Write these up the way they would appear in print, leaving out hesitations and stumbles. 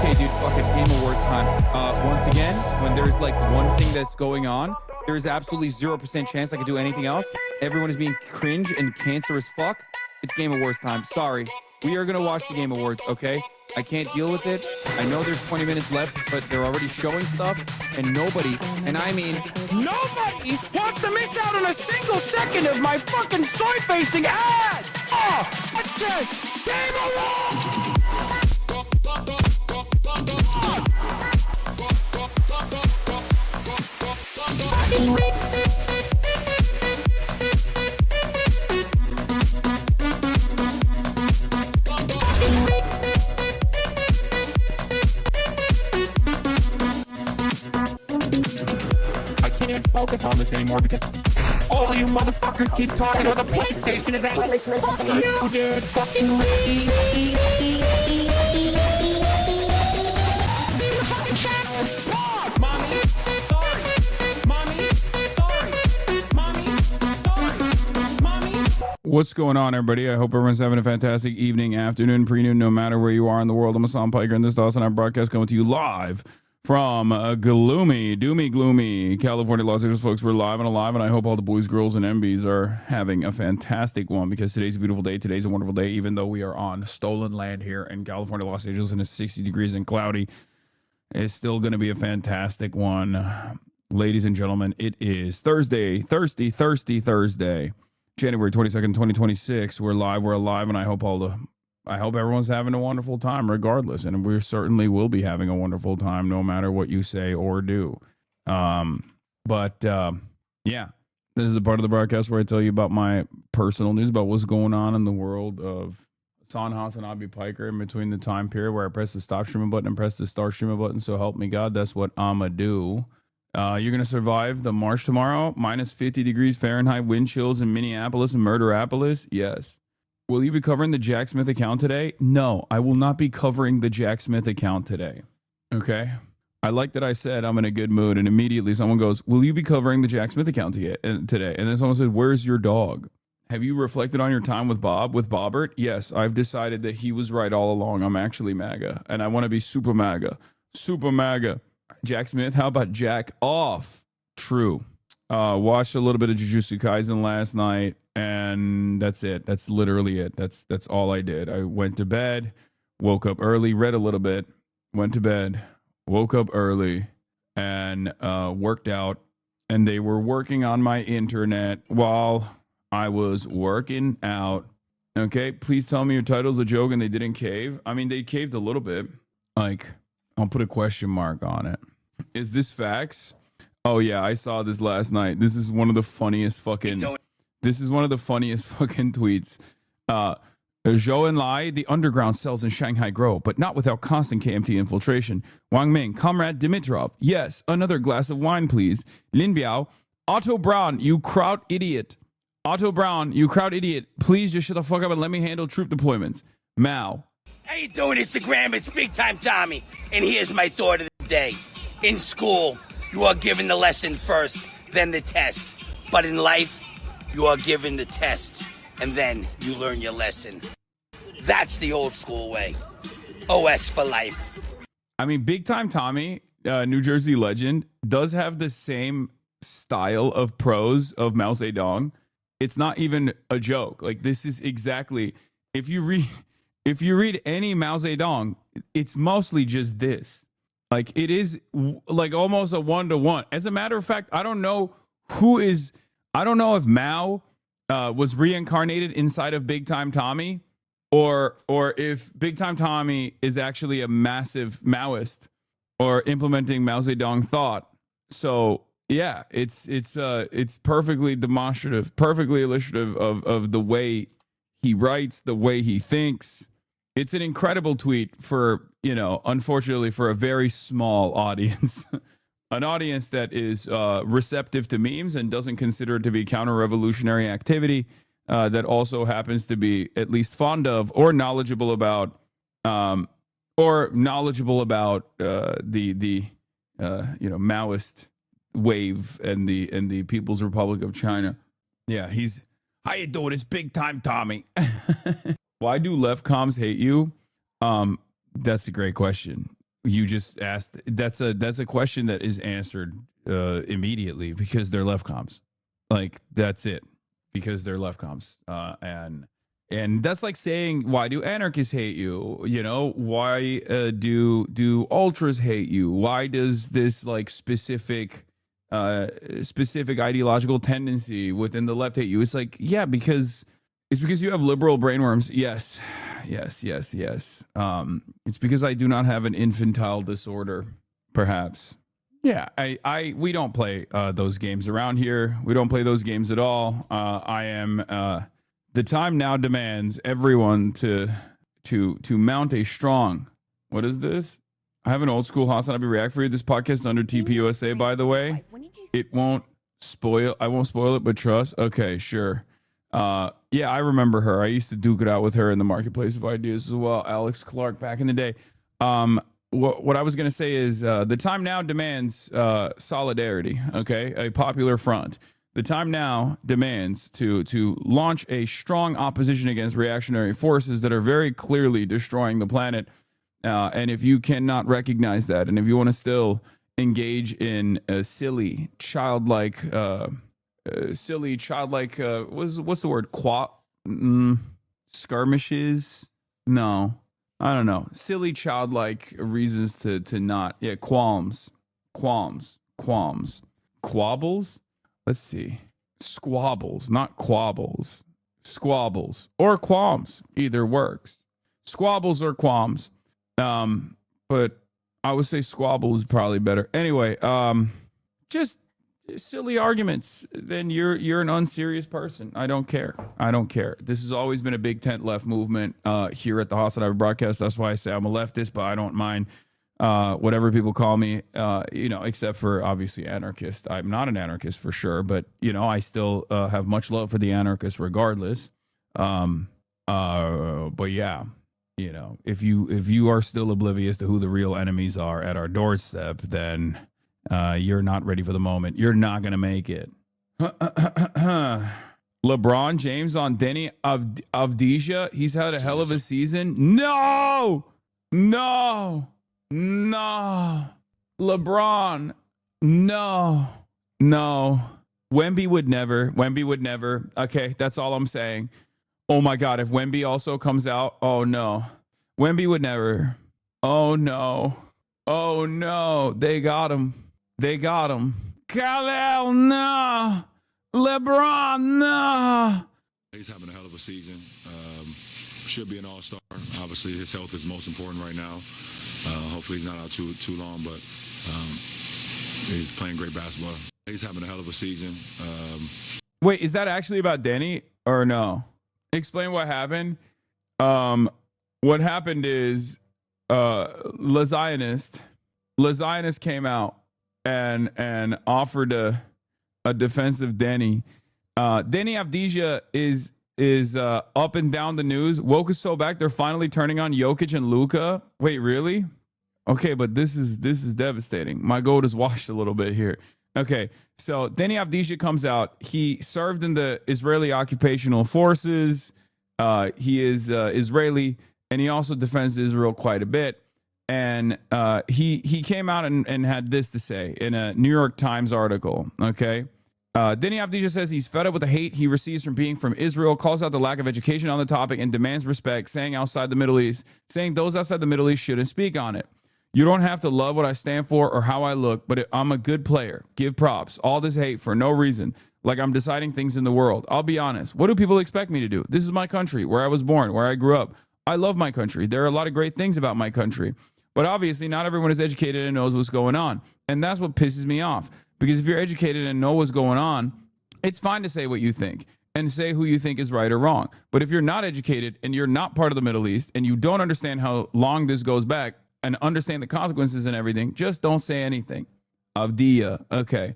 Okay, dude, fucking Game Awards time. Once again, when there's like one thing that's going on, there is absolutely 0% chance I could do anything else. Everyone is being cringe and cancerous fuck. It's Game Awards time. Sorry. We are gonna watch the Game Awards, okay? I can't deal with it. I know there's 20 minutes left, but they're already showing stuff, and nobody, and I mean nobody, wants to miss out on a single second of my fucking soy-facing ad! Oh, that's it! Game Awards! I can't focus on this anymore because all you motherfuckers keep talking about the PlayStation event. Fuck you, dude. Fucking fucking channel is blocked. Mommy, sorry. Mommy, sorry. Mommy, sorry. Mommy. What's going on, everybody? I hope everyone's having a fantastic evening, afternoon, pre-noon, no matter where you are in the world. I'm Hasan Piker, and this is HasanAbi broadcast coming to you live from gloomy California, Los Angeles, folks. We're live and alive, and I hope all the boys, girls, and MBs are having a fantastic one, because today's a beautiful day. Today's a wonderful day, even though we are on stolen land here in California, Los Angeles, and it's 60 degrees and cloudy. It's still going to be a fantastic one. Ladies and gentlemen, it is Thursday, Thursday, January 22nd, 2026. We're live, we're alive, and I hope everyone's having a wonderful time regardless. And we certainly will be having a wonderful time no matter what you say or do. Yeah, this is a part of the broadcast where I tell you about my personal news, about what's going on in the world of HasanAbi Piker in between the time period where I press the stop streaming button and press the start streaming button. So help me God, that's what I'ma do. You're going to survive the march tomorrow. Minus 50 degrees Fahrenheit, wind chills in Minneapolis and Murderapolis. Yes. Will you be covering the Jack Smith account today? No, I will not be covering the Jack Smith account today. Okay. I like that I said I'm in a good mood, and immediately someone goes, will you be covering the Jack Smith account today? And then someone said, where's your dog? Have you reflected on your time with Bobbert? Yes, I've decided that he was right all along. I'm actually MAGA, and I want to be super MAGA. Super MAGA. Jack Smith, how about Jack off? True. Watched a little bit of Jujutsu Kaisen last night, and that's it. That's literally it. That's all I did. I went to bed, woke up early, read a little bit, went to bed, woke up early, and worked out. And they were working on my internet while I was working out. Okay, please tell me your title's a joke and they didn't cave. I mean, they caved a little bit. Like, I'll put a question mark on it. Is this facts? Oh yeah, I saw this last night. This is one of the funniest fucking tweets. Zhou Enlai, the underground cells in Shanghai grow, but not without constant KMT infiltration. Wang Ming, Comrade Dimitrov. Yes, another glass of wine, please. Lin Biao, Otto Braun, you crowd idiot. Otto Braun, you crowd idiot. Please just shut the fuck up and let me handle troop deployments. Mao. How you doing, Instagram? It's Big Time Tommy, and here's my thought of the day. In school, you are given the lesson first, then the test. But in life, you are given the test, and then you learn your lesson. That's the old school way. OS for life. I mean, Big Time Tommy, New Jersey legend, does have the same style of prose of Mao Zedong. It's not even a joke. Like, this is exactly, if you read any Mao Zedong, it's mostly just this. Like, it is like almost a one-to-one. As a matter of fact, I don't know if Mao was reincarnated inside of Big Time Tommy, or if Big Time Tommy is actually a massive Maoist or implementing Mao Zedong thought. So yeah, it's perfectly demonstrative, perfectly illustrative of the way he writes, the way he thinks. It's an incredible tweet for, unfortunately, for a very small audience, an audience that is receptive to memes and doesn't consider it to be counter-revolutionary activity, that also happens to be at least fond of or knowledgeable about the Maoist wave and the People's Republic of China. Yeah, how you doing? It's Big Time Tommy. Why do left comms hate you? That's a great question. you just asked. That's a question that is answered immediately because they're left comms. Like that's it, because they're left comms. And that's like saying, why do anarchists hate you? You know, why do ultras hate you? Why does this like specific ideological tendency within the left hate you? It's like, yeah, because you have liberal brainworms. Yes. It's because I do not have an infantile disorder, perhaps. Yeah, we don't play those games around here. We don't play those games at all. I am the time now demands everyone to mount a strong. What is this? I have an old school HasanAbi react for you. This podcast is under TPUSA, by the way. It won't spoil. I won't spoil it, but trust. Okay, sure. Yeah, I remember her. I used to duke it out with her in the marketplace of ideas as well. Alex Clark back in the day. What I was going to say is the time now demands solidarity, okay? A popular front. The time now demands to launch a strong opposition against reactionary forces that are very clearly destroying the planet. And if you cannot recognize that, and if you want to still engage in silly, childlike, what's the word? Skirmishes? No. I don't know. Silly, childlike reasons to not. Yeah, qualms. Quabbles? Let's see. Squabbles, not quabbles. Squabbles or qualms. Either works. Squabbles or qualms. But I would say squabble is probably better. Anyway, just silly arguments. Then you're an unserious person. I don't care. This has always been a big tent left movement here at the HasanAbi broadcast. That's why I say I'm a leftist, but I don't mind whatever people call me, except for obviously anarchist. I'm not an anarchist for sure, but I still have much love for the anarchists regardless. But yeah, if you are still oblivious to who the real enemies are at our doorstep, then you're not ready for the moment. You're not gonna make it. LeBron James on Denny Avdija. He's had a hell of a season. No. LeBron. No. Wemby would never. Okay, that's all I'm saying. Oh my God, if Wemby also comes out, oh no. Wemby would never. Oh no. They got him. Khalil, no. LeBron, no. He's having a hell of a season. Should be an all-star. Obviously, his health is most important right now. Hopefully, he's not out too long, but he's playing great basketball. He's having a hell of a season. Wait, is that actually about Denny or no? Explain what happened. What happened is Lazionist came out and offered a defensive Denny. Denny Avdija is up and down the news. Woke is so back they're finally turning on Jokic and Luka. Wait, really? Okay, but this is devastating. My goat is washed a little bit here. Okay, so Denny Avdija comes out. He served in the Israeli occupational forces. He is Israeli, and he also defends Israel quite a bit. And he came out and had this to say in a New York Times article. Okay. Denny Avdija says he's fed up with the hate he receives from being from Israel, calls out the lack of education on the topic, and demands respect, saying those outside the Middle East shouldn't speak on it. You don't have to love what I stand for or how I look, but I'm a good player. Give props. All this hate for no reason, like I'm deciding things in the world. I'll be honest. What do people expect me to do? This is my country, where I was born, where I grew up. I love my country. There are a lot of great things about my country. But obviously, not everyone is educated and knows what's going on. And that's what pisses me off. Because if you're educated and know what's going on, it's fine to say what you think and say who you think is right or wrong. But if you're not educated and you're not part of the Middle East and you don't understand how long this goes back and understand the consequences and everything, just don't say anything. Avdia. Okay.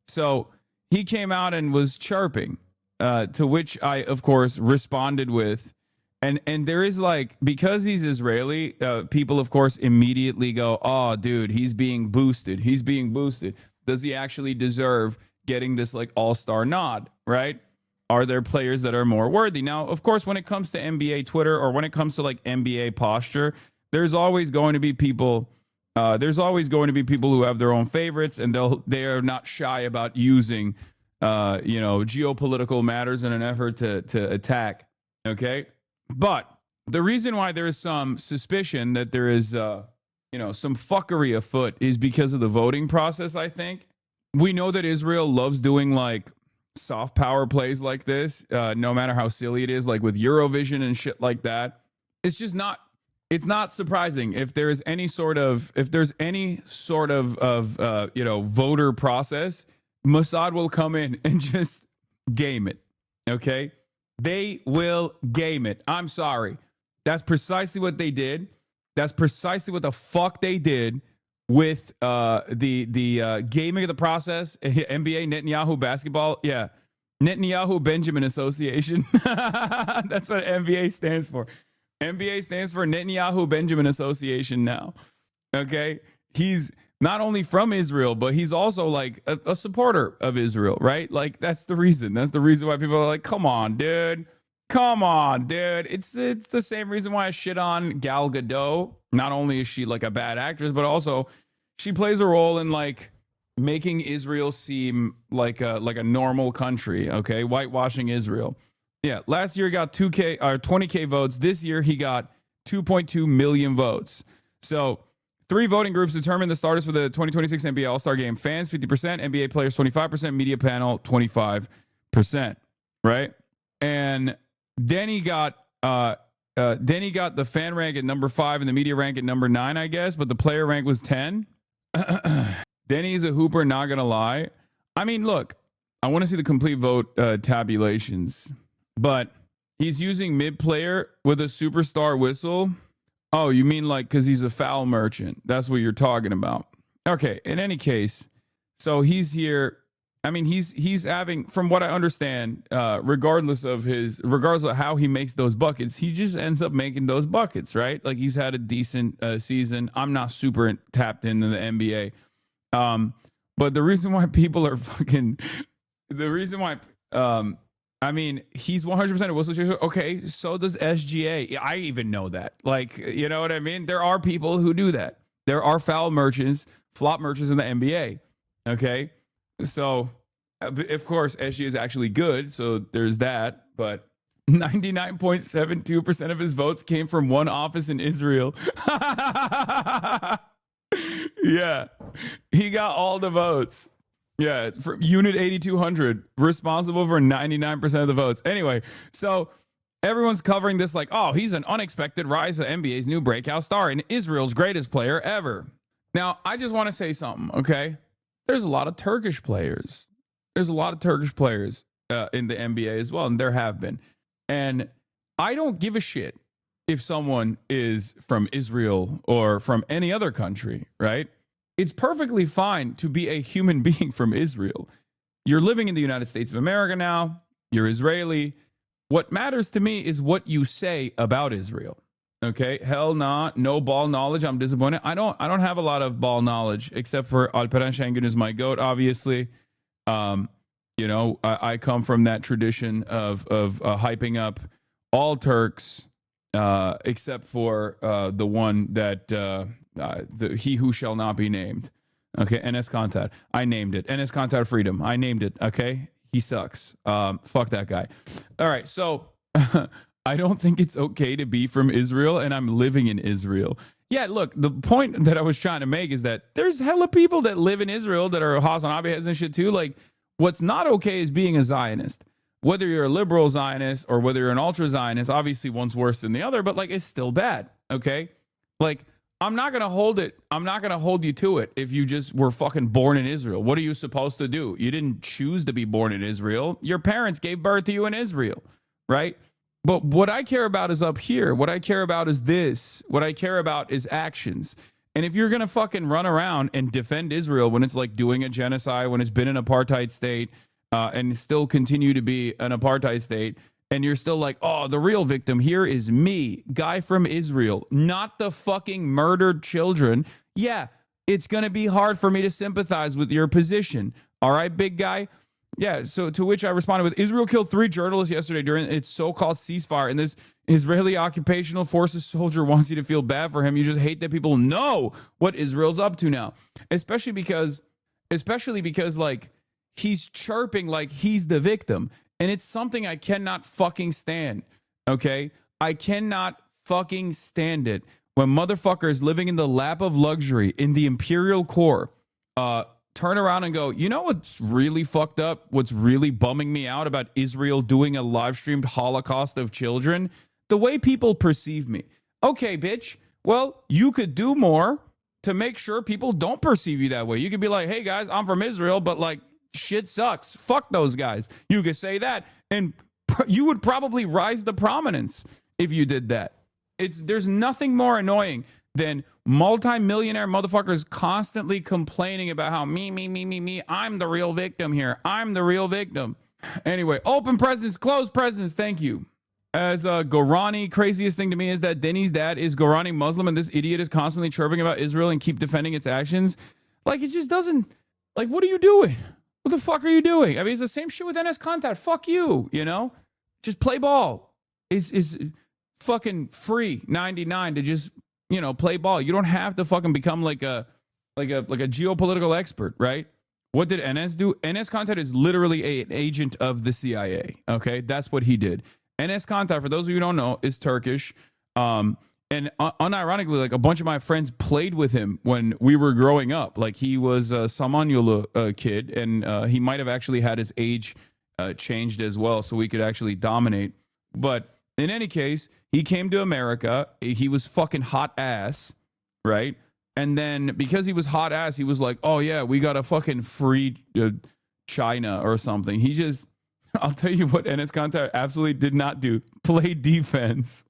So he came out and was chirping, to which I, of course, responded with, and there is like, because he's Israeli, people, of course, immediately go, oh, dude, he's being boosted. Does he actually deserve getting this like all-star nod, right? Are there players that are more worthy? Now, of course, when it comes to NBA Twitter or when it comes to like NBA posture, there's always going to be people There's always going to be people who have their own favorites, and they are not shy about using, geopolitical matters in an effort to attack. Okay, but the reason why there is some suspicion that there is, some fuckery afoot is because of the voting process. I think we know that Israel loves doing like soft power plays like this, no matter how silly it is, like with Eurovision and shit like that. It's just not. It's not surprising if there's any sort of voter process. Mossad will come in and just game it. Okay, they will game it. I'm sorry. That's precisely what they did. That's precisely what the fuck they did with the gaming of the process. NBA Netanyahu basketball. Yeah, Netanyahu Benjamin Association. That's what NBA stands for. NBA stands for Netanyahu Benjamin Association now. Okay? He's not only from Israel, but he's also like a supporter of Israel, right? Like, that's the reason. That's the reason why people are like, come on, dude. Come on, dude. It's the same reason why I shit on Gal Gadot. Not only is she like a bad actress, but also she plays a role in like making Israel seem like a normal country, okay? Whitewashing Israel. Yeah, last year he got 20K votes. This year he got 2.2 million votes. So 3 voting groups determine the starters for the 2026 NBA All-Star Game. Fans, 50%. NBA players, 25%. Media panel, 25%. Right? And then he got the fan rank at number 5 and the media rank at number 9, I guess. But the player rank was 10. Denny's a hooper, not going to lie. I mean, look, I want to see the complete vote tabulations. But he's using mid-player with a superstar whistle. Oh, you mean like because he's a foul merchant? That's what you're talking about. Okay, in any case, so he's here. I mean, he's having, from what I understand, regardless of how he makes those buckets, he just ends up making those buckets, right? Like, he's had a decent season. I'm not super tapped into the NBA. But the reason why people are I mean, he's 100% a whistle chaser. Okay, so does SGA. I even know that. Like, you know what I mean? There are people who do that. There are foul merchants, flop merchants in the NBA. Okay, so of course SGA is actually good, so there's that. But 99.72% of his votes came from one office in Israel. Yeah, he got all the votes. Yeah, from Unit 8200, responsible for 99% of the votes. Anyway, so everyone's covering this like, oh, he's an unexpected rise of NBA's new breakout star and Israel's greatest player ever. Now, I just want to say something, okay? There's a lot of Turkish players. There's a lot of Turkish players in the NBA as well, and there have been. And I don't give a shit if someone is from Israel or from any other country, right? It's perfectly fine to be a human being from Israel. You're living in the United States of America now. You're Israeli. What matters to me is what you say about Israel. Okay? Hell nah, no ball knowledge. I'm disappointed. I don't have a lot of ball knowledge, except for Alperen Şengün is my GOAT, obviously. I come from that tradition of hyping up all Turks, except for the one that he who shall not be named. Okay, Enes Kanter. I named it. Enes Kanter Freedom. I named it. Okay, he sucks. Fuck that guy. All right, so I don't think it's okay to be from Israel, and I'm living in Israel. Yeah, look, the point that I was trying to make is that there's hella people that live in Israel that are HasanAbi heads and shit too. Like, what's not okay is being a Zionist. Whether you're a liberal Zionist or whether you're an ultra Zionist, obviously one's worse than the other, but like, it's still bad. Okay, like, I'm not going to hold you to it if you just were fucking born in Israel. What are you supposed to do? You didn't choose to be born in Israel. Your parents gave birth to you in Israel, right? But what I care about is up here. What I care about is this. What I care about is actions. And if you're going to fucking run around and defend Israel when it's like doing a genocide, when it's been an apartheid state, and still continue to be an apartheid state, and you're still like, oh, the real victim here is me, guy from Israel, not the fucking murdered children. Yeah, it's going to be hard for me to sympathize with your position. All right, big guy? Yeah, so to which I responded with, Israel killed 3 journalists yesterday during its so-called ceasefire, and this Israeli occupational forces soldier wants you to feel bad for him. You just hate that people know what Israel's up to now, especially because like he's chirping like he's the victim, and it's something I cannot fucking stand. Okay, I cannot fucking stand it when motherfuckers living in the lap of luxury in the imperial core turn around and go, you know what's really fucked up? What's really bumming me out about Israel doing a live streamed Holocaust of children? The way people perceive me. Okay, bitch. Well, you could do more to make sure people don't perceive you that way. You could be like, hey guys, I'm from Israel, but like shit sucks. Fuck those guys. You could say that, and you would probably rise to prominence if you did that. There's nothing more annoying than multi-millionaire motherfuckers constantly complaining about how me, I'm the real victim here. I'm the real victim. Anyway, open presents, closed presents. Thank you. As Gorani, craziest thing to me is that Denny's dad is Gorani Muslim, and this idiot is constantly chirping about Israel and keep defending its actions. Like, it just doesn't, like, what are you doing? What the fuck are you doing? I mean, it's the same shit with NS Contact. Fuck you, you know? Just play ball. It's fucking free 99 to just, you know, play ball. You don't have to fucking become like a geopolitical expert, right? What did NS do? NS Contact is literally an agent of the CIA. Okay, that's what he did. NS Contact, for those of you who don't know, is Turkish. And unironically, like a bunch of my friends played with him when we were growing up. Like he was a Samanyolu kid, and he might have actually had his age changed as well, so we could actually dominate. But in any case, he came to America. He was fucking hot ass, right? And then because he was hot ass, he was like, oh yeah, we got to fucking free China or something. He just, I'll tell you what NS Contact absolutely did not do. Play defense.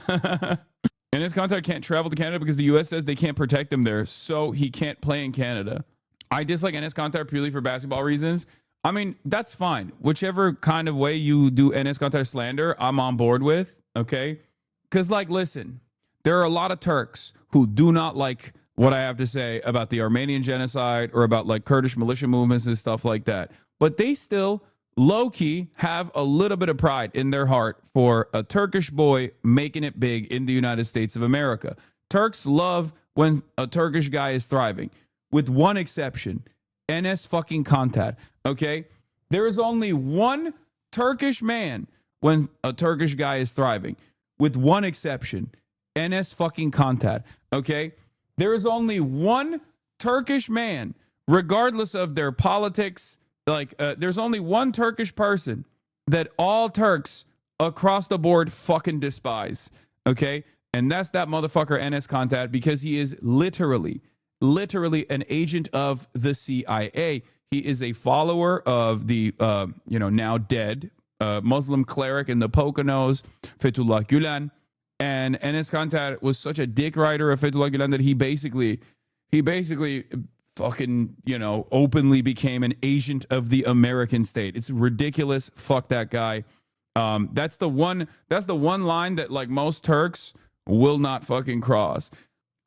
NS Contact can't travel to Canada because the U.S. says they can't protect him there, so he can't play in Canada. I dislike NS Contact purely for basketball reasons. I mean, that's fine. Whichever kind of way you do NS Contact slander, I'm on board with, okay? Because, like, listen, there are a lot of Turks who do not like what I have to say about the Armenian genocide or about, like, Kurdish militia movements and stuff like that. But they still, low-key, have a little bit of pride in their heart for a Turkish boy making it big in the United States of America. Turks love when a Turkish guy is thriving, with one exception. NS fucking Contact, okay? There is only one Turkish man when a Turkish guy is thriving, with one exception. NS fucking Contact, okay? There is only one Turkish man, regardless of their politics. Like, there's only one Turkish person that all Turks across the board fucking despise, okay? And that's that motherfucker NS Contact, because he is literally an agent of the CIA. He is a follower of the, now dead Muslim cleric in the Poconos, Fethullah Gulen. And NS Contact was such a dick rider of Fethullah Gulen that he basically fucking, openly became an agent of the American state. It's ridiculous. Fuck that guy. That's the one line that, like, most Turks will not fucking cross.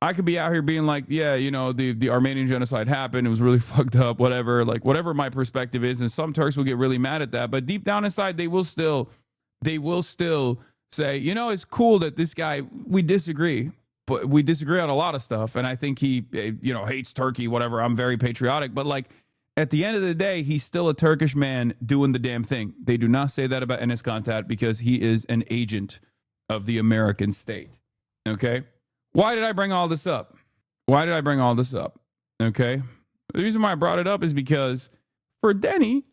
I could be out here being like, yeah, the Armenian genocide happened. It was really fucked up, whatever. Like, whatever my perspective is, and some Turks will get really mad at that. But deep down inside, they will still say, it's cool that this guy, we disagree, but we disagree on a lot of stuff. And I think he, hates Turkey, whatever. I'm very patriotic. But, like, at the end of the day, he's still a Turkish man doing the damn thing. They do not say that about NS Contact because he is an agent of the American state. Okay? Why did I bring all this up? Okay? The reason why I brought it up is because for Denny,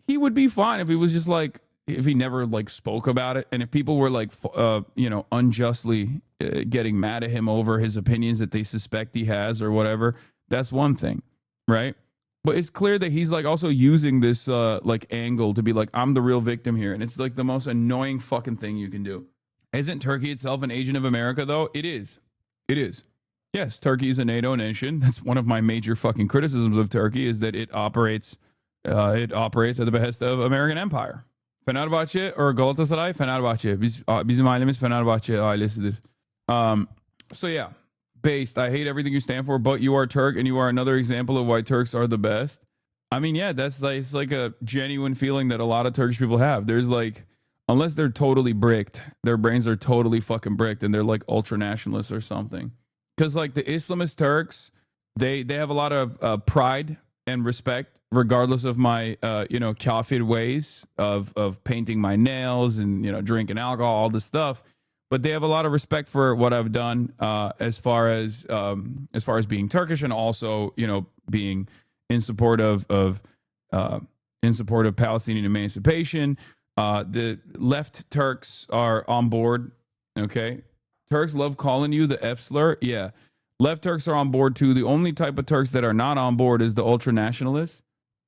he would be fine if he was just like, if he never like spoke about it. And if people were like, unjustly getting mad at him over his opinions that they suspect he has or whatever, that's one thing, right? But it's clear that he's like also using this like angle to be like, I'm the real victim here. And it's like the most annoying fucking thing you can do. Isn't Turkey itself an agent of America though? It is. Yes, Turkey is a NATO nation. That's one of my major fucking criticisms of Turkey, is that it operates at the behest of American empire. Fenerbahçe or Galatasaray, Fenerbahçe. Bizim ailemiz Fenerbahçe ailesidir. So yeah, based. I hate everything you stand for, but you are Turk, and you are another example of why Turks are the best. I mean, yeah, it's like a genuine feeling that a lot of Turkish people have. There's like unless they're totally bricked. Their brains are totally fucking bricked, and they're like ultra nationalists or something. Because like the Islamist Turks, they have a lot of pride and respect, regardless of my kafir ways of painting my nails and drinking alcohol, all this stuff. But they have a lot of respect for what I've done as far as being Turkish, and also being in support of Palestinian emancipation. The left Turks are on board. Okay, Turks love calling you the F slur. Yeah, left Turks are on board too. The only type of Turks that are not on board is the ultra nationalists,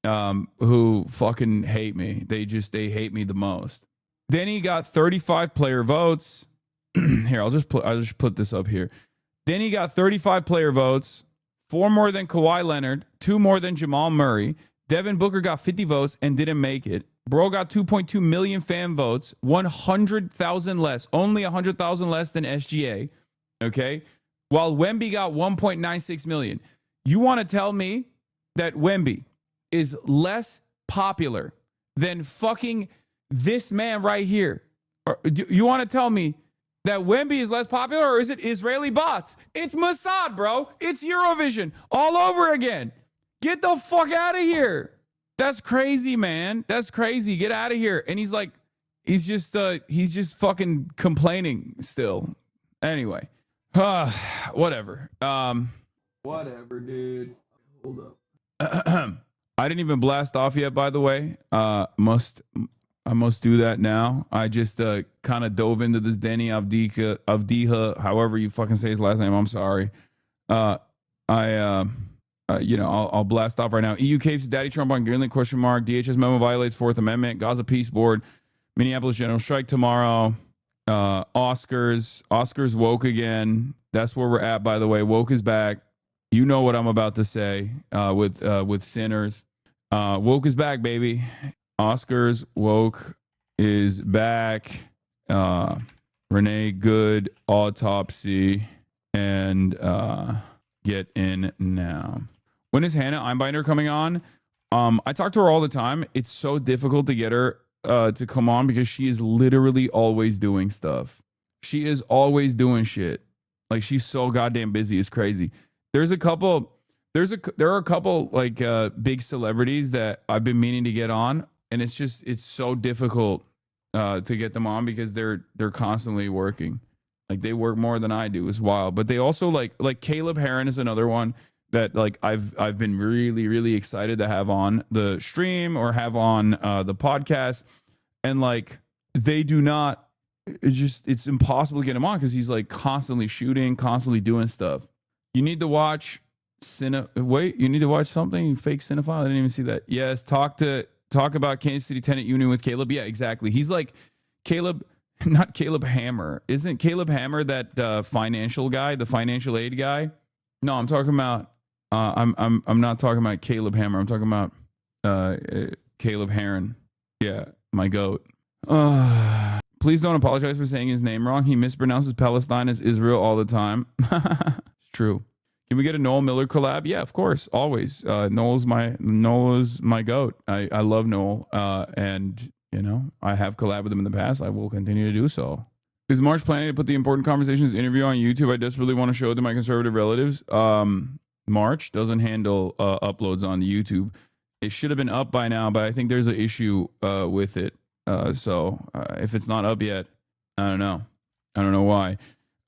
who fucking hate me. They hate me the most. Then he got 35 player votes. Here, I'll just put this up here. Then he got 35 player votes, 4 more than Kawhi Leonard, 2 more than Jamal Murray. Devin Booker got 50 votes and didn't make it. Bro got 2.2 million fan votes, 100,000 less, only 100,000 less than SGA. Okay, while Wemby got 1.96 million. You want to tell me that Wemby is less popular than fucking this man right here? Or do you want to tell me that Wemby is less popular, or is it Israeli bots? It's Mossad, bro. It's Eurovision all over again. Get the fuck out of here. That's crazy, man. That's crazy. Get out of here. And he's just fucking complaining still. Anyway, whatever. Whatever, dude. Hold up. I didn't even blast off yet, by the way. I must do that now. I just kind of dove into this Denny Avdiha, however you fucking say his last name. I'm sorry. I'll blast off right now. EU caves Daddy Trump on Greenland, ? DHS memo violates 4th Amendment. Gaza Peace Board. Minneapolis General Strike tomorrow. Oscars woke again. That's where we're at, by the way. Woke is back. You know what I'm about to say with Sinners. Woke is back, baby. Oscars woke is back. Renee Good autopsy and get in now. When is Hannah Einbinder coming on? I talk to her all the time. It's so difficult to get her to come on because she is literally always doing stuff. She is always doing shit. Like, she's so goddamn busy. It's crazy. There are a couple like big celebrities that I've been meaning to get on. And it's so difficult to get them on because they're constantly working. Like, they work more than I do. It's wild. But they also like Caleb Heron is another one that like I've been really, really excited to have on the stream or have on the podcast. And like, they do not, it's impossible to get him on because he's like constantly shooting, constantly doing stuff. You need to watch you need to watch something, fake cinephile. I didn't even see that. Yes, talk about Kansas City Tenant Union with Caleb. Yeah, exactly. He's like Caleb, not Caleb Hammer. Isn't Caleb Hammer that financial guy, the financial aid guy? No, I'm talking about. I'm not talking about Caleb Hammer. I'm talking about Caleb Heron. Yeah, my goat. Please don't apologize for saying his name wrong. He mispronounces Palestine as Israel all the time. It's true. Can we get a Noel Miller collab? Yeah, of course. Always. Noel's my goat. I love Noel. And, I have collabed with him in the past. I will continue to do so. Is March planning to put the important conversations interview on YouTube? I desperately want to show it to my conservative relatives. March doesn't handle uploads on YouTube. It should have been up by now, but I think there's an issue with it. So if it's not up yet, I don't know. I don't know why.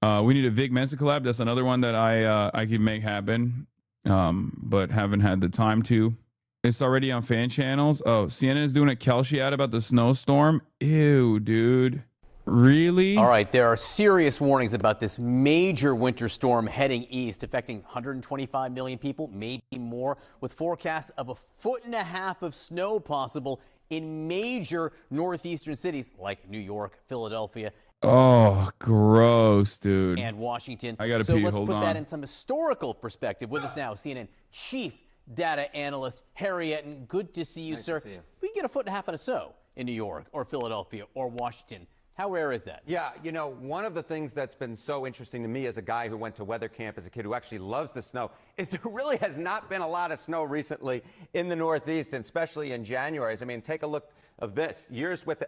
We need a Vic Mensa collab. That's another one that I can make happen, but haven't had the time to. It's already on fan channels. Oh, CNN is doing a Kelshi ad about the snowstorm. Ew, dude. Really? All right, there are serious warnings about this major winter storm heading east, affecting 125 million people, maybe more, with forecasts of 1.5 feet of snow possible in major northeastern cities like New York, Philadelphia. Oh, gross, dude. And Washington. I gotta so pee. let's Hold put on. that in some historical perspective. With us now, CNN chief data analyst Harry Etten. Good to see you, Nice sir. to see you. We can get 1.5 feet of snow in New York or Philadelphia or Washington. How rare is that? Yeah, one of the things that's been so interesting to me as a guy who went to weather camp as a kid who actually loves the snow is there really has not been a lot of snow recently in the Northeast, and especially in January. I mean, take a look of this. Years with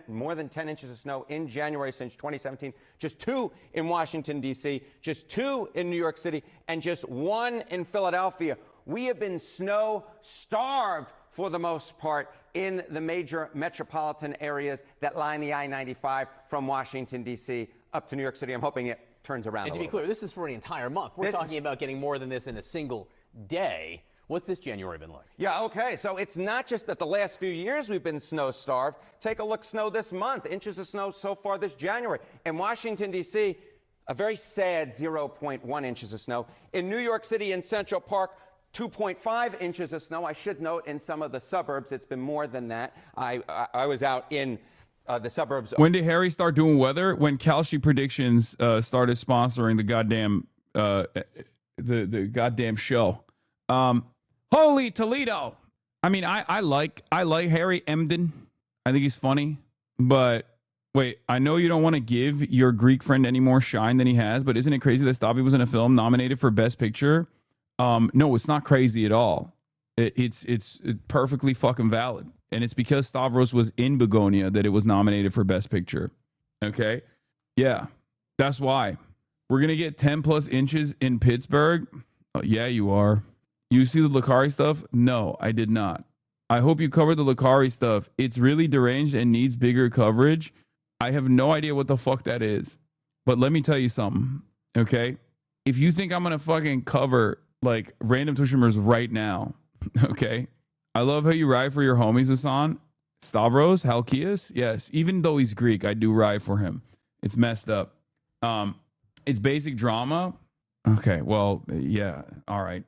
more than 10 inches of snow in January since 2017. Just 2 in Washington, D.C., just 2 in New York City, and just 1 in Philadelphia. We have been snow-starved for the most part in the major metropolitan areas that line the I-95 from Washington, D.C. up to New York City. I'm hoping it turns around. And to be clear, this is for an entire month. We're talking about getting more than this in a single day. What's this January been like? Yeah, okay. So it's not just that the last few years we've been snow-starved. Take a look, snow this month. Inches of snow so far this January. In Washington, D.C., a very sad 0.1 inches of snow. In New York City and Central Park, 2.5 inches of snow. I should note in some of the suburbs it's been more than that. I was out in the suburbs. When did Harry start doing weather? When Kalshi Predictions started sponsoring the goddamn the goddamn show. Holy Toledo! I mean, I like Harry Emden. I think he's funny. But wait, I know you don't want to give your Greek friend any more shine than he has. But isn't it crazy that Stavi was in a film nominated for Best Picture? No, it's not crazy at all. It's perfectly fucking valid. And it's because Stavros was in Begonia that it was nominated for Best Picture. Okay? Yeah, that's why. We're going to get 10 plus inches in Pittsburgh. Oh, yeah, you are. You see the Lakari stuff? No, I did not. I hope you covered the Lakari stuff. It's really deranged and needs bigger coverage. I have no idea what the fuck that is. But let me tell you something, okay? If you think I'm going to fucking cover like random Tushimers right now, okay? I love how you ride for your homies, Hasan. Stavros, Halkias, yes. Even though he's Greek, I do ride for him. It's messed up. It's basic drama. Okay, well, yeah, all right.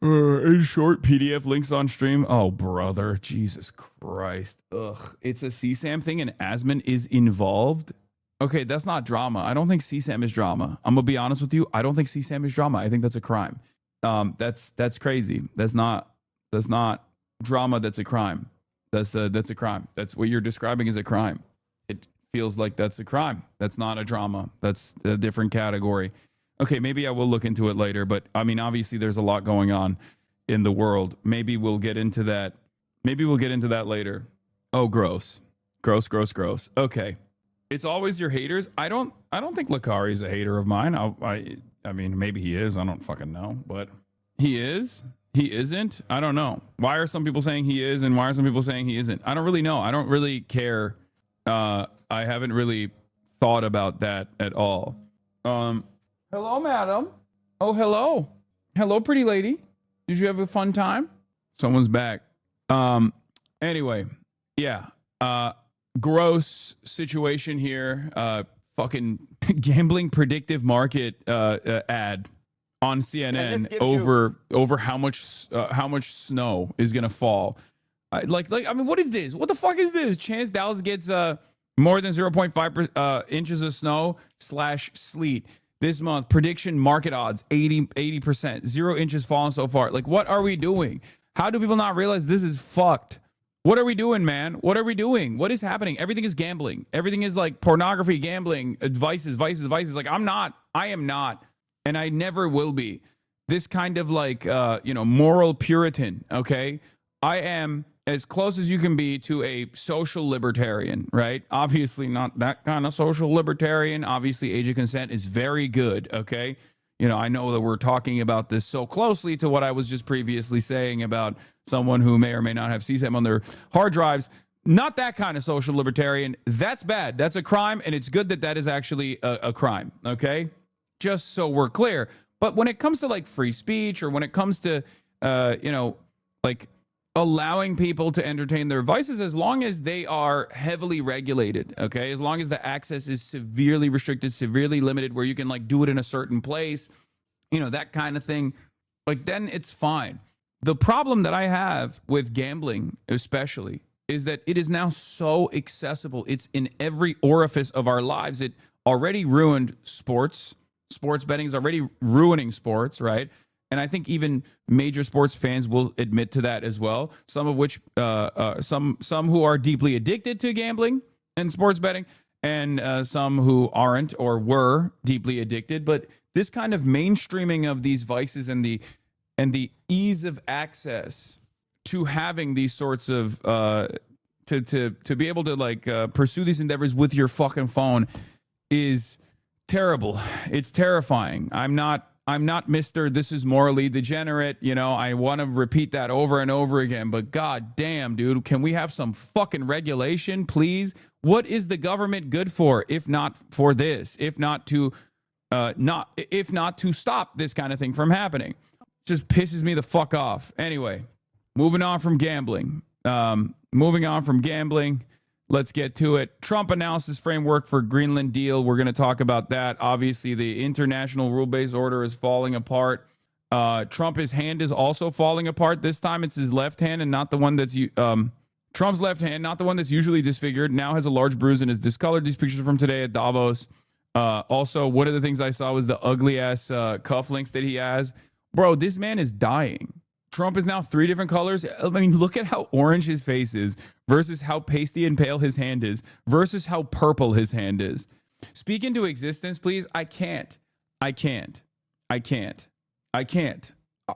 In short, PDF links on stream. Oh, brother, Jesus Christ. Ugh, it's a CSAM thing and Asman is involved. Okay, that's not drama. I don't think CSAM is drama. I'm gonna be honest with you. I don't think CSAM is drama. I think that's a crime. That's crazy. That's not drama. That's a crime. That's a crime. That's what you're describing as a crime. It feels like that's a crime. That's not a drama. That's a different category. Okay, maybe I will look into it later, but I mean, obviously there's a lot going on in the world. Maybe we'll get into that. Maybe we'll get into that later. Oh, gross. Gross. Okay. It's always your haters. I don't think Lakari's a hater of mine. I mean, maybe he is. I don't fucking know, but he is. He isn't. I don't know. Why are some people saying he is and why are some people saying he isn't? I don't really know. I don't really care. I haven't really thought about that at all. Hello, madam. Oh, hello. Hello, pretty lady. Did you have a fun time? Someone's back. Anyway, yeah. Gross situation here. Fucking gambling predictive market ad on CNN over how much snow is gonna fall. I mean, what is this? What the fuck is this? Chance Dallas gets more than 0.5 inches of snow / sleet this month. Prediction market odds 80%. 0 inches fallen so far. Like, what are we doing? How do people not realize this is fucked? What are we doing, man? What are we doing? What is happening? Everything is gambling. Everything is like pornography, gambling, vices. Like, I am not, and I never will be this kind of like, moral Puritan. Okay. I am as close as you can be to a social libertarian, right? Obviously not that kind of social libertarian. Obviously age of consent is very good. Okay. I know that we're talking about this so closely to what I was just previously saying about someone who may or may not have CSAM on their hard drives. Not that kind of social libertarian. That's bad. That's a crime. And it's good that that is actually a crime. Okay. Just so we're clear. But when it comes to like free speech or when it comes to, like allowing people to entertain their vices, as long as they are heavily regulated, okay, as long as the access is severely restricted, severely limited, where you can like do it in a certain place, that kind of thing, like then it's fine. The problem that I have with gambling especially is that it is now so accessible. It's in every orifice of our lives. It already ruined sports. Sports betting is already ruining sports, right? And I think even major sports fans will admit to that as well. Some of which, some who are deeply addicted to gambling and sports betting, and some who aren't or were deeply addicted. But this kind of mainstreaming of these vices and the ease of access to having these sorts of to be able to like pursue these endeavors with your fucking phone is terrible. It's terrifying. I'm not Mr. This is morally degenerate. You know, I want to repeat that over and over again, but god damn, dude, can we have some fucking regulation, please? What is the government good for if not for this? If not to stop this kind of thing from happening? Just pisses me the fuck off. Anyway, moving on from gambling. Let's get to it. Trump announced his framework for Greenland deal. We're going to talk about that. Obviously, the international rule-based order is falling apart. Trump's hand is also falling apart. This time it's his left hand and not the one that's Trump's left hand, not the one that's usually disfigured. Now has a large bruise and is discolored. These pictures are from today at Davos. Also, one of the things I saw was the ugly-ass cufflinks that he has. Bro, this man is dying. Trump is now 3 different colors. I mean, look at how orange his face is versus how pasty and pale his hand is versus how purple his hand is. Speak into existence, please. I can't.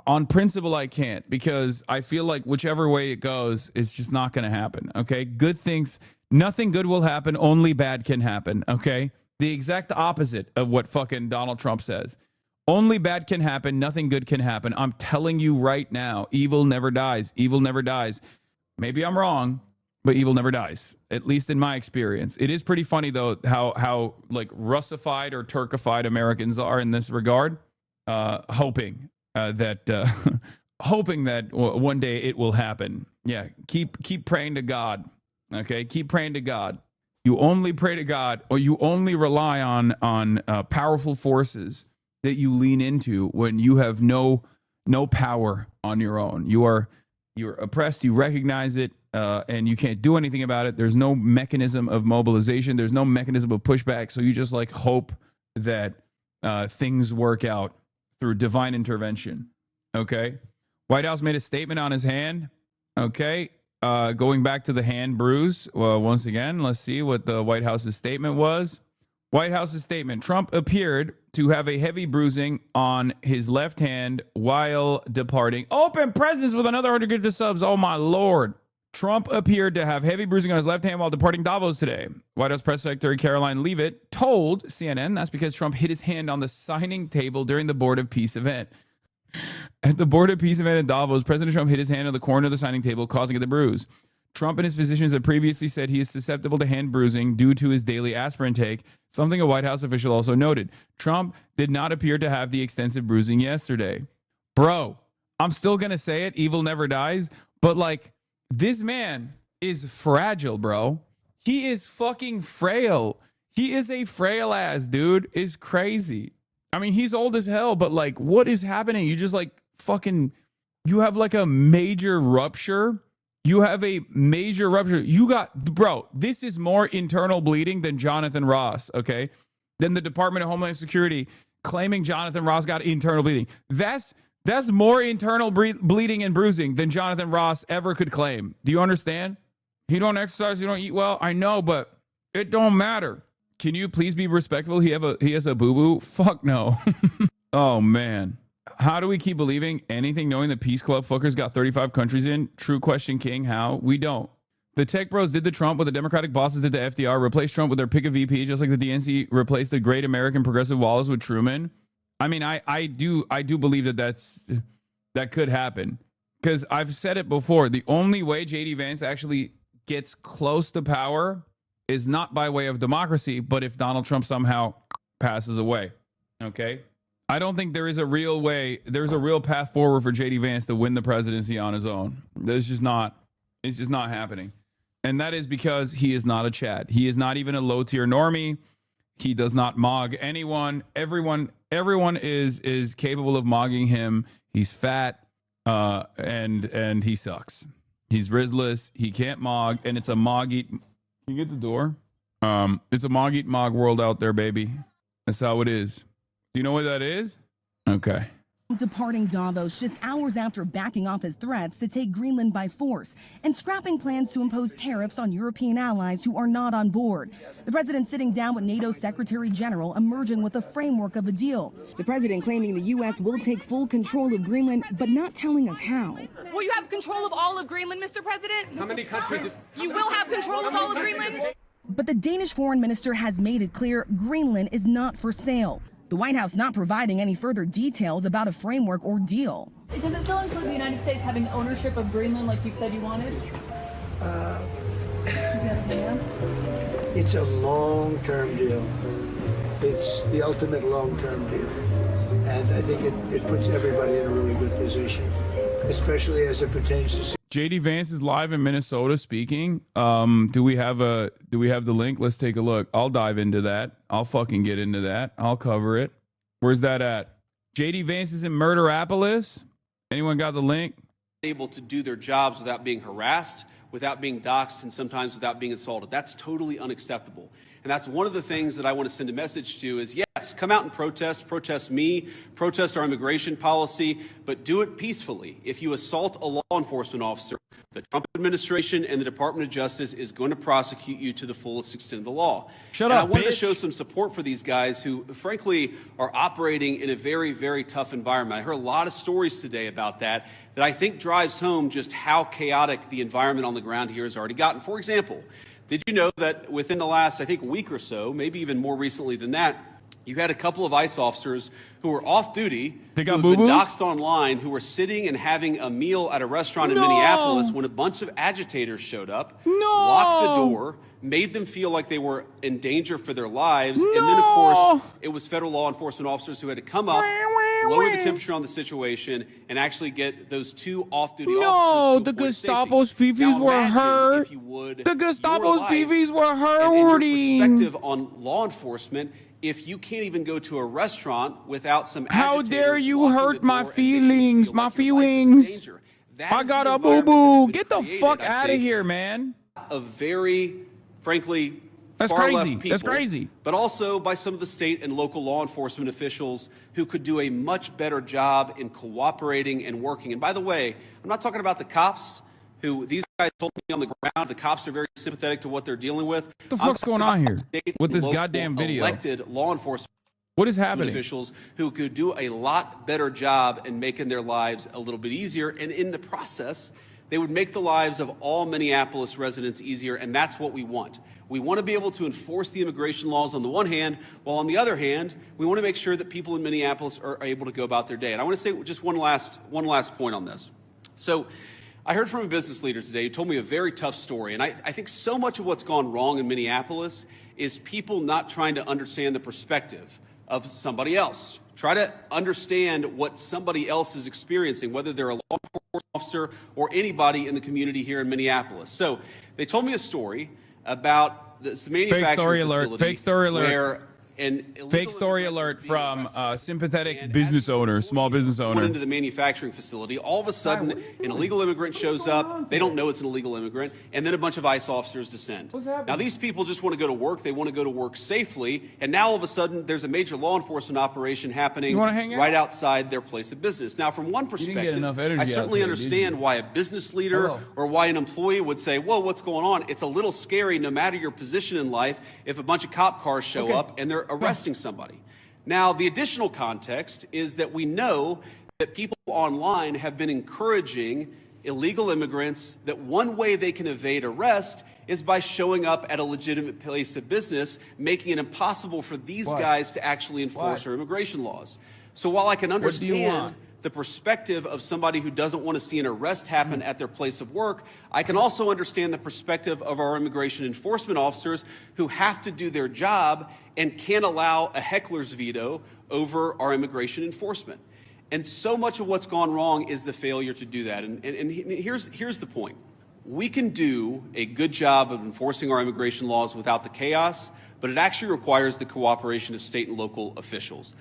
On principle, I can't, because I feel like whichever way it goes, it's just not going to happen. Okay. Good things, nothing good will happen. Only bad can happen. Okay. The exact opposite of what fucking Donald Trump says. Only bad can happen. Nothing good can happen. I'm telling you right now, evil never dies. Evil never dies. Maybe I'm wrong, but evil never dies, at least in my experience. It is pretty funny, though, how like Russified or Turkified Americans are in this regard, hoping that one day it will happen. Yeah, keep praying to God. Okay, keep praying to God. You only pray to God, or you only rely on powerful forces that you lean into when you have no power on your own. You're oppressed. You recognize it, and you can't do anything about it. There's no mechanism of mobilization. There's no mechanism of pushback. So you just like hope that things work out through divine intervention. Okay. White House made a statement on his hand. Okay. Going back to the hand bruise. Well, once again, let's see what the White House's statement was. White House's statement: Trump appeared to have a heavy bruising on his left hand while departing. Open presents with another 100 gifted subs. Oh, my Lord. Trump appeared to have heavy bruising on his left hand while departing Davos today. White House Press Secretary Caroline Leavitt told CNN that's because Trump hit his hand on the signing table during the Board of Peace event. At the Board of Peace event in Davos, President Trump hit his hand on the corner of the signing table, causing it to bruise. Trump and his physicians have previously said he is susceptible to hand bruising due to his daily aspirin take, something a White House official also noted. Trump did not appear to have the extensive bruising yesterday. Bro, I'm still going to say it. Evil never dies. But like, this man is fragile, bro. He is fucking frail. He is a frail ass dude. Is crazy. I mean, he's old as hell, but like, what is happening? You just like fucking, you have like a major rupture. You have a major rupture. You got, bro, this is more internal bleeding than Jonathan Ross, okay? Than the Department of Homeland Security claiming Jonathan Ross got internal bleeding. That's more internal bleeding and bruising than Jonathan Ross ever could claim. Do you understand? He don't exercise, he don't eat well. I know, but it don't matter. Can you please be respectful? He has a boo-boo? Fuck no. Oh, man. How do we keep believing anything knowing the Peace Club fuckers got 35 countries in? True question, King. How? We don't. The tech bros did the Trump what the Democratic bosses did to FDR, replaced Trump with their pick a VP, just like the DNC replaced the great American progressive Wallace with Truman. I mean, I do believe that could happen, because I've said it before. The only way JD Vance actually gets close to power is not by way of democracy, but if Donald Trump somehow passes away. Okay? I don't think there is a real way. There's a real path forward for JD Vance to win the presidency on his own. It's just not happening. And that is because he is not a Chad. He is not even a low tier normie. He does not mog anyone. Everyone is capable of mogging him. He's fat, and he sucks. He's Rizless. He can't mog, and it's a mog eat. Can you get the door? It's a mog eat mog world out there, baby. That's how it is. Do you know what that is? Okay. Departing Davos just hours after backing off his threats to take Greenland by force and scrapping plans to impose tariffs on European allies who are not on board. The president sitting down with NATO Secretary General, emerging with a framework of a deal. The president claiming the U.S. will take full control of Greenland, but not telling us how. Will you have control of all of Greenland, Mr. President? How many countries? You will have control of all of Greenland? But the Danish foreign minister has made it clear Greenland is not for sale. The White House not providing any further details about a framework or deal. Does it still include the United States having ownership of Greenland like you said you wanted? It's a long-term deal. It's the ultimate long-term deal. And I think it puts everybody in a really good position, especially as it pertains to... JD Vance is live in Minnesota speaking. Do we have the link? Let's take a look. I'll dive into that. I'll fucking get into that. I'll cover it. Where's that at? JD Vance is in Murderapolis. Anyone got the link? Able to do their jobs without being harassed, without being doxxed, and sometimes without being assaulted. That's totally unacceptable. And that's one of the things that I want to send a message to is, yes, come out and protest me, protest our immigration policy, but do it peacefully. If you assault a law enforcement officer, the Trump administration and the Department of Justice is going to prosecute you to the fullest extent of the law. Shut up, I wanted bitch. to show some support for these guys who, frankly, are operating in a very, very tough environment. I heard a lot of stories today about that I think drives home just how chaotic the environment on the ground here has already gotten. For example, did you know that within the last, I think, week or so, maybe even more recently than that, you had a couple of ICE officers who were off duty, they got who have been doxxed online, who were sitting and having a meal at a restaurant in Minneapolis when a bunch of agitators showed up, locked the door, made them feel like they were in danger for their lives, and then, of course, it was federal law enforcement officers who had to come up, lower the temperature on the situation, and actually get those two off-duty officers to the avoid safety. Gestapo's fifis were hurt. The Gestapo's fifis were hurting. Perspective on law enforcement, if you can't even go to a restaurant without some how dare you hurt my feelings, my feelings. I got a boo-boo. Get the fuck out of here, man. A very, frankly, that's far crazy. left people, That's crazy. But also by some of the state and local law enforcement officials who could do a much better job in cooperating and working. And by the way, I'm not talking about the cops who these guys told me on the ground. The cops are very sympathetic to what they're dealing with. What the fuck's going on here with this goddamn video? Elected law enforcement. What is happening? Officials who could do a lot better job in making their lives a little bit easier. And in the process, they would make the lives of all Minneapolis residents easier. And that's what we want. We want to be able to enforce the immigration laws on the one hand, while on the other hand, we want to make sure that people in Minneapolis are able to go about their day. And I want to say just one last point on this. So I heard from a business leader today who told me a very tough story. And I think so much of what's gone wrong in Minneapolis is people not trying to understand the perspective of somebody else. Try to understand what somebody else is experiencing, whether they're a law enforcement officer or anybody in the community here in Minneapolis. So they told me a story about this manufacturing facility. Fake story alert. Where fake story alert from sympathetic business owner, small business owner. Went into the manufacturing facility. All of a sudden, an illegal immigrant shows up. They don't know it's an illegal immigrant. And then a bunch of ICE officers descend. Now, these people just want to go to work. They want to go to work safely. And now, all of a sudden, there's a major law enforcement operation happening right outside their place of business. Now, from one perspective, I certainly understand why a business leader or why an employee would say, whoa, what's going on? It's a little scary, no matter your position in life, if a bunch of cop cars show up and they're arresting somebody. Now, the additional context is that we know that people online have been encouraging illegal immigrants that one way they can evade arrest is by showing up at a legitimate place of business, making it impossible for these guys to actually enforce our immigration laws. So while I can understand the perspective of somebody who doesn't want to see an arrest happen at their place of work, I can also understand the perspective of our immigration enforcement officers who have to do their job and can't allow a heckler's veto over our immigration enforcement. And so much of what's gone wrong is the failure to do that. And here's the point. We can do a good job of enforcing our immigration laws without the chaos, but it actually requires the cooperation of state and local officials.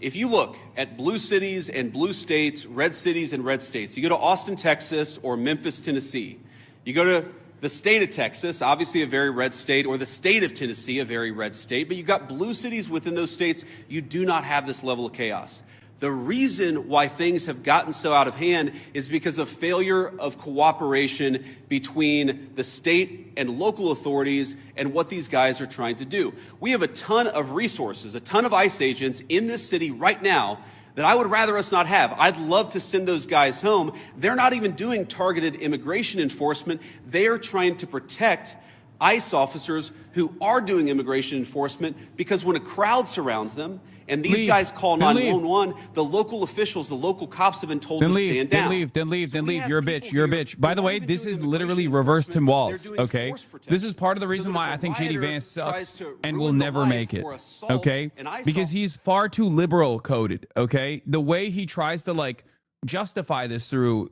If you look at blue cities and blue states, red cities and red states, you go to Austin, Texas, or Memphis, Tennessee, you go to the state of Texas, obviously a very red state, or the state of Tennessee, a very red state, but you've got blue cities within those states, you do not have this level of chaos. The reason why things have gotten so out of hand is because of failure of cooperation between the state and local authorities and what these guys are trying to do. We have a ton of resources, a ton of ICE agents in this city right now that I would rather us not have. I'd love to send those guys home. They're not even doing targeted immigration enforcement. They are trying to protect ICE officers who are doing immigration enforcement, because when a crowd surrounds them and these guys call 911, the local officials, the local cops have been told to stand down. Then leave. You're a bitch. You're a bitch. By the way, this is literally reverse Tim Walz, okay? This is part of the reason why I think J.D. Vance sucks and will never make it, okay? Because he's far too liberal coded, okay? The way he tries to, like, justify this through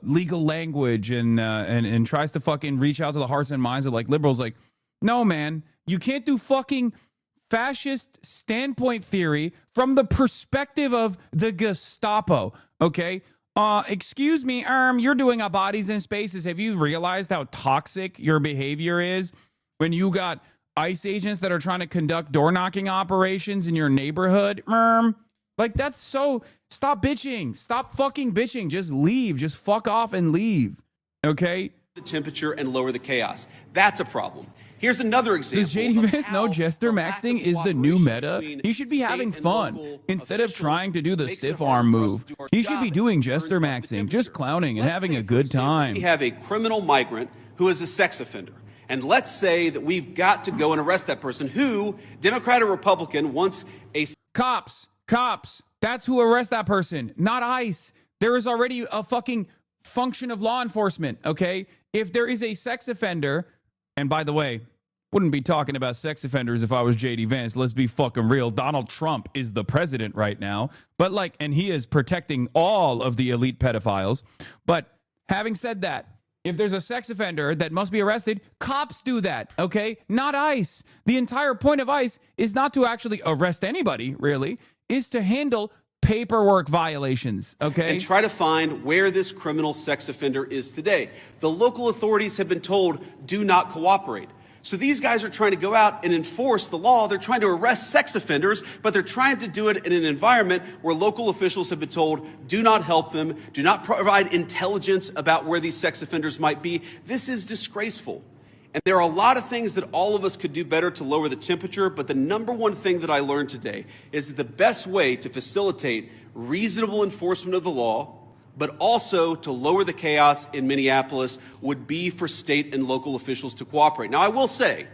legal language and tries to fucking reach out to the hearts and minds of, like, liberals. Like, no, man, you can't do fucking fascist standpoint theory from the perspective of the Gestapo, okay? Excuse me, you're doing a bodies in spaces. Have you realized how toxic your behavior is when you got ICE agents that are trying to conduct door knocking operations in your neighborhood? Like, that's so... Stop bitching. Stop fucking bitching. Just leave. Just fuck off and leave, okay? The temperature and lower the chaos. That's a problem. Here's another example. Does J.D. Vance know jester maxing is the new meta? He should be having fun instead of trying to do the stiff arm move. He should be doing jester maxing, just clowning and having a good time. We have a criminal migrant who is a sex offender. And let's say that we've got to go and arrest that person who, Democrat or Republican, wants a... Cops. That's who arrest that person, not ICE. There is already a fucking function of law enforcement, okay? If there is a sex offender, and by the way, wouldn't be talking about sex offenders if I was J.D. Vance. Let's be fucking real. Donald Trump is the president right now. But like, and he is protecting all of the elite pedophiles. But having said that, if there's a sex offender that must be arrested, cops do that, okay? Not ICE. The entire point of ICE is not to actually arrest anybody, really, is to handle paperwork violations, okay? And try to find where this criminal sex offender is today. The local authorities have been told, do not cooperate. So these guys are trying to go out and enforce the law. They're trying to arrest sex offenders, but they're trying to do it in an environment where local officials have been told, do not help them, do not provide intelligence about where these sex offenders might be. This is disgraceful. And there are a lot of things that all of us could do better to lower the temperature, but the number one thing that I learned today is that the best way to facilitate reasonable enforcement of the law, but also to lower the chaos in Minneapolis, would be for state and local officials to cooperate. Now, I will say,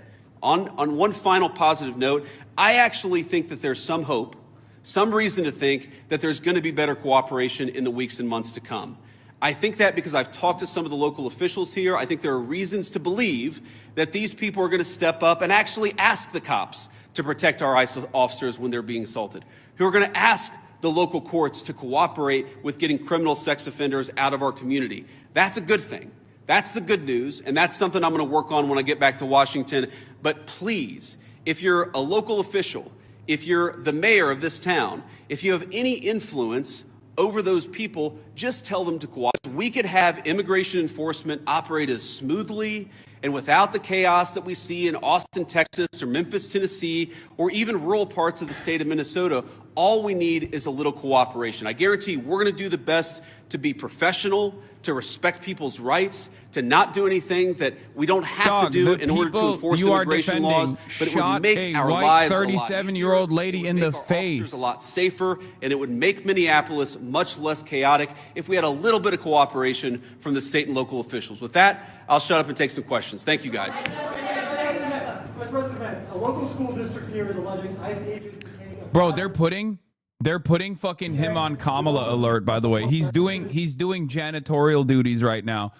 on one final positive note, I actually think that there's some hope, some reason to think that there's going to be better cooperation in the weeks and months to come. I think that because I've talked to some of the local officials here. I think there are reasons to believe that these people are going to step up and actually ask the cops to protect our ICE officers when they're being assaulted, who are going to ask the local courts to cooperate with getting criminal sex offenders out of our community. That's a good thing. That's the good news, and that's something I'm going to work on when I get back to Washington. But please, if you're a local official, if you're the mayor of this town, if you have any influence over those people, just tell them to cooperate. We could have immigration enforcement operate as smoothly and without the chaos that we see in Austin, Texas, or Memphis, Tennessee, or even rural parts of the state of Minnesota. All we need is a little cooperation. I guarantee we're going to do the best to be professional, to respect people's rights, to not do anything that we don't have to do in order to enforce immigration laws, but it would make our lives a lot easier. 37-year-old lady in the face. A lot safer, and it would make Minneapolis much less chaotic if we had a little bit of cooperation from the state and local officials. With that, I'll shut up and take some questions. Thank you, guys. Vice President Vance, a local school district here is alleging ICE agents. Bro, they're putting fucking him on Kamala alert, by the way. He's doing janitorial duties right now.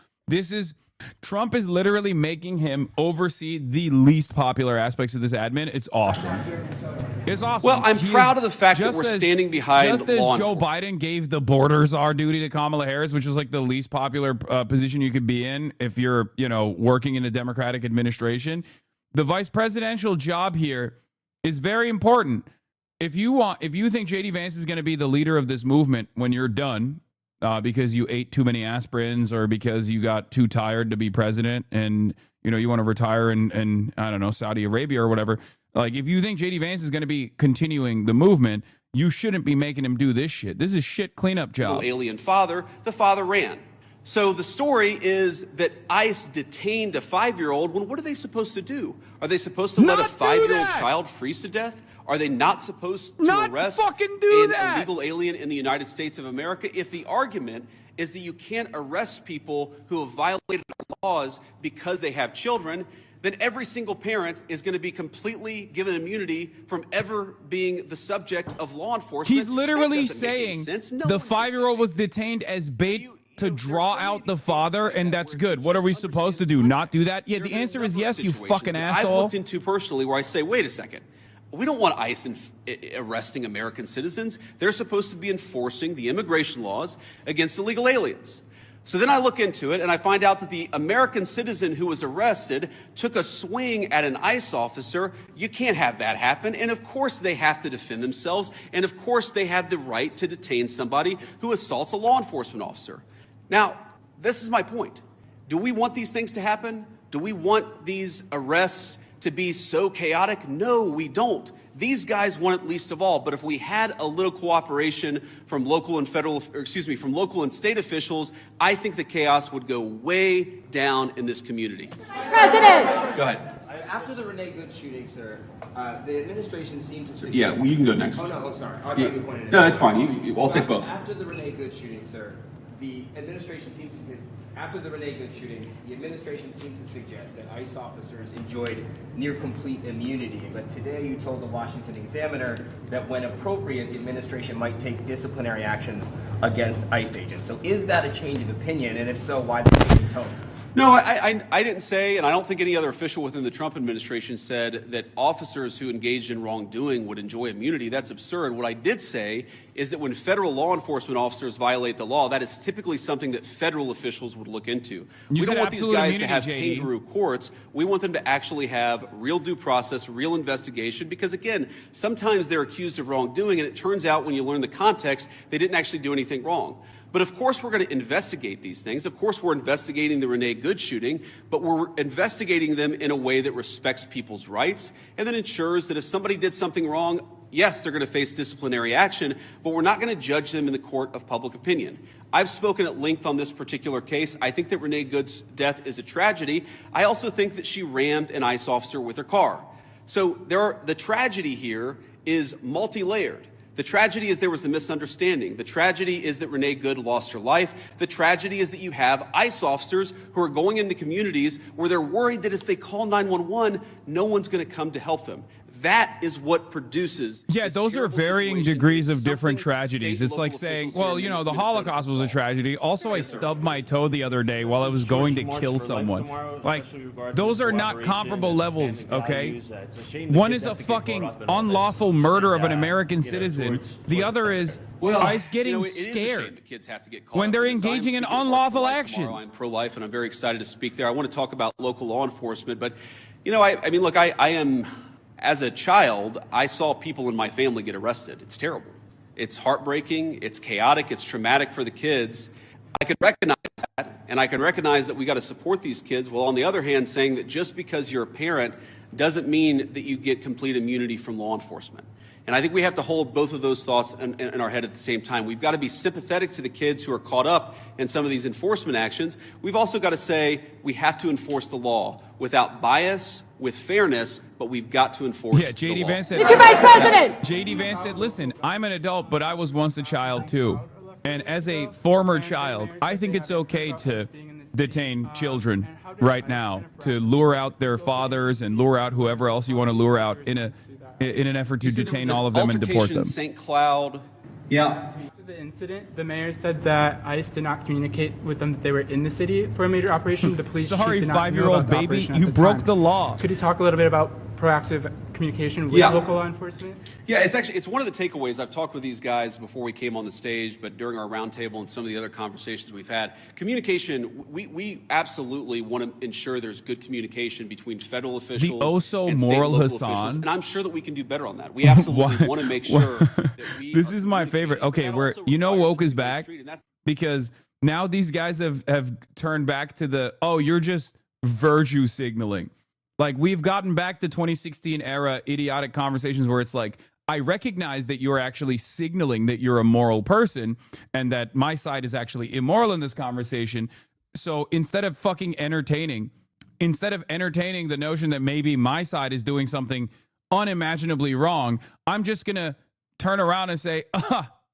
Trump is literally making him oversee the least popular aspects of this admin. It's awesome. It's awesome. Well, I'm proud of the fact that we're standing behind just as Joe Biden gave the borders our duty to Kamala Harris, which was like the least popular position you could be in if you're, working in a Democratic administration. The vice presidential job here is very important. If you think J.D. Vance is going to be the leader of this movement when you're done, because you ate too many aspirins or because you got too tired to be president and you want to retire in I don't know, Saudi Arabia or whatever, like if you think J.D. Vance is going to be continuing the movement, you shouldn't be making him do this shit. This is shit cleanup job. Alien father, the father ran. So the story is that ICE detained a 5-year-old. Well, what are they supposed to do? Are they supposed to let a 5-year-old child freeze to death? Are they not supposed to arrest an illegal alien in the United States of America? If the argument is that you can't arrest people who have violated our laws because they have children, then every single parent is going to be completely given immunity from ever being the subject of law enforcement. He's literally saying the 5-year-old was detained as bait to draw out the father, and that's good. What are we supposed to do? Not do that? Yeah, the answer is yes, you fucking asshole. I've looked into personally where I say, wait a second. We don't want ICE arresting American citizens. They're supposed to be enforcing the immigration laws against illegal aliens. So then I look into it and I find out that the American citizen who was arrested took a swing at an ICE officer. You can't have that happen. And of course they have to defend themselves. And of course they have the right to detain somebody who assaults a law enforcement officer. Now, this is my point. Do we want these things to happen? Do we want these arrests to be so chaotic? No, we don't. These guys want it least of all. But if we had a little cooperation from local and from local and state officials, I think the chaos would go way down in this community. President! Go ahead. After the Renee Good shooting, sir, the administration seemed to suggest... Yeah, well, you can go next. Oh, no, I'm sorry. I thought you pointed it out. No, that's fine. I'll take both. After the Renee Good shooting, sir, the administration seemed to... After the Renee Good shooting, the administration seemed to suggest that ICE officers enjoyed near complete immunity. But today you told the Washington Examiner that when appropriate, the administration might take disciplinary actions against ICE agents. So is that a change of opinion? And if so, why the change in tone? No, I didn't say, and I don't think any other official within the Trump administration said that officers who engaged in wrongdoing would enjoy immunity. That's absurd. What I did say is that when federal law enforcement officers violate the law, that is typically something that federal officials would look into. We don't want these guys to have kangaroo courts. We want them to actually have real due process, real investigation, because again, sometimes they're accused of wrongdoing, and it turns out when you learn the context, they didn't actually do anything wrong. But of course we're going to investigate these things. Of course we're investigating the Renee Good shooting, but we're investigating them in a way that respects people's rights and that ensures that if somebody did something wrong, yes, they're going to face disciplinary action, but we're not going to judge them in the court of public opinion. I've spoken at length on this particular case. I think that Renee Good's death is a tragedy. I also think that she rammed an ICE officer with her car. So the tragedy here is multi-layered. The tragedy is there was a misunderstanding. The tragedy is that Renee Good lost her life. The tragedy is that you have ICE officers who are going into communities where they're worried that if they call 911, no one's going to come to help them. That is what produces. Yeah, those are varying degrees of different tragedies. It's like saying, well, you know, the Holocaust was a tragedy. Also, I stubbed my toe the other day while I was going to kill someone. Like, those are not comparable levels, okay? One is a fucking unlawful murder of an American citizen. The other is ICE getting scared when they're engaging in unlawful actions. I'm pro-life, and I'm very excited to speak there. I want to talk about local law enforcement, but, you know, I mean, look, I am... As a child, I saw people in my family get arrested. It's terrible. It's heartbreaking. It's chaotic. It's traumatic for the kids. I can recognize that, and I can recognize that we got to support these kids, while on the other hand saying that just because you're a parent doesn't mean that you get complete immunity from law enforcement. And I think we have to hold both of those thoughts in our head at the same time. We've got to be sympathetic to the kids who are caught up in some of these enforcement actions. We've also got to say we have to enforce the law without bias, with fairness, but we've got to enforce the law. J.D. Vance said, Mr. Vice President! J.D. Vance said, listen, I'm an adult, but I was once a child too. And as a former child, I think it's okay to detain children right now, to lure out their fathers and lure out whoever else you want to lure out in an effort to detain all of them and deport them. St. Cloud. Yeah. After the incident, the mayor said that ICE did not communicate with them that they were in the city for a major operation. The police Sorry, did not 5-year-old baby, you broke the law. Could you talk a little bit about proactive communication with local law enforcement? Yeah, it's one of the takeaways. I've talked with these guys before we came on the stage, but during our roundtable and some of the other conversations we've had, communication, we absolutely want to ensure there's good communication between federal officials the oh-so and moral state and local Hasan. officials, and I'm sure that we can do better on that. We absolutely want to make sure that we This is my favorite. Okay, where woke is back because now these guys have turned back to the, oh, you're just virtue signaling. Like, we've gotten back to 2016 era idiotic conversations where it's like, I recognize that you're actually signaling that you're a moral person and that my side is actually immoral in this conversation. So instead of entertaining the notion that maybe my side is doing something unimaginably wrong, I'm just going to turn around and say,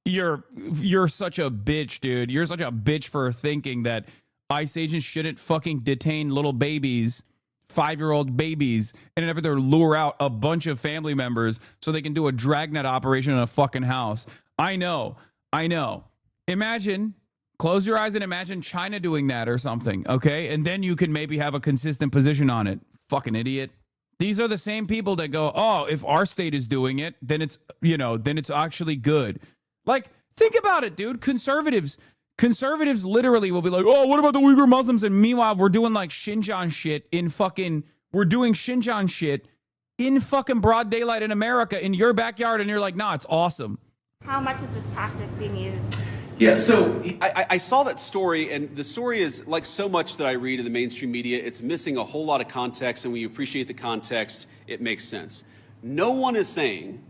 you're such a bitch, dude. You're such a bitch for thinking that ICE agents shouldn't fucking detain little babies, 5-year-old babies, in an effort to lure out a bunch of family members so they can do a dragnet operation in a fucking house. I know. Imagine, close your eyes and imagine China doing that or something, okay? And then you can maybe have a consistent position on it. Fucking idiot. These are the same people that go, oh, if our state is doing it, then it's actually good. Like, think about it, dude. Conservatives literally will be like, oh, what about the Uyghur Muslims? And meanwhile, we're doing like Xinjiang shit in fucking broad daylight in America in your backyard. And you're like, nah, it's awesome. How much is this tactic being used? Yeah, so I saw that story, and the story is like so much that I read in the mainstream media. It's missing a whole lot of context, and when you appreciate the context, it makes sense. No one is saying,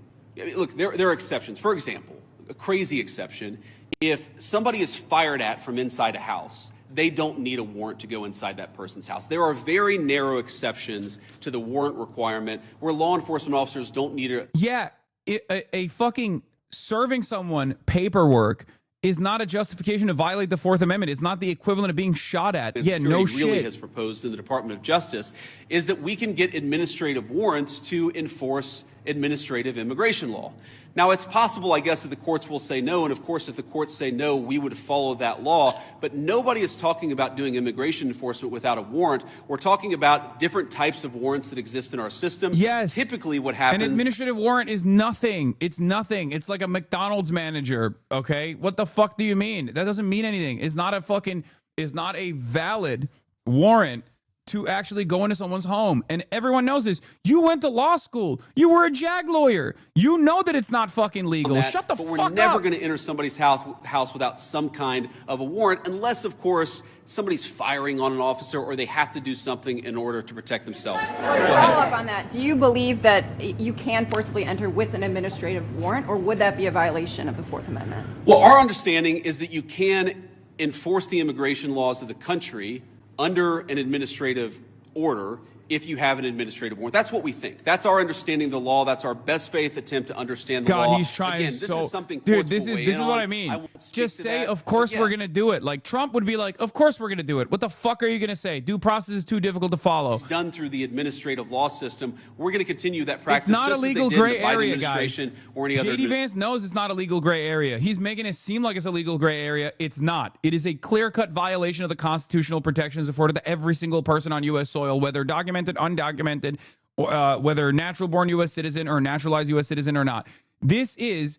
look, there are exceptions. For example, a crazy exception, if somebody is fired at from inside a house, they don't need a warrant to go inside that person's house. There are very narrow exceptions to the warrant requirement where law enforcement officers don't need a... Yeah, a fucking serving someone paperwork is not a justification to violate the Fourth Amendment. It's not the equivalent of being shot at. Yeah, no shit. Really has proposed in the Department of Justice is that we can get administrative warrants to enforce administrative immigration law. Now, it's possible, I guess, that the courts will say no, and of course, if the courts say no, we would follow that law, but nobody is talking about doing immigration enforcement without a warrant. We're talking about different types of warrants that exist in our system. Yes. Typically what happens... An administrative warrant is nothing. It's nothing. It's like a McDonald's manager, okay? What the fuck do you mean? That doesn't mean anything. It's not a valid warrant to actually go into someone's home. And everyone knows this. You went to law school. You were a JAG lawyer. You know that it's not fucking legal. Shut the fuck up. We're never going to enter somebody's house without some kind of a warrant, unless, of course, somebody's firing on an officer or they have to do something in order to protect themselves. To follow up on that, do you believe that you can forcibly enter with an administrative warrant, or would that be a violation of the Fourth Amendment? Well, our understanding is that you can enforce the immigration laws of the country under an administrative order if you have an administrative warrant. That's what we think. That's our understanding of the law. That's our best faith attempt to understand the law. God, he's trying. Again, this is something dude, this is what I mean. Just say, of course we're going to do it. Like Trump would be like, of course we're going to do it. What the fuck are you going to say? Due process is too difficult to follow. It's done through the administrative law system. We're going to continue that practice. It's not just a legal as they did gray in the Biden area, guys. administration or any other JD Vance knows it's not a legal gray area. He's making it seem like it's a legal gray area. It's not. It is a clear-cut violation of the constitutional protections afforded to every single person on U.S. soil, whether documented, undocumented, whether natural-born U.S. citizen or naturalized U.S. citizen or not. This is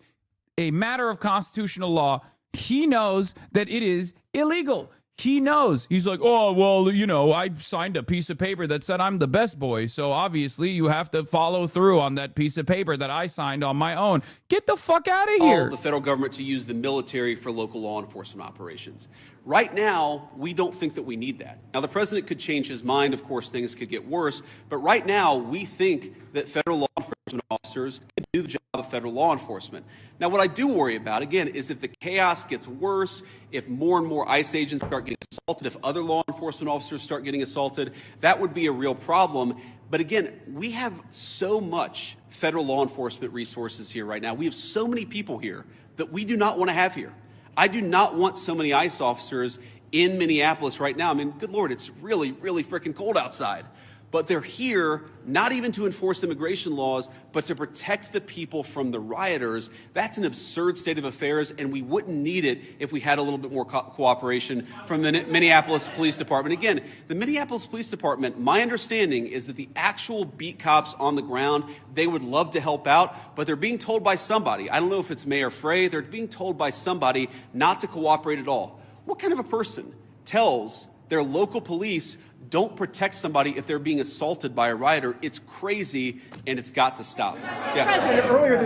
a matter of constitutional law. He knows that it is illegal. He knows. He's like, oh, well, you know, I signed a piece of paper that said I'm the best boy, so obviously you have to follow through on that piece of paper that I signed on my own. Get the fuck out of here. The federal government to use the military for local law enforcement operations. Right now, we don't think that we need that. Now, the president could change his mind. Of course, things could get worse. But right now, we think that federal law enforcement officers can do the job of federal law enforcement. Now, what I do worry about, again, is if the chaos gets worse, if more and more ICE agents start getting assaulted, if other law enforcement officers start getting assaulted, that would be a real problem. But again, we have so much federal law enforcement resources here right now. We have so many people here that we do not want to have here. I do not want so many ICE officers in Minneapolis right now. I mean, good Lord, it's really, really freaking cold outside. But they're here not even to enforce immigration laws, but to protect the people from the rioters. That's an absurd state of affairs, and we wouldn't need it if we had a little bit more cooperation from the Minneapolis Police Department. Again, the Minneapolis Police Department, my understanding is that the actual beat cops on the ground, they would love to help out, but they're being told by somebody, I don't know if it's Mayor Frey, they're being told by somebody not to cooperate at all. What kind of a person tells their local police don't protect somebody if they're being assaulted by a rioter? It's crazy, and it's got to stop. Yes. Earlier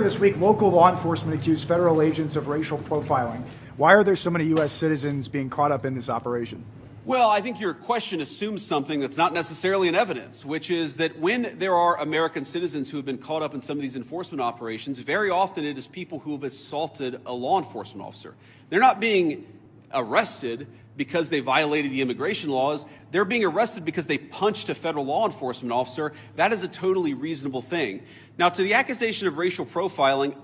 this week, local law enforcement accused federal agents of racial profiling. Why are there so many U.S. citizens being caught up in this operation? Well, I think your question assumes something that's not necessarily in evidence, which is that when there are American citizens who have been caught up in some of these enforcement operations, very often it is people who have assaulted a law enforcement officer. They're not being arrested because they violated the immigration laws. They're being arrested because they punched a federal law enforcement officer. That is a totally reasonable thing. Now, to the accusation of racial profiling,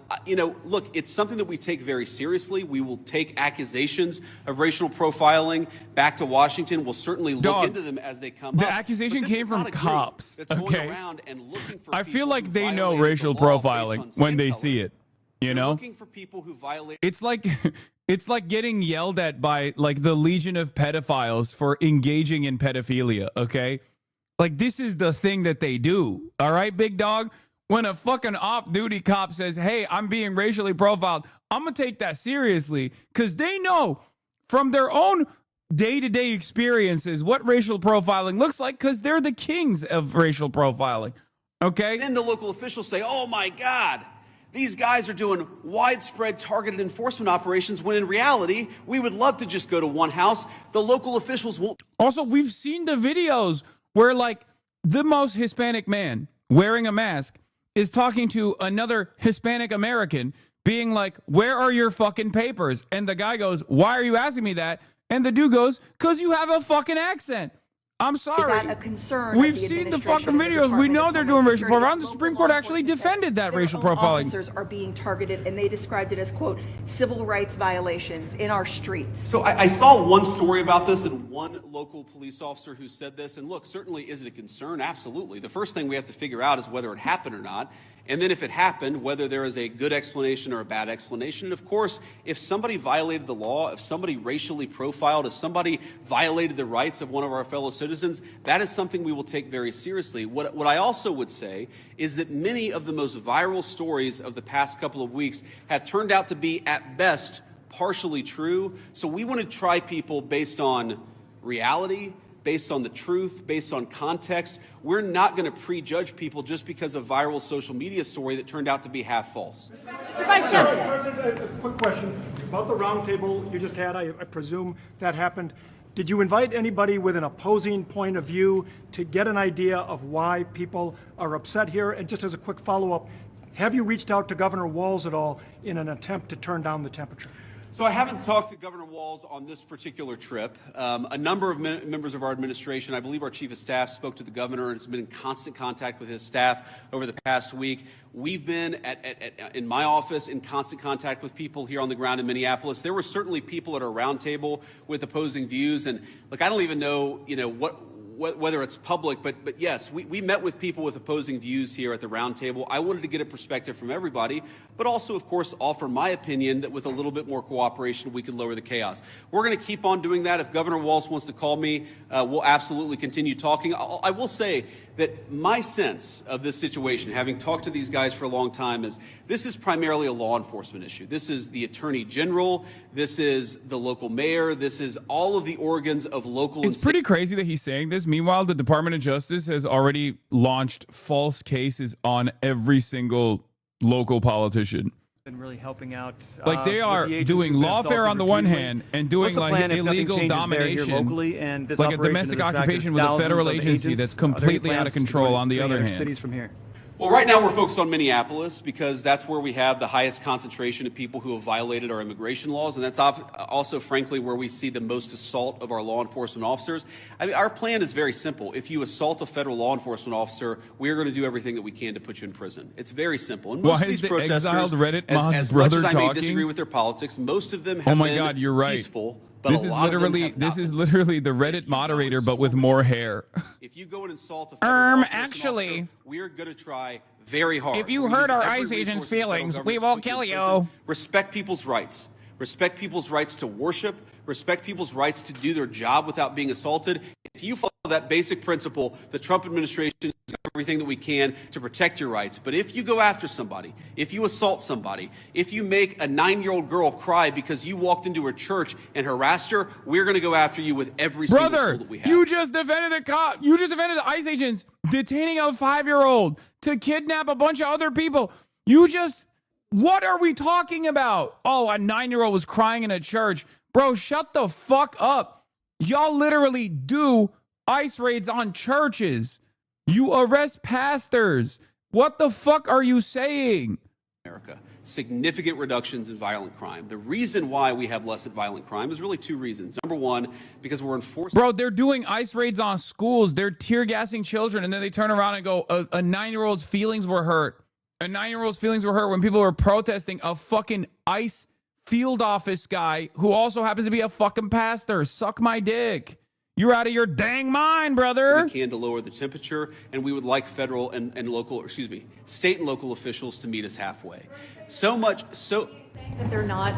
look, it's something that we take very seriously. We will take accusations of racial profiling back to Washington. We'll certainly look into them as they come up. The accusation came from cops. Okay. I feel like they know violated racial the law profiling based on when skin they color. see it. You know, Looking for people who violate. it's like getting yelled at by like the legion of pedophiles for engaging in pedophilia. Okay, like this is the thing that they do. All right, big dog. When a fucking off-duty cop says, "Hey, I'm being racially profiled," I'm gonna take that seriously because they know from their own day-to-day experiences what racial profiling looks like because they're the kings of racial profiling. Okay. Then the local officials say, "Oh my God, these guys are doing widespread targeted enforcement operations," when in reality, we would love to just go to one house. The local officials won't. Also, we've seen the videos where like the most Hispanic man wearing a mask is talking to another Hispanic American being like, "Where are your fucking papers?" And the guy goes, "Why are you asking me that?" And the dude goes, "'Cause you have a fucking accent." I'm sorry. Is that a concern? We've seen the fucking videos. We know they're doing racial profiling. The Supreme Court actually defended that racial profiling. Officers are being targeted, and they described it as, quote, civil rights violations in our streets. So I saw one story about this and one local police officer who said this. And look, certainly is it a concern? Absolutely. The first thing we have to figure out is whether it happened or not. And then if it happened, whether there is a good explanation or a bad explanation. And of course, if somebody violated the law, if somebody racially profiled, if somebody violated the rights of one of our fellow citizens, that is something we will take very seriously. What I also would say is that many of the most viral stories of the past couple of weeks have turned out to be, at best, partially true. So we want to try people based on reality, based on the truth, based on context. We're not going to prejudge people just because of viral social media story that turned out to be half false. President, a quick question about the roundtable you just had. I presume that happened. Did you invite anybody with an opposing point of view to get an idea of why people are upset here? And just as a quick follow-up, have you reached out to Governor Walz at all in an attempt to turn down the temperature? So I haven't talked to Governor Walz on this particular trip. A number of members of our administration, I believe our chief of staff, spoke to the governor and has been in constant contact with his staff over the past week. We've been in my office in constant contact with people here on the ground in Minneapolis. There were certainly people at our roundtable with opposing views, and look, I don't even know, whether it's public, but yes, we met with people with opposing views here at the roundtable. I wanted to get a perspective from everybody, but also, of course, offer my opinion that with a little bit more cooperation, we could lower the chaos. We're going to keep on doing that. If Governor Walz wants to call me, we'll absolutely continue talking. I will say that my sense of this situation, having talked to these guys for a long time, is this is primarily a law enforcement issue. This is the Attorney General. This is the local mayor. This is all of the organs of local. It's pretty crazy that he's saying this. Meanwhile, the Department of Justice has already launched false cases on every single local politician. Been really helping out. Like they are doing lawfare on the one hand and doing like illegal domination, locally, and this like a domestic occupation with a federal agency that's completely out of control on the other hand. Cities from here. Well, right now we're focused on Minneapolis because that's where we have the highest concentration of people who have violated our immigration laws, and that's also, frankly, where we see the most assault of our law enforcement officers. I mean, our plan is very simple. If you assault a federal law enforcement officer, we're going to do everything that we can to put you in prison. It's very simple. And most of these protesters, as much as I may disagree with their politics, most of them have been you're right. peaceful. But this is literally the Reddit moderator, but with more hair. If you go and insult a federal actually, officer, we're going to try very hard. If you hurt our ICE agents' feelings, we will kill you. Respect people's rights. Respect people's rights to worship. Respect people's rights to do their job without being assaulted. If you follow that basic principle, the Trump administration does everything that we can to protect your rights. But if you go after somebody, if you assault somebody, if you make a 9-year-old girl cry because you walked into a church and harassed her, we're going to go after you with every single tool that we have. You just defended the cop. You just defended the ICE agents detaining a 5-year-old to kidnap a bunch of other people. What are we talking about? Oh, a 9-year-old was crying in a church. Bro, shut the fuck up. Y'all literally do ICE raids on churches. You arrest pastors. What the fuck are you saying? America. Significant reductions in violent crime. The reason why we have less violent crime is really two reasons. Number one, because we're enforcing. Bro, they're doing ICE raids on schools. They're tear gassing children, and then they turn around and go, a 9-year-old's feelings were hurt. A 9-year-old's feelings were hurt when people were protesting a fucking ICE field office guy who also happens to be a fucking pastor. Suck my dick. You're out of your dang mind, brother. We can to lower the temperature, and we would like federal and local, state and local officials to meet us halfway. So much so that they're not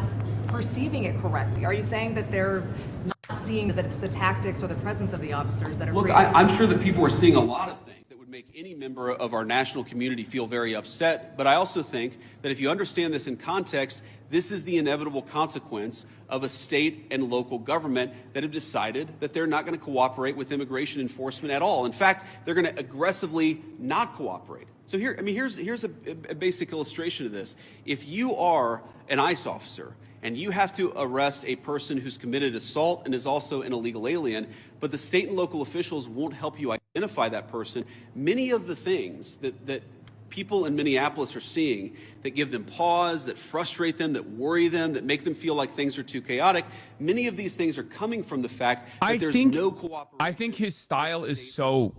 perceiving it correctly. Are you saying that they're not seeing that it's the tactics or the presence of the officers that are? Look, I'm sure that people are seeing a lot of things that would make any member of our national community feel very upset. But I also think that if you understand this in context, this is the inevitable consequence of a state and local government that have decided that they're not going to cooperate with immigration enforcement at all. In fact, they're going to aggressively not cooperate. So here's a basic illustration of this. If you are an ICE officer and you have to arrest a person who's committed assault and is also an illegal alien, but the state and local officials won't help you identify that person, many of the things that people in Minneapolis are seeing that give them pause, that frustrate them, that worry them, that make them feel like things are too chaotic, many of these things are coming from the fact that there's no cooperation. I think his style is so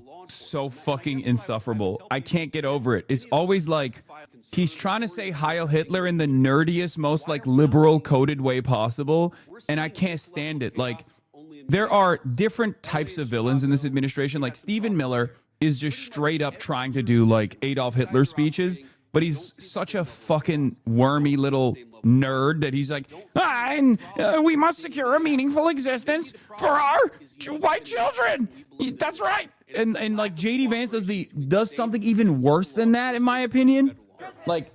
fucking insufferable. I can't get over it. It's always like he's trying to say Heil Hitler in the nerdiest, most like liberal coded way possible, and I can't stand it. Like, there are different types of villains in this administration. Like, Stephen Miller is just straight up trying to do like Adolf Hitler speeches, but he's such a fucking wormy little nerd that he's like, we must secure a meaningful existence for our white children. That's right. And like JD Vance does something even worse than that, in my opinion. Like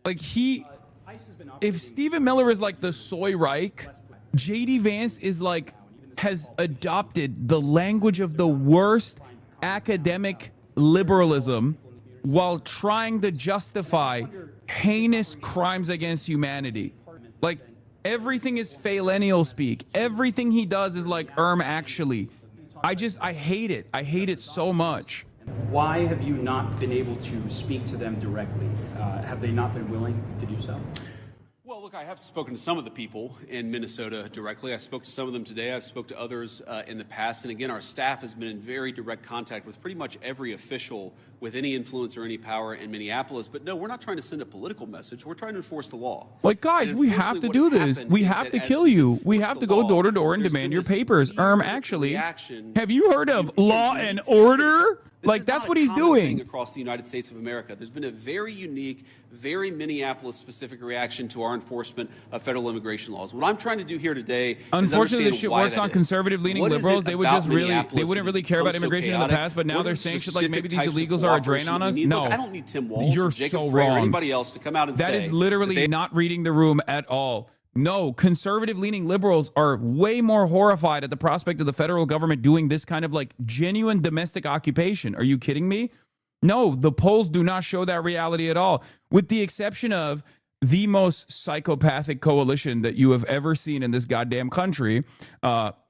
if Stephen Miller is like the soy Reich, JD Vance is like, has adopted the language of the worst academic liberalism while trying to justify heinous crimes against humanity. Like, everything is faillennial speak. Everything he does is like, actually. I hate it. I hate it so much. Why have you not been able to speak to them directly? Have they not been willing to do so? Well, look, I have spoken to some of the people in Minnesota directly. I spoke to some of them today. I've spoke to others in the past. And again, our staff has been in very direct contact with pretty much every official with any influence or any power in Minneapolis. But no, we're not trying to send a political message. We're trying to enforce the law. Like, guys, we have to do this. We have to kill you. We have to go door to door and demand your papers. Actually, have you heard of Law and Order? Like, that's what he's doing across the United States of America. There's been a very unique, very Minneapolis-specific reaction to our enforcement of federal immigration laws. What I'm trying to do here today, unfortunately, this shit works on conservative-leaning liberals. They wouldn't really care about immigration in the past, but now they're saying shit like maybe these illegals are a drain on us. No, look, I don't need Tim Walz, you're Jacob so Frey, wrong. or anybody else to come out and say that is literally not reading the room at all. No, conservative-leaning liberals are way more horrified at the prospect of the federal government doing this kind of like genuine domestic occupation. Are you kidding me? No, the polls do not show that reality at all, with the exception of the most psychopathic coalition that you have ever seen in this goddamn country,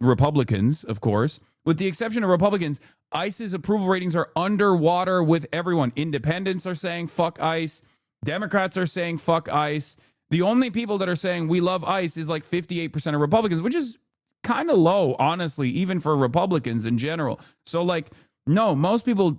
Republicans, of course. With the exception of Republicans, ICE's approval ratings are underwater with everyone. Independents are saying fuck ICE. Democrats are saying fuck ICE. The only people that are saying we love ICE is like 58% of Republicans, which is kind of low, honestly, even for Republicans in general. So like, no, most people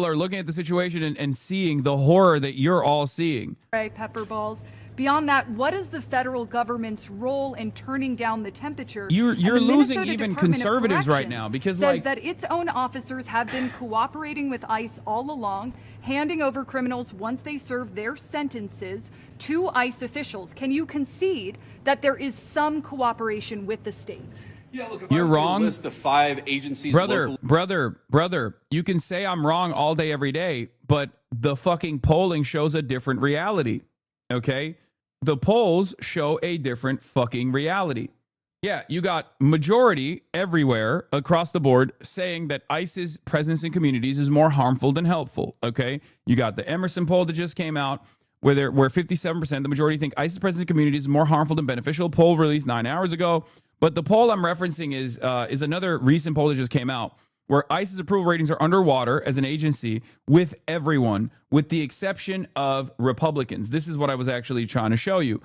are looking at the situation and seeing the horror that you're all seeing. Right, pepper balls. Beyond that, what is the federal government's role in turning down the temperature? You're losing even conservatives right now because says that its own officers have been cooperating with ICE all along, handing over criminals once they serve their sentences to ICE officials. Can you concede that there is some cooperation with the state? Yeah, look, if you're wrong. List the 5 agencies. Brother, you can say I'm wrong all day, every day, but the fucking polling shows a different reality. Okay? The polls show a different fucking reality. Yeah, you got majority everywhere across the board saying that ICE's presence in communities is more harmful than helpful. Okay? You got the Emerson poll that just came out where 57%, the majority think ICE's presence in communities is more harmful than beneficial. Poll released 9 hours ago. But the poll I'm referencing is another recent poll that just came out where ICE's approval ratings are underwater as an agency with everyone, with the exception of Republicans. This is what I was actually trying to show you.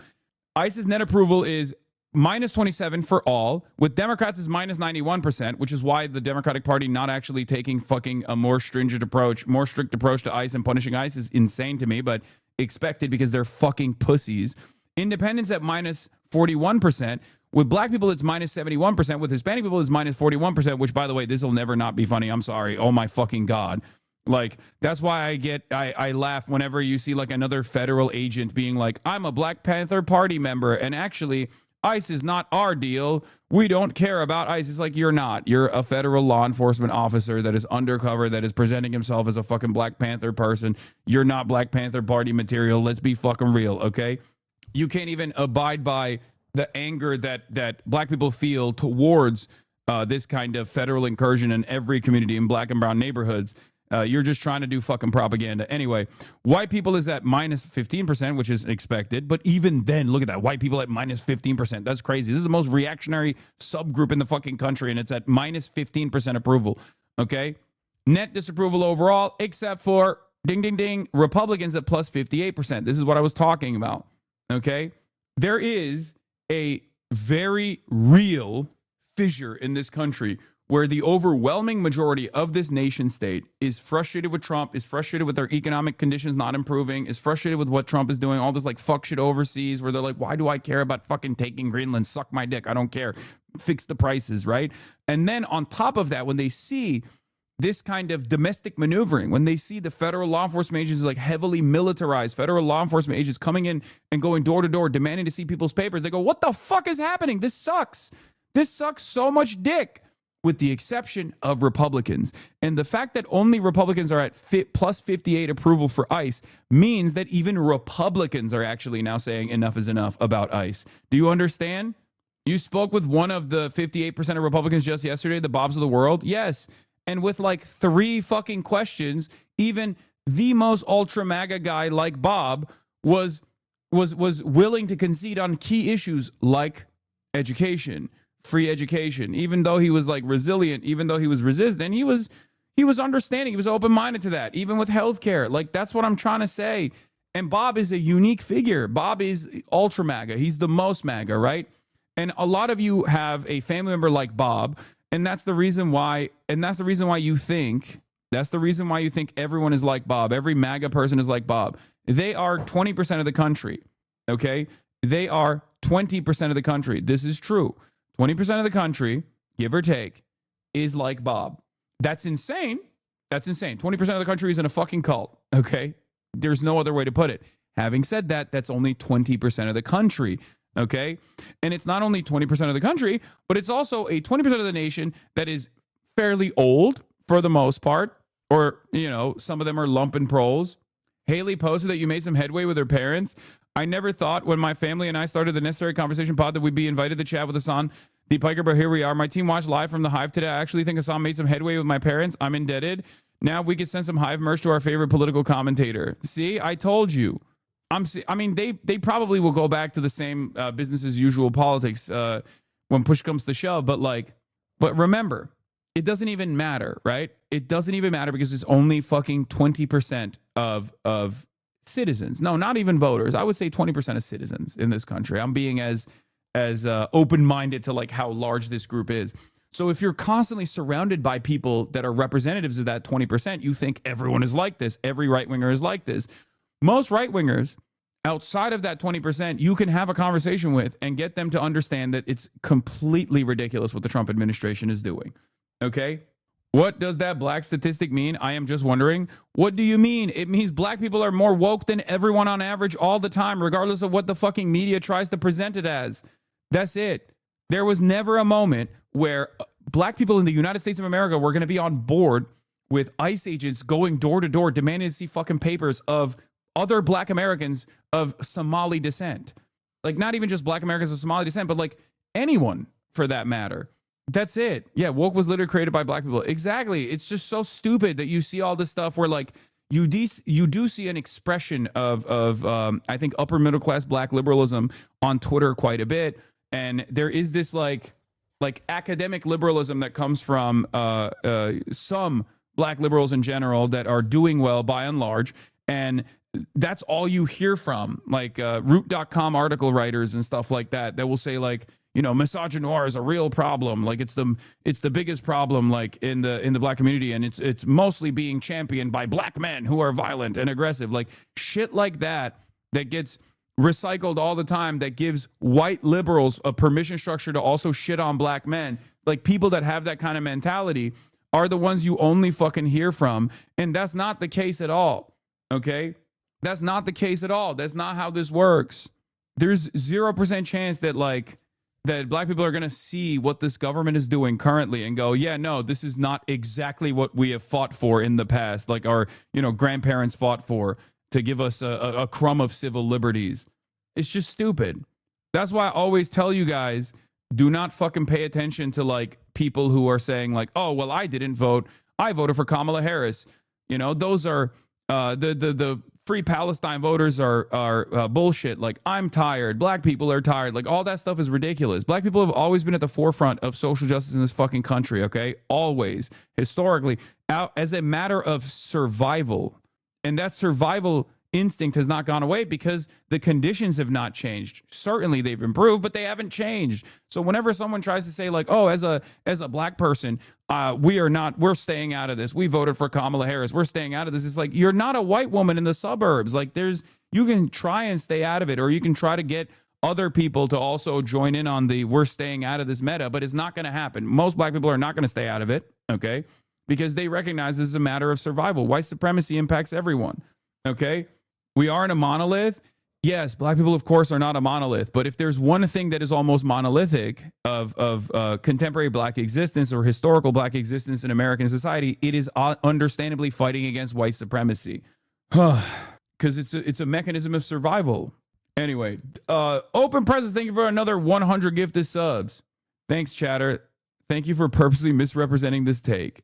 ICE's net approval is minus 27 for all, with Democrats is minus 91%, which is why the Democratic Party not actually taking fucking a more stringent approach, more strict approach to ICE and punishing ICE is insane to me, but expected because they're fucking pussies. Independents at minus 41%. With black people, it's minus 71%. With Hispanic people, it's minus 41%, which, by the way, this will never not be funny. I'm sorry. Oh, my fucking God. Like, that's why I laugh whenever you see, like, another federal agent being like, I'm a Black Panther Party member, and actually, ICE is not our deal. We don't care about ICE. It's like, you're not. You're a federal law enforcement officer that is undercover, that is presenting himself as a fucking Black Panther person. You're not Black Panther Party material. Let's be fucking real, okay? You can't even abide by the anger that black people feel towards this kind of federal incursion in every community in black and brown neighborhoods. You're just trying to do fucking propaganda. Anyway, white people is at minus 15%, which is expected. But even then, look at that. White people at minus 15%. That's crazy. This is the most reactionary subgroup in the fucking country, and it's at minus 15% approval. Okay? Net disapproval overall, except for, ding, ding, ding, Republicans at plus 58%. This is what I was talking about. Okay? There is a very real fissure in this country where the overwhelming majority of this nation state is frustrated with Trump, is frustrated with their economic conditions not improving, is frustrated with what Trump is doing, all this like fuck shit overseas where they're like, why do I care about fucking taking Greenland? Suck my dick. I don't care. Fix the prices, right? And then on top of that, when they see this kind of domestic maneuvering, when they see the federal law enforcement agencies, like heavily militarized federal law enforcement agents coming in and going door to door, demanding to see people's papers, they go, what the fuck is happening? This sucks. This sucks so much dick, with the exception of Republicans. And the fact that only Republicans are at plus 58 approval for ICE means that even Republicans are actually now saying enough is enough about ICE. Do you understand? You spoke with one of the 58% of Republicans just yesterday, the Bobs of the world? Yes. And with like 3 fucking questions, even the most ultra MAGA guy like Bob was willing to concede on key issues like education, free education. Even though he was like resilient, even though he was resistant, he was understanding. He was open-minded to that. Even with healthcare, like that's what I'm trying to say. And Bob is a unique figure. Bob is ultra MAGA. He's the most MAGA, right? And a lot of you have a family member like Bob. And that's the reason why, you think everyone is like Bob. Every MAGA person is like Bob. They are 20% of the country, okay? They are 20% of the country. This is true. 20% of the country, give or take, is like Bob. That's insane. That's insane. 20% of the country is in a fucking cult, okay? There's no other way to put it. Having said that, that's only 20% of the country. Okay. And it's not only 20% of the country, but it's also a 20% of the nation that is fairly old for the most part, or, you know, some of them are lumpen proles. Haley posted that you made some headway with her parents. I never thought when my family and I started the Necessary Conversation pod that we'd be invited to chat with HasanAbi Piker, but here we are. My team watched live from the Hive today. I actually think Hasan made some headway with my parents. I'm indebted. Now we could send some Hive merch to our favorite political commentator. See, I told you. I mean, they probably will go back to the same business as usual politics when push comes to shove. But remember, it doesn't even matter, right? It doesn't even matter because it's only fucking 20% of citizens. No, not even voters. I would say 20% of citizens in this country. I'm being as open-minded to like how large this group is. So if you're constantly surrounded by people that are representatives of that 20%, you think everyone is like this. Every right-winger is like this. Most right-wingers outside of that 20%, you can have a conversation with and get them to understand that it's completely ridiculous what the Trump administration is doing. Okay? What does that black statistic mean? I am just wondering. What do you mean? It means black people are more woke than everyone on average all the time, regardless of what the fucking media tries to present it as. That's it. There was never a moment where black people in the United States of America were going to be on board with ICE agents going door to door demanding to see fucking papers of other black Americans of Somali descent. Like, not even just black Americans of Somali descent, but like anyone for that matter. That's it. Yeah, woke was literally created by black people. Exactly. It's just so stupid that you see all this stuff where like you do see an expression of I think upper middle class black liberalism on Twitter quite a bit. And there is this like like academic liberalism that comes from some black liberals in general that are doing well by and large, and that's all you hear from, like root.com article writers and stuff like that will say, like, you know, misogynoir is a real problem, like it's the biggest problem, like in the black community, and it's mostly being championed by black men who are violent and aggressive, like shit like that gets recycled all the time, that gives white liberals a permission structure to also shit on black men. Like, people that have that kind of mentality are the ones you only fucking hear from, and that's not the case at all. Okay, that's not the case at all. That's not how this works. There's 0% chance that that black people are going to see what this government is doing currently and go, yeah, no, this is not exactly what we have fought for in the past, like our, you know, grandparents fought for, to give us a crumb of civil liberties. It's just stupid. That's why I always tell you guys, do not fucking pay attention to like people who are saying like, oh, well, I didn't vote, I voted for Kamala Harris. You know, those are the Free Palestine voters are bullshit. Like, I'm tired, black people are tired, like all that stuff is ridiculous. Black people have always been at the forefront of social justice in this fucking country, okay? Always, historically, out as a matter of survival. And that survival instinct has not gone away because the conditions have not changed. Certainly they've improved, but they haven't changed. So whenever someone tries to say like, oh, as a black person, we're staying out of this, we voted for Kamala Harris, we're staying out of this, it's like, you're not a white woman in the suburbs. Like, you can try and stay out of it, or you can try to get other people to also join in on the we're staying out of this meta, but it's not going to happen. Most black people are not going to stay out of it, okay? Because they recognize this is a matter of survival. White supremacy impacts everyone, okay? We aren't a monolith. Yes, black people, of course, are not a monolith. But if there's one thing that is almost monolithic of contemporary black existence or historical black existence in American society, it is understandably fighting against white supremacy. Because it's a mechanism of survival. Anyway, Open Presence, thank you for another 100 gifted subs. Thanks, chatter. Thank you for purposely misrepresenting this take.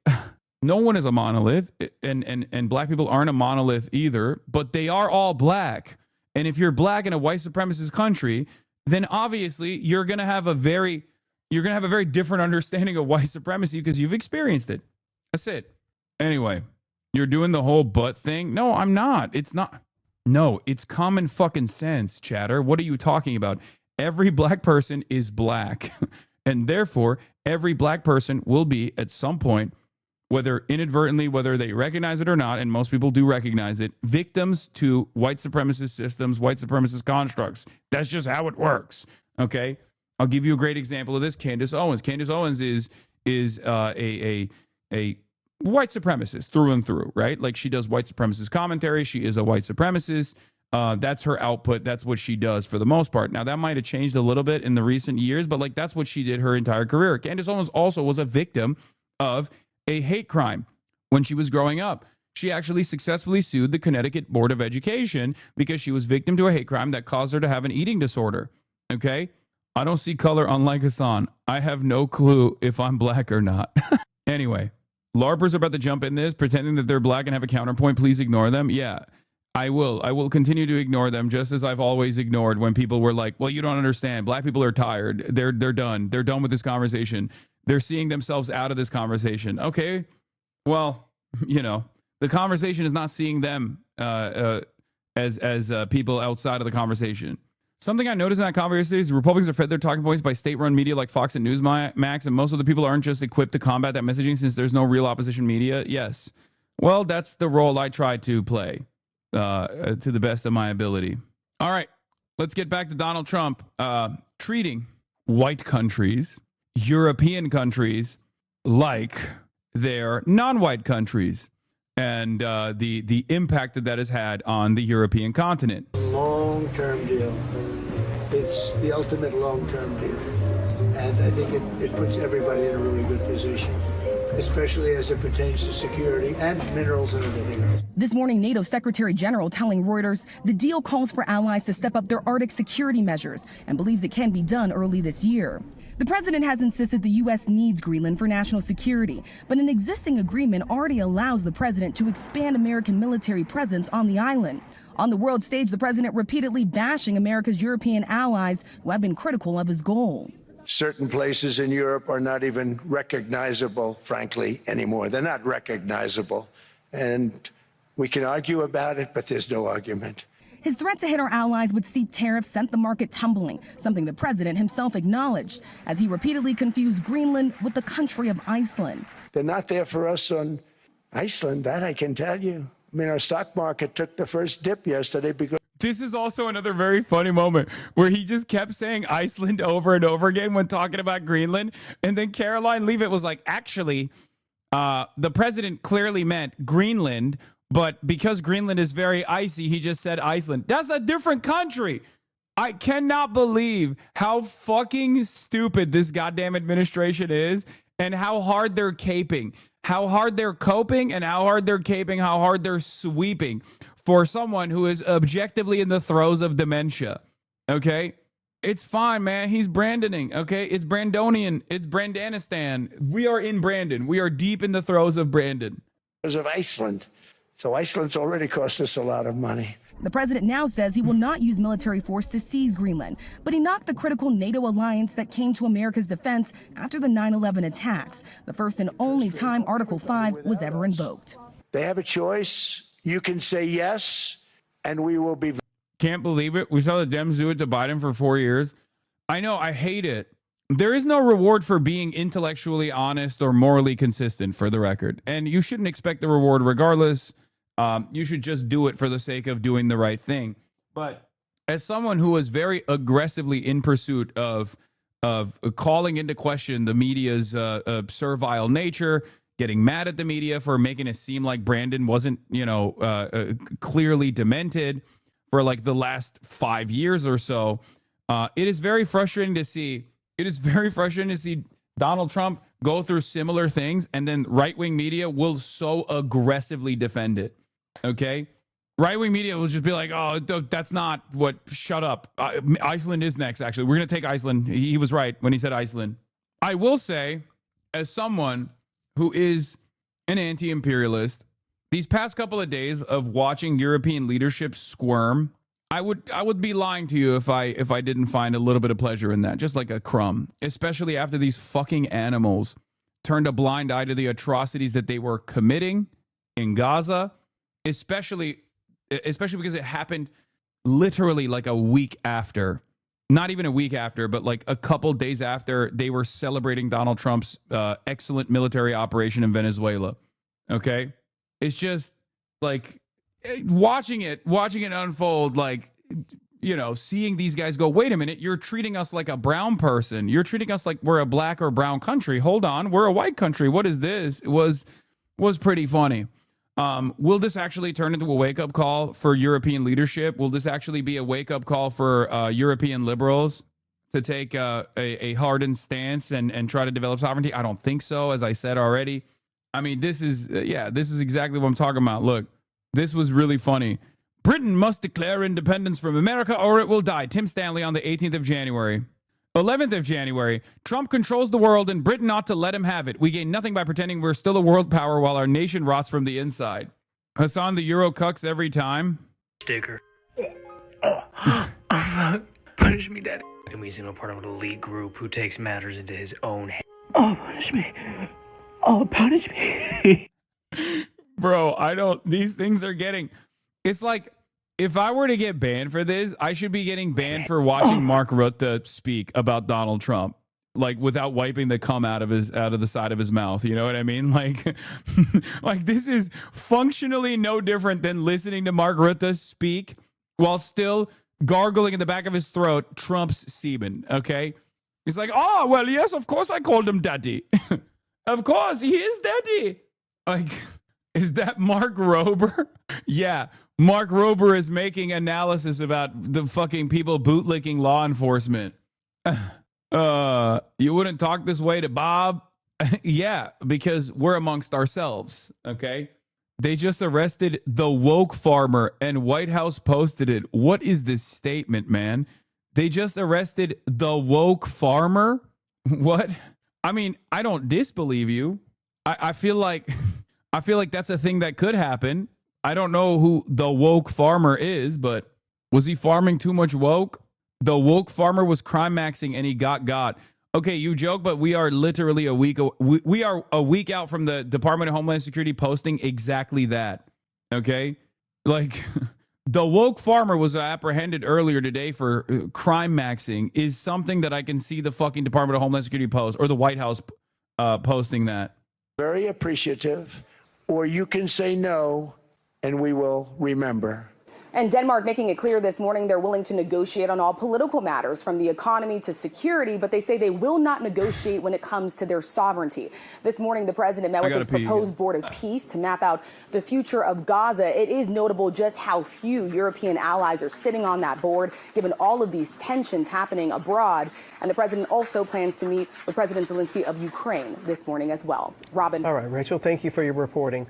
No one is a monolith, and black people aren't a monolith either, but they are all black. And if you're black in a white supremacist country, then obviously you're going to have a very different understanding of white supremacy because you've experienced it. That's it. Anyway, you're doing the whole butt thing. No, I'm not. It's not. No, it's common fucking sense, chatter. What are you talking about? Every black person is black. And therefore, every black person will be at some point, whether inadvertently, whether they recognize it or not, and most people do recognize it, victims to white supremacist systems, white supremacist constructs. That's just how it works, okay? I'll give you a great example of this. Candace Owens. Candace Owens is a white supremacist through and through, right? Like, she does white supremacist commentary. She is a white supremacist. That's her output. That's what she does for the most part. Now, that might have changed a little bit in the recent years, but like, that's what she did her entire career. Candace Owens also was a victim of a hate crime when she was growing up. She actually successfully sued the Connecticut Board of Education because she was victim to a hate crime that caused her to have an eating disorder. Okay? I don't see color, unlike Hasan. I have no clue if I'm black or not. Anyway, LARPers are about to jump in this, pretending that they're black and have a counterpoint. Please ignore them. Yeah, I will. I will continue to ignore them, just as I've always ignored when people were like, well, you don't understand. Black people are tired. They're done. They're done with this conversation. They're seeing themselves out of this conversation. Okay, well, you know, the conversation is not seeing them as people outside of the conversation. Something I noticed in that conversation is Republicans are fed their talking points by state-run media like Fox and Newsmax, and most of the people aren't just equipped to combat that messaging since there's no real opposition media. Yes. Well, that's the role I try to play to the best of my ability. All right, let's get back to Donald Trump treating white countries, European countries, like they're non-white countries, and the impact that has had on the European continent. Long-term deal. It's the ultimate long-term deal. And I think it puts everybody in a really good position, especially as it pertains to security and minerals and everything else. This morning, NATO Secretary General telling Reuters the deal calls for allies to step up their Arctic security measures and believes it can be done early this year. The president has insisted the U.S. needs Greenland for national security, but an existing agreement already allows the president to expand American military presence on the island. On the world stage, the president repeatedly bashing America's European allies who have been critical of his goal. certain places in Europe are not even recognizable, frankly, anymore. They're not recognizable. And we can argue about it, but there's no argument. His threat to hit our allies with steep tariffs sent the market tumbling, something the president himself acknowledged as he repeatedly confused Greenland with the country of Iceland. They're not there for us on Iceland, that I can tell you. I mean, our stock market took the first dip yesterday because... This is also another very funny moment where he just kept saying Iceland over and over again when talking about Greenland. And then Caroline Leavitt was like, actually, the president clearly meant Greenland, but because Greenland is very icy, he just said Iceland. That's a different country. I cannot believe how fucking stupid this goddamn administration is and how hard they're caping, how hard they're coping, and how hard they're caping, how hard they're sweeping for someone who is objectively in the throes of dementia. Okay? It's fine, man. He's Brandoning. Okay? It's Brandonian. It's Brandanistan. We are in Brandon. We are deep in the throes of Brandon. Because of Iceland. So Iceland's already cost us a lot of money. The president now says he will not use military force to seize Greenland, but he knocked the critical NATO alliance that came to America's defense after the 9/11 attacks, the first and only time Article 5 was ever invoked. They have a choice. You can say yes, and we will be... Can't believe it. We saw the Dems do it to Biden for 4 years. I know, I hate it. There is no reward for being intellectually honest or morally consistent, for the record. And you shouldn't expect the reward regardless. You should just do it for the sake of doing the right thing. But as someone who was very aggressively in pursuit of calling into question the media's servile nature, getting mad at the media for making it seem like Brandon wasn't, clearly demented for like the last 5 years or so, it is very frustrating to see. It is very frustrating to see Donald Trump go through similar things, and then right-wing media will so aggressively defend it. Okay? Right-wing media will just be like, oh, that's not what, shut up. Iceland is next, actually. We're going to take Iceland. He was right when he said Iceland. I will say, as someone who is an anti-imperialist, these past couple of days of watching European leadership squirm, I would be lying to you if I didn't find a little bit of pleasure in that, just like a crumb, especially after these fucking animals turned a blind eye to the atrocities that they were committing in Gaza, especially because it happened literally like a week after, not even a week after, but like a couple days after they were celebrating Donald Trump's excellent military operation in Venezuela. Okay? It's just like watching it unfold, like, seeing these guys go, wait a minute, you're treating us like a brown person. You're treating us like we're a black or brown country. Hold on, we're a white country. What is this? It was pretty funny. Will this actually turn into a wake-up call for European leadership? Will this actually be a wake-up call for European liberals to take a hardened stance and try to develop sovereignty? I don't think so, as I said already. I mean, this is exactly what I'm talking about. Look, this was really funny. Britain must declare independence from America or it will die. Tim Stanley on the 18th of January. 11th of January. Trump controls the world and Britain ought to let him have it. We gain nothing by pretending we're still a world power while our nation rots from the inside. Hasan, the Euro cucks every time. Sticker. Punish me, Daddy. And we seem a part of an elite group who takes matters into his own hands. Oh, punish me. Oh, punish me. Bro, these things are getting, it's like, if I were to get banned for this, I should be getting banned for watching Mark Rutte speak about Donald Trump, like without wiping the cum out of the side of his mouth. You know what I mean? Like, like this is functionally no different than listening to Mark Rutte speak while still gargling in the back of his throat Trump's semen. Okay, he's like, oh well, yes, of course I called him daddy. Of course he is daddy. Like, is that Mark Rober? Yeah. Mark Rober is making analysis about the fucking people bootlicking law enforcement. You wouldn't talk this way to Bob? Yeah, because we're amongst ourselves, okay? They just arrested the woke farmer and White House posted it. What is this statement, man? They just arrested the woke farmer? What? I mean, I don't disbelieve you. I feel like that's a thing that could happen. I don't know who the woke farmer is, but was he farming too much woke? The woke farmer was crime maxing and he got. Okay, you joke, but we are literally a week. We are a week out from the Department of Homeland Security posting exactly that. Okay, like the woke farmer was apprehended earlier today for crime maxing is something that I can see the fucking Department of Homeland Security post or the White House posting that. Very appreciative, or you can say no, and we will remember. And Denmark making it clear this morning they're willing to negotiate on all political matters, from the economy to security, but they say they will not negotiate when it comes to their sovereignty. This morning, the president met with his proposed board of peace to map out the future of Gaza. It is notable just how few European allies are sitting on that board, given all of these tensions happening abroad. And the president also plans to meet with President Zelensky of Ukraine this morning as well. Robin. All right, Rachel, thank you for your reporting.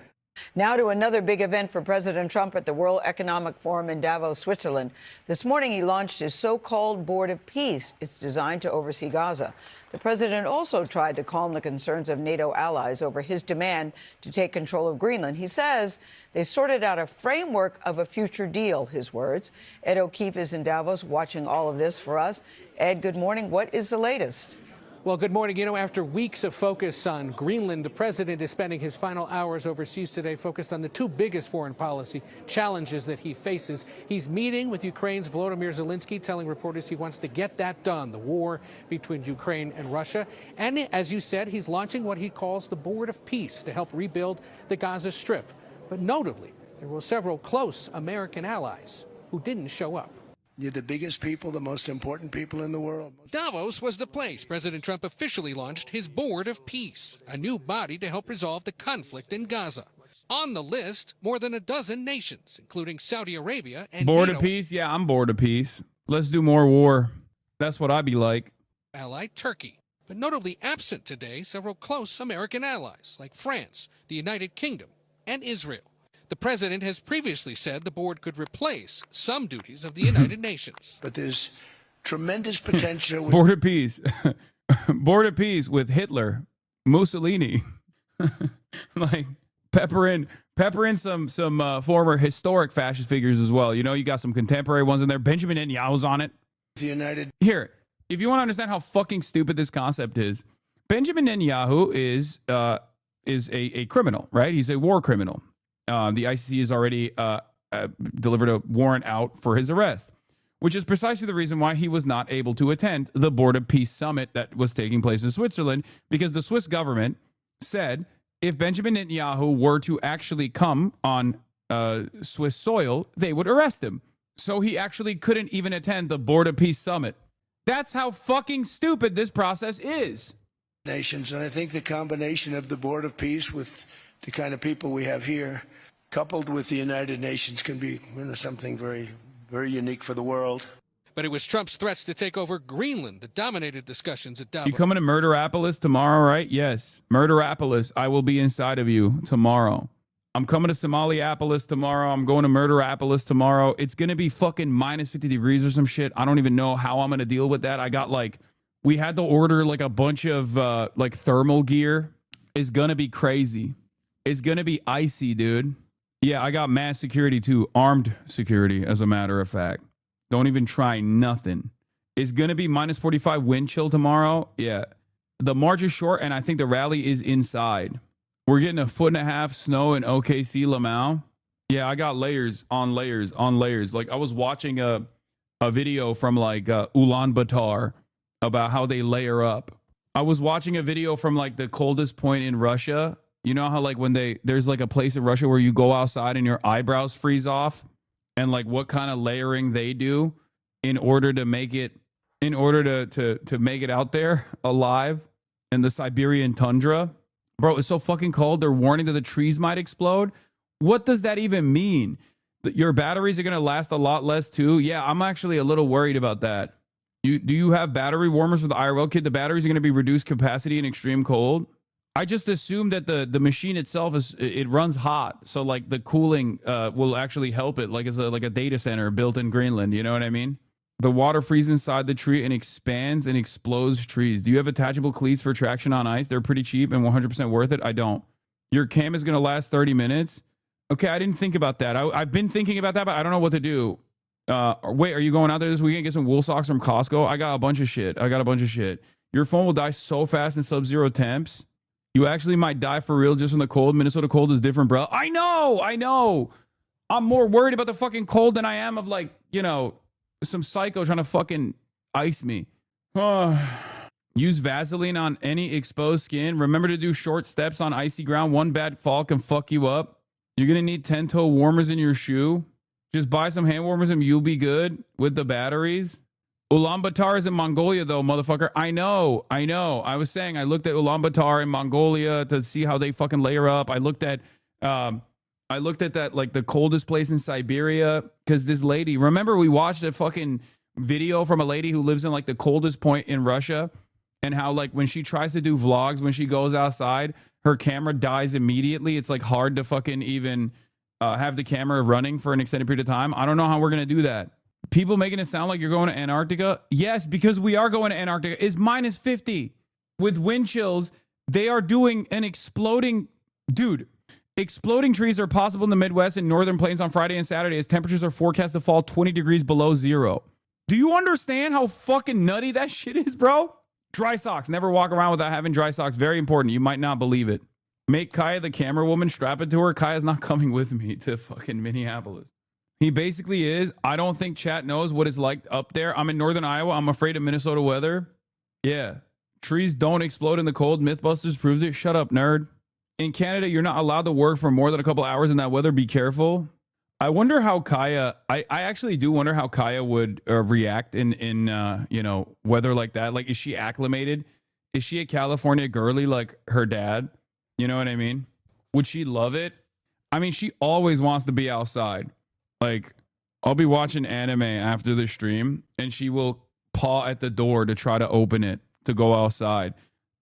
Now to another big event for President Trump at the World Economic Forum in Davos, Switzerland. This morning, he launched his so-called Board of Peace. It's designed to oversee Gaza. The president also tried to calm the concerns of NATO allies over his demand to take control of Greenland. He says they sorted out a framework of a future deal, his words. Ed O'Keefe is in Davos watching all of this for us. Ed, good morning. What is the latest? Well, good morning. You know, after weeks of focus on Greenland, the president is spending his final hours overseas today focused on the two biggest foreign policy challenges that he faces. He's meeting with Ukraine's Volodymyr Zelensky, telling reporters he wants to get that done, the war between Ukraine and Russia. And as you said, he's launching what he calls the Board of Peace to help rebuild the Gaza Strip. But notably, there were several close American allies who didn't show up. You're the biggest people, the most important people in the world. Davos was the place President Trump officially launched his Board of Peace, a new body to help resolve the conflict in Gaza. On the list, more than a dozen nations, including Saudi Arabia and Board NATO of peace? Yeah, I'm bored of peace. Let's do more war. That's what I'd be like. ally Turkey. But notably absent today, several close American allies like France, the United Kingdom, and Israel. The president has previously said the board could replace some duties of the United Nations. But there's tremendous potential. Board of peace. Board of peace with Hitler, Mussolini. Like pepper in some former historic fascist figures as well. You know, you got some contemporary ones in there. Benjamin Netanyahu's on it. The United. Here, if you want to understand how fucking stupid this concept is, Benjamin Netanyahu is a criminal, right? He's a war criminal. The ICC has already delivered a warrant out for his arrest, which is precisely the reason why he was not able to attend the Board of Peace summit that was taking place in Switzerland, because the Swiss government said if Benjamin Netanyahu were to actually come on Swiss soil, they would arrest him. So he actually couldn't even attend the Board of Peace summit. That's how fucking stupid this process is. Nations, and I think the combination of the Board of Peace with the kind of people we have here, coupled with the United Nations, can be something very, very unique for the world. But it was Trump's threats to take over Greenland that dominated discussions at Davos. You coming to Murderapolis tomorrow, right? Yes. Murderapolis. I will be inside of you tomorrow. I'm coming to Somaliapolis tomorrow. I'm going to Murderapolis tomorrow. It's going to be fucking minus 50 degrees or some shit. I don't even know how I'm going to deal with that. I got we had to order a bunch of thermal gear. It's going to be crazy. It's going to be icy, dude. Yeah, I got mass security too. Armed security, as a matter of fact. Don't even try nothing. It's going to be minus 45 wind chill tomorrow. Yeah. The march is short, and I think the rally is inside. We're getting 1.5 foot snow in OKC, Lamau. Yeah, I got layers on layers on layers. I was watching a video from Ulaanbaatar about how they layer up. I was watching a video from the coldest point in Russia. You know how when there's a place in Russia where you go outside and your eyebrows freeze off, and what kind of layering they do in order to make it to make it out there alive in the Siberian tundra. Bro, it's so fucking cold. They're warning that the trees might explode. What does that even mean? That your batteries are going to last a lot less too? Yeah, I'm actually a little worried about that. Do you have battery warmers for the IRL kit? The batteries are going to be reduced capacity in extreme cold. I just assume that the machine itself it runs hot, so the cooling will actually help it, it's like a data center built in Greenland. You know what I mean? The water freezes inside the tree and expands and explodes trees. Do you have attachable cleats for traction on ice? They're pretty cheap and 100% worth it. I don't. Your cam is gonna last 30 minutes. Okay, I didn't think about that. I've been thinking about that, but I don't know what to do. Wait, are you going out there this weekend? Get some wool socks from Costco? I got a bunch of shit. Your phone will die so fast in sub-zero temps. You actually might die for real just from the cold. Minnesota cold is different, bro. I know. I'm more worried about the fucking cold than I am of, like, you know, some psycho trying to fucking ice me. Use Vaseline on any exposed skin. Remember to do short steps on icy ground. One bad fall can fuck you up. You're going to need 10-toe warmers in your shoe. Just buy some hand warmers and you'll be good with the batteries. Ulaanbaatar is in Mongolia, though, motherfucker. I know. I was saying I looked at Ulaanbaatar in Mongolia to see how they fucking layer up. I looked at that, like, the coldest place in Siberia, because this lady, remember we watched a fucking video from a lady who lives in, like, the coldest point in Russia, and how, like, when she tries to do vlogs, when she goes outside, her camera dies immediately. It's, like, hard to fucking even have the camera running for an extended period of time. I don't know how we're going to do that. People making it sound like you're going to Antarctica. Yes, because we are going to Antarctica. It's minus 50 with wind chills. They are doing an exploding, dude. Exploding trees are possible in the Midwest and northern plains on Friday and Saturday as temperatures are forecast to fall 20 degrees below zero. Do you understand how fucking nutty that shit is, bro? Dry socks. Never walk around without having dry socks. Very important. You might not believe it. Make Kaya the camera woman. Strap it to her. Kaya's not coming with me to fucking Minneapolis. He basically is. I don't think chat knows what it's like up there. I'm in northern Iowa. I'm afraid of Minnesota weather. Yeah. Trees don't explode in the cold. Mythbusters proved it. Shut up, nerd. In Canada, you're not allowed to work for more than a couple hours in that weather. Be careful. I wonder how Kaya, I actually do wonder how Kaya would react in you know, weather like that. Like, is she acclimated? Is she a California girly like her dad? You know what I mean? Would she love it? I mean, she always wants to be outside. Like, I'll be watching anime after the stream and she will paw at the door to try to open it to go outside.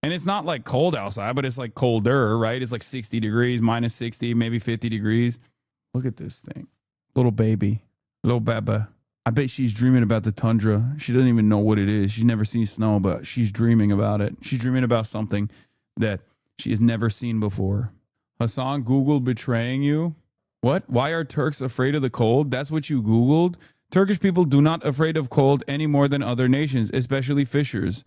And it's not like cold outside, but it's like colder, right? It's like 60 degrees, minus 60, maybe 50 degrees. Look at this thing. Little baby, little Baba. I bet she's dreaming about the tundra. She doesn't even know what it is. She's never seen snow, but she's dreaming about it. She's dreaming about something that she has never seen before. Hasan, Google betraying you. What? Why are Turks afraid of the cold? That's what you Googled? Turkish people do not afraid of cold any more than other nations, especially fishers.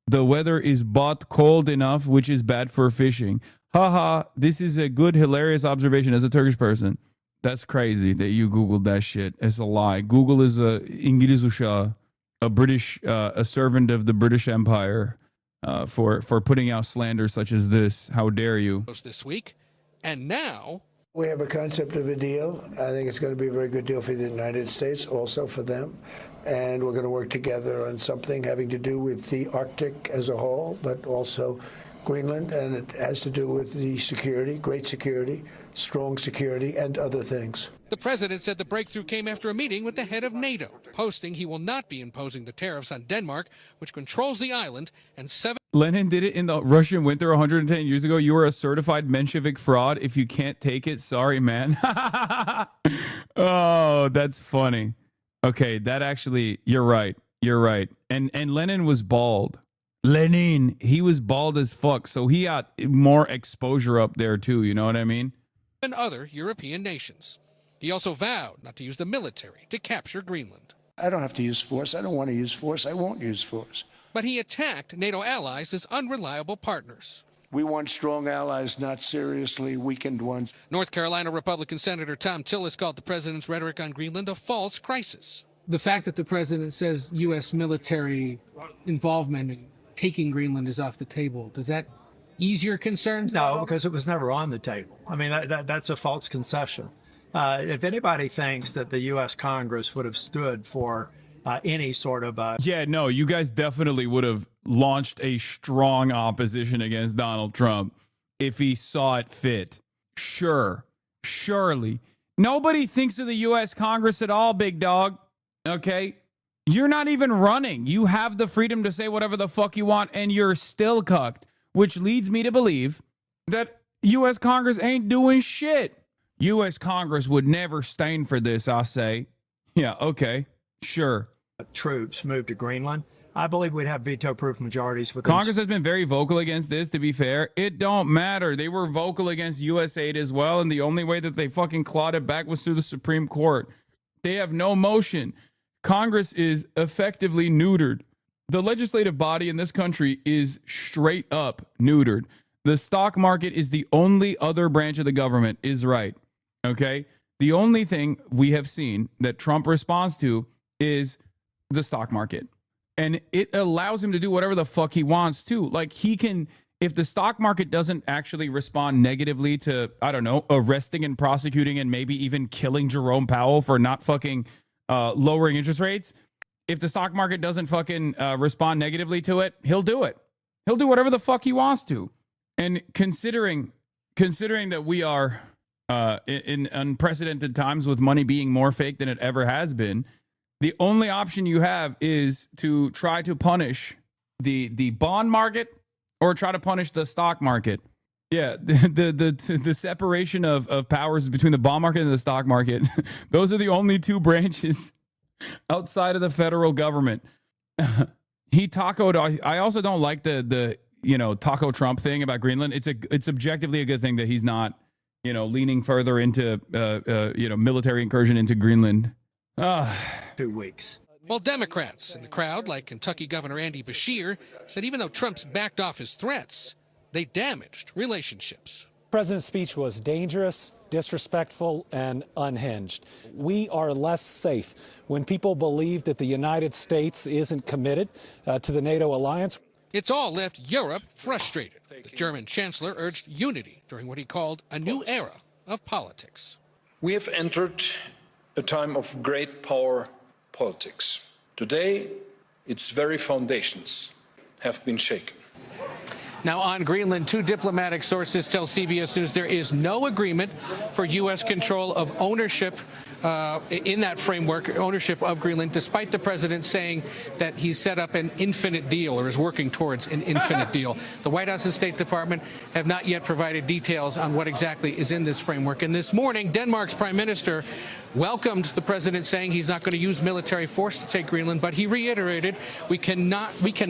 The weather is but cold enough, which is bad for fishing. Haha, this is a good, hilarious observation as a Turkish person. That's crazy that you Googled that shit. It's a lie. Google is a İngiliz uşağı, a British, a servant of the British Empire for putting out slander such as this. How dare you? This week, and now... We have a concept of a deal. I think it's going to be a very good deal for the United States, also for them. And we're going to work together on something having to do with the Arctic as a whole, but also Greenland. And it has to do with the security, great security, strong security, and other things. The president said the breakthrough came after a meeting with the head of NATO, posting he will not be imposing the tariffs on Denmark, which controls the island, and 7... Lenin did it in the Russian winter 110 years ago. You are a certified Menshevik fraud. If you can't take it, sorry, man. Oh, that's funny. Okay, that actually, you're right. You're right. And Lenin was bald. Lenin, he was bald as fuck. So he got more exposure up there too. You know what I mean? And other European nations. He also vowed not to use the military to capture Greenland. I don't have to use force. I don't want to use force. I won't use force. But he attacked NATO allies as unreliable partners. We want strong allies, not seriously weakened ones. North Carolina Republican Senator Tom Tillis called the president's rhetoric on Greenland a false crisis. The fact that the president says U.S. military involvement in taking Greenland is off the table, does that ease your concerns? No, because it was never on the table. I mean, that's a false concession. If anybody thinks that the U.S. Congress would have stood for any sort of... Yeah, no, you guys definitely would have launched a strong opposition against Donald Trump if he saw it fit. Sure. Surely. Nobody thinks of the U.S. Congress at all, big dog. Okay? You're not even running. You have the freedom to say whatever the fuck you want, and you're still cucked, which leads me to believe that U.S. Congress ain't doing shit. U.S. Congress would never stand for this, I say. Yeah, okay. Sure. Troops moved to Greenland. I believe we'd have veto-proof majorities with Congress has been very vocal against this, to be fair. It don't matter. They were vocal against U.S. aid as well, and the only way that they fucking clawed it back was through the Supreme Court. They have no motion. Congress is effectively neutered. The legislative body in this country is straight up neutered. The stock market is the only other branch of the government is right. Okay? The only thing we have seen that Trump responds to is the stock market. And it allows him to do whatever the fuck he wants to. Like, he can, if the stock market doesn't actually respond negatively to, I don't know, arresting and prosecuting and maybe even killing Jerome Powell for not fucking lowering interest rates, if the stock market doesn't fucking respond negatively to it, he'll do it. He'll do whatever the fuck he wants to. And considering that we are in unprecedented times with money being more fake than it ever has been, the only option you have is to try to punish the bond market or try to punish the stock market. Yeah, the separation of powers between the bond market and the stock market. Those are the only two branches outside of the federal government. He tacoed. I also don't like the taco Trump thing about Greenland. It's objectively a good thing that he's not leaning further into military incursion into Greenland. 2 weeks. Well, Democrats in the crowd, like Kentucky Governor Andy Beshear, said even though Trump's backed off his threats, they damaged relationships. The president's speech was dangerous, disrespectful, and unhinged. We are less safe when people believe that the United States isn't committed to the NATO alliance. It's all left Europe frustrated. The German chancellor urged unity during what he called a new era of politics. We have entered a time of great power politics. Today, its very foundations have been shaken. Now on Greenland, 2 diplomatic sources tell CBS News there is no agreement for U.S. control of ownership in that framework, ownership of Greenland, despite the president saying that he's set up an infinite deal or is working towards an infinite deal. The White House and State Department have not yet provided details on what exactly is in this framework. And this morning, Denmark's prime minister welcomed the president, saying he's not going to use military force to take Greenland, but he reiterated we can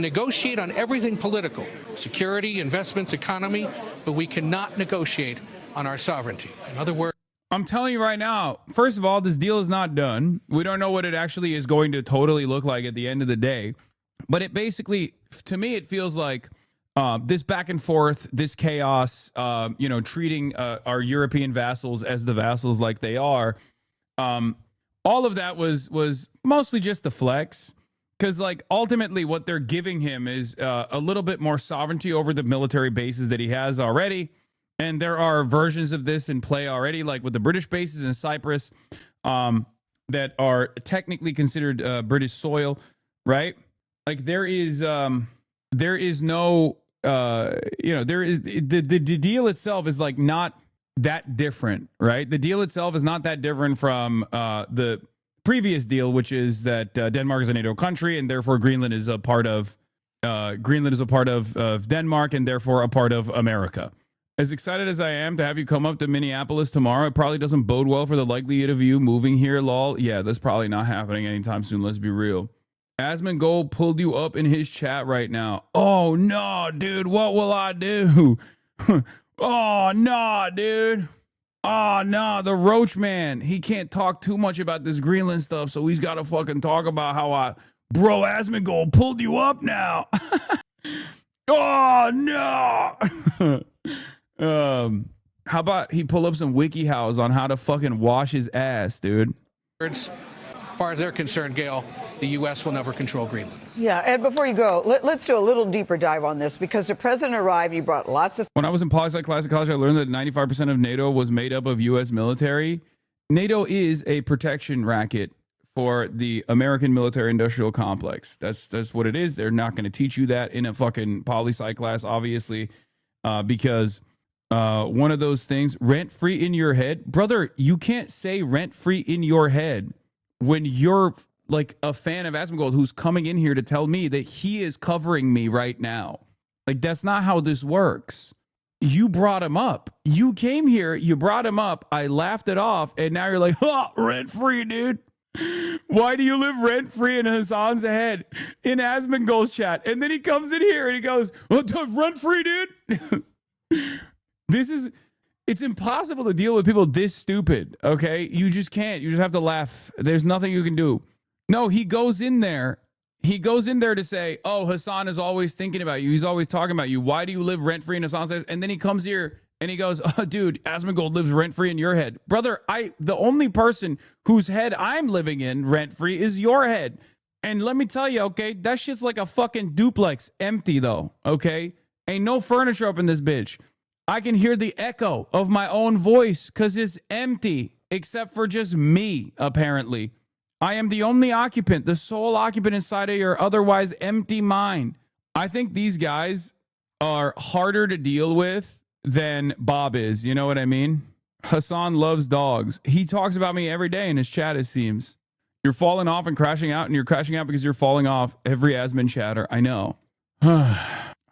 negotiate on everything political, security, investments, economy, but we cannot negotiate on our sovereignty. In other words, I'm telling you right now, first of all, this deal is not done. We don't know what it actually is going to totally look like at the end of the day. But it basically, to me, it feels like this back and forth, this chaos, treating our European vassals as the vassals like they are. All of that was mostly just a flex. Because, like, ultimately what they're giving him is a little bit more sovereignty over the military bases that he has already. And there are versions of this in play already, like with the British bases in Cyprus that are technically considered British soil, right? Like there is no, there is the deal itself is like not that different, right? The deal itself is not that different from the previous deal, which is that Denmark is a NATO country and therefore Greenland is a part of Denmark and therefore a part of America. As excited as I am to have you come up to Minneapolis tomorrow, it probably doesn't bode well for the likelihood of you moving here, lol. Yeah, that's probably not happening anytime soon, let's be real. Asmongold pulled you up in his chat right now. Oh, no, dude, what will I do? Oh, no, dude. Oh, no, the Roach Man. He can't talk too much about this Greenland stuff, so he's got to fucking talk about how Bro, Asmongold pulled you up now. Oh, no. How about he pull up some WikiHows on how to fucking wash his ass, dude? as far as they're concerned, Gail, the U.S. will never control Greenland. Yeah, Ed, before you go, let's do a little deeper dive on this, because the president arrived, he brought lots of... When I was in poli-sci class at college, I learned that 95% of NATO was made up of U.S. military. NATO is a protection racket for the American military-industrial complex. That's what it is. They're not going to teach you that in a fucking poli-sci class, obviously, because one of those things, rent-free in your head. Brother, you can't say rent-free in your head when you're like a fan of Asmongold who's coming in here to tell me that he is covering me right now. Like, that's not how this works. You brought him up. You came here, you brought him up, I laughed it off, and now you're like, oh, rent-free, dude. Why do you live rent-free in Hasan's head in Asmongold's chat? And then he comes in here and he goes, oh, rent-free, dude. It's impossible to deal with people this stupid, okay? You just can't. You just have to laugh. There's nothing you can do. No, he goes in there He goes in there to say, oh, Hasan is always thinking about you. He's always talking about you. Why do you live rent-free? And Hasan says, and then he comes here and he goes, oh, dude, Asmongold lives rent-free in your head. Brother, the only person whose head I'm living in rent-free is your head. And let me tell you, okay, that shit's like a fucking duplex, empty though, okay? Ain't no furniture up in this bitch. I can hear the echo of my own voice because it's empty, except for just me, apparently. I am the only occupant, the sole occupant inside of your otherwise empty mind. I think these guys are harder to deal with than Bob is. You know what I mean? Hasan loves dogs. He talks about me every day in his chat, it seems. You're falling off and crashing out, and you're crashing out because you're falling off every admin chatter. I know.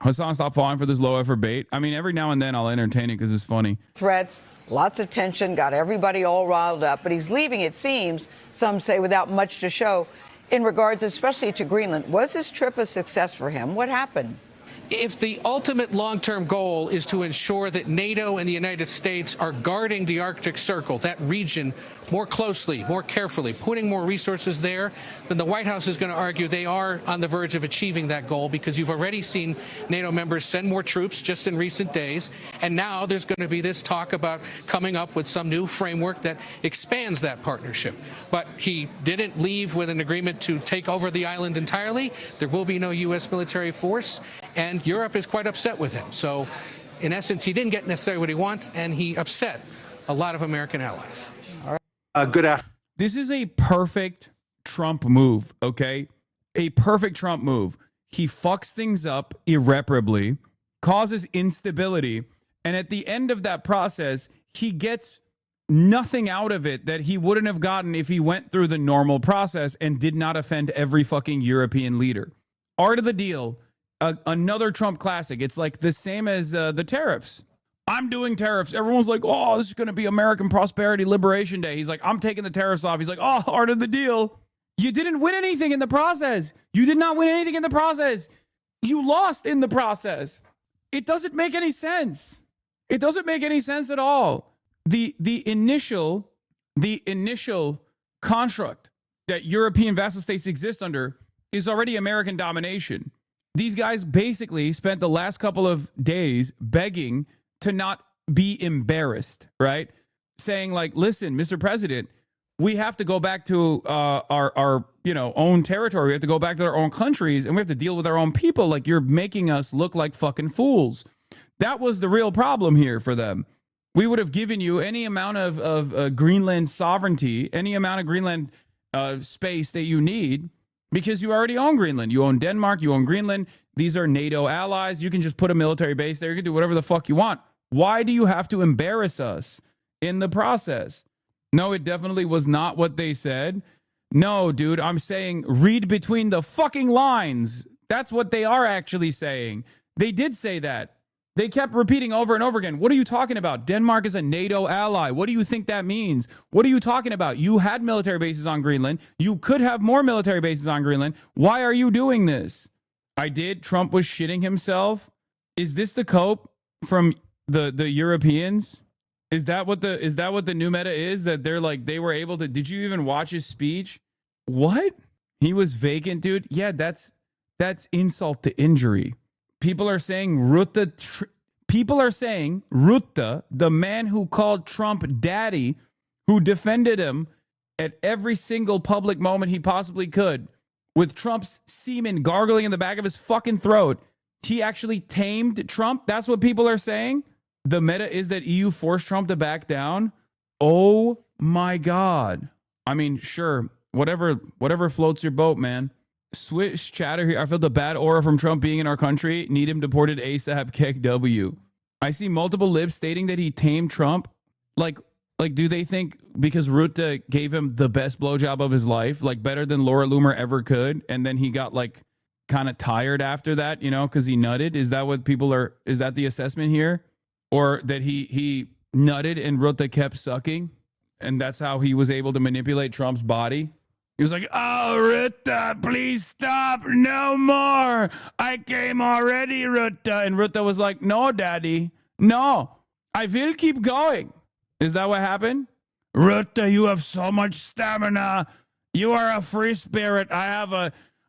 Hasan, stop falling for this low effort bait. I mean, every now and then I'll entertain it because it's funny. Threats, lots of tension, got everybody all riled up, but he's leaving, it seems, some say, without much to show in regards especially to Greenland. Was this trip a success for him? What happened? If the ultimate long-term goal is to ensure that NATO and the United States are guarding the Arctic Circle, that region, more closely, more carefully, putting more resources there, then the White House is going to argue they are on the verge of achieving that goal, because you've already seen NATO members send more troops just in recent days, and now there's going to be this talk about coming up with some new framework that expands that partnership. But he didn't leave with an agreement to take over the island entirely. There will be no U.S. military force, and Europe is quite upset with him. So, in essence, he didn't get necessarily what he wants, and he upset a lot of American allies. Good afternoon. This is a perfect Trump move, okay? A perfect Trump move. He fucks things up irreparably, causes instability, and at the end of that process, he gets nothing out of it that he wouldn't have gotten if he went through the normal process and did not offend every fucking European leader. Art of the deal. Another Trump classic. It's like the same as the tariffs. I'm doing tariffs. Everyone's like, oh, this is going to be American Prosperity Liberation Day. He's like, I'm taking the tariffs off. He's like, oh, art of the deal. You didn't win anything in the process. You did not win anything in the process. You lost in the process. It doesn't make any sense. It doesn't make any sense at all. The initial construct that European vassal states exist under is already American domination. These guys basically spent the last couple of days begging to not be embarrassed, right? Saying like, listen, Mr. President, we have to go back to our own territory. We have to go back to our own countries, and we have to deal with our own people. Like, you're making us look like fucking fools. That was the real problem here for them. We would have given you any amount of Greenland sovereignty, any amount of Greenland space that you need, because you already own Greenland. You own Denmark. You own Greenland. These are NATO allies. You can just put a military base there. You can do whatever the fuck you want. Why do you have to embarrass us in the process? No, it definitely was not what they said. No, dude, I'm saying read between the fucking lines. That's what they are actually saying. They did say that. They kept repeating over and over again. What are you talking about? Denmark is a NATO ally. What do you think that means? What are you talking about? You had military bases on Greenland. You could have more military bases on Greenland. Why are you doing this? I did. Trump was shitting himself. Is this the cope from the Europeans? Is that what the new meta is? That they're like, they were able to, did you even watch his speech? What? He was vacant, dude. Yeah, that's insult to injury. People are saying Rutte, the man who called Trump daddy, who defended him at every single public moment he possibly could, with Trump's semen gargling in the back of his fucking throat, he actually tamed Trump. That's what people are saying. The meta is that EU forced Trump to back down. Oh my God. I mean, sure, whatever floats your boat, man. Switch chatter here. I felt the bad aura from Trump being in our country. Need him deported ASAP. KW. I see multiple libs stating that he tamed Trump. Like, do they think because Rutte gave him the best blowjob of his life, like better than Laura Loomer ever could, and then he got like kind of tired after that, you know, because he nutted? Is that what people are? Is that the assessment here, or that he nutted and Rutte kept sucking, and that's how he was able to manipulate Trump's body? He was like, oh, Rutte, please stop. No more. I came already, Rutte. And Rutte was like, no, daddy. No, I will keep going. Is that what happened? Rutte, you have so much stamina. You are a free spirit. I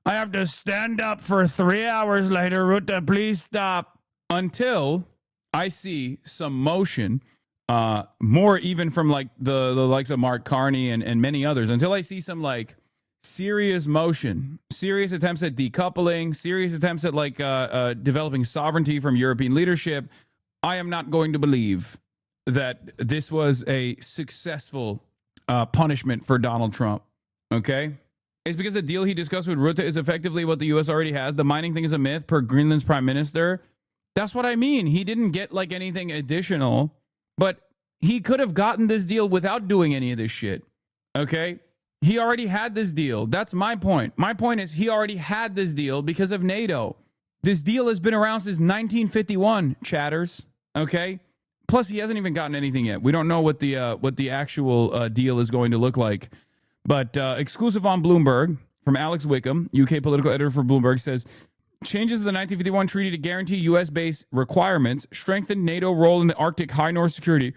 I have to stand up for 3 hours later. Rutte, please stop. Until I see some motion, more even from like the likes of Mark Carney and many others, until I see some like serious motion, serious attempts at decoupling, serious attempts at like developing sovereignty from European leadership, I am not going to believe that this was a successful punishment for Donald Trump. Okay? It's because the deal he discussed with Rutte is effectively what the U.S. already has. The mining thing is a myth per Greenland's prime minister. That's what I mean. He didn't get like anything additional, but he could have gotten this deal without doing any of this shit. Okay? He already had this deal. That's my point. My point is he already had this deal because of NATO. This deal has been around since 1951, chatters. Okay? Plus, he hasn't even gotten anything yet. We don't know what the actual deal is going to look like. But exclusive on Bloomberg from Alex Wickham, UK political editor for Bloomberg, says changes to the 1951 treaty to guarantee U.S.-based requirements, strengthen NATO role in the Arctic high north security,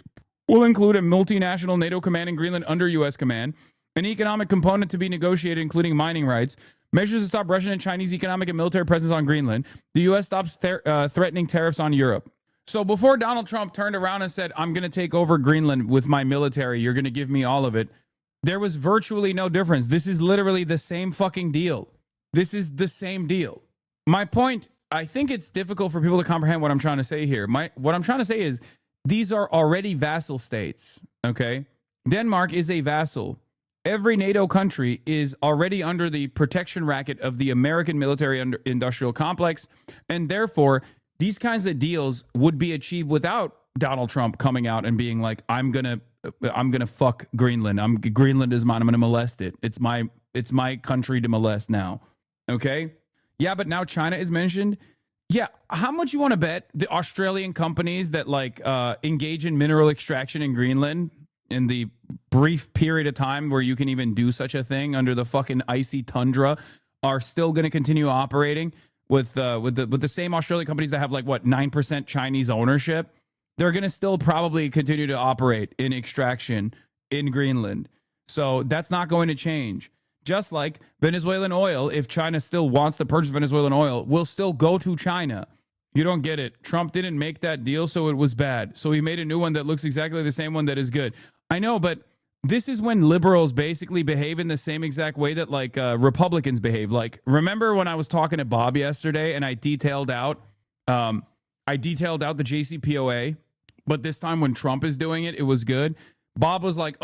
will include a multinational NATO command in Greenland under U.S. command, an economic component to be negotiated, including mining rights, measures to stop Russian and Chinese economic and military presence on Greenland. The U.S. stops threatening tariffs on Europe. So before Donald Trump turned around and said, I'm going to take over Greenland with my military, you're going to give me all of it, there was virtually no difference. This is literally the same fucking deal. This is the same deal. My point, I think it's difficult for people to comprehend what I'm trying to say here. What I'm trying to say is these are already vassal states, okay? Denmark is a vassal. Every NATO country is already under the protection racket of the American military industrial complex, and therefore these kinds of deals would be achieved without Donald Trump coming out and being like, I'm gonna fuck Greenland. Greenland is mine. I'm gonna molest it. It's my country to molest now. Okay? Yeah, but now China is mentioned. Yeah, how much you want to bet the Australian companies that like engage in mineral extraction in Greenland in the brief period of time where you can even do such a thing under the fucking icy tundra are still going to continue operating with the same Australian companies that have like what 9% Chinese ownership? They're going to still probably continue to operate in extraction in Greenland. So that's not going to change. Just like Venezuelan oil, if China still wants to purchase Venezuelan oil, will still go to China. You don't get it. Trump didn't make that deal, so it was bad. So he made a new one that looks exactly the same one that is good. I know, but this is when liberals basically behave in the same exact way that like Republicans behave. Like, remember when I was talking to Bob yesterday and I detailed out the JCPOA, but this time when Trump is doing it, it was good. Bob was like,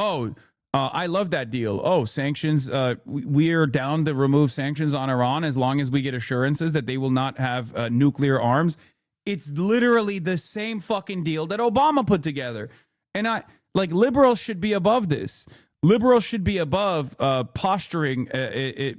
I love that deal. Oh, sanctions. We are down to remove sanctions on Iran as long as we get assurances that they will not have nuclear arms. It's literally the same fucking deal that Obama put together. And liberals should be above this. Liberals should be above posturing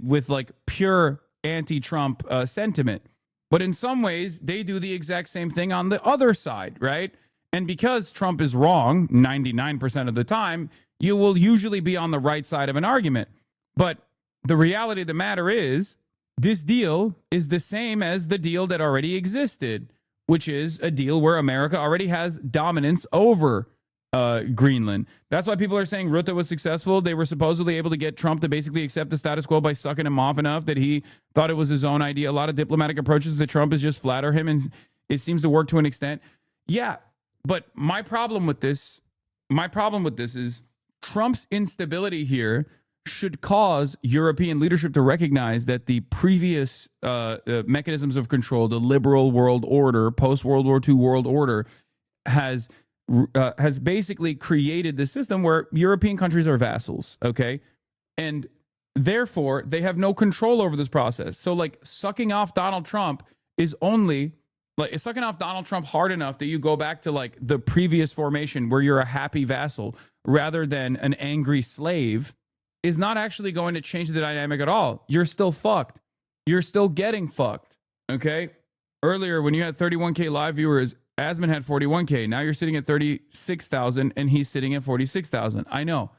with like pure anti-Trump sentiment. But in some ways, they do the exact same thing on the other side, right? And because Trump is wrong 99% of the time, you will usually be on the right side of an argument. But the reality of the matter is, this deal is the same as the deal that already existed, which is a deal where America already has dominance over Greenland. That's why people are saying Rutte was successful. They were supposedly able to get Trump to basically accept the status quo by sucking him off enough that he thought it was his own idea. A lot of diplomatic approaches to Trump is just flatter him, and it seems to work to an extent. Yeah, but my problem with this is Trump's instability here should cause European leadership to recognize that the previous mechanisms of control, the liberal world order, post-World War II world order, has basically created the system where European countries are vassals, okay? And therefore, they have no control over this process. So, like, sucking off Donald Trump is only... like, it's sucking off Donald Trump hard enough that you go back to, like, the previous formation where you're a happy vassal rather than an angry slave is not actually going to change the dynamic at all. You're still fucked. You're still getting fucked, okay? Earlier, when you had 31K live viewers, Asman had 41K. Now you're sitting at 36,000 and he's sitting at 46,000. I know.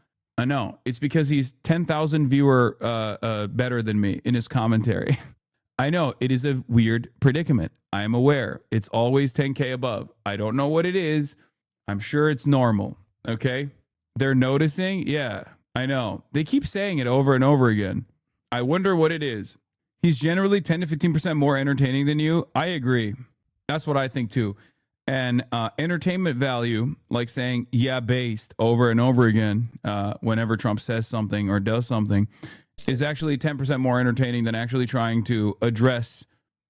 It's because he's 10,000 viewer better than me in his commentary. I know it is a weird predicament. I am aware. It's always 10K above. I don't know what it is. I'm sure it's normal. Okay. They're noticing. Yeah, I know. They keep saying it over and over again. I wonder what it is. He's generally 10 to 15% more entertaining than you. I agree. That's what I think too. And entertainment value, like saying, yeah, based over and over again, whenever Trump says something or does something, is actually 10% more entertaining than actually trying to address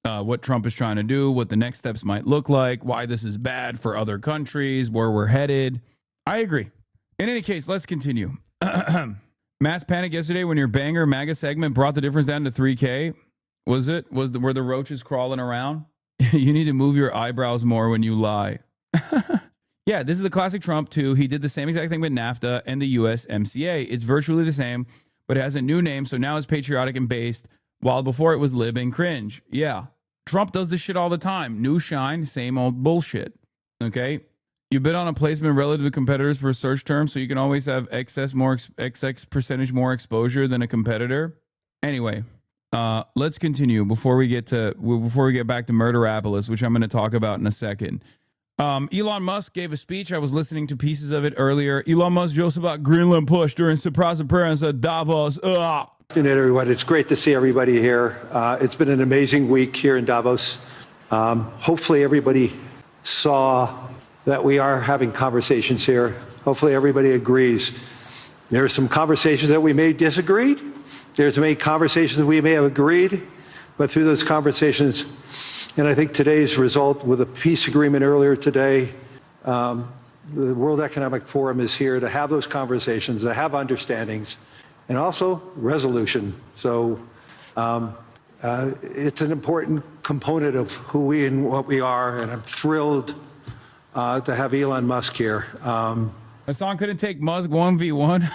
what Trump is trying to do, what the next steps might look like, why this is bad for other countries, where we're headed. I agree. In any case, let's continue. Mass panic yesterday when your banger MAGA segment brought the difference down to 3K. Were the roaches crawling around? You need to move your eyebrows more when you lie. Yeah, this is the classic Trump too. He did the same exact thing with NAFTA and the USMCA. It's virtually the same, but it has a new name, so now it's patriotic and based, while before it was lib and cringe. Yeah, Trump does this shit all the time. New shine, same old bullshit. Okay? You bid on a placement relative to competitors for a search term, so you can always have XX percentage more exposure than a competitor. Anyway, let's continue before we get back to Murderapolis, which I'm going to talk about in a second. Elon Musk gave a speech. I was listening to pieces of it earlier. Elon Musk jokes about Greenland push during surprise appearance at Davos. Good afternoon, everyone. It's great to see everybody here. It's been an amazing week here in Davos. Hopefully everybody saw that we are having conversations here. Hopefully everybody agrees. There are some conversations that we may disagree. There's many conversations that we may have agreed, but through those conversations, and I think today's result with a peace agreement earlier today, the World Economic Forum is here to have those conversations, to have understandings, and also resolution. So it's an important component of who we and what we are, and I'm thrilled to have Elon Musk here. Hasan couldn't take Musk 1v1.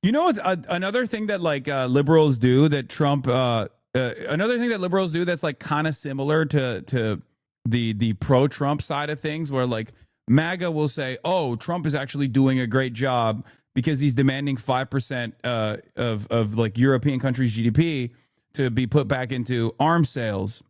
You know, it's another thing that liberals do that Trump. Another thing that liberals do that's like kind of similar to the pro-Trump side of things, where like MAGA will say, "Oh, Trump is actually doing a great job because he's demanding 5% of like European countries' GDP to be put back into arms sales."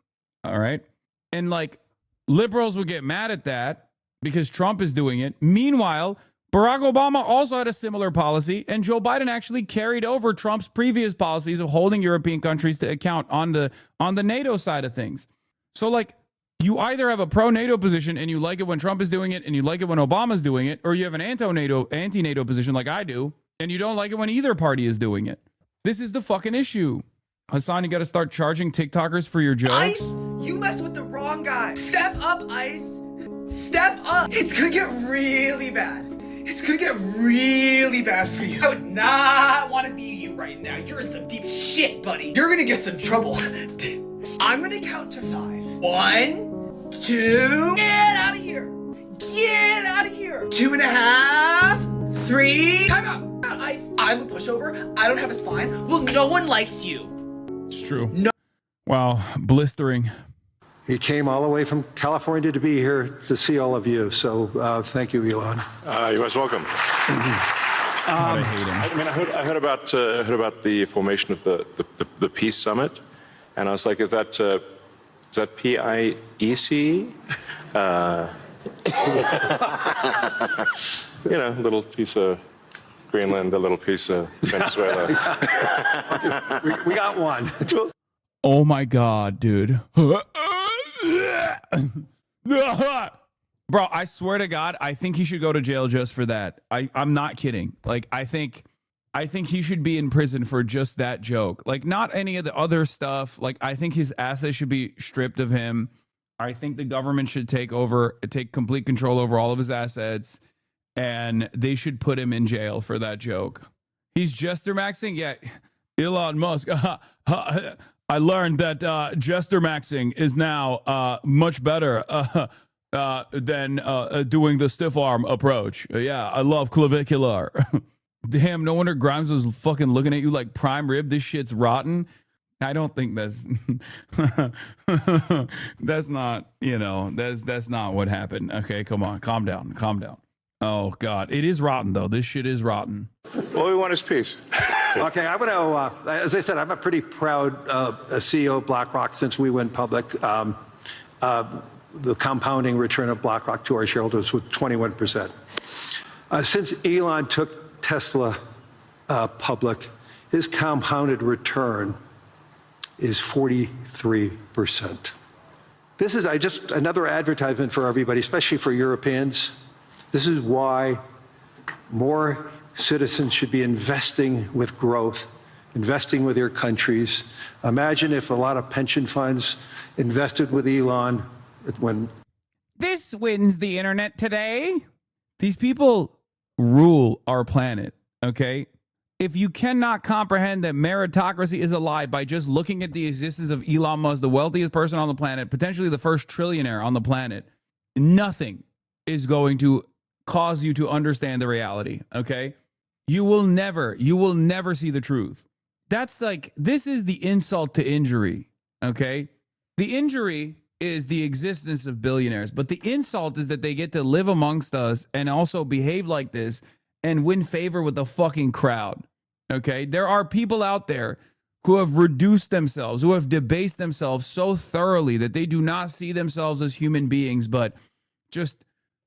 All right, and like liberals will get mad at that because Trump is doing it. Meanwhile, Barack Obama also had a similar policy, and Joe Biden actually carried over Trump's previous policies of holding European countries to account on the NATO side of things. So like, you either have a pro-NATO position and you like it when Trump is doing it and you like it when Obama's doing it, or you have an anti-NATO position like I do, and you don't like it when either party is doing it. This is the fucking issue. Hasan, you got to start charging TikTokers for your jokes. ICE, you messed with the wrong guy. Step up, ICE. Step up. It's gonna get really bad. It's gonna get really bad for you. I would not want to be you right now. You're in some deep shit, buddy. You're gonna get some trouble. I'm gonna count to 5. 1, 2. Get out of here. Get out of here. 2.5, 3. Time out. ICE. I'm a pushover. I don't have a spine. Well, no one likes you. It's true. No. Wow, blistering. He came all the way from California to be here to see all of you. So thank you, Elon. You're most welcome. I hate him. I mean, I heard about the formation of the Peace Summit, and I was like, is that PIEC? You know, a little piece of Greenland, a little piece of Venezuela. we got one. Oh my God, dude. Bro, I swear to God, I think he should go to jail just for that. I'm not kidding. Like, I think he should be in prison for just that joke. Like, not any of the other stuff. Like, I think his assets should be stripped of him. I think the government should take complete control over all of his assets, and they should put him in jail for that joke. He's jester maxing? Yeah. Elon Musk. I learned that jester maxing is now much better than doing the stiff arm approach. Yeah, I love clavicular. Damn, no wonder Grimes was fucking looking at you like prime rib. This shit's rotten. I don't think that's that's not, that's not what happened. Okay, come on, calm down. Oh God, it is rotten though. This shit is rotten. All we want is peace. Okay, I'm going to, as I said, I'm a pretty proud CEO of BlackRock since we went public. The compounding return of BlackRock to our shareholders was 21%. Since Elon took Tesla public, his compounded return is 43%. This is just another advertisement for everybody, especially for Europeans. This is why more citizens should be investing with growth, investing with their countries. Imagine if a lot of pension funds invested with Elon when... This wins the internet today. These people rule our planet, okay? If you cannot comprehend that meritocracy is a lie by just looking at the existence of Elon Musk, the wealthiest person on the planet, potentially the first trillionaire on the planet, nothing is going to cause you to understand the reality, okay? You will never see the truth. That's like, this is the insult to injury, okay? The injury is the existence of billionaires, but the insult is that they get to live amongst us and also behave like this and win favor with the fucking crowd, okay? There are people out there who have reduced themselves, who have debased themselves so thoroughly that they do not see themselves as human beings, but just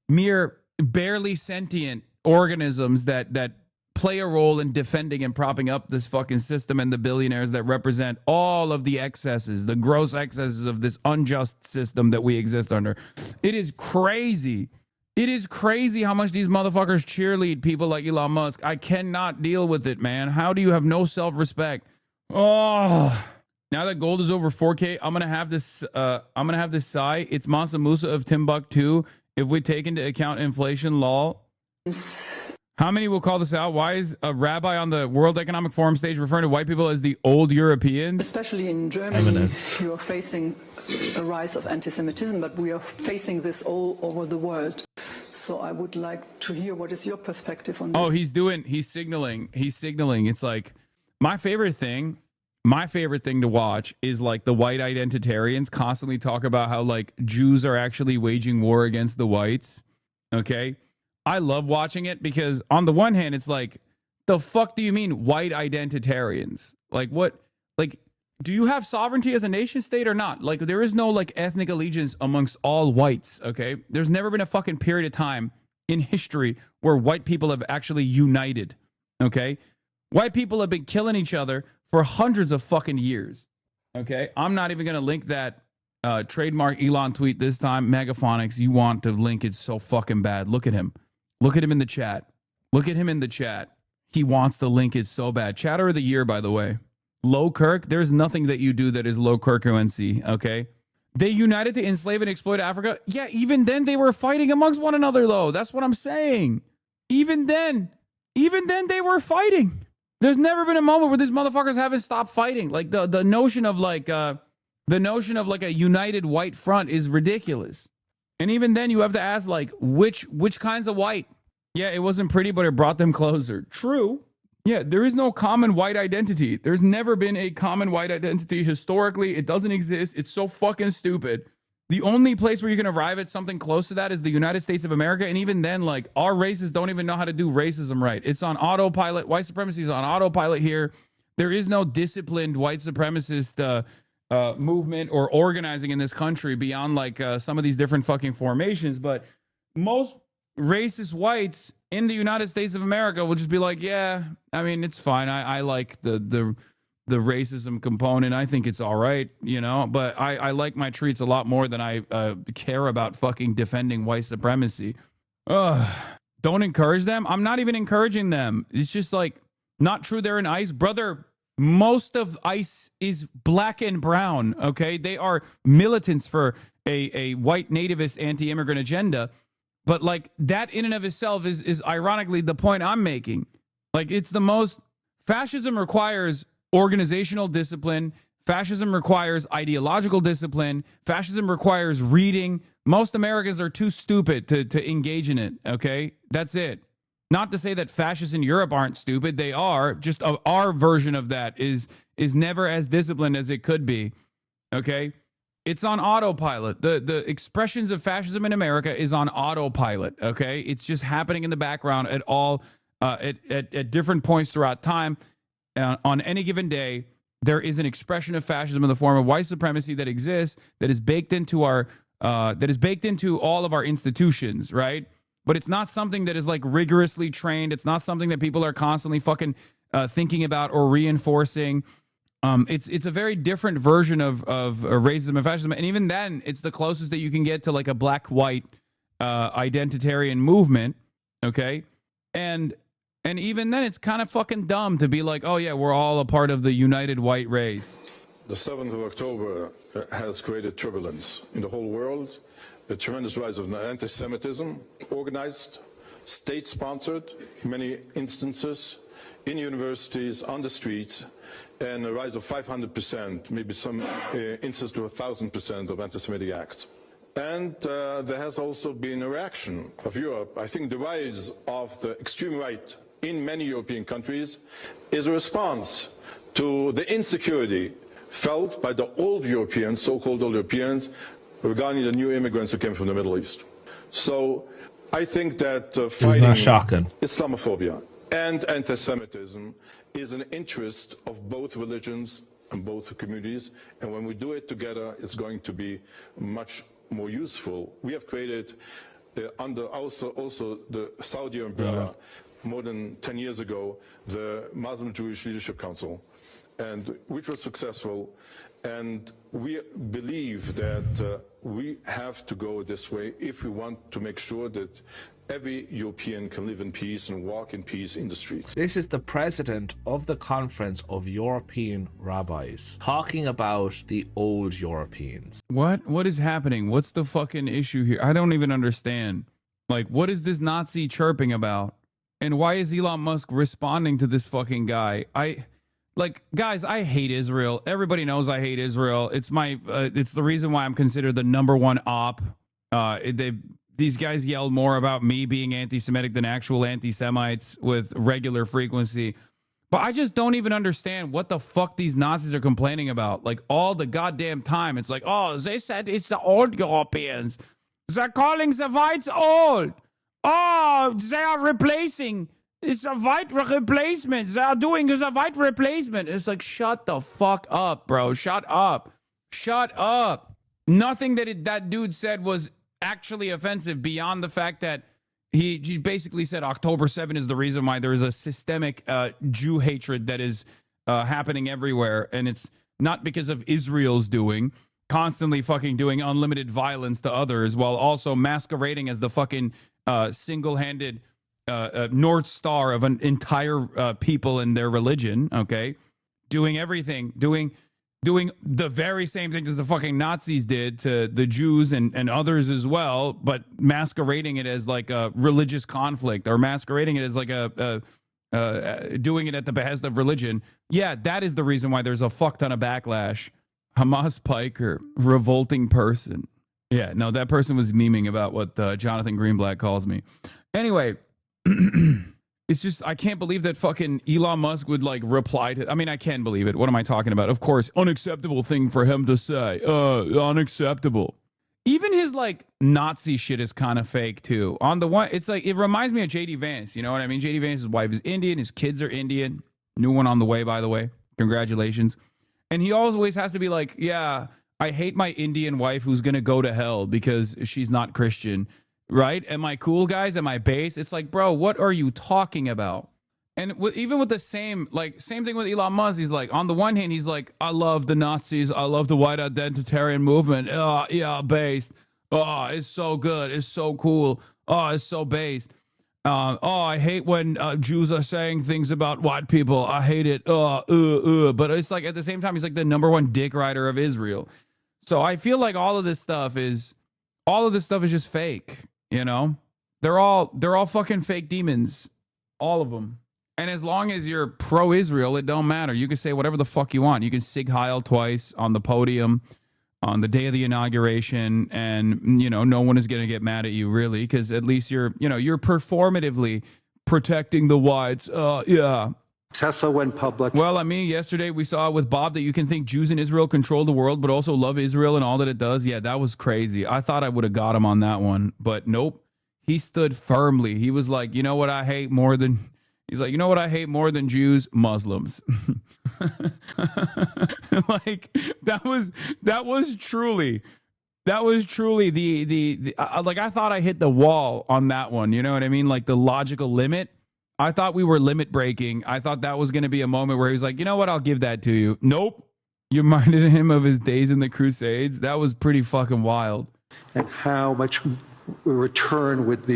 mere barely sentient organisms that play a role in defending and propping up this fucking system and the billionaires that represent all of the excesses, the gross excesses of this unjust system that we exist under. It is crazy. It is crazy how much these motherfuckers cheerlead people like Elon Musk. I cannot deal with it, man. How do you have no self-respect? Oh, now that gold is over 4K, I'm gonna have this. I'm gonna have this sigh. It's Mansa Musa of Timbuktu. If we take into account inflation, lol. How many will call this out? Why is a rabbi on the World Economic Forum stage referring to white people as the old Europeans? Especially in Germany, you are facing a rise of anti-Semitism, but we are facing this all over the world. So I would like to hear what is your perspective on this. Oh, he's signaling. It's like my favorite thing to watch is like the white identitarians constantly talk about how like Jews are actually waging war against the whites. Okay. I love watching it because on the one hand, it's like, the fuck do you mean white identitarians? Like what, like, do you have sovereignty as a nation state or not? Like there is no like ethnic allegiance amongst all whites. Okay. There's never been a fucking period of time in history where white people have actually united. Okay. White people have been killing each other for hundreds of fucking years. Okay. I'm not even going to link that trademark Elon tweet this time. Megaphonics, you want to link it so fucking bad. Look at him. Look at him in the chat. Look at him in the chat. He wants to link it so bad. Chatter of the year, by the way. Low Kirk, there's nothing that you do that is low Kirkuency, okay? They united to enslave and exploit Africa. Yeah, even then they were fighting amongst one another, though. That's what I'm saying. Even then they were fighting. There's never been a moment where these motherfuckers haven't stopped fighting. Like the notion of like a united white front is ridiculous. And even then you have to ask like which kinds of white? Yeah, it wasn't pretty, but it brought them closer. True. Yeah, there is no common white identity. There's never been a common white identity historically. It doesn't exist. It's so fucking stupid. The only place where you can arrive at something close to that is the United States of America. And even then, like, our races don't even know how to do racism right. It's on autopilot. White supremacy is on autopilot here. There is no disciplined white supremacist movement or organizing in this country beyond like some of these different fucking formations. But most racist whites in the United States of America will just be like, yeah, I mean, it's fine. I like the racism component. I think it's all right, you know, but I like my treats a lot more than I care about fucking defending white supremacy. Don't encourage them. I'm not even encouraging them. It's just like not true. They're in ICE, brother. Most of ICE is black and brown. Okay. They are militants for a white nativist anti-immigrant agenda. But like that in and of itself is ironically the point I'm making. Like it's the most, fascism requires organizational discipline. Fascism requires ideological discipline. Fascism requires reading. Most Americans are too stupid to engage in it. Okay. That's it. Not to say that fascists in Europe aren't stupid. They are. Just our version of that is never as disciplined as it could be. Okay. It's on autopilot. The expressions of fascism in America is on autopilot. Okay. It's just happening in the background at all, at different points throughout time. On any given day, there is an expression of fascism in the form of white supremacy that exists, that is baked into all of our institutions, right? But it's not something that is like rigorously trained. It's not something that people are constantly fucking thinking about or reinforcing. It's a very different version of racism and fascism, and even then, it's the closest that you can get to like a black-white identitarian movement. Okay, and even then, it's kind of fucking dumb to be like, oh yeah, we're all a part of the united white race. The 7th of October has created turbulence in the whole world, a tremendous rise of anti-Semitism, organized, state-sponsored, in many instances, in universities, on the streets, and a rise of 500%, maybe some instances to 1,000% of anti-Semitic acts. And there has also been a reaction of Europe. I think the rise of the extreme right in many European countries is a response to the insecurity felt by the old Europeans, so-called old Europeans, regarding the new immigrants who came from the Middle East. So I think that fighting Islamophobia and anti-Semitism is an interest of both religions and both communities. And when we do it together, it's going to be much more useful. We have created under also the Saudi umbrella more than 10 years ago, the Muslim Jewish Leadership Council, and which was successful. And we believe that we have to go this way if we want to make sure that every European can live in peace and walk in peace in the streets. This is the president of the Conference of European Rabbis talking about the old Europeans. What is happening? What's the fucking issue here? I don't even understand. Like, what is this Nazi chirping about? And why is Elon Musk responding to this fucking guy? Guys, I hate Israel. Everybody knows I hate Israel. It's it's the reason why I'm considered the #1 op. These guys yelled more about me being anti-Semitic than actual anti-Semites with regular frequency. But I just don't even understand what the fuck these Nazis are complaining about. Like, all the goddamn time. It's like, oh, they said it's the old Europeans. They're calling the whites old. Oh, they are replacing. It's a white replacement. They are doing a white replacement. It's like, shut the fuck up, bro. Shut up. Shut up. Nothing that dude said was actually offensive beyond the fact that he basically said October 7 is the reason why there is a systemic Jew hatred that is happening everywhere. And it's not because of Israel's doing, constantly fucking doing unlimited violence to others while also masquerading as the fucking single-handed North Star of an entire people and their religion, okay? Doing everything, doing the very same thing as the fucking Nazis did to the Jews and others as well, but masquerading it as like a religious conflict or masquerading it as like doing it at the behest of religion. Yeah, that is the reason why there's a fuck ton of backlash. Hamas Piker, revolting person. Yeah, no, that person was memeing about what Jonathan Greenblatt calls me. Anyway, it's just, I can't believe that fucking Elon Musk would like reply to, I mean, I can believe it. What am I talking about? Of course, unacceptable thing for him to say. Unacceptable. Even his like Nazi shit is kind of fake too. On the one, it's like, it reminds me of JD Vance. You know what I mean? JD Vance's wife is Indian. His kids are Indian. New one on the way, by the way. Congratulations. And he always has to be like, yeah, I hate my Indian wife who's going to go to hell because she's not Christian. Right? Am I cool, guys? Am I base? It's like, bro, what are you talking about? And even with the same thing with Elon Musk, he's like, on the one hand, he's like, I love the Nazis. I love the white identitarian movement. Oh, yeah, based. Oh, it's so good. It's so cool. Oh, it's so based. Oh, I hate when Jews are saying things about white people. I hate it. But it's like, at the same time, he's like the #1 dick rider of Israel. So I feel like all of this stuff is just fake. You know, they're all fucking fake demons, all of them. And as long as you're pro-Israel, it don't matter. You can say whatever the fuck you want. You can Sig Heil twice on the podium on the day of the inauguration, and you know no one is gonna get mad at you really, because at least you're performatively protecting the whites. Yeah. Tesla went public. Well, I mean, yesterday we saw with Bob that you can think Jews in Israel control the world, but also love Israel and all that it does. Yeah, that was crazy. I thought I would have got him on that one, but nope. He stood firmly. He was like, you know what I hate more than... He's like, you know what I hate more than Jews? Muslims. Like, that was truly the like, I thought I hit the wall on that one. You know what I mean? Like, the logical limit. I thought we were limit breaking. I thought that was going to be a moment where he was like, you know what? I'll give that to you. Nope. You reminded him of his days in the Crusades. That was pretty fucking wild. And how much we return with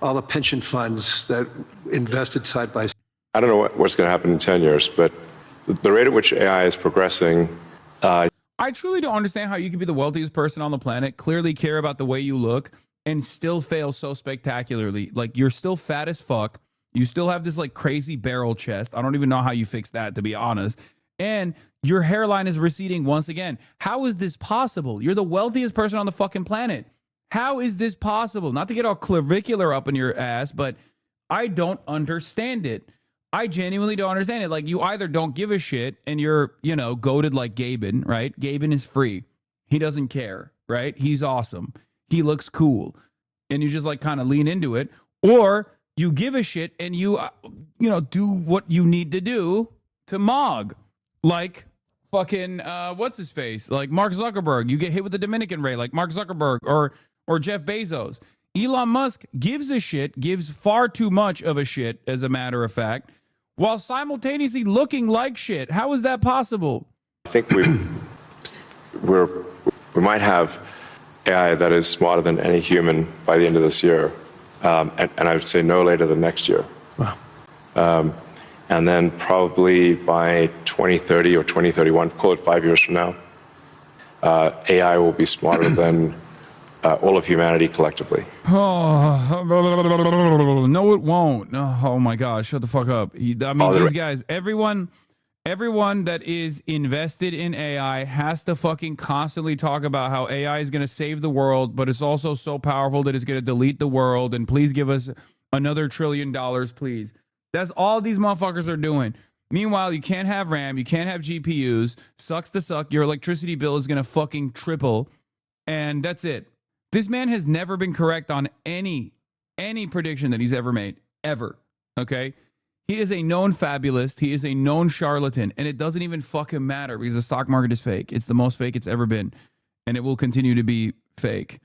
all the pension funds that invested side by side. I don't know what's going to happen in 10 years, but the rate at which AI is progressing. I truly don't understand how you can be the wealthiest person on the planet, clearly care about the way you look, and still fail so spectacularly. Like, you're still fat as fuck. You still have this like crazy barrel chest. I don't even know how you fix that, to be honest. And your hairline is receding once again. How is this possible? You're the wealthiest person on the fucking planet. How is this possible? Not to get all clavicular up in your ass, but I don't understand it. I genuinely don't understand it. Like, you either don't give a shit and you're, goated like Gaben, right? Gaben is free. He doesn't care, right? He's awesome. He looks cool. And you just like kind of lean into it. Or you give a shit and you do what you need to do to Mog. Like fucking, what's his face? Like Mark Zuckerberg. You get hit with the Dominican Ray like Mark Zuckerberg or Jeff Bezos. Elon Musk gives a shit, gives far too much of a shit, as a matter of fact, while simultaneously looking like shit. How is that possible? I think we might have AI that is smarter than any human by the end of this year. And I would say no later than next year. Wow. And then probably by 2030 or 2031, call it 5 years from now, AI will be smarter than all of humanity collectively. Oh, no, it won't. Oh my gosh, shut the fuck up. These guys, everyone that is invested in AI has to fucking constantly talk about how AI is going to save the world, but it's also so powerful that it's going to delete the world. And please give us another $1 trillion, please. That's all these motherfuckers are doing. Meanwhile, you can't have RAM, you can't have GPUs. Sucks to suck. Your electricity bill is going to fucking triple. And that's it. This man has never been correct on any prediction that he's ever made. Ever. Okay? He is a known fabulist. He is a known charlatan. And it doesn't even fucking matter because the stock market is fake. It's the most fake it's ever been. And it will continue to be fake.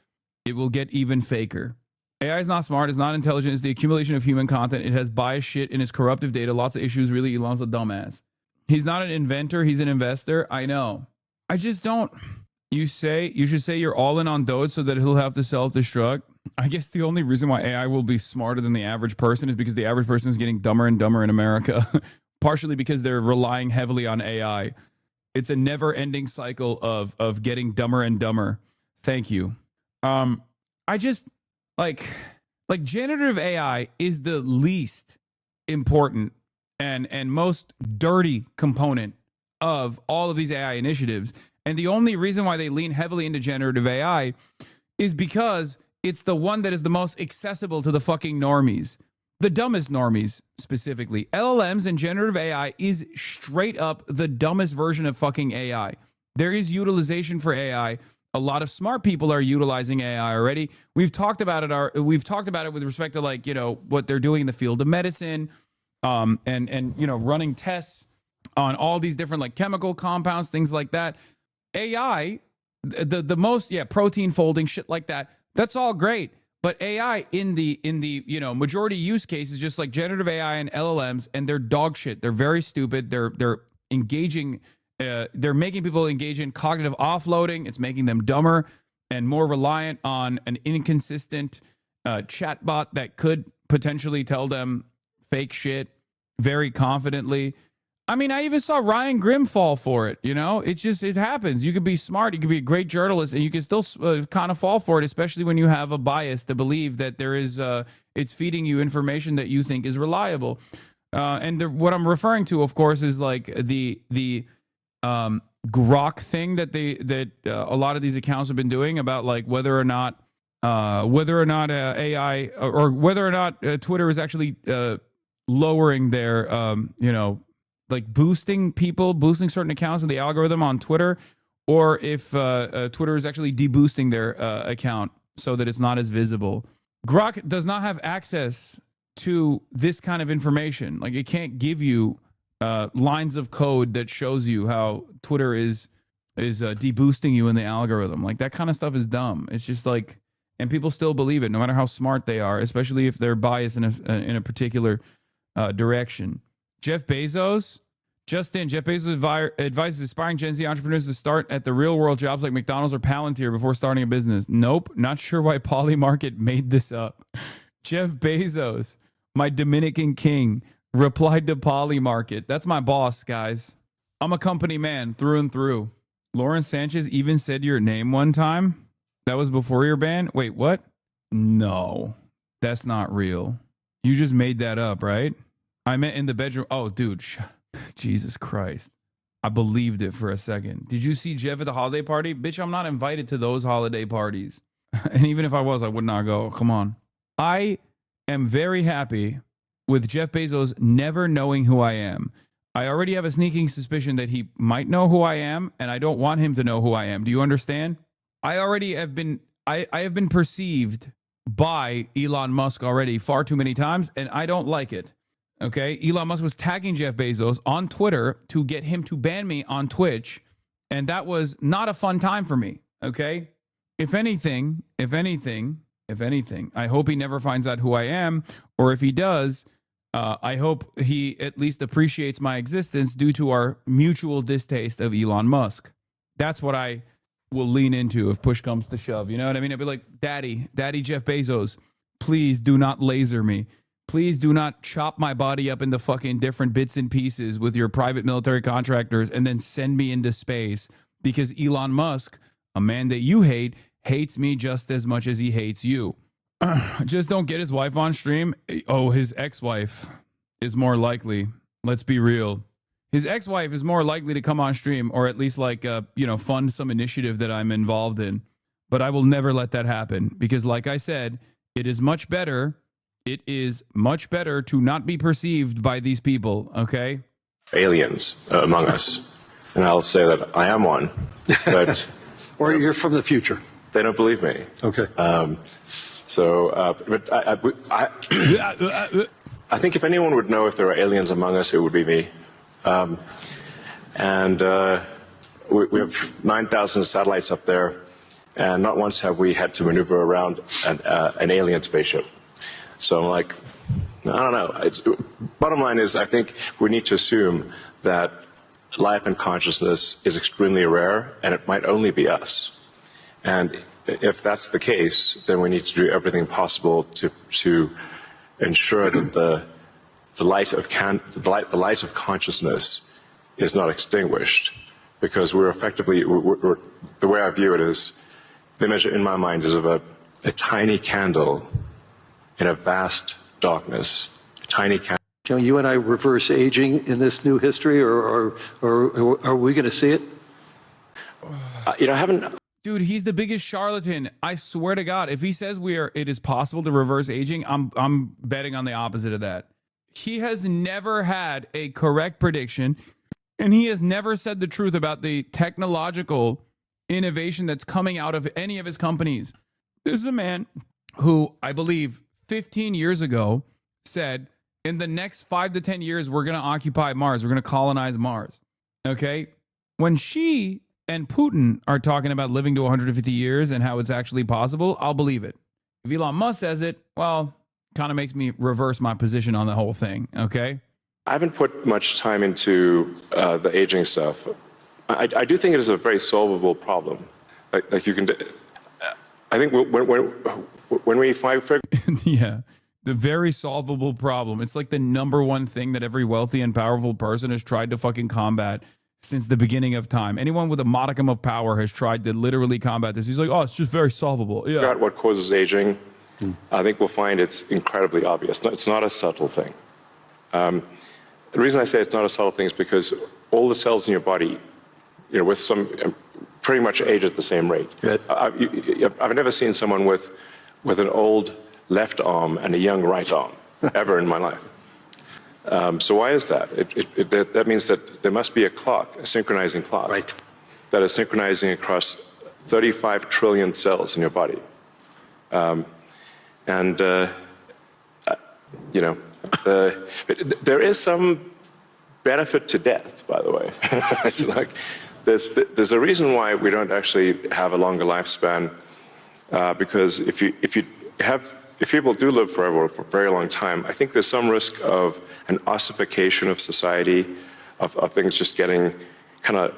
It will get even faker. AI is not smart. It's not intelligent. It's the accumulation of human content. It has biased shit in its corruptive data. Lots of issues. Really, Elon's a dumbass. He's not an inventor. He's an investor. I know. I just don't. You should say you're all in on Doge so that he'll have to self-destruct. I guess the only reason why AI will be smarter than the average person is because the average person is getting dumber and dumber in America. Partially because they're relying heavily on AI. It's a never-ending cycle of getting dumber and dumber. Thank you. I just like generative AI is the least important and most dirty component of all of these AI initiatives. And the only reason why they lean heavily into generative AI is because it's the one that is the most accessible to the fucking normies. The dumbest normies, specifically. LLMs and generative AI is straight up the dumbest version of fucking AI. There is utilization for AI. A lot of smart people are utilizing AI already. We've talked about it. We've talked about it with respect to what they're doing in the field of medicine, and running tests on all these different chemical compounds, things like that. AI, the most protein folding shit like that. That's all great, but AI in the majority use case is just like generative AI and LLMs, and they're dog shit. They're very stupid. They're engaging. They're making people engage in cognitive offloading. It's making them dumber and more reliant on an inconsistent chatbot that could potentially tell them fake shit very confidently. I mean, I even saw Ryan Grimm fall for it. It happens. You could be smart. You could be a great journalist, and you can still kind of fall for it, especially when you have a bias to believe that there is, it's feeding you information that you think is reliable. What I'm referring to, of course, is like the grok thing that a lot of these accounts have been doing about like whether or not AI or whether or not Twitter is actually lowering their boosting certain accounts in the algorithm on Twitter, or if Twitter is actually deboosting their account so that it's not as visible. Grok does not have access to this kind of information. Like, it can't give you lines of code that shows you how Twitter is deboosting you in the algorithm. Like, that kind of stuff is dumb. It's just like, and people still believe it, no matter how smart they are, especially if they're biased in a particular direction. Jeff Bezos, just in, Jeff Bezos advises aspiring Gen Z entrepreneurs to start at the real world jobs like McDonald's or Palantir before starting a business. Nope, not sure why Polymarket made this up. Jeff Bezos, my Dominican king, replied to Polymarket. That's my boss, guys. I'm a company man through and through. Lauren Sanchez even said your name one time. That was before your ban. Wait, what? No, that's not real. You just made that up, right? I meant in the bedroom. Oh, dude. Jesus Christ. I believed it for a second. Did you see Jeff at the holiday party? Bitch, I'm not invited to those holiday parties. And even if I was, I would not go. Come on. I am very happy with Jeff Bezos never knowing who I am. I already have a sneaking suspicion that he might know who I am, and I don't want him to know who I am. Do you understand? I already have been, I have been perceived by Elon Musk already far too many times, and I don't like it. Okay? Elon Musk was tagging Jeff Bezos on Twitter to get him to ban me on Twitch, and that was not a fun time for me. Okay? If anything, I hope he never finds out who I am, or if he does, I hope he at least appreciates my existence due to our mutual distaste of Elon Musk. That's what I will lean into if push comes to shove. You know what I mean? I'd be like, Daddy Jeff Bezos, please do not laser me. Please do not chop my body up into fucking different bits and pieces with your private military contractors and then send me into space, because Elon Musk, a man that you hate, hates me just as much as he hates you. Just don't get his wife on stream. Oh, his ex-wife is more likely. Let's be real. His ex-wife is more likely to come on stream, or at least fund some initiative that I'm involved in. But I will never let that happen, because like I said, it is much better to not be perceived by these people, okay? Aliens among us. And I'll say that I am one. But or you're from the future. They don't believe me. Okay. But I think if anyone would know if there are aliens among us, it would be me. We have 9,000 satellites up there, and not once have we had to maneuver around an alien spaceship. So I'm like, I don't know. Bottom line is, I think we need to assume that life and consciousness is extremely rare, and it might only be us. And if that's the case, then we need to do everything possible to ensure that the light of consciousness is not extinguished, because we're effectively, the way I view it is, the image in my mind is of a tiny candle in a vast darkness. A tiny candle. Can you and I reverse aging in this new history, or are we going to see it? I haven't. Dude, he's the biggest charlatan. I swear to God, if he says it is possible to reverse aging, I'm betting on the opposite of that. He has never had a correct prediction, and he has never said the truth about the technological innovation that's coming out of any of his companies. This is a man who, I believe, 15 years ago said, in the next 5 to 10 years, we're going to occupy Mars. We're going to colonize Mars. Okay? When she and Putin are talking about living to 150 years and how it's actually possible, I'll believe it. If Elon Musk says it, well, kind of makes me reverse my position on the whole thing, okay? I haven't put much time into the aging stuff. I do think it is a very solvable problem. Like you can, I think when we find... Yeah, the very solvable problem. It's like the number one thing that every wealthy and powerful person has tried to fucking combat since the beginning of time. Anyone with a modicum of power has tried to literally combat this. He's like, oh, it's just very solvable. Yeah. Out what causes aging, I think we'll find it's incredibly obvious. It's not a subtle thing. The reason I say it's not a subtle thing is because all the cells in your body, with some pretty much age at the same rate. I've never seen someone with an old left arm and a young right arm ever in my life. So why is that? That means that there must be a clock, a synchronizing clock, that is synchronizing across 35 trillion cells in your body. There is some benefit to death, by the way. It's like there's a reason why we don't actually have a longer lifespan, because if you have if people do live forever for a very long time, I think there's some risk of an ossification of society, of things just getting kind of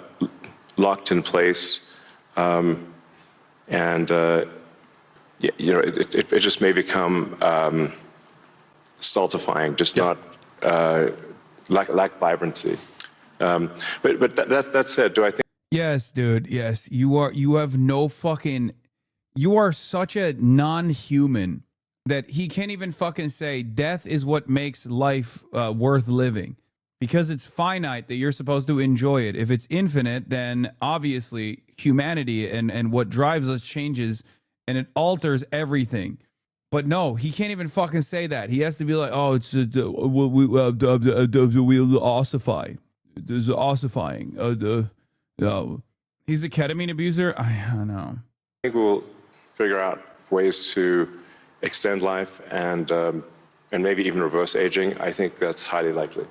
locked in place. It just may become stultifying, just not lack vibrancy. But that said, do I think? Yes, dude. Yes, you are such a non-human that he can't even fucking say death is what makes life worth living, because it's finite that you're supposed to enjoy it. If it's infinite, then obviously humanity and what drives us changes and it alters everything. But no, he can't even fucking say that. He has to be like, oh, it's we'll ossify. There's ossifying. He's a ketamine abuser. I don't know. I think we'll figure out ways to extend life and maybe even reverse aging. I think that's highly likely.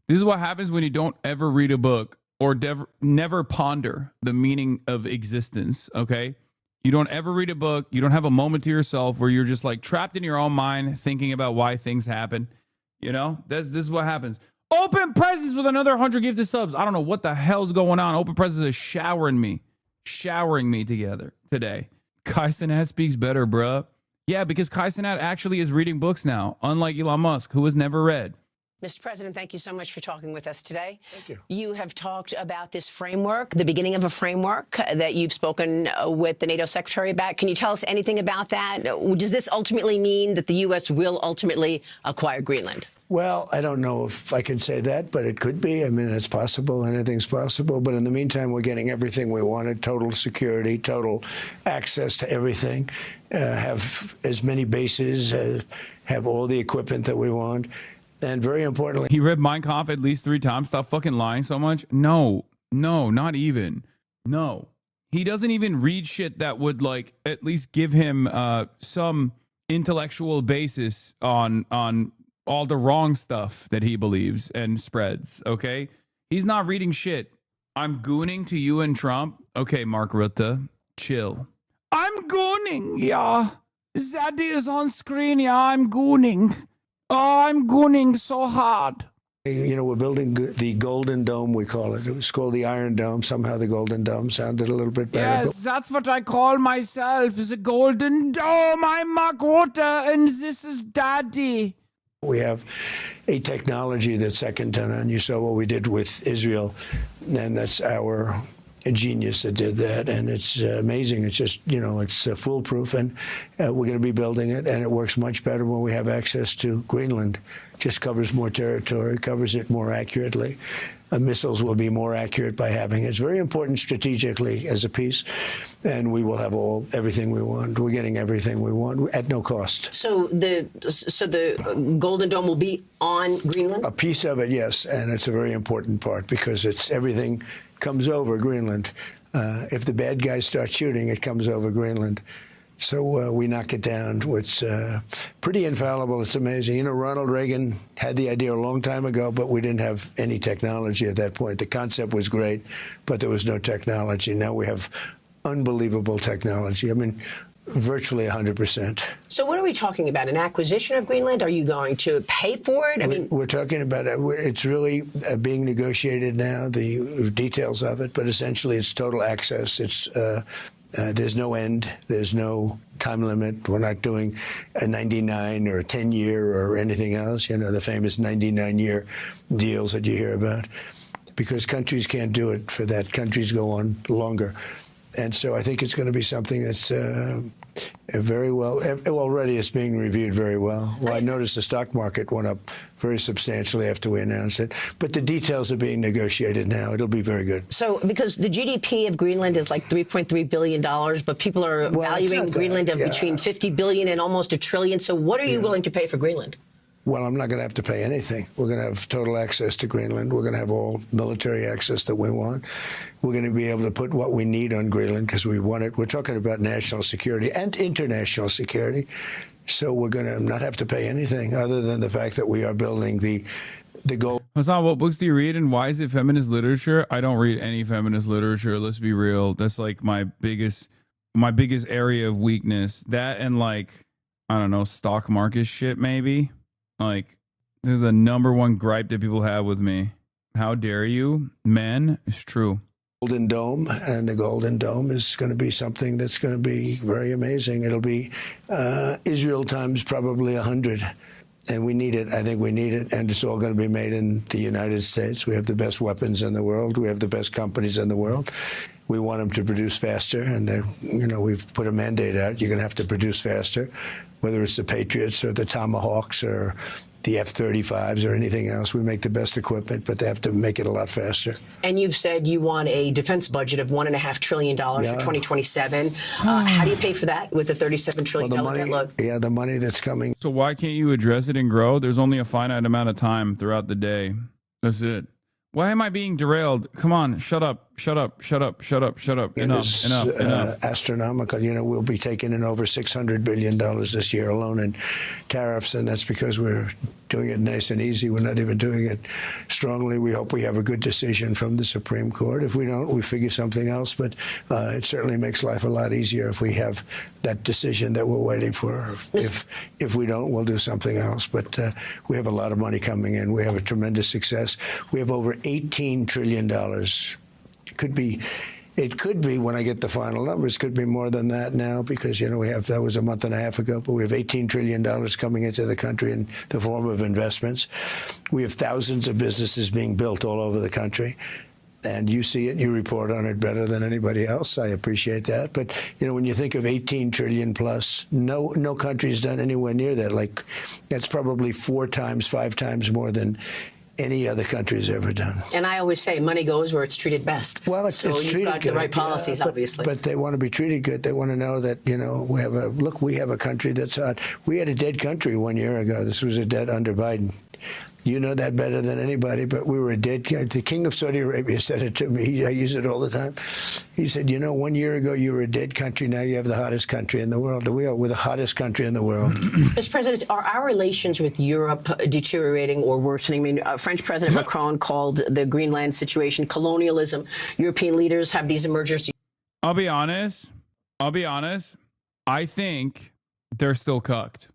This is what happens when you don't ever read a book or never ponder the meaning of existence, okay? You don't ever read a book. You don't have a moment to yourself where you're just like trapped in your own mind thinking about why things happen. You know, this is what happens. Open Presents with another 100 gifted subs. I don't know what the hell's going on. Open Presents is showering me together today. Kai Cenat speaks better, bruh. Yeah, because Kai Cenat actually is reading books now, unlike Elon Musk, who has never read. Mr. President, thank you so much for talking with us today. Thank you. You have talked about this framework, the beginning of a framework that you've spoken with the NATO secretary about. Can you tell us anything about that? Does this ultimately mean that the U.S. will ultimately acquire Greenland? Well, I don't know if I can say that, but it could be. I mean, it's possible. Anything's possible. But in the meantime, we're getting everything we wanted: total security, total access to everything, have as many bases, have all the equipment that we want. And very importantly, he read Mein Kampf at least 3 times. Stop fucking lying so much. No, not even. No, he doesn't even read shit that would like at least give him some intellectual basis on all the wrong stuff that he believes and spreads. Okay, he's not reading shit. I'm gooning to you and Trump. Okay, Mark Rutte, chill. I'm gooning. Yeah, Zaddy is on screen. Yeah, I'm gooning. Oh, I'm gooning so hard. You know, we're building the Golden Dome, we call it. It was called the Iron Dome. Somehow the Golden Dome sounded a little bit better. Yes, that's what I call myself, the Golden Dome. I'm Mark Rutte, and this is Daddy. We have a technology that's second to none. You saw what we did with Israel, and that's our genius that did that, and it's amazing. It's just, you know, it's foolproof, and we're going to be building it, and it works much better when we have access to Greenland. Just covers more territory, covers it more accurately. Missiles will be more accurate by having it. It's very important strategically as a piece, and we will have everything we want. We're getting everything we want at no cost. So the Golden Dome will be on Greenland? A piece of it, yes, and it's a very important part because it's everything comes over Greenland. If the bad guys start shooting, it comes over Greenland. So we knock it down. It's pretty infallible. It's amazing. You know, Ronald Reagan had the idea a long time ago, but we didn't have any technology at that point. The concept was great, but there was no technology. Now we have unbelievable technology. I mean, virtually 100%. So what are we talking about? An acquisition of Greenland? Are you going to pay for it? I mean, we're talking about it. It's really being negotiated now, the details of it, but essentially it's total access. It's there's no end. There's no time limit. We're not doing a 99 or a 10-year or anything else, you know, the famous 99-year deals that you hear about, because countries can't do it for that. Countries go on longer. And so I think it's going to be something that's very well. Already it's being reviewed very well. Well, I noticed the stock market went up very substantially after we announced it. But the details are being negotiated now. It'll be very good. So because the GDP of Greenland is like $3.3 billion, but people are valuing Greenland of between $50 billion and almost $1 trillion. So what are you willing to pay for Greenland? Well, I'm not going to have to pay anything. We're going to have total access to Greenland. We're going to have all military access that we want. We're going to be able to put what we need on Greenland because we want it. We're talking about national security and international security. So we're going to not have to pay anything other than the fact that we are building the goal. Hasan, what books do you read, and why is it feminist literature? I don't read any feminist literature. Let's be real. That's like my biggest area of weakness. That and like I don't know, stock market shit maybe. Like, there's a number one gripe that people have with me. How dare you? Men, it's true. Golden Dome, and the Golden Dome is going to be something that's going to be very amazing. It'll be Israel times probably 100. And we need it. I think we need it. And it's all going to be made in the United States. We have the best weapons in the world. We have the best companies in the world. We want them to produce faster. And, we've put a mandate out. You're going to have to produce faster, whether it's the Patriots or the Tomahawks or the F-35s or anything else. We make the best equipment, but they have to make it a lot faster. And you've said you want a defense budget of $1.5 trillion for 2027. How do you pay for that with the $37 trillion debt load? Yeah, the money that's coming. So why can't you address it and grow? There's only a finite amount of time throughout the day. That's it. Why am I being derailed? Come on, shut up, shut up, shut up, shut up, shut up. Enough. Astronomical. We'll be taking in over $600 billion this year alone in tariffs, and that's because we're doing it nice and easy. We're not even doing it strongly. We hope we have a good decision from the Supreme Court. If we don't, we figure something else, but it certainly makes life a lot easier if we have that decision that we're waiting for. If we don't, we'll do something else. But we have a lot of money coming in. We have a tremendous success. We have over $18 trillion. It could be when I get the final numbers, could be more than that now because, that was a month and a half ago, but we have $18 trillion coming into the country in the form of investments. We have thousands of businesses being built all over the country. And you see it, you report on it better than anybody else. I appreciate that. But, when you think of 18 trillion plus, no country's done anywhere near that. Like, that's probably 4 times, 5 times more than any other country's ever done. And I always say money goes where it's treated best. Well, it's you've treated got good. the right policies, obviously. But they want to be treated good. They want to know that, we have a country that's hot. We had a dead country 1 year ago. This was a dead under Biden. You know that better than anybody, but we were a dead country. The king of Saudi Arabia said it to me. I use it all the time. He said, 1 year ago you were a dead country. Now you have the hottest country in the world. We're the hottest country in the world. Mr. President, are our relations with Europe deteriorating or worsening? I mean, French President Macron called the Greenland situation colonialism. European leaders have these emergency. I'll be honest. I think they're still cucked.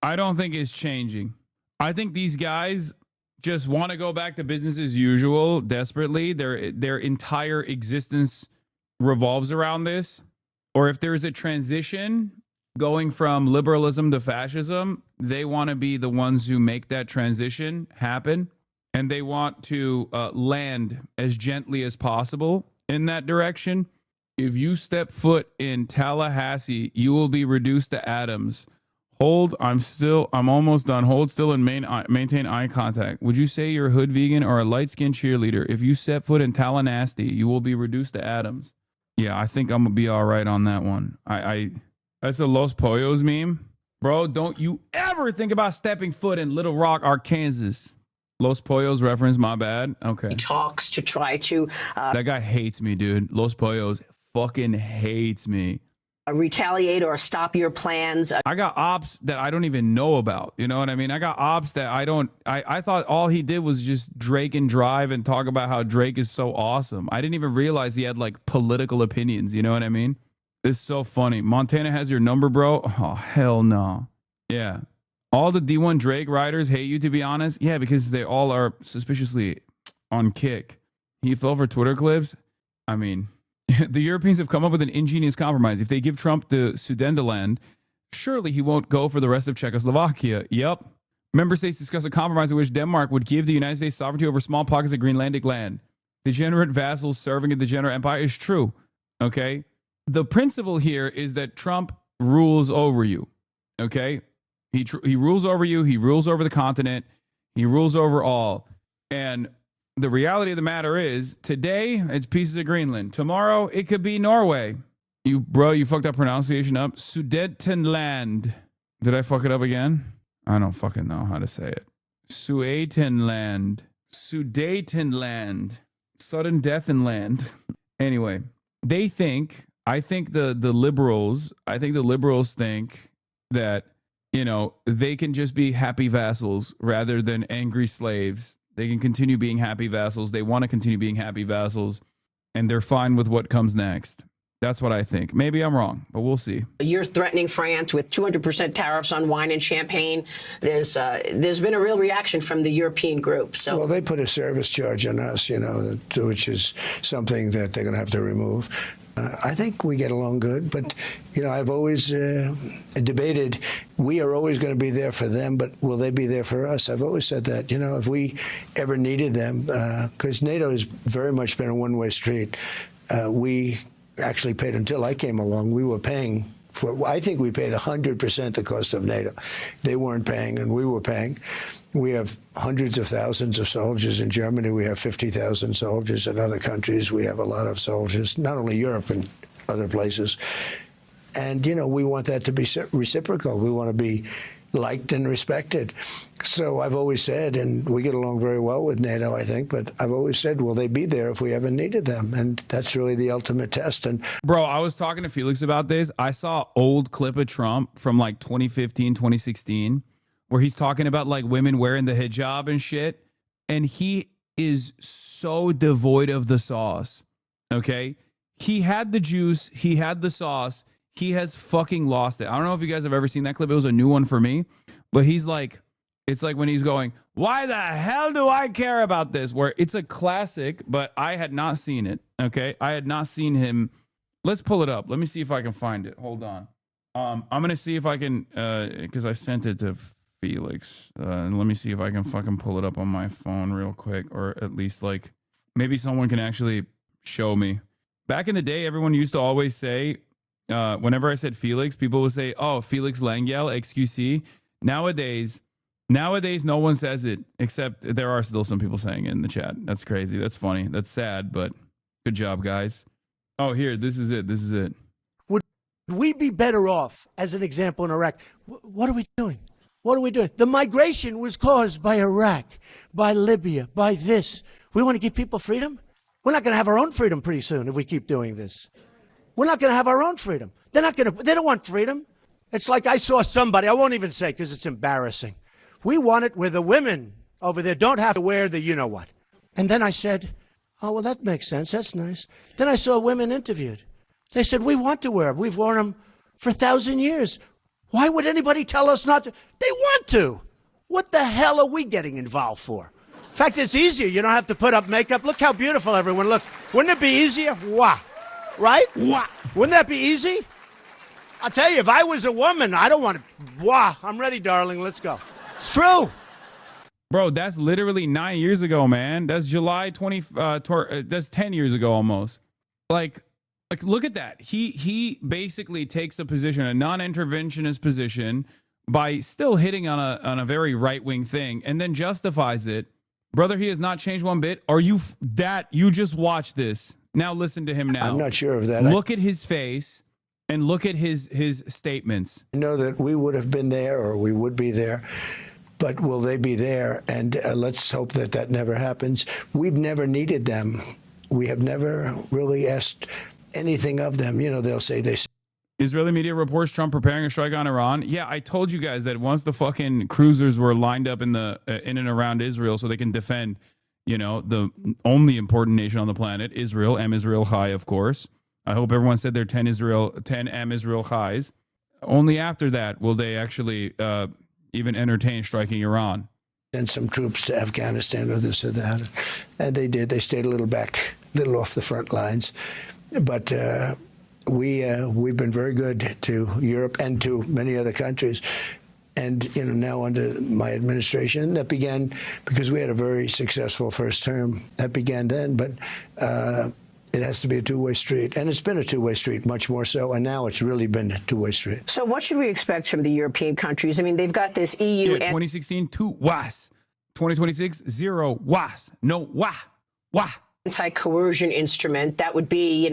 I don't think it's changing. I think these guys just want to go back to business as usual desperately. Their entire existence revolves around this. Or if there's a transition going from liberalism to fascism, they want to be the ones who make that transition happen. And they want to land as gently as possible in that direction. If you step foot in Tallahassee, you will be reduced to atoms. Hold, I'm almost done. Hold still and maintain eye contact. Would you say you're a hood vegan or a light-skinned cheerleader? If you set foot in Tallahassee, you will be reduced to atoms. Yeah, I think I'm going to be all right on that one. That's a Los Pollos meme. Bro, don't you ever think about stepping foot in Little Rock, Arkansas. Los Pollos reference, my bad. Okay. Talks to try to... that guy hates me, dude. Los Pollos fucking hates me. Retaliate or stop your plans. I got ops that I don't even know about. You know what I mean? I got ops that I thought all he did was just Drake and drive and talk about how Drake is so awesome. I didn't even realize he had like political opinions. You know what I mean? It's so funny. Montana has your number, bro. Oh, hell no. Yeah. All the D1 Drake riders hate you, to be honest. Yeah, because they all are suspiciously on kick. He fell for Twitter clips. I mean... The Europeans have come up with an ingenious compromise. If they give Trump the Sudetenland, surely he won't go for the rest of Czechoslovakia. Yep. Member states discuss a compromise in which Denmark would give the United States sovereignty over small pockets of Greenlandic land. Degenerate vassals serving a degenerate empire is true. Okay? The principle here is that Trump rules over you. Okay? He rules over you. He rules over the continent. He rules over all. And... the reality of the matter is, today, it's pieces of Greenland. Tomorrow, it could be Norway. You fucked up pronunciation up. Sudetenland. Did I fuck it up again? I don't fucking know how to say it. Sudetenland. Sudetenland. Sudden death in land. Anyway, I think the liberals think that, they can just be happy vassals rather than angry slaves. They can continue being happy vassals. They want to continue being happy vassals, and they're fine with what comes next. That's what I think. Maybe I'm wrong, but we'll see. You're threatening France with 200% tariffs on wine and champagne. There's been a real reaction from the European group. So, well, they put a service charge on us, which is something that they're going to have to remove. I think we get along good, but, I've always debated, we are always going to be there for them, but will they be there for us? I've always said that, if we ever needed them, because NATO has very much been a one-way street. We actually paid, until I came along, we were paying for, I think we paid 100% the cost of NATO. They weren't paying, and we were paying. We have hundreds of thousands of soldiers in Germany. We have 50,000 soldiers in other countries. We have a lot of soldiers, not only Europe and other places. And, we want that to be reciprocal. We want to be liked and respected. So I've always said, and we get along very well with NATO, I think, but I've always said, will they be there if we ever needed them? And that's really the ultimate test. And bro, I was talking to Felix about this. I saw old clip of Trump from like 2015, 2016, where he's talking about like women wearing the hijab and shit. And he is so devoid of the sauce. Okay. He had the juice. He had the sauce. He has fucking lost it. I don't know if you guys have ever seen that clip. It was a new one for me, but he's like, it's like when he's going, why the hell do I care about this? Where it's a classic, but I had not seen it. Okay. I had not seen him. Let's pull it up. Let me see if I can find it. Hold on. I'm going to see if I can, cause I sent it to Felix. And let me see if I can fucking pull it up on my phone real quick, or at least like maybe someone can actually show me. Back in the day, everyone used to always say, whenever I said Felix, people would say, oh, Felix Langiel, XQC. Nowadays, no one says it, except there are still some people saying it in the chat. That's crazy. That's funny. That's sad, but good job, guys. Oh, here, this is it. This is it. Would we be better off, as an example, in Iraq? What are we doing? What are we doing? The migration was caused by Iraq, by Libya, by this. We want to give people freedom? We're not going to have our own freedom pretty soon if we keep doing this. We're not going to have our own freedom. They don't want freedom. It's like I saw somebody, I won't even say because it's embarrassing. We want it where the women over there don't have to wear the you-know-what. And then I said, oh, well, that makes sense. That's nice. Then I saw women interviewed. They said, we want to wear them. We've worn them for 1,000 years. Why would anybody tell us not to? They want to. What the hell are we getting involved for? In fact, it's easier. You don't have to put up makeup. Look how beautiful everyone looks. Wouldn't it be easier? Wah. Right? Wah. Wouldn't that be easy? I'll tell you, if I was a woman, I don't want to. Wah. I'm ready, darling. Let's go. It's true. Bro, that's literally 9 years ago, man. That's July 20. That's 10 years ago almost. Like, look at that. He basically takes a position, a non-interventionist position, by still hitting on a very right-wing thing, and then justifies it. Brother, he has not changed one bit. Are you you just watched this? Now listen to him now. I'm not sure of that. Look at his face and look at his statements. I know that we would have been there, or we would be there, but will they be there? And let's hope that that never happens. We've never needed them. We have never really asked anything of them. They'll say they. Israeli media reports Trump preparing a strike on Iran. Yeah, I told you guys that once the fucking cruisers were lined up in and around Israel so they can defend, the only important nation on the planet, Israel, Am Israel Chai, of course. I hope everyone said their 10 Am Israel Chais. Only after that will they actually even entertain striking Iran. Send some troops to Afghanistan or this or that. And they did. They stayed a little off the front lines. But we've been very good to Europe and to many other countries. And, now under my administration, that began because we had a very successful first term. That began then, but it has to be a two-way street. And it's been a two-way street, much more so. And now it's really been a two-way street. So what should we expect from the European countries? I mean, they've got this EU. 2016, 2 was. 2026, 0 was. No wah. Wah. Anti-coercion instrument that would be,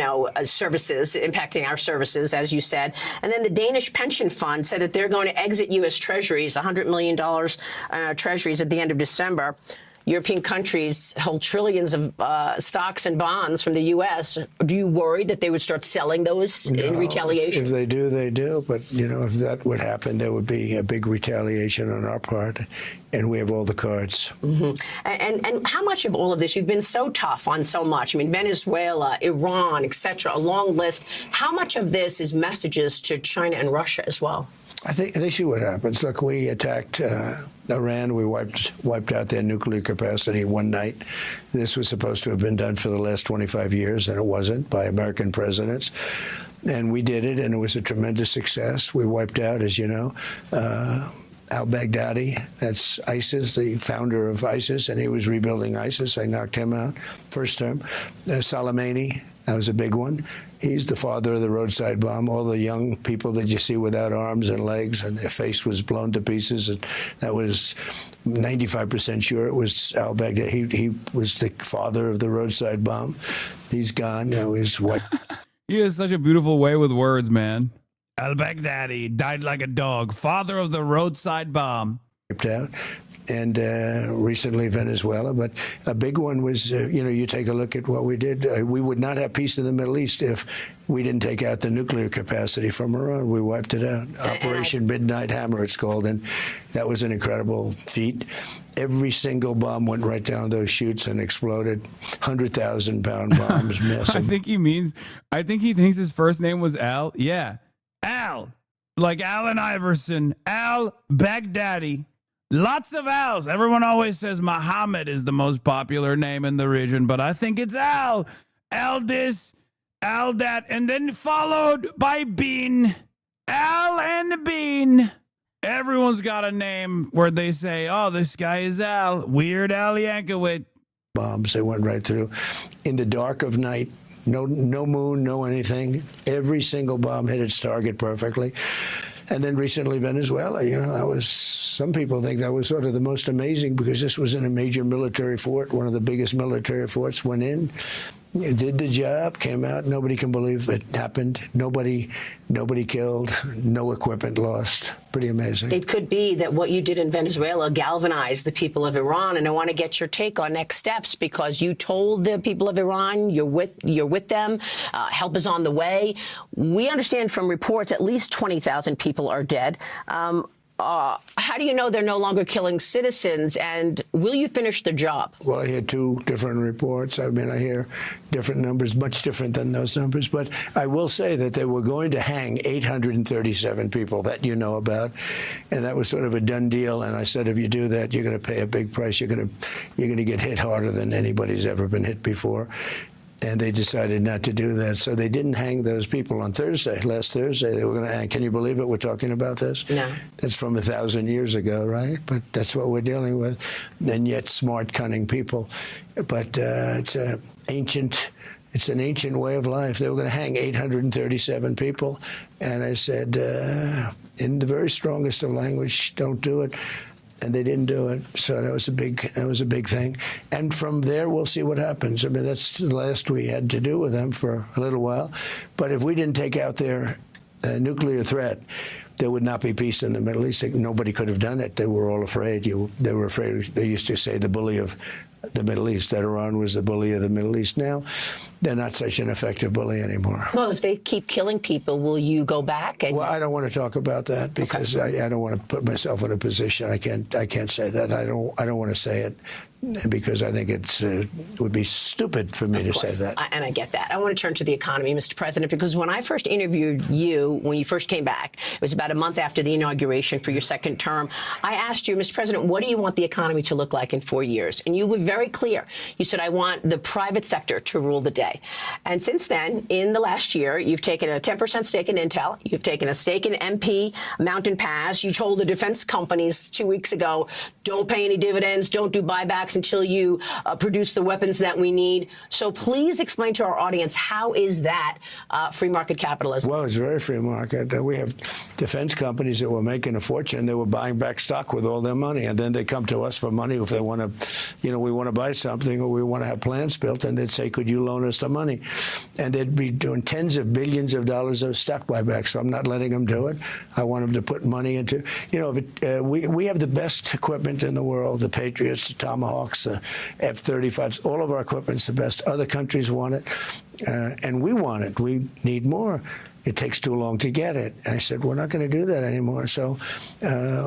services impacting our services, as you said. And then the Danish pension fund said that they're going to exit U.S. treasuries, $100 million treasuries at the end of December. European countries hold trillions of stocks and bonds from the U.S. Do you worry that they would start selling those in retaliation? If they do, they do. But, you know, if that would happen, there would be a big retaliation on our part. And we have all the cards. Mm-hmm. And how much of all of this, you've been so tough on so much. I mean, Venezuela, Iran, et cetera, a long list. How much of this is messages to China and Russia as well? I think they see what happens. Look, we attacked Iran. We wiped out their nuclear capacity one night. This was supposed to have been done for the last 25 years, and it wasn't, by American presidents. And we did it, and it was a tremendous success. We wiped out, as you know, al-Baghdadi, that's ISIS, the founder of ISIS, and he was rebuilding ISIS. I knocked him out first term. Soleimani, that was a big one. He's the father of the roadside bomb. All the young people that you see without arms and legs, and their face was blown to pieces. And that was 95% sure it was al-Baghdadi. He was the father of the roadside bomb. He's gone. Now he's white. He has such a beautiful way with words, man. Al-Baghdadi died like a dog, father of the roadside bomb. Out. And recently Venezuela. But a big one was, you know, you take a look at what we did. We would not have peace in the Middle East if we didn't take out the nuclear capacity from Iran. We wiped it out. Operation Midnight Hammer, it's called. And that was an incredible feat. Every single bomb went right down those chutes and exploded. 100,000-pound bombs, massive. I think he thinks his first name was Al. Yeah. Al. Like Allen Iverson. Al-Baghdadi. Lots of Al's. Everyone always says Muhammad is the most popular name in the region, but I think it's Al. Al this, Al that, and then followed by Bean. Al and Bean. Everyone's got a name where they say, oh, this guy is Al. Weird Al Yankovic. Bombs, they went right through. In the dark of night, no moon, no anything. Every single bomb hit its target perfectly. And then recently Venezuela, you know, that was, some people think that was sort of the most amazing because this was in a major military fort, one of the biggest military forts, went in, did the job, came out. Nobody can believe it happened. Nobody killed, no equipment lost. Pretty amazing. It could be that what you did in Venezuela galvanized the people of Iran, and I want to get your take on next steps because you told the people of Iran you're with them. Help is on the way. We understand from reports at least 20,000 people are dead. How do you know they're no longer killing citizens, and will you finish the job? Well, I hear two different reports. I mean, I hear different numbers, much different than those numbers. But I will say that they were going to hang 837 people that you know about, and that was sort of a done deal. And I said, if you do that, you're going to pay a big price. You're going to get hit harder than anybody's ever been hit before. And they decided not to do that. So they didn't hang those people on Thursday. Last Thursday, they were going to hang. Can you believe it? We're talking about this? No. That's from 1,000 years ago, right? But that's what we're dealing with. And yet smart, cunning people. But it's an ancient way of life. They were going to hang 837 people. And I said, in the very strongest of language, don't do it. And they didn't do it, so that was a big thing. And from there, we'll see what happens. I mean, that's the last we had to do with them for a little while. But if we didn't take out their nuclear threat, there would not be peace in the Middle East. Nobody could have done it. They were all afraid. They were afraid. They used to say the bully of the Middle East, that Iran was the bully of the Middle East. Now, they're not such an effective bully anymore. Well, if they keep killing people, will you go back? Well, I don't want to talk about that because I don't want to put myself in a position. I can't say that. I don't want to say it because I think it would be stupid for me to say that. And I get that. I want to turn to the economy, Mr. President, because when I first interviewed you, when you first came back, it was about a month after the inauguration for your second term. I asked you, Mr. President, what do you want the economy to look like in 4 years? And you were very clear. You said, I want the private sector to rule the day. And since then, in the last year, you've taken a 10% stake in Intel. You've taken a stake in MP, Mountain Pass. You told the defense companies 2 weeks ago, don't pay any dividends, don't do buybacks until you produce the weapons that we need. So please explain to our audience, how is that free market capitalism? Well, it's very free market. We have defense companies that were making a fortune. They were buying back stock with all their money, and then they come to us for money if they want to, we want to buy something or we want to have plants built, and they'd say, could you loan us the money? And they'd be doing tens of billions of dollars of stock buybacks. So I'm not letting them do it. I want them to put money into, we have the best equipment in the world, the Patriots, the Tomahawk. Tomahawks, F-35s, all of our equipment's the best. Other countries want it, and we want it. We need more. It takes too long to get it. I said, we're not going to do that anymore. So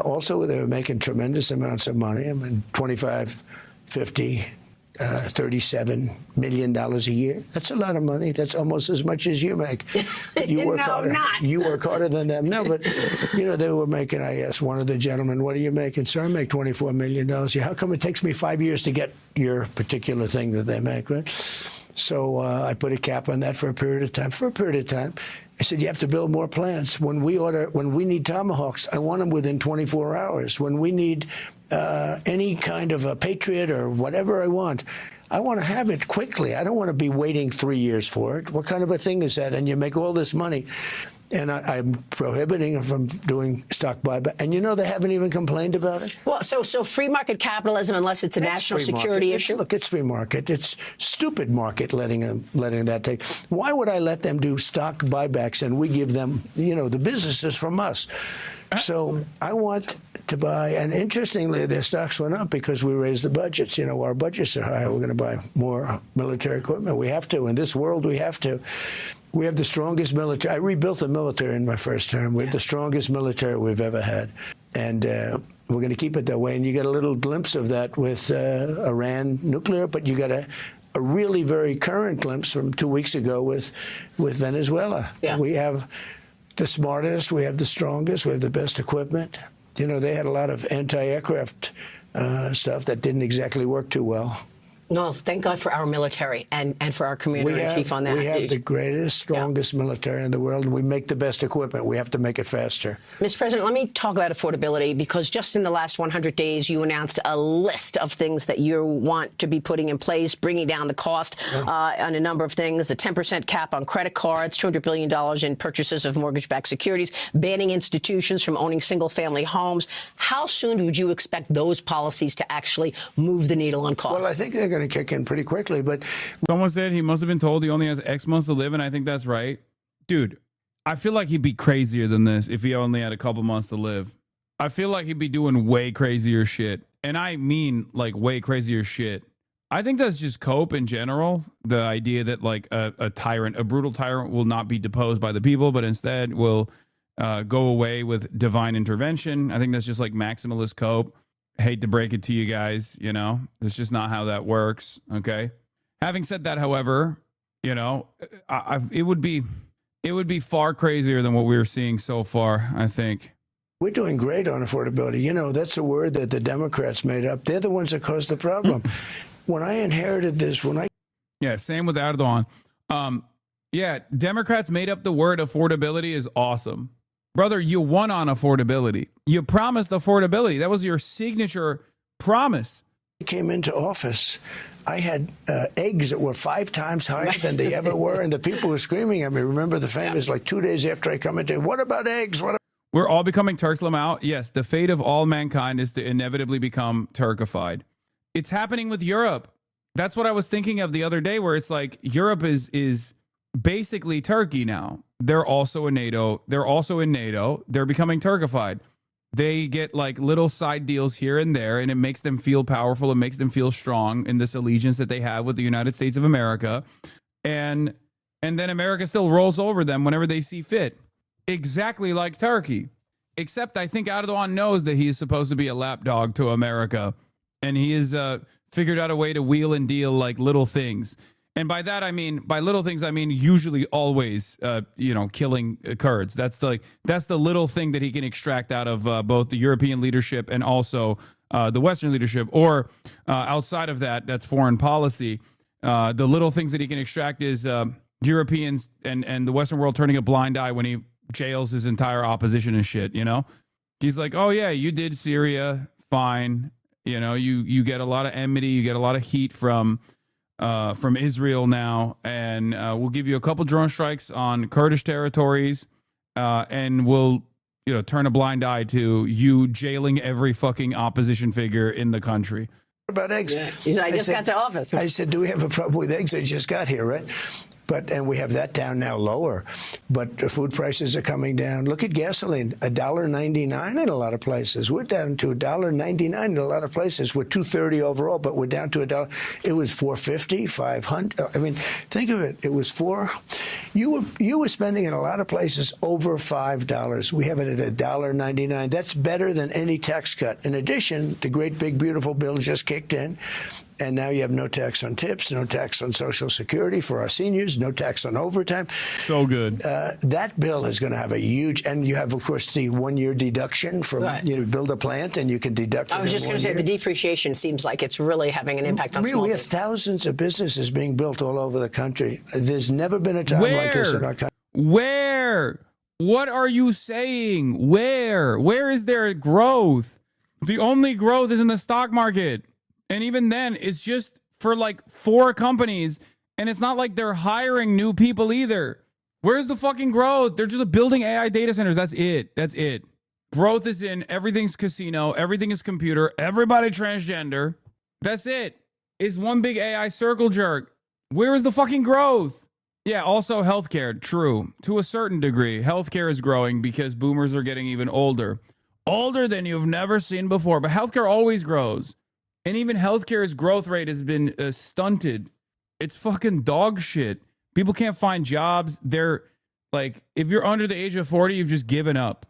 also, they were making tremendous amounts of money. I mean, 25, 50, $37 million a year. That's a lot of money. That's almost as much as you make. You work harder. You work harder than them. No, but, you know, they were making, I asked one of the gentlemen, what are you making? Sir, I make $24 million a year. How come it takes me 5 years to get your particular thing that they make, right? So I put a cap on that for a period of time. I said, you have to build more plants. When we need Tomahawks, I want them within 24 hours. When we need any kind of a Patriot or whatever I want to have it quickly. I don't want to be waiting 3 years for it. What kind of a thing is that? And you make all this money. And I'm prohibiting them from doing stock buyback. And, you know, they haven't even complained about it. Well, so free market capitalism, unless it's a national security issue? Look, it's free market. It's stupid market letting that take. Why would I let them do stock buybacks and we give them, you know, the businesses from us? So I want to buy, and interestingly, their stocks went up because we raised the budgets. You know, our budgets are higher. We're going to buy more military equipment. We have to. In this world, we have to. We have the strongest military. I rebuilt the military in my first term. We have the strongest military we've ever had. And we're going to keep it that way. And you get a little glimpse of that with Iran nuclear, but you got a really very current glimpse from 2 weeks ago with Venezuela. Yeah. We have the smartest, we have the strongest, we have the best equipment. You know, they had a lot of anti-aircraft stuff that didn't exactly work too well. No, thank God for our military and for our commander-in-chief on that. We have the greatest, strongest military in the world, and we make the best equipment. We have to make it faster. Mr. President, let me talk about affordability, because just in the last 100 days, you announced a list of things that you want to be putting in place, bringing down the cost on a number of things, a 10% cap on credit cards, $200 billion in purchases of mortgage-backed securities, banning institutions from owning single-family homes. How soon would you expect those policies to actually move the needle on cost? Well, I think they're going to kick in pretty quickly, but someone said he must have been told he only has X months to live, and I think that's right. Dude, I feel like he'd be crazier than this if he only had a couple months to live. I feel like he'd be doing way crazier shit, and I mean like way crazier shit. I think that's just cope in general. The idea that like a brutal tyrant will not be deposed by the people, but instead will go away with divine intervention. I think that's just like maximalist cope. Hate to break it to you guys, you know, it's just not how that works. Okay. Having said that, however, you know, it would be far crazier than what we were seeing so far. I think we're doing great on affordability. You know, that's a word that the Democrats made up. They're the ones that caused the problem. When I inherited this, yeah, same with Erdogan. Yeah, Democrats made up the word affordability is awesome. Brother, you won on affordability. You promised affordability. That was your signature promise. I came into office. I had eggs that were 5 times higher than they ever were, and the people were screaming at me. Remember the famous, like 2 days after I come into, what about eggs? We're all becoming Turks Lamau. Yes, the fate of all mankind is to inevitably become Turkified. It's happening with Europe. That's what I was thinking of the other day, where it's like Europe is basically Turkey now. They're also in NATO. They're becoming Turkified. They get like little side deals here and there, and it makes them feel powerful. It makes them feel strong in this allegiance that they have with the United States of America. And then America still rolls over them whenever they see fit. Exactly like Turkey. Except I think Erdogan knows that he is supposed to be a lapdog to America. And he has figured out a way to wheel and deal like little things. And by that, I mean, by little things, I mean usually always, killing Kurds. That's the little thing that he can extract out of both the European leadership and also the Western leadership. Or outside of that, that's foreign policy. The little things that he can extract is Europeans and the Western world turning a blind eye when he jails his entire opposition and shit, you know? He's like, oh, yeah, you did Syria, fine. You know, you get a lot of enmity, you get a lot of heat from Israel now, and we'll give you a couple drone strikes on Kurdish territories, and we'll, turn a blind eye to you jailing every fucking opposition figure in the country. About eggs. Yeah. I just got to office. I said, do we have a problem with eggs? I just got here, right? and we have that down now lower. But the food prices are coming down. Look at gasoline, $1.99 in a lot of places. We're down to $1.99 in a lot of places. We're $2.30 overall, but we're down to $1. It was $4.50, $500. I mean, think of it. It was you were spending in a lot of places over $5. We have it at $1.99. That's better than any tax cut. In addition, the great big beautiful bill just kicked in. And now you have no tax on tips, no tax on Social Security for our seniors, no tax on overtime. So good. That bill is going to have a huge, and you have, of course, the 1 year deduction from, build a plant and you can deduct. I was just going to say the depreciation seems like it's really having an impact on small We have business. thousands of businesses being built all over the country. There's never been a time like this in our country. Where? What are you saying? Where is there growth? The only growth is in the stock market. And even then, it's just for like 4 companies. And it's not like they're hiring new people either. Where's the fucking growth? They're just building AI data centers. That's it. That's it. Growth is in everything's casino. Everything is computer. Everybody transgender. That's it. It's one big AI circle jerk. Where is the fucking growth? Yeah, also healthcare. True. To a certain degree, healthcare is growing because boomers are getting even older. Older than you've never seen before. But healthcare always grows. And even healthcare's growth rate has been stunted. It's fucking dog shit. People can't find jobs. They're like, if you're under the age of 40, you've just given up.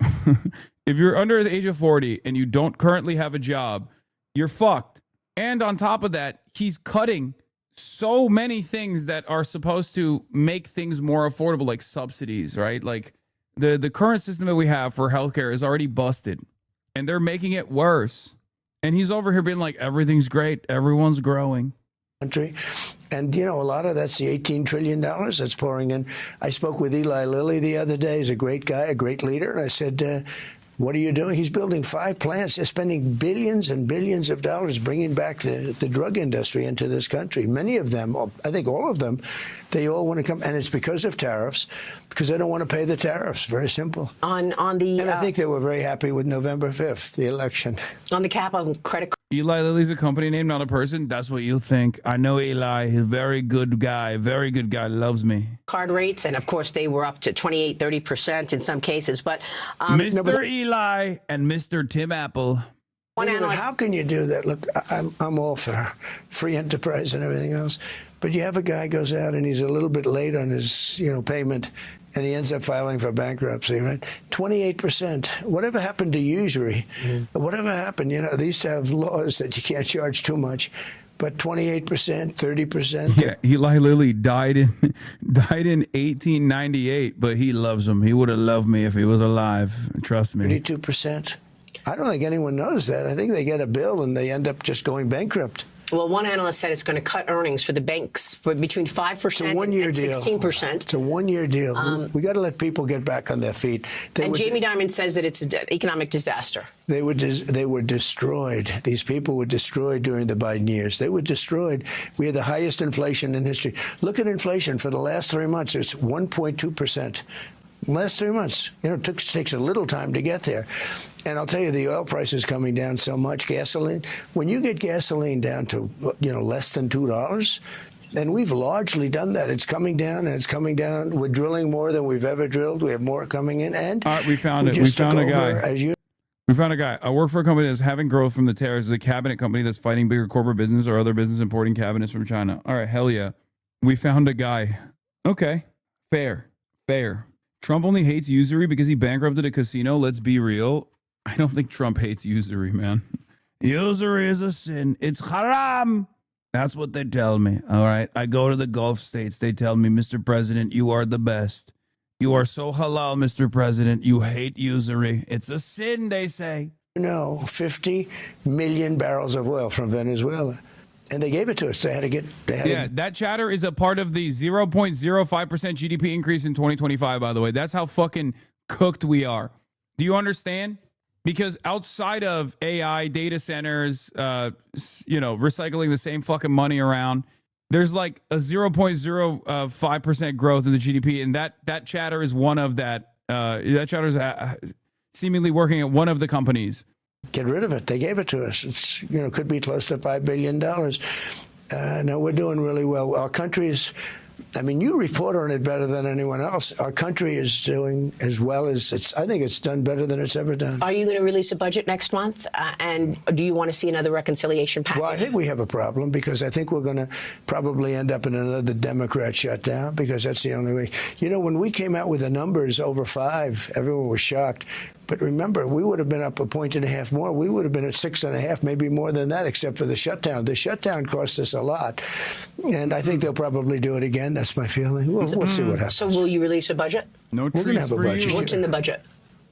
If you're under the age of 40 and you don't currently have a job, you're fucked. And on top of that, he's cutting so many things that are supposed to make things more affordable, like subsidies, right? Like the current system that we have for healthcare is already busted. And they're making it worse. And he's over here being like, everything's great. Everyone's growing. Country. And, a lot of that's the $18 trillion that's pouring in. I spoke with Eli Lilly the other day. He's a great guy, a great leader. And I said, what are you doing? He's building 5 plants. They're spending billions and billions of dollars bringing back the drug industry into this country. Many of them, I think all of them, they all want to come. And it's because of tariffs, because they don't want to pay the tariffs. Very simple. And I think they were very happy with November 5th, the election. On the cap on credit. Eli Lilly's a company name, not a person. That's what you think. I know Eli. He's a very good guy. Very good guy. Loves me. Card rates. And of course, they were up to 28, 30% in some cases. But Mr. Eli and Mr. Tim Apple. How can you do that? Look, I'm all for free enterprise and everything else. But you have a guy goes out and he's a little bit late on his, payment, and he ends up filing for bankruptcy, right? 28%. Whatever happened to usury? Whatever happened? They used to have laws that you can't charge too much. But 28%, 30%. Yeah, Eli Lilly died in 1898, but he loves him. He would have loved me if he was alive. Trust me. 32%. I don't think anyone knows that. I think they get a bill and they end up just going bankrupt. Well, one analyst said it's going to cut earnings for the banks for between 5% and 16%. It's a 1 year deal. We got to let people get back on their feet. Jamie Dimon says that it's an economic disaster. They were destroyed. These people were destroyed during the Biden years. They were destroyed. We had the highest inflation in history. Look at inflation for the last 3 months. It's 1.2%. Last 3 months, it takes a little time to get there. And I'll tell you, the oil price is coming down so much. Gasoline, when you get gasoline down to, less than $2, and we've largely done that. It's coming down and it's coming down. We're drilling more than we've ever drilled. We have more coming in. And all right, we found it. We found a guy. We found a guy. I work for a company that's having growth from the tariffs. It's a cabinet company that's fighting bigger corporate business or other business importing cabinets from China. All right, hell yeah. We found a guy. Okay, fair. Trump only hates usury because he bankrupted a casino. Let's be real. I don't think Trump hates usury, man. Usury is a sin. It's haram. That's what they tell me. All right. I go to the Gulf states. They tell me, Mr. President, you are the best. You are so halal, Mr. President. You hate usury. It's a sin, they say. 50 million barrels of oil from Venezuela. And they gave it to us. They had to get. That chatter is a part of the 0.05% GDP increase in 2025, by the way. That's how fucking cooked we are. Do you understand? Because outside of AI, data centers, recycling the same fucking money around, there's like a 0.05% growth in the GDP. And that chatter is one of that. That chatter is seemingly working at one of the companies. Get rid of it. They gave it to us. It's, could be close to $5 billion. No, we're doing really well. Our country is I mean, you report on it better than anyone else. Our country is doing as well as I think it's done better than it's ever done. Are you going to release a budget next month? And do you want to see another reconciliation package? Well, I think we have a problem because I think we're going to probably end up in another Democrat shutdown because that's the only way. You know, when we came out with the numbers over 5, everyone was shocked. But remember, we would have been up 1.5 points more. We would have been at 6.5, maybe more than that, except for the shutdown. The shutdown cost us a lot. And I think they'll probably do it again. That's my feeling. We'll see what happens. So will you release a budget? No We're going to have a budget. What's in the budget?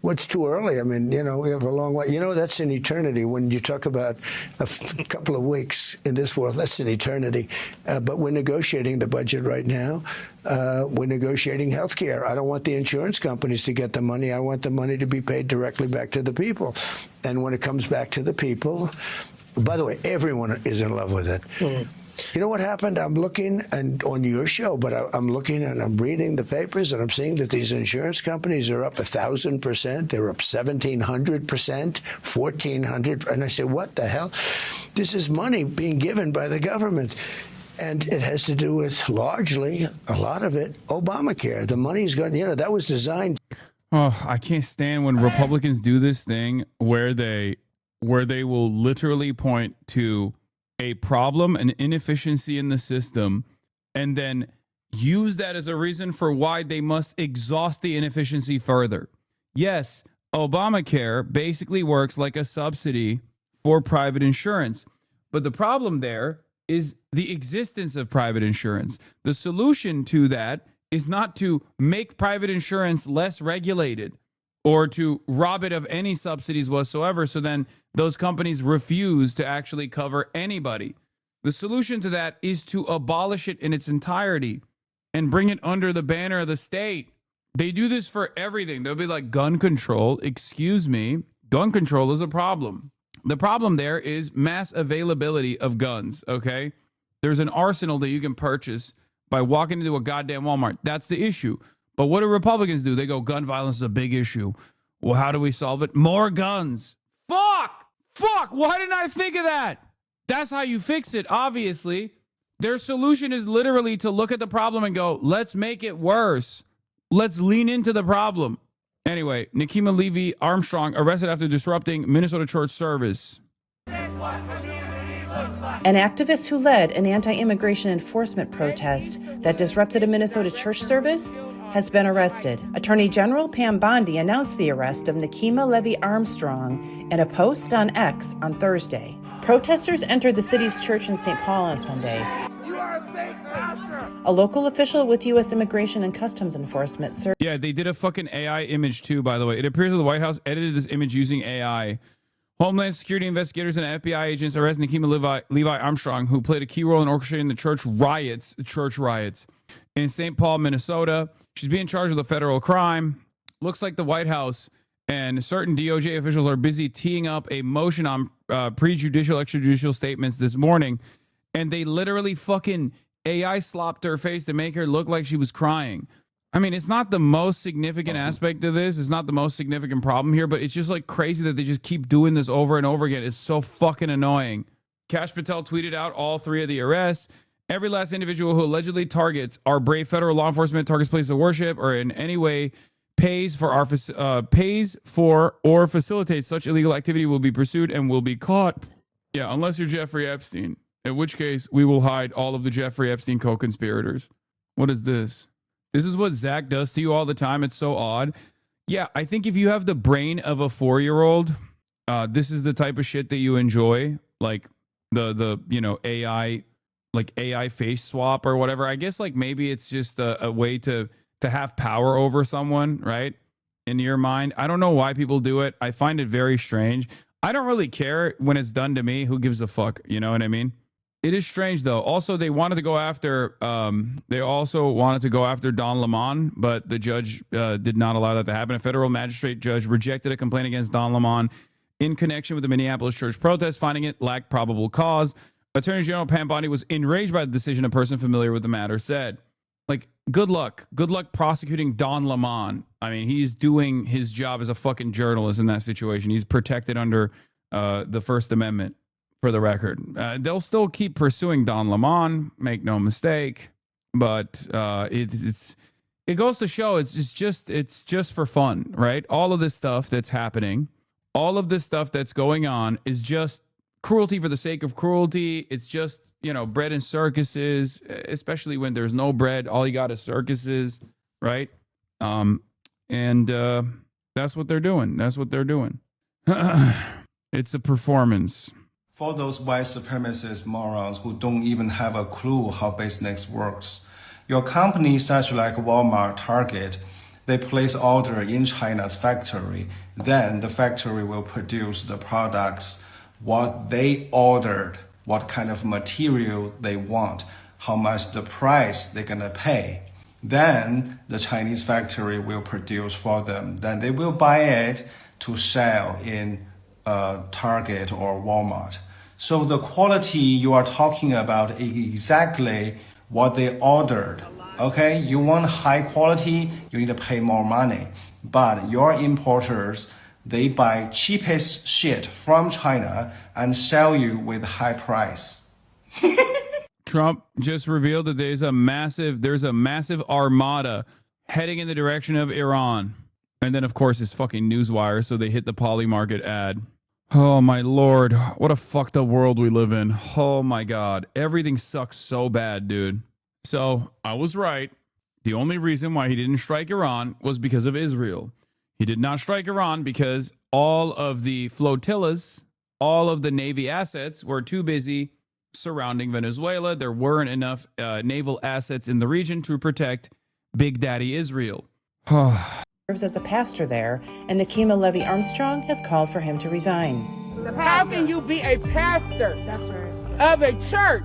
What's too early? I mean, you know, we have a long way. You know, that's an eternity. When you talk about a couple of weeks in this world, that's an eternity. But we're negotiating the budget right now. We're negotiating health care. I don't want the insurance companies to get the money. I want the money to be paid directly back to the people. And when it comes back to the people, by the way, everyone is in love with it. Mm-hmm. You know what happened? I'm looking and on your show, but I'm looking and I'm reading the papers and I'm seeing that these insurance companies are up 1,000%. They're up 1,700%, 1,400%. And I say, what the hell? This is money being given by the government. And it has to do with largely, a lot of it, Obamacare. The money's going, you know, that was designed. Oh, I can't stand when Republicans do this thing where they will literally point to a problem, an inefficiency in the system, and then use that as a reason for why they must exhaust the inefficiency further. Yes, Obamacare basically works like a subsidy for private insurance. But the problem there is the existence of private insurance. The solution to that is not to make private insurance less regulated or to rob it of any subsidies whatsoever, so then those companies refuse to actually cover anybody. The solution to that is to abolish it in its entirety and bring it under the banner of the state. They do this for everything. They'll be like, gun control. Excuse me. Gun control is a problem. The problem there is mass availability of guns, okay? There's an arsenal that you can purchase by walking into a goddamn Walmart. That's the issue. But what do Republicans do? They go, gun violence is a big issue. Well, how do we solve it? More guns. Fuck. Why didn't I think of that? That's how you fix it, obviously. Their solution is literally to look at the problem and go, let's make it worse. Let's lean into the problem. Anyway, Nikema Levy Armstrong arrested after disrupting Minnesota church service. An activist who led an anti-immigration enforcement protest that disrupted a Minnesota church service has been arrested. Attorney General Pam Bondi announced the arrest of Nikema Levy Armstrong in a post on X on Thursday. Protesters entered the city's church in St. Paul on Sunday. A local official with U.S. Immigration and Customs Enforcement Yeah, they did a fucking AI image too, by the way. It appears that the White House edited this image using AI. Homeland Security investigators and FBI agents arrested Nikema Levi Armstrong, who played a key role in orchestrating the church riots in St. Paul, Minnesota. She's being charged with a federal crime. Looks like the White House and certain DOJ officials are busy teeing up a motion on prejudicial, extrajudicial statements this morning, and they literally fucking AI slopped her face to make her look like she was crying. I mean, it's not the most significant aspect of this. It's not the most significant problem here, but it's just like crazy that they just keep doing this over and over again. It's so fucking annoying. Kash Patel tweeted out all 3 of the arrests. Every last individual who allegedly targets our brave federal law enforcement, targets places of worship, or in any way pays for or facilitates such illegal activity will be pursued and will be caught. Yeah, unless you're Jeffrey Epstein, in which case we will hide all of the Jeffrey Epstein co-conspirators. What is this? This is what Zach does to you all the time. It's so odd. Yeah, I think if you have the brain of a 4-year-old, this is the type of shit that you enjoy, like the AI, like AI face swap or whatever. I guess like maybe it's just a way to have power over someone, right? In your mind. I don't know why people do it. I find it very strange. I don't really care when it's done to me. Who gives a fuck? You know what I mean? It is strange, though. Also, they wanted to go after Don Lemon, but the judge did not allow that to happen. A federal magistrate judge rejected a complaint against Don Lemon in connection with the Minneapolis church protest, finding it lacked probable cause. Attorney General Pam Bondi was enraged by the decision. A person familiar with the matter said, like, good luck prosecuting Don Lemon. I mean, he's doing his job as a fucking journalist in that situation. He's protected under the First Amendment. For the record, they'll still keep pursuing Don Lemon. Make no mistake. but it goes to show it's just for fun, right? All of this stuff that's happening, all of this stuff that's going on is just cruelty for the sake of cruelty. It's just, bread and circuses, especially when there's no bread. All you got is circuses, right? And that's what they're doing. That's what they're doing. It's a performance. For those white supremacist morons who don't even have a clue how business works, your company, such like Walmart, Target, they place order in China's factory. Then the factory will produce the products, what they ordered, what kind of material they want, how much the price they're gonna pay. Then the Chinese factory will produce for them. Then they will buy it to sell in Target or Walmart. So the quality you are talking about is exactly what they ordered. Okay, you want high quality, you need to pay more money. But your importers, they buy cheapest shit from China and sell you with high price. Trump just revealed that there's a massive armada heading in the direction of Iran. And then, of course, it's fucking Newswire, so they hit the Poly Market ad. Oh, my Lord. What a fucked up world we live in. Oh, my God. Everything sucks so bad, dude. So, I was right. The only reason why he didn't strike Iran was because of Israel. He did not strike Iran because all of the flotillas, all of the Navy assets were too busy surrounding Venezuela. There weren't enough naval assets in the region to protect Big Daddy Israel. Serves as a pastor there, and Nikema Levy Armstrong has called for him to resign. How can you be a pastor of a church,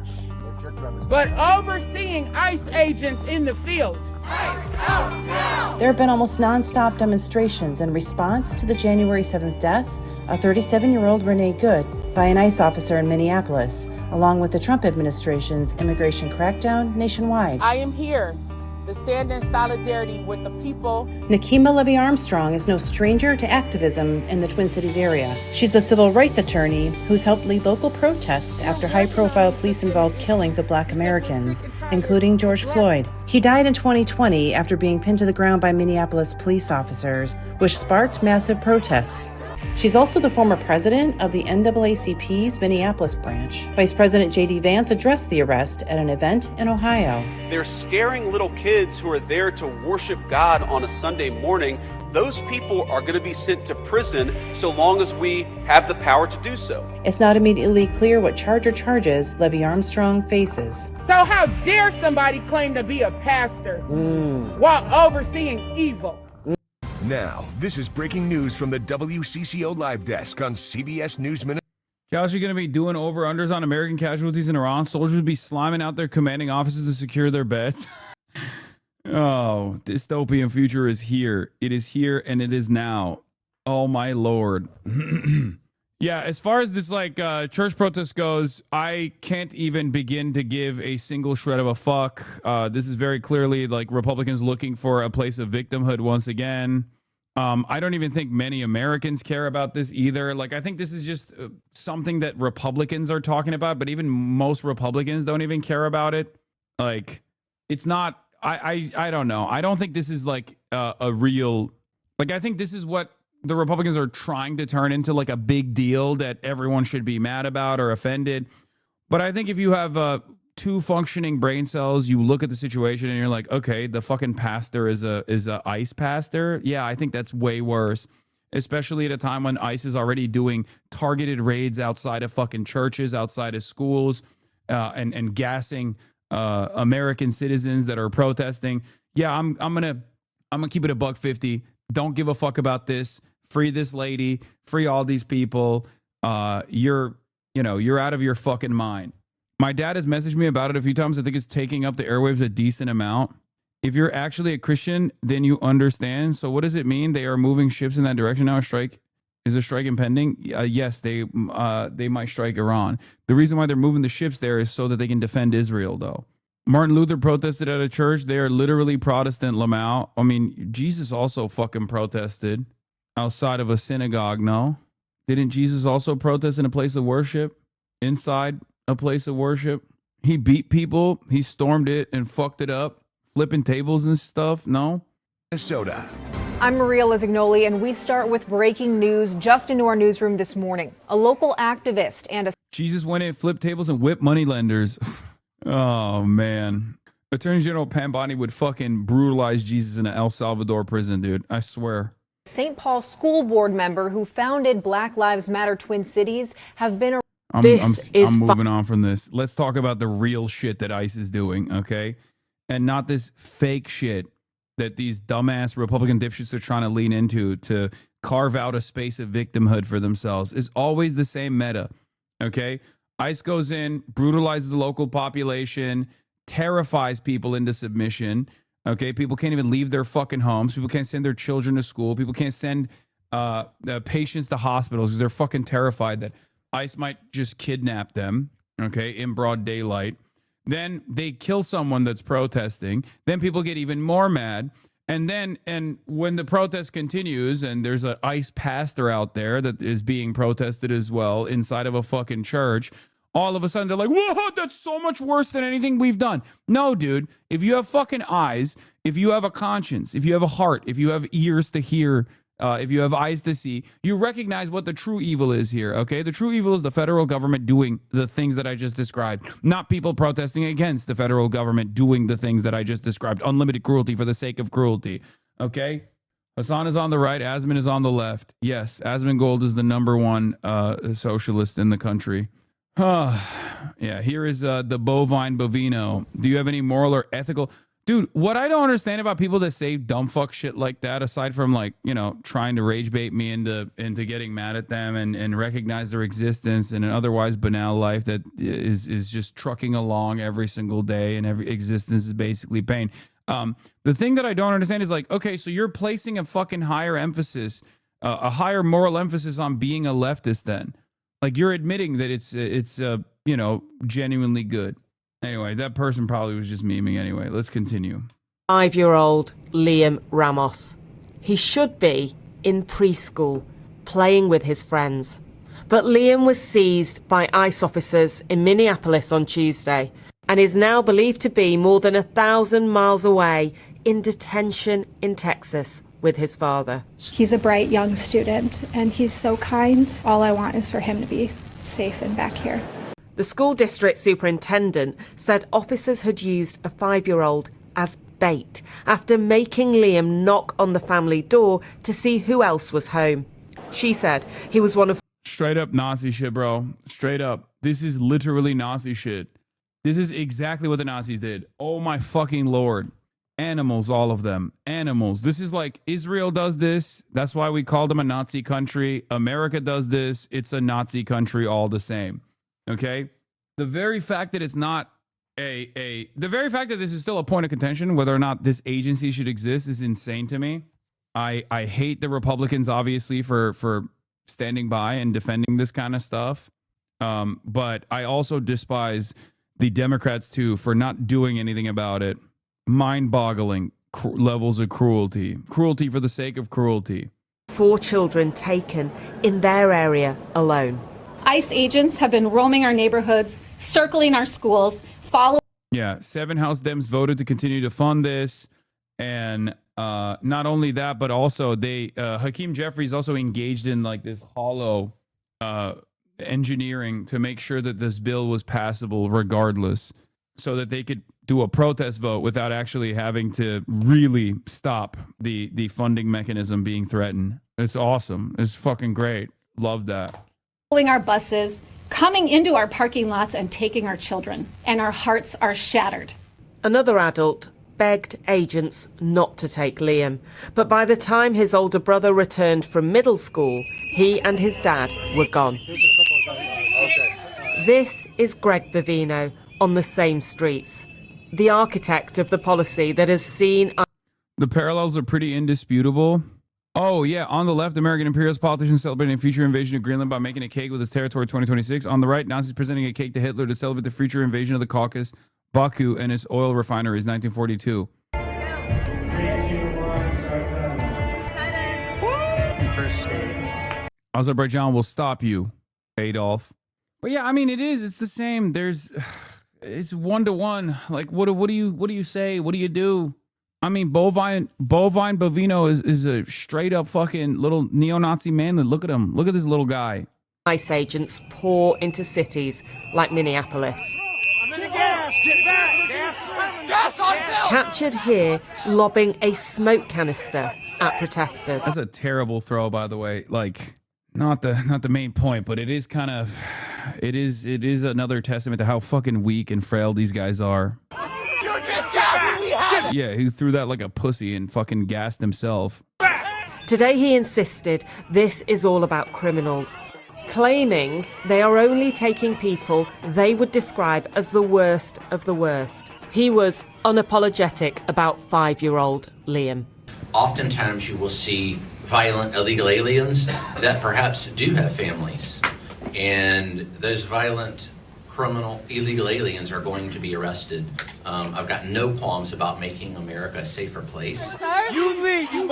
but overseeing ICE agents in the field? There have been almost non-stop demonstrations in response to the January 7th death of 37-year-old Renee Good by an ICE officer in Minneapolis, along with the Trump administration's immigration crackdown nationwide. I am here to stand in solidarity with the people. Nikema Levy Armstrong is no stranger to activism in the Twin Cities area. She's a civil rights attorney who's helped lead local protests after high-profile police-involved killings of Black Americans, including George Floyd. He died in 2020 after being pinned to the ground by Minneapolis police officers, which sparked massive protests. She's also the former president of the NAACP's Minneapolis branch. Vice President J.D. Vance addressed the arrest at an event in Ohio. They're scaring little kids who are there to worship God on a Sunday morning. Those people are going to be sent to prison so long as we have the power to do so. It's not immediately clear what charges Levy Armstrong faces. So how dare somebody claim to be a pastor while overseeing evil? Now, this is breaking news from the WCCO Live Desk on CBS News Minute. Cal, you're going to be doing over-unders on American casualties in Iran. Soldiers be sliming out their commanding officers to secure their beds. Oh, dystopian future is here. It is here and it is now. Oh, my Lord. Yeah, as far as this church protest goes, I can't even begin to give a single shred of a fuck. This is very clearly Republicans looking for a place of victimhood once again. I don't even think many Americans care about this either. I think this is just something that Republicans are talking about, but even most Republicans don't even care about it. It's not, I don't know. I don't think this is a real, I think this is what the Republicans are trying to turn into a big deal that everyone should be mad about or offended. But I think if you have two functioning brain cells, you look at the situation and you're like, okay, the fucking pastor is a ICE pastor. Yeah, I think that's way worse, especially at a time when ICE is already doing targeted raids outside of fucking churches, outside of schools, and gassing American citizens that are protesting. Yeah, I'm gonna keep it a $150. Don't give a fuck about this. Free this lady. Free all these people. You're out of your fucking mind. My dad has messaged me about it a few times. I think it's taking up the airwaves a decent amount. If you're actually a Christian, then you understand. So what does it mean? They are moving ships in that direction now. Is a strike impending? Yes, they might strike Iran. The reason why they're moving the ships there is so that they can defend Israel, though. Martin Luther protested at a church. They are literally Protestant, Lamau. I mean, Jesus also fucking protested outside of a synagogue, no? Didn't Jesus also protest in a place of worship? Inside a place of worship? He beat people. He stormed it and fucked it up, flipping tables and stuff. No? Minnesota. I'm Maria Lizignoli, and we start with breaking news just into our newsroom this morning. A local activist and a... Jesus went in, flipped tables, and whipped moneylenders. Oh, man. Attorney General Pam Bondi would fucking brutalize Jesus in an El Salvador prison, dude. I swear. St. Paul school board member who founded Black Lives Matter Twin Cities have been... I'm moving on from this. Let's talk about the real shit that ICE is doing, okay? And not this fake shit that these dumbass Republican dipshits are trying to lean into to carve out a space of victimhood for themselves. Is always the same meta, okay? ICE goes in, brutalizes the local population, terrifies people into submission, okay? People can't even leave their fucking homes. People can't send their children to school. People can't send patients to hospitals because they're fucking terrified that ICE might just kidnap them, okay, in broad daylight. Then they kill someone that's protesting. Then people get even more mad. And when the protest continues and there's an ICE pastor out there that is being protested as well inside of a fucking church, all of a sudden they're like, whoa, that's so much worse than anything we've done. No, dude, if you have fucking eyes, if you have a conscience, if you have a heart, if you have ears to hear, if you have eyes to see, you recognize what the true evil is here, okay? The true evil is the federal government doing the things that I just described, not people protesting against the federal government doing the things that I just described. Unlimited cruelty for the sake of cruelty, okay? Hasan is on the right, Asman is on the left. Yes, Asman Gold is the #1 socialist in the country. Yeah, here is the bovine bovino. Do you have any moral or ethical... Dude, what I don't understand about people that say dumb fuck shit like that, aside from like, you know, trying to rage bait me into getting mad at them and recognize their existence in an otherwise banal life that is just trucking along every single day and every existence is basically pain. The thing that I don't understand is like, okay, so you're placing a fucking higher emphasis, a higher moral emphasis on being a leftist then. Like you're admitting that it's you know, genuinely good. Anyway, that person probably was just memeing anyway. Let's continue. 5-year-old Liam Ramos. He should be in preschool, playing with his friends. But Liam was seized by ICE officers in Minneapolis on Tuesday and is now believed to be more than 1,000 miles away in detention in Texas with his father. He's a bright young student and he's so kind. All I want is for him to be safe and back here. The school district superintendent said officers had used a 5-year-old as bait after making Liam knock on the family door to see who else was home. She said he was one of... Straight up Nazi shit, bro. Straight up. This is literally Nazi shit. This is exactly what the Nazis did. Oh my fucking Lord. Animals, all of them. Animals. This is like Israel does this. That's why we called them a Nazi country. America does this. It's a Nazi country all the same. Okay, the very fact that it's not the very fact that this is still a point of contention, whether or not this agency should exist, is insane to me. I hate the Republicans, obviously, for standing by and defending this kind of stuff. But I also despise the Democrats, too, for not doing anything about it. Mind-boggling levels of cruelty. Cruelty for the sake of cruelty. 4 children taken in their area alone. ICE agents have been roaming our neighborhoods, circling our schools, following... Yeah, 7 House Dems voted to continue to fund this. And not only that, but also Hakeem Jeffries also engaged in like this hollow engineering to make sure that this bill was passable regardless, so that they could do a protest vote without actually having to really stop the funding mechanism being threatened. It's awesome. It's fucking great. Love that. our buses, coming into our parking lots and taking our children, and our hearts are shattered. Another adult begged agents not to take Liam, but by the time his older brother returned from middle school, he and his dad were gone. This is Greg Bovino on the same streets, the architect of the policy that has seen... The parallels are pretty indisputable. Oh, yeah. On the left, American imperialist politicians celebrating a future invasion of Greenland by making a cake with its territory 2026. On the right, Nazis presenting a cake to Hitler to celebrate the future invasion of the Caucasus, Baku, and its oil refineries, 1942. First state. Azerbaijan will stop you, Adolf. But yeah, I mean, it's the same. There's it's 1-to-1. Like, what do you say? What do you do? I mean, bovine Bovino is a straight up fucking little neo-Nazi manlet. Look at him. Look at this little guy. ICE agents pour into cities like Minneapolis. Captured here lobbing a smoke canister at protesters. That's a terrible throw, by the way. Like, not the main point, but it is kind of, it is another testament to how fucking weak and frail these guys are. Yeah, he threw that like a pussy and fucking gassed himself. Today he insisted this is all about criminals, claiming they are only taking people they would describe as the worst of the worst. He was unapologetic about 5-year-old Liam. Oftentimes you will see violent illegal aliens that perhaps do have families, and those violent criminal illegal aliens are going to be arrested. I've got no qualms about making America a safer place. You leave, you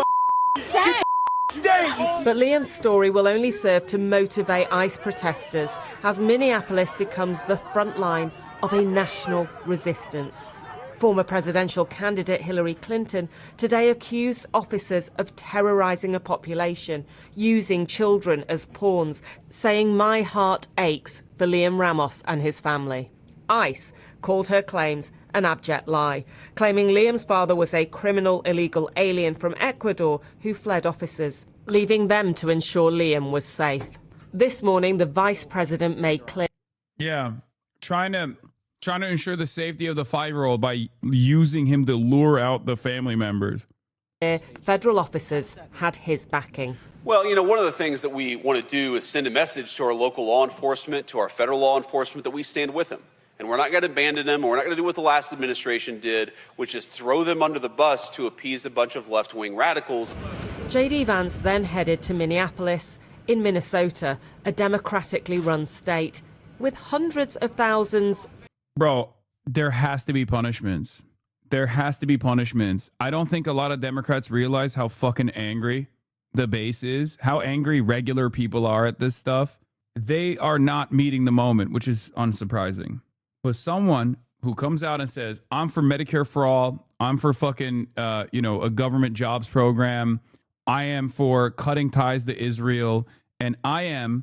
But Liam's story will only serve to motivate ICE protesters as Minneapolis becomes the front line of a national resistance. Former presidential candidate Hillary Clinton today accused officers of terrorizing a population, using children as pawns, saying, "My heart aches for Liam Ramos and his family." ICE called her claims an abject lie, claiming Liam's father was a criminal illegal alien from Ecuador who fled officers, leaving them to ensure Liam was safe. This morning, the vice president made clear. Yeah, trying to ensure the safety of the 5-year-old by using him to lure out the family members. Federal officers had his backing. Well, you know, one of the things that we want to do is send a message to our local law enforcement, to our federal law enforcement, that we stand with them. And we're not going to abandon them, and we're not going to do what the last administration did, which is throw them under the bus to appease a bunch of left-wing radicals. J.D. Vance then headed to Minneapolis in Minnesota, a democratically run state, with hundreds of thousands. Bro, there has to be punishments. There has to be punishments. I don't think a lot of Democrats realize how fucking angry the base is, how angry regular people are at this stuff. They are not meeting the moment, which is unsurprising. But someone who comes out and says, I'm for Medicare for all, I'm for fucking, a government jobs program, I am for cutting ties to Israel, and I am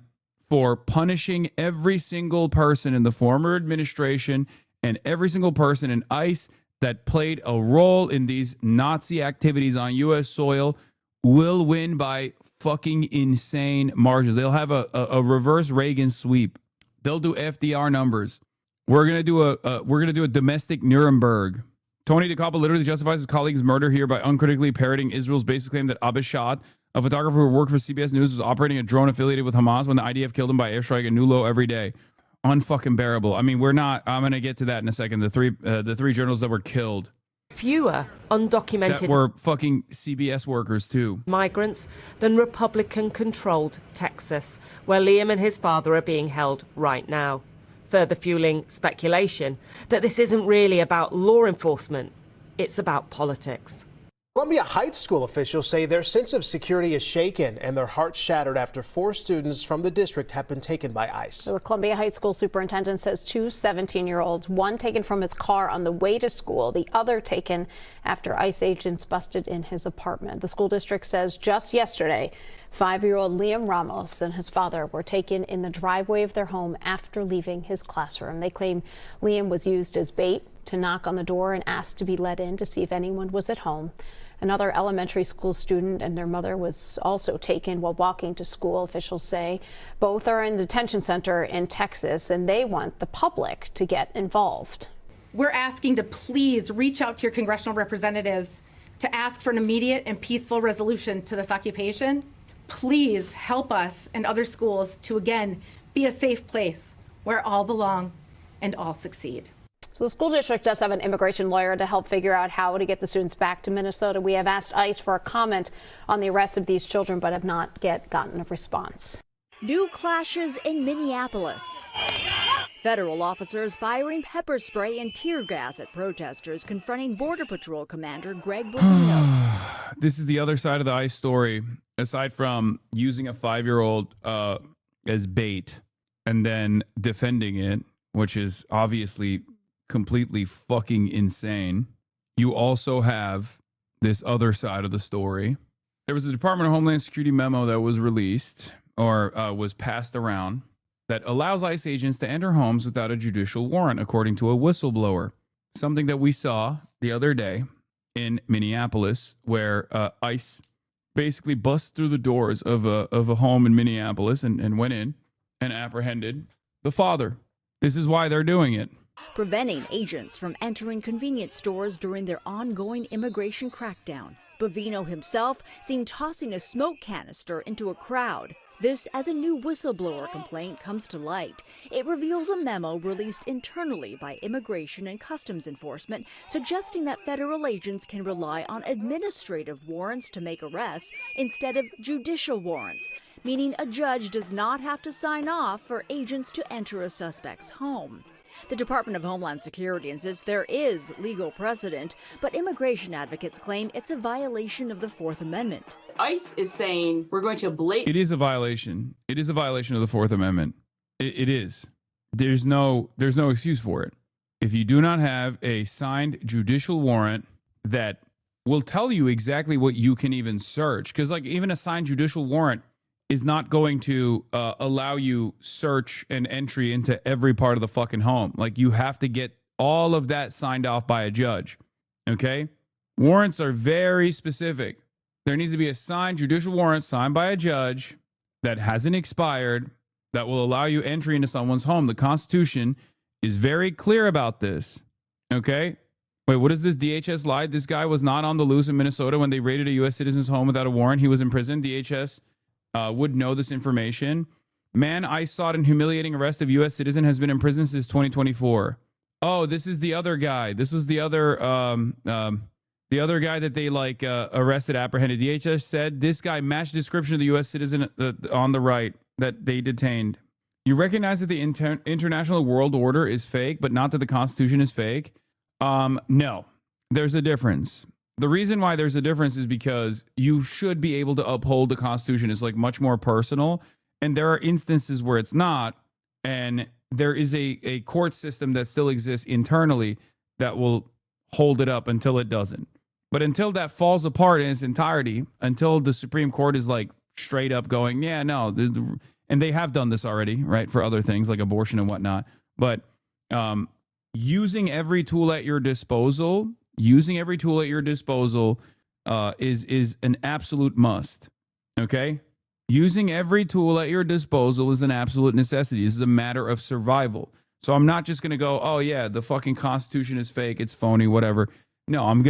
for punishing every single person in the former administration and every single person in ICE that played a role in these Nazi activities on U.S. soil, will win by fucking insane margins. They'll have a reverse Reagan sweep. They'll do FDR numbers. We're gonna do a domestic Nuremberg. Tony DeCappa literally justifies his colleague's murder here by uncritically parroting Israel's basic claim that Abishad, a photographer who worked for CBS News, was operating a drone affiliated with Hamas when the IDF killed him by airstrike at Nulo every day. Unfucking bearable. I mean, I'm gonna get to that in a second. The three journalists that were killed. Fewer undocumented that were fucking CBS workers too. Migrants than Republican-controlled Texas, where Liam and his father are being held right now, further fueling speculation that this isn't really about law enforcement, it's about politics. Columbia Heights school officials say their sense of security is shaken and their hearts shattered after 4 students from the district have been taken by ICE. The Columbia Heights school superintendent says 2 17-year-olds, one taken from his car on the way to school, the other taken after ICE agents busted in his apartment. The school district says just yesterday, 5-year-old Liam Ramos and his father were taken in the driveway of their home after leaving his classroom. They claim Liam was used as bait to knock on the door and ask to be let in to see if anyone was at home. Another elementary school student and their mother was also taken while walking to school, officials say. Both are in the detention center in Texas, and they want the public to get involved. We're asking to please reach out to your congressional representatives to ask for an immediate and peaceful resolution to this occupation. Please help us and other schools to, again, be a safe place where all belong and all succeed. So the school district does have an immigration lawyer to help figure out how to get the students back to Minnesota. We have asked ICE for a comment on the arrest of these children, but have not yet gotten a response. New clashes in Minneapolis. Federal officers firing pepper spray and tear gas at protesters confronting Border Patrol Commander Greg Bovino. This is the other side of the ICE story. Aside from using a 5-year-old as bait and then defending it, which is obviously completely fucking insane, you also have this other side of the story. There was a Department of Homeland Security memo that was released or was passed around that allows ICE agents to enter homes without a judicial warrant, according to a whistleblower. Something that we saw the other day in Minneapolis, where ICE basically bust through the doors of a home in Minneapolis and went in and apprehended the father. This is why they're doing it. Preventing agents from entering convenience stores during their ongoing immigration crackdown. Bovino himself seen tossing a smoke canister into a crowd. This as a new whistleblower complaint comes to light. It reveals a memo released internally by Immigration and Customs Enforcement suggesting that federal agents can rely on administrative warrants to make arrests instead of judicial warrants, meaning a judge does not have to sign off for agents to enter a suspect's home. The Department of Homeland Security insists there is legal precedent, but immigration advocates claim it's a violation of the Fourth Amendment. ICE is saying we're going to It is a violation. It is a violation of the Fourth Amendment. It is. There's no excuse for it. If you do not have a signed judicial warrant that will tell you exactly what you can even search, because like even a signed judicial warrant is not going to allow you search and entry into every part of the fucking home. Like you have to get all of that signed off by a judge. Okay? Warrants are very specific. There needs to be a signed judicial warrant signed by a judge that hasn't expired that will allow you entry into someone's home. The Constitution is very clear about this. Okay? Wait, what is this? DHS lied? This guy was not on the loose in Minnesota when they raided a U.S. citizen's home without a warrant. He was in prison. DHS would know this information. Man, ICE sought and humiliating arrest of U.S. citizen has been in prison since 2024. Oh, this is the other guy. This was the other guy that they arrested, apprehended. DHS said this guy matched description of the U.S. citizen on the right that they detained. You recognize that the international world order is fake, but not that the Constitution is fake? No, there's a difference. The reason why there's a difference is because you should be able to uphold the Constitution. It's like much more personal. And there are instances where it's not. And there is a court system that still exists internally that will hold it up until it doesn't. But until that falls apart in its entirety, until the Supreme Court is like straight up going, yeah, no. And they have done this already, right? For other things like abortion and whatnot. But using every tool at your disposal is an absolute must. Okay? Using every tool at your disposal is an absolute necessity. This is a matter of survival. So I'm not just going to go, oh yeah, the fucking Constitution is fake, it's phony, whatever. No,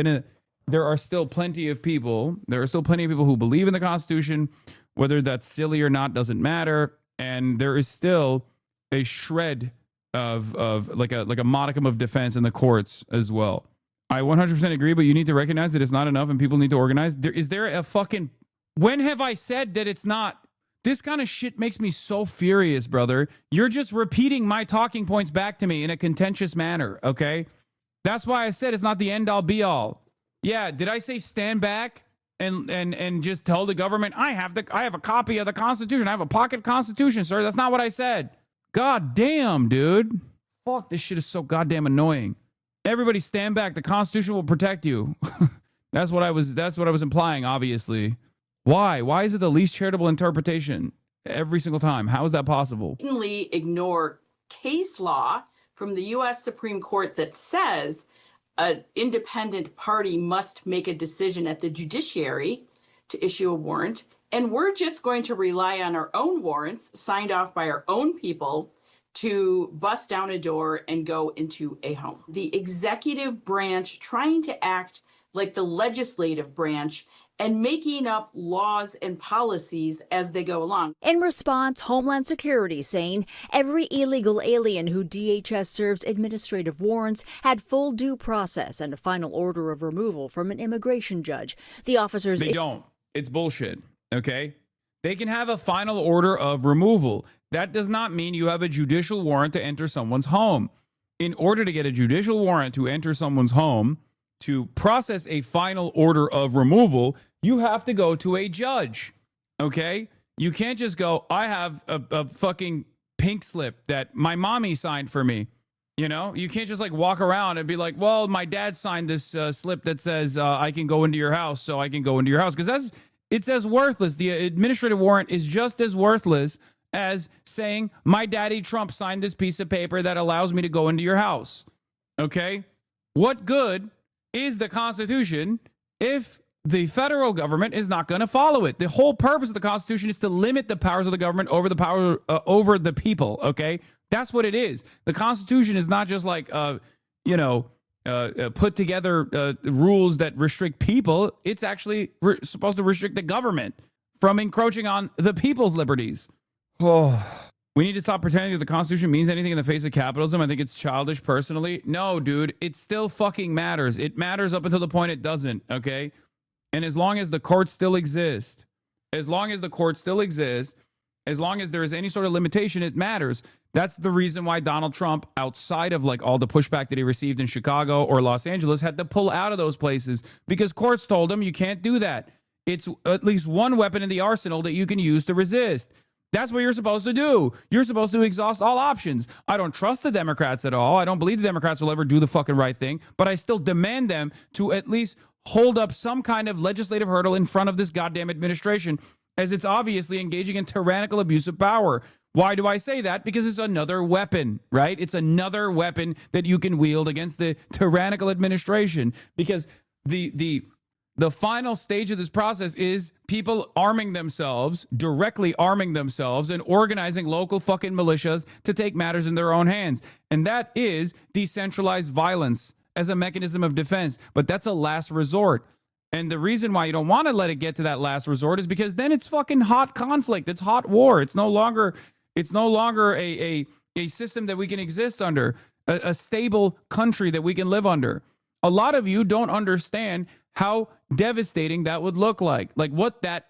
there are still plenty of people who believe in the Constitution, whether that's silly or not doesn't matter. And there is still a shred of like a modicum of defense in the courts as well. I 100% agree, but you need to recognize that it's not enough and people need to organize. When have I said that it's not? This kind of shit makes me so furious, brother. You're just repeating my talking points back to me in a contentious manner, okay? That's why I said it's not the end all be all. Yeah, did I say stand back and just tell the government, I have a copy of the Constitution. I have a pocket Constitution, sir. That's not what I said. God damn, dude. Fuck, this shit is so goddamn annoying. Everybody stand back. The Constitution will protect you. That's what I was implying, obviously. Why? Why is it the least charitable interpretation every single time? How is that possible? blatantly ignore case law from the U.S. Supreme Court that says an independent party must make a decision at the judiciary to issue a warrant. And we're just going to rely on our own warrants signed off by our own people to bust down a door and go into a home. The executive branch trying to act like the legislative branch and making up laws and policies as they go along. In response, Homeland Security saying every illegal alien who DHS serves administrative warrants had full due process and a final order of removal from an immigration judge. The officers... They don't. It's bullshit, okay? They can have a final order of removal. That does not mean you have a judicial warrant to enter someone's home. In order to get a judicial warrant to enter someone's home, to process a final order of removal, you have to go to a judge, okay? You can't just go, I have a fucking pink slip that my mommy signed for me. You know, you can't just like walk around and be like, well, my dad signed this slip that says I can go into your house, so I can go into your house. Because it's as worthless. The administrative warrant is just as worthless as saying my daddy Trump signed this piece of paper that allows me to go into your house. Okay? What good is the Constitution if the federal government is not going to follow it? The whole purpose of the Constitution is to limit the powers of the government over the power over the people. Okay? That's what it is. The Constitution is not just like, put together rules that restrict people. It's actually supposed to restrict the government from encroaching on the people's liberties. Oh, we need to stop pretending that the Constitution means anything in the face of capitalism. I think it's childish personally. No, dude, it still fucking matters. It matters up until the point it doesn't, okay? And as long as the courts still exist, as long as there is any sort of limitation, it matters. That's the reason why Donald Trump, outside of like all the pushback that he received in Chicago or Los Angeles, had to pull out of those places because courts told him you can't do that. It's at least one weapon in the arsenal that you can use to resist. That's what you're supposed to do. You're supposed to exhaust all options. I don't trust the Democrats at all. I don't believe the Democrats will ever do the fucking right thing, but I still demand them to at least hold up some kind of legislative hurdle in front of this goddamn administration, as it's obviously engaging in tyrannical abuse of power. Why do I say that? Because it's another weapon, right? It's another weapon that you can wield against the tyrannical administration. Because the final stage of this process is people arming themselves, directly arming themselves, and organizing local fucking militias to take matters in their own hands. And that is decentralized violence as a mechanism of defense. But that's a last resort. And the reason why you don't want to let it get to that last resort is because then it's fucking hot conflict. It's hot war. It's no longer a system that we can exist under, a stable country that we can live under. A lot of you don't understand how devastating that would look like what that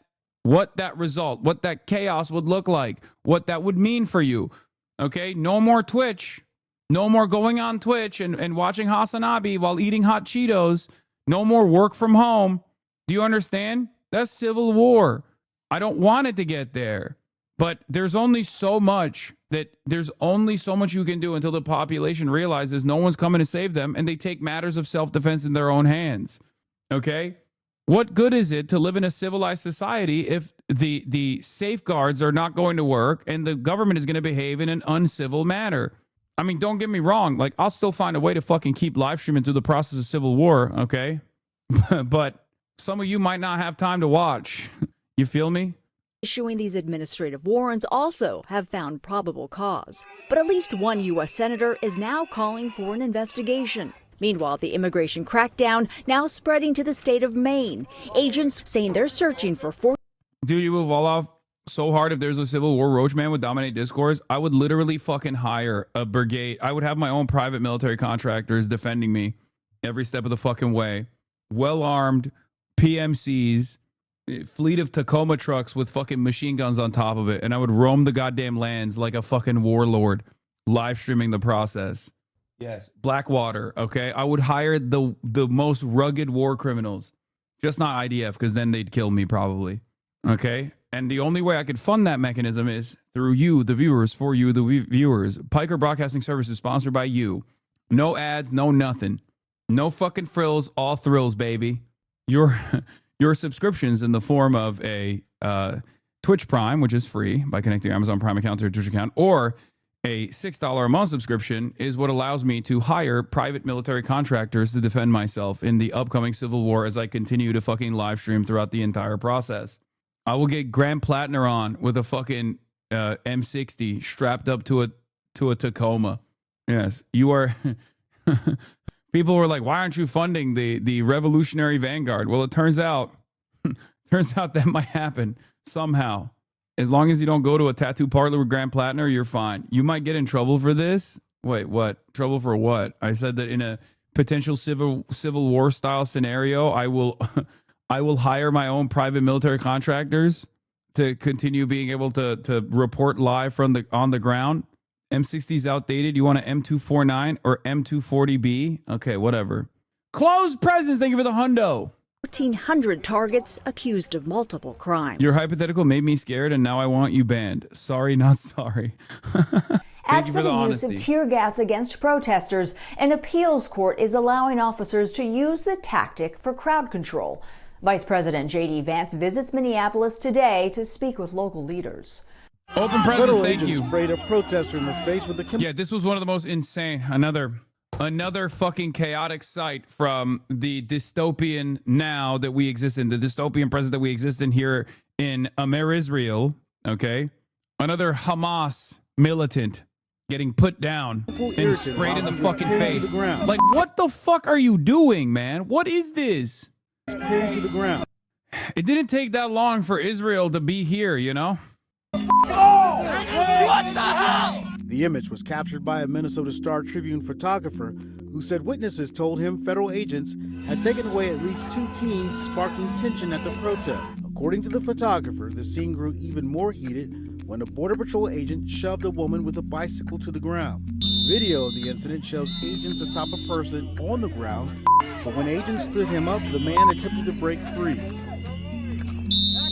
result, what that chaos would look like, what that would mean for you. Okay, no more Twitch, no more going on Twitch and watching HasanAbi while eating hot Cheetos. No more work from home. Do you understand? That's civil war. I don't want it to get there. But there's only so much you can do until the population realizes no one's coming to save them and they take matters of self-defense in their own hands. Okay? What good is it to live in a civilized society if the safeguards are not going to work and the government is going to behave in an uncivil manner? I mean, don't get me wrong. Like, I'll still find a way to fucking keep live streaming through the process of civil war, okay? But some of you might not have time to watch. You feel me? Issuing these administrative warrants also have found probable cause. But at least one U.S. senator is now calling for an investigation. Meanwhile, the immigration crackdown now spreading to the state of Maine. Agents saying they're searching for Dude, you move all off so hard. If there's a civil war, Roach Man would dominate discourse. I would literally fucking hire a brigade. I would have my own private military contractors defending me every step of the fucking way. Well-armed PMCs, fleet of Tacoma trucks with fucking machine guns on top of it. And I would roam the goddamn lands like a fucking warlord, live streaming the process. Yes. Blackwater. Okay. I would hire the most rugged war criminals, just not IDF, because then they'd kill me probably. Okay. And the only way I could fund that mechanism is through you, the viewers, for you, the viewers. Piker Broadcasting Service is sponsored by you. No ads, no nothing. No fucking frills, all thrills, baby. Your subscriptions in the form of a Twitch Prime, which is free by connecting your Amazon Prime account to your Twitch account, or a $6 a month subscription is what allows me to hire private military contractors to defend myself in the upcoming civil war as I continue to fucking live stream throughout the entire process. I will get Graham Plattner on with a fucking M60 strapped up to a Tacoma. Yes, you are. People were like, "Why aren't you funding the Revolutionary Vanguard?" Well, it turns out that might happen somehow. As long as you don't go to a tattoo parlor with Graham Plattner, you're fine. You might get in trouble for this. Wait, what? Trouble for what? I said that in a potential civil war style scenario, I will hire my own private military contractors to continue being able to report live on the ground. M60 is outdated. You want an M249 or M240B? Okay, whatever. Closed presents. Thank you for the hundo. 1,400 targets accused of multiple crimes. Your hypothetical made me scared, and now I want you banned. Sorry, not sorry. Thank you for the use honesty. of tear gas against protesters, an appeals court is allowing officers to use the tactic for crowd control. Vice President J.D. Vance visits Minneapolis today to speak with local leaders. Open presence, thank you. Sprayed a protester in the face with a Yeah, this was one of the most insane. Another fucking chaotic sight from the dystopian now that we exist in, the dystopian present that we exist in here in Israel. Okay, another Hamas militant getting put down and sprayed in the fucking face. Like, what the fuck are you doing, man? What is this? Pinned to the ground. It didn't take that long for Israel to be here, you know? What the hell? The image was captured by a Minnesota Star Tribune photographer who said witnesses told him federal agents had taken away at least 2 teens, sparking tension at the protest. According to the photographer, the scene grew even more heated when a Border Patrol agent shoved a woman with a bicycle to the ground. Video of the incident shows agents atop a person on the ground, but when agents stood him up, the man attempted to break free.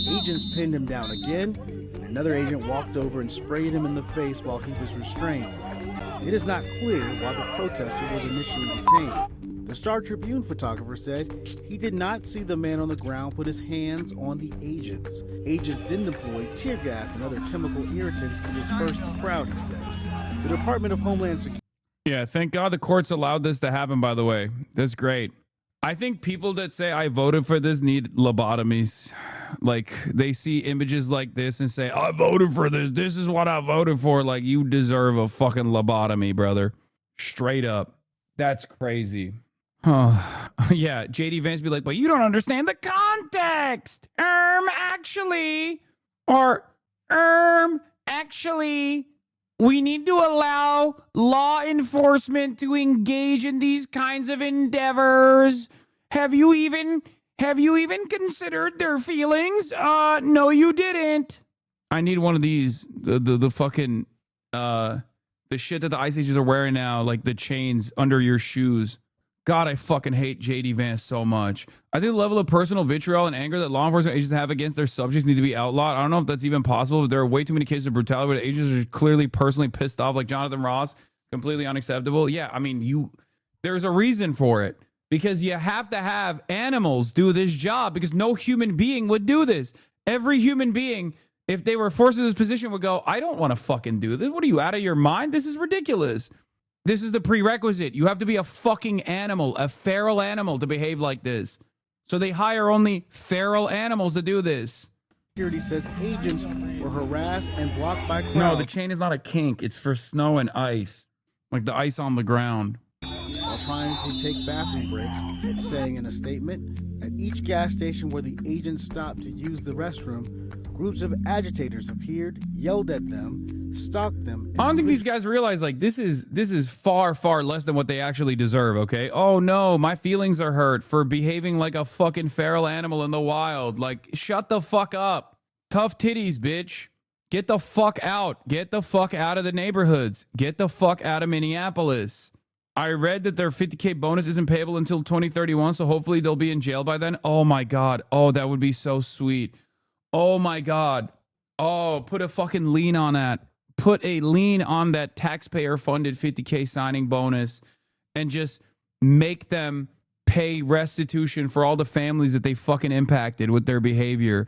Agents pinned him down again, and another agent walked over and sprayed him in the face while he was restrained. It is not clear why the protester was initially detained. The Star Tribune photographer said he did not see the man on the ground put his hands on the agents. Agents didn't employ tear gas and other chemical irritants to disperse the crowd, he said. The Department of Homeland Security... Yeah, thank God the courts allowed this to happen, by the way. That's great. I think people that say I voted for this need lobotomies. Like, they see images like this and say, I voted for this. This is what I voted for. Like, you deserve a fucking lobotomy, brother. Straight up. That's crazy. Yeah, JD Vance be like, but you don't understand the context. Actually, we need to allow law enforcement to engage in these kinds of endeavors. Have you even considered their feelings? No, you didn't. I need one of these. The fucking the shit that the Ice Ages are wearing now, like the chains under your shoes. God, I fucking hate JD Vance so much. I think the level of personal vitriol and anger that law enforcement agents have against their subjects need to be outlawed. I don't know if that's even possible, but there are way too many cases of brutality where the agents are clearly personally pissed off, like Jonathan Ross. Completely unacceptable. Yeah, I mean, there's a reason for it. Because you have to have animals do this job, because no human being would do this. Every human being, if they were forced into this position, would go, I don't want to fucking do this. What are you, out of your mind? This is ridiculous. This is the prerequisite. You have to be a fucking animal, a feral animal, to behave like this. So they hire only feral animals to do this. Security says agents were harassed and blocked by crowds. No, the chain is not a kink. It's for snow and ice, like the ice on the ground. While trying to take bathroom breaks, saying in a statement, at each gas station where the agents stopped to use the restroom, groups of agitators appeared, yelled at them, stalked them. I don't think these guys realize, like, this is far, far less than what they actually deserve, okay? Oh no, my feelings are hurt for behaving like a fucking feral animal in the wild. Like, shut the fuck up. Tough titties, bitch. Get the fuck out. Get the fuck out of the neighborhoods. Get the fuck out of Minneapolis. I read that their $50K bonus isn't payable until 2031, so hopefully they'll be in jail by then. Oh my God. Oh, that would be so sweet. Oh my God. Oh, put a fucking lien on that. Put a lien on that taxpayer-funded $50K signing bonus and just make them pay restitution for all the families that they fucking impacted with their behavior.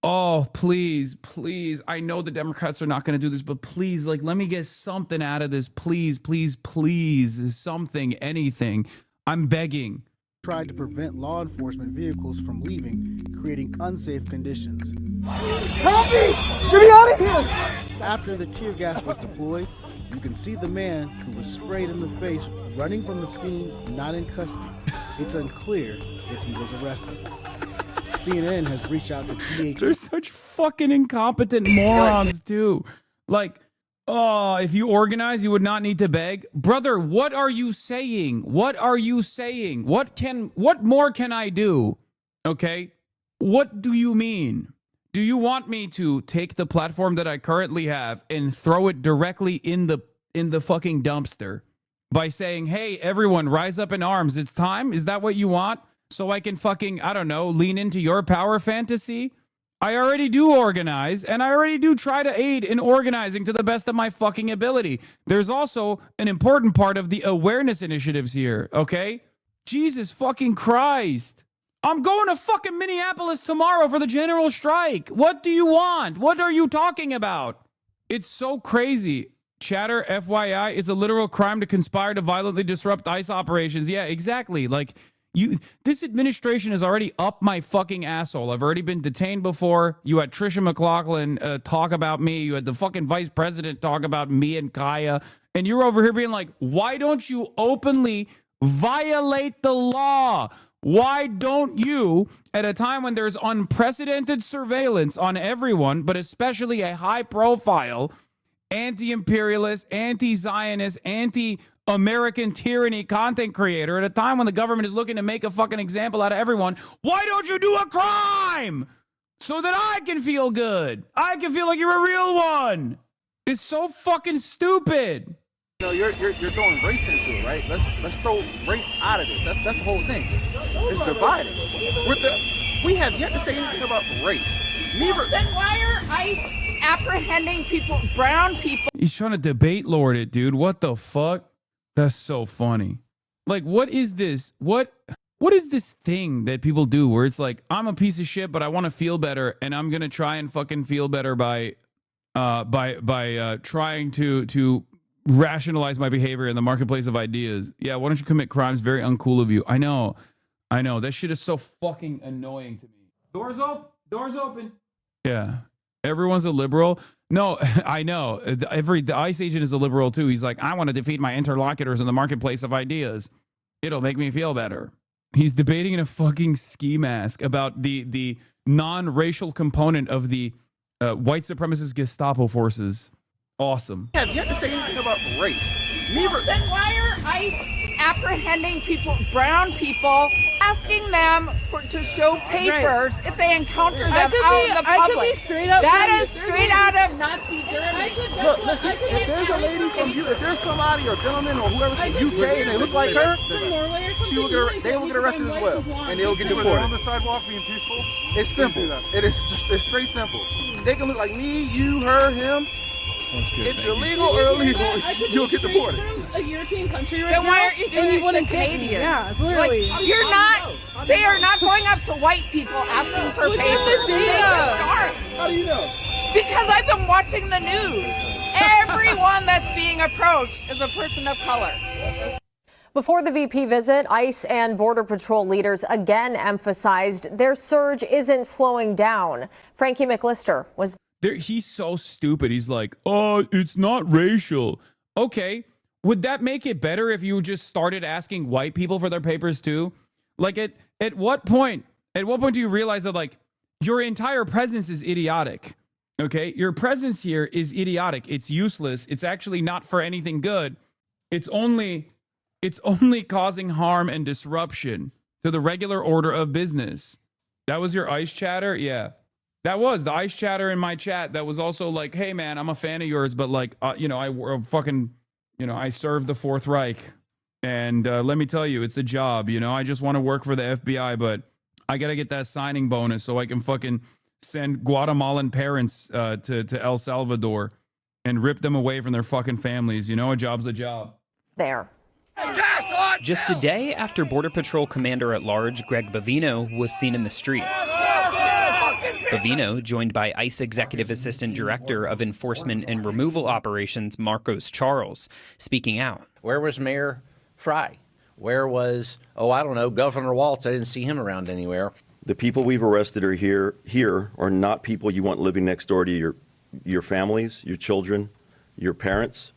Oh, please, please. I know the Democrats are not going to do this, but please, like, let me get something out of this. Please, please, please. Something, anything. I'm begging. Tried to prevent law enforcement vehicles from leaving, creating unsafe conditions. Help me! Get me out of here! After the tear gas was deployed, you can see the man who was sprayed in the face running from the scene, not in custody. It's unclear if he was arrested. CNN has reached out to DHS. They're such fucking incompetent morons, too. Like, oh, if you organize, you would not need to beg. Brother, what are you saying? What are you saying? What more can I do? Okay? What do you mean? Do you want me to take the platform that I currently have and throw it directly in the fucking dumpster by saying, hey, everyone, rise up in arms. It's time? Is that what you want? So I can fucking, I don't know, lean into your power fantasy? I already do organize, and I already do try to aid in organizing to the best of my fucking ability. There's also an important part of the awareness initiatives here, okay? Jesus fucking Christ. I'm going to fucking Minneapolis tomorrow for the general strike. What do you want? What are you talking about? It's so crazy. Chatter, FYI, it's a literal crime to conspire to violently disrupt ICE operations. Yeah, exactly. Like, this administration is already up my fucking asshole. I've already been detained before. You had Trisha McLaughlin talk about me. You had the fucking vice president talk about me and Kaya. And you're over here being like, why don't you openly violate the law? Why don't you, at a time when there's unprecedented surveillance on everyone, but especially a high-profile anti-imperialist, anti-Zionist, anti-American tyranny content creator, at a time when the government is looking to make a fucking example out of everyone, why don't you do a crime so that I can feel good? I can feel like you're a real one. It's so fucking stupid. You know, you're throwing race into it, right? Let's throw race out of this. That's the whole thing. It's divided. We have yet to say anything about race. Neither. Then why are ICE apprehending people, brown people? He's trying to debate lord it, dude. What the fuck? That's so funny. Like, what is this? What is this thing that people do where it's like, I'm a piece of shit, but I want to feel better, and I'm gonna try and fucking feel better by trying to rationalize my behavior in the marketplace of ideas. Yeah, why don't you commit crimes? Very uncool of you. I know. That shit is so fucking annoying to me. Doors open. Yeah. Everyone's a liberal. No, I know. The ICE agent is a liberal too. He's like, I want to defeat my interlocutors in the marketplace of ideas. It'll make me feel better. He's debating in a fucking ski mask about the non-racial component of the white supremacist Gestapo forces. Awesome. We have yet to say anything about race. Neither. Then why are ICE apprehending people, brown people, asking them to show papers if they encounter them out in the public? I could be straight up. That is straight out of Nazi Germany. Look, listen. If there's a lady from if there's somebody or gentleman or whoever from UK and they look like her, they will get arrested as well, and they'll get deported. On the sidewalk being peaceful. It's simple. It's straight simple. They can look like me, you, her, him. If you're legal or illegal, you'll get deported. A European country right Then now, why aren't you doing it to Canadians? Yeah, literally. Like, you're not. They are not going up to white people asking for papers. They just aren't. How do you know? Because I've been watching the news. Everyone that's being approached is a person of color. Before the VP visit, ICE and Border Patrol leaders again emphasized their surge isn't slowing down. Frankie McLister was there. He's so stupid. He's like, oh, it's not racial. Okay. Would that make it better if you just started asking white people for their papers too? Like at what point do you realize that like your entire presence is idiotic? Okay. Your presence here is idiotic. It's useless. It's actually not for anything good. It's only causing harm and disruption to the regular order of business. That was your ICE chatter? Yeah. That was the ICE chatter in my chat. That was also like, hey man, I'm a fan of yours, but like, I served the Fourth Reich. And let me tell you, it's a job. I just want to work for the FBI, but I got to get that signing bonus so I can fucking send Guatemalan parents to El Salvador and rip them away from their fucking families. A job's a job. There. Just a day after Border Patrol Commander-at-Large Greg Bavino was seen in the streets. Bavino, joined by ICE Executive Assistant Director of Enforcement and Removal Operations Marcos Charles, speaking out. Where was Mayor Fry? Where was, Governor Waltz? I didn't see him around anywhere. The people we've arrested are here are not people you want living next door to your families, your children, your parents,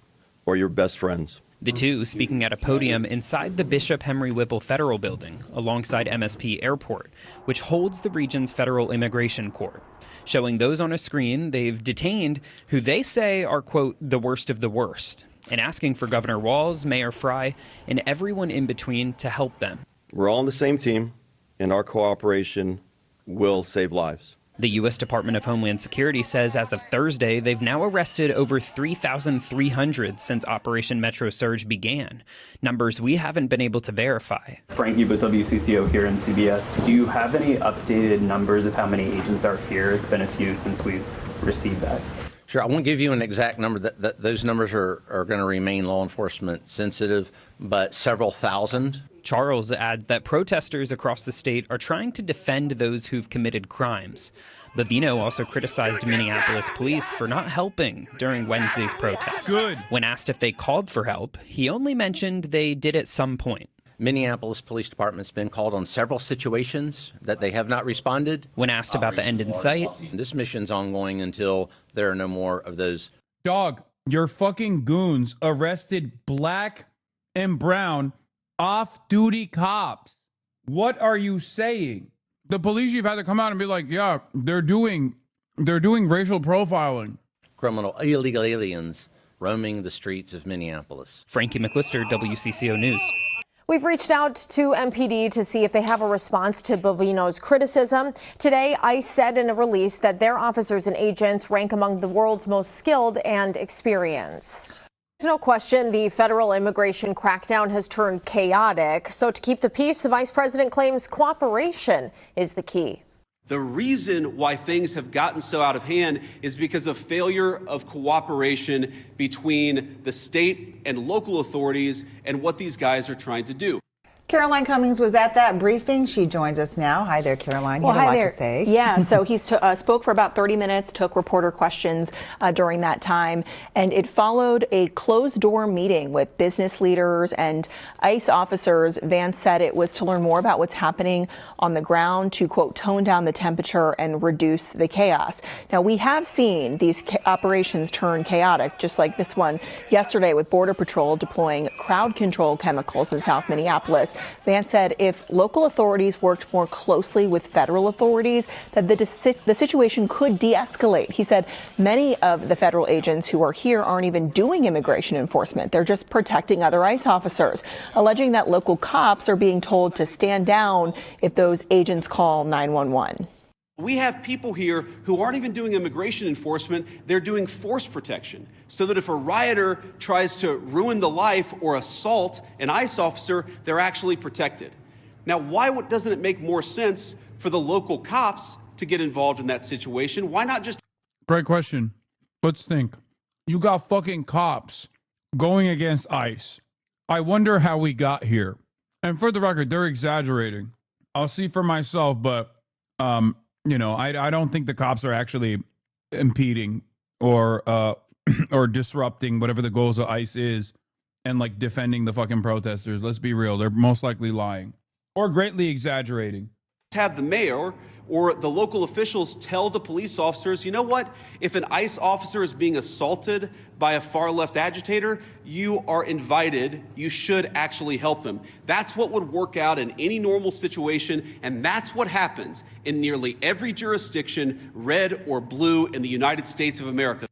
or your best friends. The two speaking at a podium inside the Bishop Henry Whipple Federal Building alongside MSP Airport, which holds the region's federal immigration court, showing those on a screen they've detained who they say are, quote, the worst of the worst, and asking for Governor Walz, Mayor Fry, and everyone in between to help them. We're all on the same team, and our cooperation will save lives. The U.S. Department of Homeland Security says as of Thursday, they've now arrested over 3,300 since Operation Metro Surge began, numbers we haven't been able to verify. Frankie with WCCO here in CBS. Do you have any updated numbers of how many agents are here? It's been a few since we've received that. Sure, I won't give you an exact number. Those numbers are going to remain law enforcement sensitive, but several thousand. Charles adds that protesters across the state are trying to defend those who've committed crimes. Bavino also criticized Minneapolis police for not helping during Wednesday's protest. Good. When asked if they called for help, he only mentioned they did at some point. Minneapolis Police Department's been called on several situations that they have not responded. When asked about the end in sight, this mission's ongoing until there are no more of those. Dog, your fucking goons arrested black and brown off-duty cops. What are you saying? The police chief had to come out and be like, yeah, they're doing racial profiling. Criminal illegal aliens roaming the streets of Minneapolis. Frankie McLister, WCCO News. We've reached out to MPD to see if they have a response to Bavino's criticism. Today, ICE said in a release that their officers and agents rank among the world's most skilled and experienced. There's no question the federal immigration crackdown has turned chaotic. So to keep the peace, the vice president claims cooperation is the key. The reason why things have gotten so out of hand is because of failure of cooperation between the state and local authorities and what these guys are trying to do. Caroline Cummings was at that briefing. She joins us now. Hi there, Caroline. You had a lot to say. Yeah, so he spoke for about 30 minutes, took reporter questions during that time, and it followed a closed-door meeting with business leaders and ICE officers. Vance said it was to learn more about what's happening on the ground to, quote, tone down the temperature and reduce the chaos. Now, we have seen these operations turn chaotic, just like this one yesterday with Border Patrol deploying crowd control chemicals in South Minneapolis. Vance said if local authorities worked more closely with federal authorities, that the situation could de-escalate. He said many of the federal agents who are here aren't even doing immigration enforcement. They're just protecting other ICE officers, alleging that local cops are being told to stand down if those agents call 911. We have people here who aren't even doing immigration enforcement, they're doing force protection. So that if a rioter tries to ruin the life or assault an ICE officer, they're actually protected. Now, why doesn't it make more sense for the local cops to get involved in that situation? Why not just... Great question. Let's think. You got fucking cops going against ICE. I wonder how we got here. And for the record, they're exaggerating. I'll see for myself, but... I don't think the cops are actually impeding or disrupting whatever the goals of ICE is and like defending the fucking protesters. Let's be real. They're most likely lying or greatly exaggerating. Have the mayor or the local officials tell the police officers, you know what, if an ICE officer is being assaulted by a far-left agitator, you are invited, you should actually help them. That's what would work out in any normal situation, and that's what happens in nearly every jurisdiction, red or blue, in the United States of America.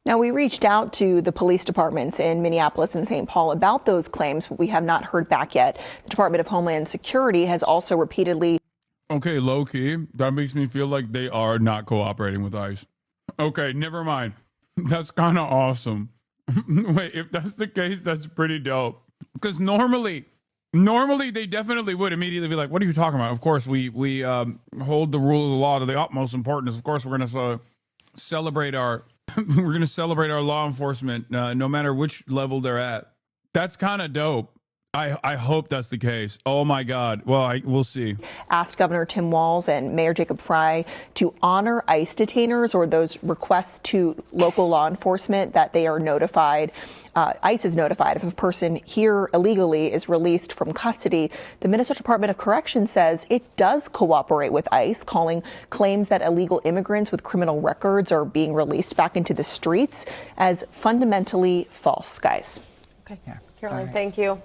Now, we reached out to the police departments in Minneapolis and St. Paul about those claims, but we have not heard back yet. The Department of Homeland Security has also repeatedly... Okay, low key, that makes me feel like they are not cooperating with ICE. Okay, never mind. That's kind of awesome. Wait, if that's the case, that's pretty dope. Because normally they definitely would immediately be like, what are you talking about? Of course, we hold the rule of the law to the utmost importance. Of course, we're going to celebrate our law enforcement, no matter which level they're at. That's kind of dope. I hope that's the case. Oh my God. Well, we'll see. Asked Governor Tim Walz and Mayor Jacob Frey to honor ICE detainers or those requests to local law enforcement that they are notified. ICE is notified if a person here illegally is released from custody. The Minnesota Department of Corrections says it does cooperate with ICE, calling claims that illegal immigrants with criminal records are being released back into the streets as fundamentally false, guys. Okay. Yeah. Caroline, thank you.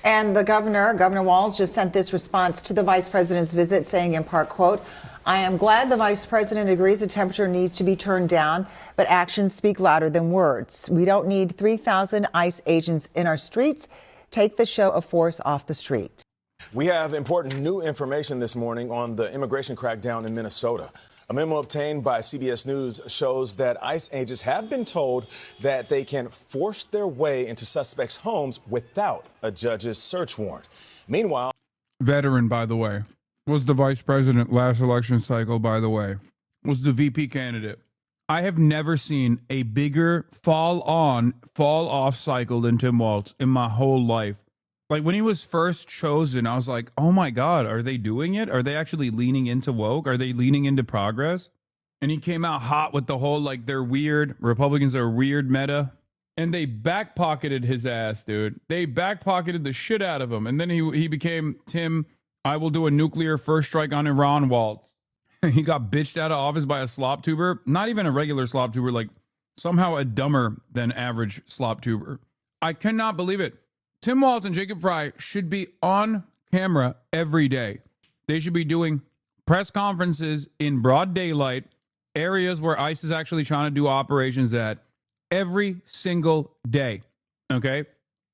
And the Governor Walz, just sent this response to the vice president's visit, saying in part, quote, I am glad the vice president agrees the temperature needs to be turned down, but actions speak louder than words. We don't need 3,000 ICE agents in our streets. Take the show of force off the street. We have important new information this morning on the immigration crackdown in Minnesota. A memo obtained by CBS News shows that ICE agents have been told that they can force their way into suspects' homes without a judge's search warrant. Meanwhile, Veteran, by the way, was the vice president last election cycle, by the way, was the VP candidate. I have never seen a bigger fall off cycle than Tim Walz in my whole life. Like when he was first chosen, I was like, oh my God, are they doing it? Are they actually leaning into woke? Are they leaning into progress? And he came out hot with the whole, like, they're weird. Republicans are weird meta. And they backpocketed his ass, dude. They backpocketed the shit out of him. And then he became Tim, I will do a nuclear first strike on Iran Walz. He got bitched out of office by a slop tuber. Not even a regular slop tuber, like somehow a dumber than average slop tuber. I cannot believe it. Tim Walz and Jacob Fry should be on camera every day. They should be doing press conferences in broad daylight, areas where ICE is actually trying to do operations at, every single day. Okay?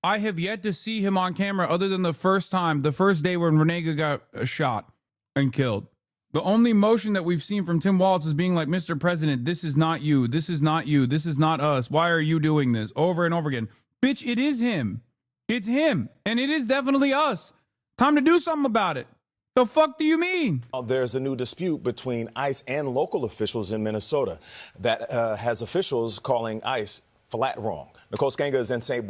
I have yet to see him on camera other than the first day when Renega got shot and killed. The only motion that we've seen from Tim Walz is being like, Mr. President, this is not you. This is not you. This is not us. Why are you doing this? Over and over again. Bitch, it is him. It's him, and it is definitely us. Time to do something about it. The fuck do you mean? there's a new dispute between ICE and local officials in Minnesota that has officials calling ICE flat wrong. Nicole Skenga is in St.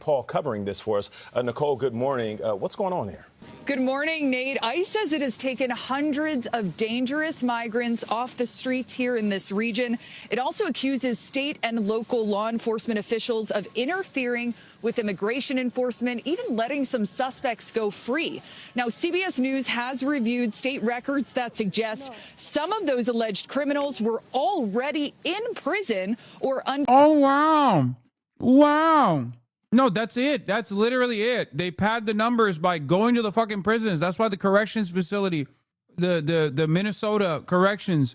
Paul covering this for us. Nicole, good morning. What's going on here? Good morning, Nate. ICE says it has taken hundreds of dangerous migrants off the streets here in this region. It also accuses state and local law enforcement officials of interfering with immigration enforcement, even letting some suspects go free. Now, CBS News has reviewed state records that suggest some of those alleged criminals were already in prison or Oh, wow. Wow. No, that's it. That's literally it. They pad the numbers by going to the fucking prisons. That's why the corrections facility, the Minnesota Corrections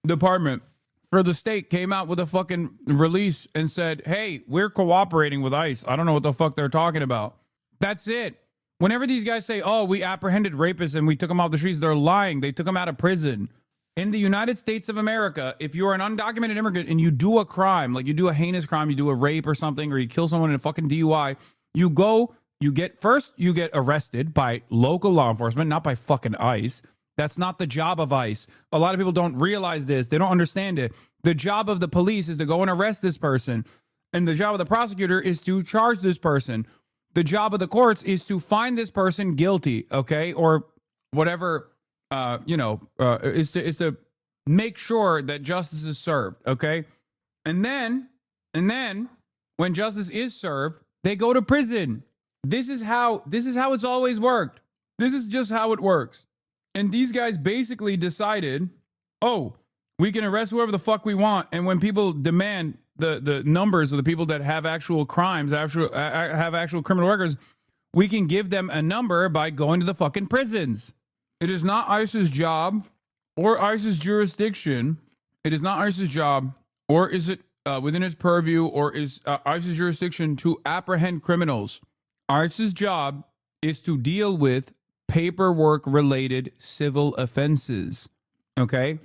Department for the state came out with a fucking release and said, hey, we're cooperating with ICE. I don't know what the fuck they're talking about. That's it. Whenever these guys say, oh, we apprehended rapists and we took them off the streets, they're lying. They took them out of prison. In the United States of America, if you're an undocumented immigrant and you do a crime, like you do a heinous crime, you do a rape or something, or you kill someone in a fucking DUI, you get arrested by local law enforcement, not by fucking ICE. That's not the job of ICE. A lot of people don't realize this. They don't understand it. The job of the police is to go and arrest this person. And the job of the prosecutor is to charge this person. The job of the courts is to find this person guilty, okay? Or whatever, is to make sure that justice is served, okay? And then when justice is served, they go to prison. This is how it's always worked. This is just how it works. And these guys basically decided, oh, we can arrest whoever the fuck we want. And when people demand the numbers of the people that have actual crimes, have actual criminal records, we can give them a number by going to the fucking prisons. It is not ICE's job or ICE's jurisdiction. It is not ICE's job, or is it within its purview, or is ICE's jurisdiction to apprehend criminals. ICE's job is to deal with paperwork-related civil offenses, okay?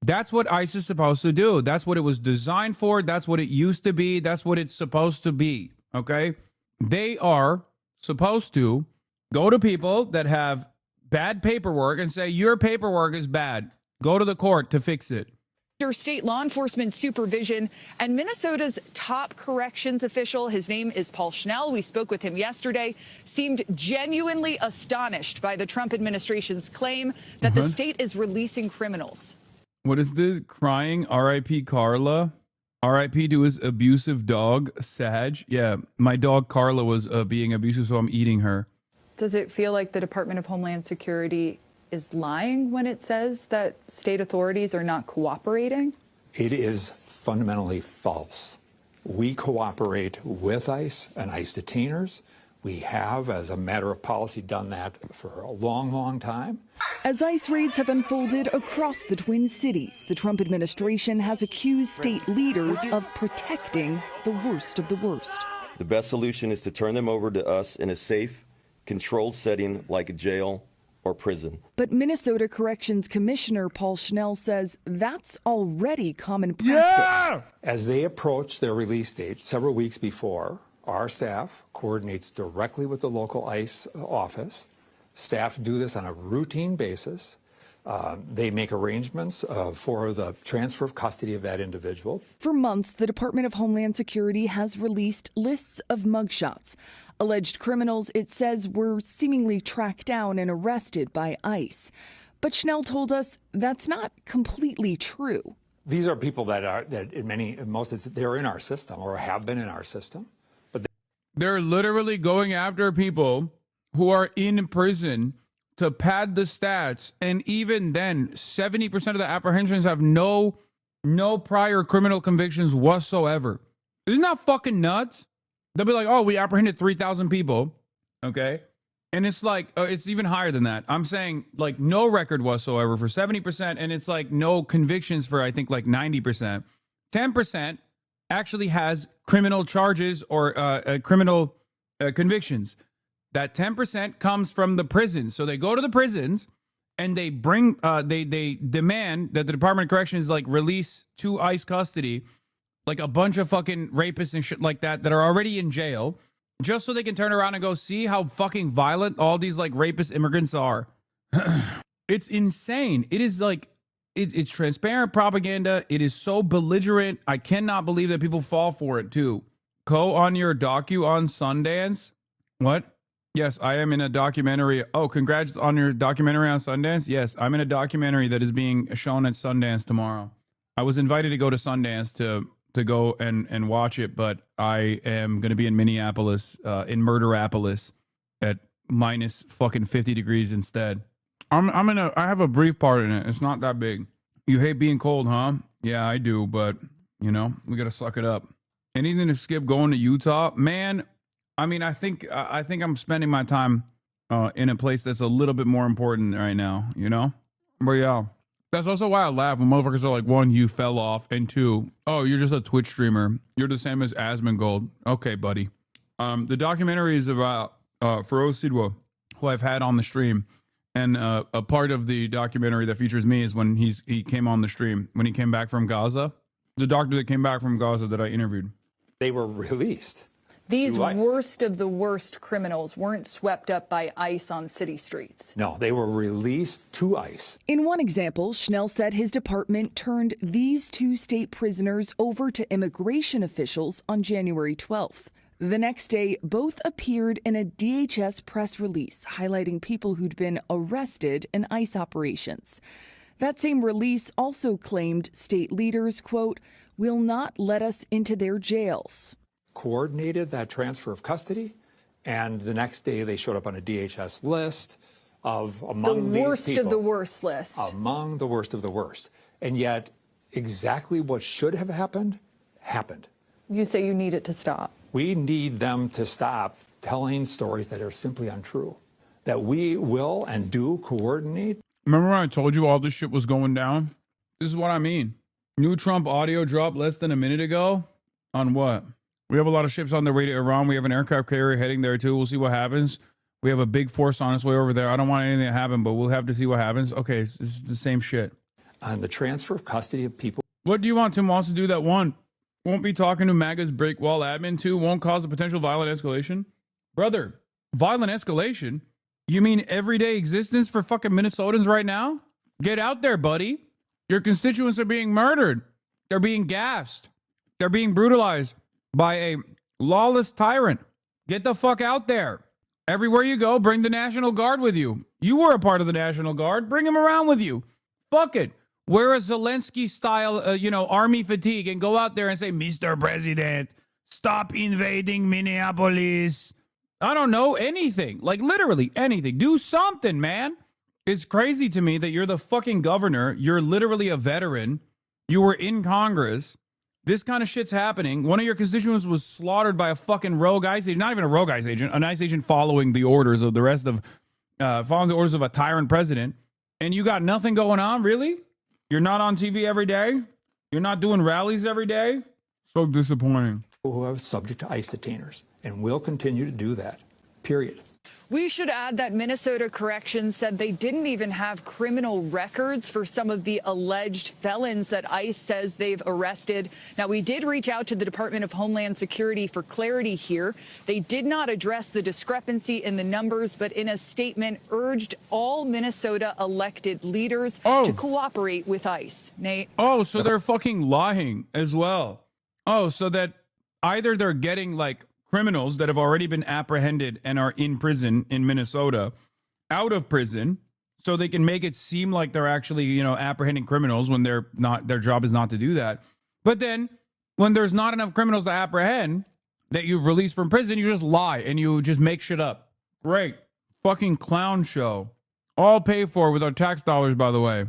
That's what ICE is supposed to do. That's what it was designed for. That's what it used to be. That's what it's supposed to be, okay? They are supposed to go to people that have bad paperwork and say, your paperwork is bad. Go to the court to fix it. State law enforcement supervision and Minnesota's top corrections official, his name is Paul Schnell. We spoke with him yesterday, seemed genuinely astonished by the Trump administration's claim that the state is releasing criminals. What is this? Crying R.I.P. Carla? R.I.P. to his abusive dog, Sag. Yeah, my dog Carla was being abusive, so I'm eating her. Does it feel like the Department of Homeland Security is lying when it says that state authorities are not cooperating? It is fundamentally false. We cooperate with ICE and ICE detainers. We have, as a matter of policy, done that for a long, long time. As ICE raids have unfolded across the Twin Cities, the Trump administration has accused state leaders of protecting the worst of the worst. The best solution is to turn them over to us in a safe, controlled setting like a jail or prison. But Minnesota Corrections Commissioner Paul Schnell says that's already common practice. As they approach their release date several weeks before, our staff coordinates directly with the local ICE office. Staff do this on a routine basis. They make arrangements for the transfer of custody of that individual. For months, the Department of Homeland Security has released lists of mugshots. Alleged criminals, it says, were seemingly tracked down and arrested by ICE. But Schnell told us that's not completely true. These are people that they're in our system or have been in our system. But they're literally going after people who are in prison to pad the stats, and even then, 70% of the apprehensions have no prior criminal convictions whatsoever. Isn't that fucking nuts? They'll be like, oh, we apprehended 3,000 people, okay? And it's like, it's even higher than that. I'm saying, like, no record whatsoever for 70%, and it's like no convictions for, I think, like 90%. 10% actually has criminal charges or criminal convictions. That 10% comes from the prisons. So they go to the prisons and they bring, they demand that the Department of Corrections like release to ICE custody like a bunch of fucking rapists and shit like that are already in jail, just so they can turn around and go see how fucking violent all these like rapist immigrants are. It's insane. It is like, it's transparent propaganda. It is so belligerent. I cannot believe that people fall for it too. On your docu on Sundance. What? Yes, I am in a documentary. Oh, congrats on your documentary on Sundance. Yes, I'm in a documentary that is being shown at Sundance tomorrow. I was invited to go to Sundance to go and watch it, but I am going to be in Minneapolis, in Murderapolis at minus fucking 50 degrees instead. I have a brief part in it. It's not that big. You hate being cold, huh? Yeah, I do, but you know, we got to suck it up. Anything to skip going to Utah? Man, I mean, I think I'm spending my time in a place that's a little bit more important right now, you know? But yeah, that's also why I laugh when motherfuckers are like, one, you fell off, and two, oh, you're just a Twitch streamer. You're the same as Asmongold. Okay, buddy. The documentary is about Feroz Sidwa, who I've had on the stream. And a part of the documentary that features me is when he came on the stream, when he came back from Gaza. The doctor that came back from Gaza that I interviewed. They were released. These worst of the worst criminals weren't swept up by ICE on city streets. No, they were released to ICE. In one example, Schnell said his department turned these two state prisoners over to immigration officials on January 12th. The next day, both appeared in a DHS press release highlighting people who'd been arrested in ICE operations. That same release also claimed state leaders, quote, will not let us into their jails. Coordinated that transfer of custody, and the next day they showed up on a DHS list of among the worst of the worst list. Among the worst of the worst. And yet, exactly what should have happened, happened. You say you need it to stop. We need them to stop telling stories that are simply untrue. That we will and do coordinate. Remember when I told you all this shit was going down? This is what I mean. New Trump audio dropped less than a minute ago. On what? We have a lot of ships on their way to Iran. We have an aircraft carrier heading there too. We'll see what happens. We have a big force on its way over there. I don't want anything to happen, but we'll have to see what happens. Okay, this is the same shit. On the transfer of custody of people. What do you want Tim Walz to do that one? Won't be talking to MAGA's break wall admin. Two, won't cause a potential violent escalation. Brother, violent escalation? You mean everyday existence for fucking Minnesotans right now? Get out there, buddy. Your constituents are being murdered. They're being gassed. They're being brutalized by a lawless tyrant. Get the fuck out there. Everywhere you go, bring the National Guard with you. You were a part of the National Guard. Bring him around with you. Fuck it. Wear a Zelensky-style, army fatigue and go out there and say, Mr. President, stop invading Minneapolis. I don't know, anything. Like, literally anything. Do something, man. It's crazy to me that you're the fucking governor. You're literally a veteran. You were in Congress. This kind of shit's happening. One of your constituents was slaughtered by a fucking rogue ICE agent. Not even a rogue ICE agent. An ICE agent following the orders of the rest of, following the orders of a tyrant president. And you got nothing going on, really? You're not on TV every day? You're not doing rallies every day? So disappointing. Who are subject to ICE detainers and will continue to do that, period. We should add that Minnesota Corrections said they didn't even have criminal records for some of the alleged felons that ICE says they've arrested. Now, we did reach out to the Department of Homeland Security for clarity here. They did not address the discrepancy in the numbers, but in a statement urged all Minnesota elected leaders to cooperate with ICE. Nate? Oh, so they're fucking lying as well. Oh, so that either they're getting like criminals that have already been apprehended and are in prison in Minnesota out of prison so they can make it seem like they're actually, you know, apprehending criminals when they're not, their job is not to do that. But then when there's not enough criminals to apprehend that you've released from prison, you just lie and you just make shit up. Great. Fucking clown show. All paid for with our tax dollars, by the way.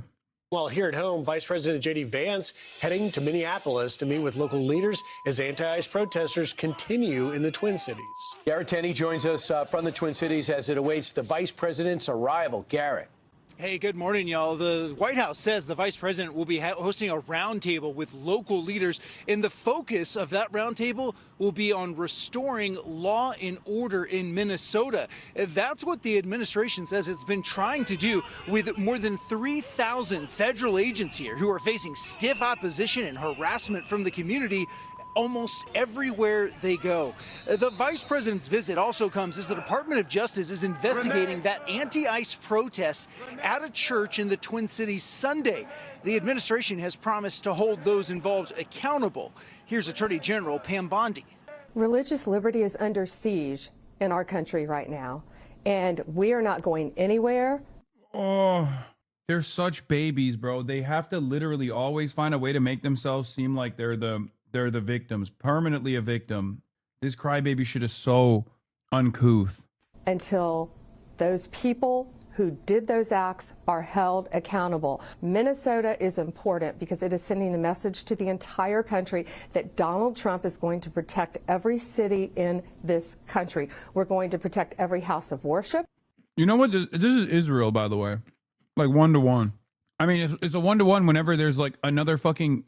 Well, here at home, Vice President J.D. Vance heading to Minneapolis to meet with local leaders as anti-ICE protesters continue in the Twin Cities. Garrett Tenney joins us from the Twin Cities as it awaits the Vice President's arrival. Garrett. Hey, good morning, y'all. The White House says the vice president will be hosting a roundtable with local leaders, and the focus of that roundtable will be on restoring law and order in Minnesota. That's what the administration says it's been trying to do with more than 3,000 federal agents here who are facing stiff opposition and harassment from the community almost everywhere they go. The vice president's visit also comes as the Department of Justice is investigating that anti-ICE protest at a church in the Twin Cities Sunday. The administration has promised to hold those involved accountable. Here's Attorney General Pam Bondi. Religious liberty is under siege in our country right now, and we are not going anywhere. Oh, they're such babies, bro. They have to literally always find a way to make themselves seem like they're the victims, permanently a victim. This crybaby shit is so uncouth. Until those people who did those acts are held accountable. Minnesota is important because it is sending a message to the entire country that Donald Trump is going to protect every city in this country. We're going to protect every house of worship. You know what? This is Israel, by the way. Like 1-to-1. I mean, it's a 1-to-1 whenever there's like another fucking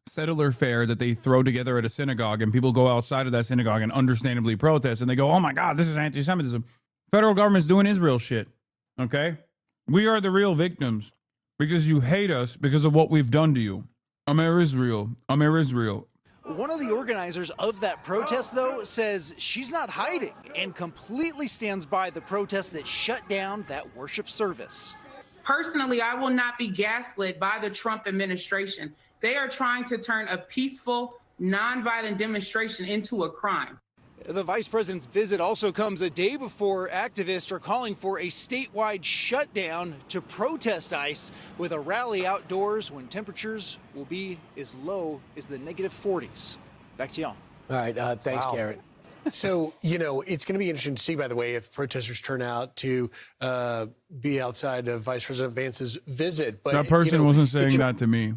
settler fair that they throw together at a synagogue and people go outside of that synagogue and understandably protest and they go, oh my God, this is anti-Semitism. Federal government's doing Israel shit. Okay? We are the real victims because you hate us because of what we've done to you. Amer Israel. Amer Israel. One of the organizers of that protest, though, says she's not hiding and completely stands by the protest that shut down that worship service. Personally, I will not be gaslit by the Trump administration. They are trying to turn a peaceful, nonviolent demonstration into a crime. The vice president's visit also comes a day before activists are calling for a statewide shutdown to protest ICE with a rally outdoors when temperatures will be as low as the -40s. Back to y'all. All right. Thanks, Wow. Garrett. So, you know, it's going to be interesting to see, by the way, if protesters turn out to be outside of Vice President Vance's visit. But That person wasn't saying it's that to me.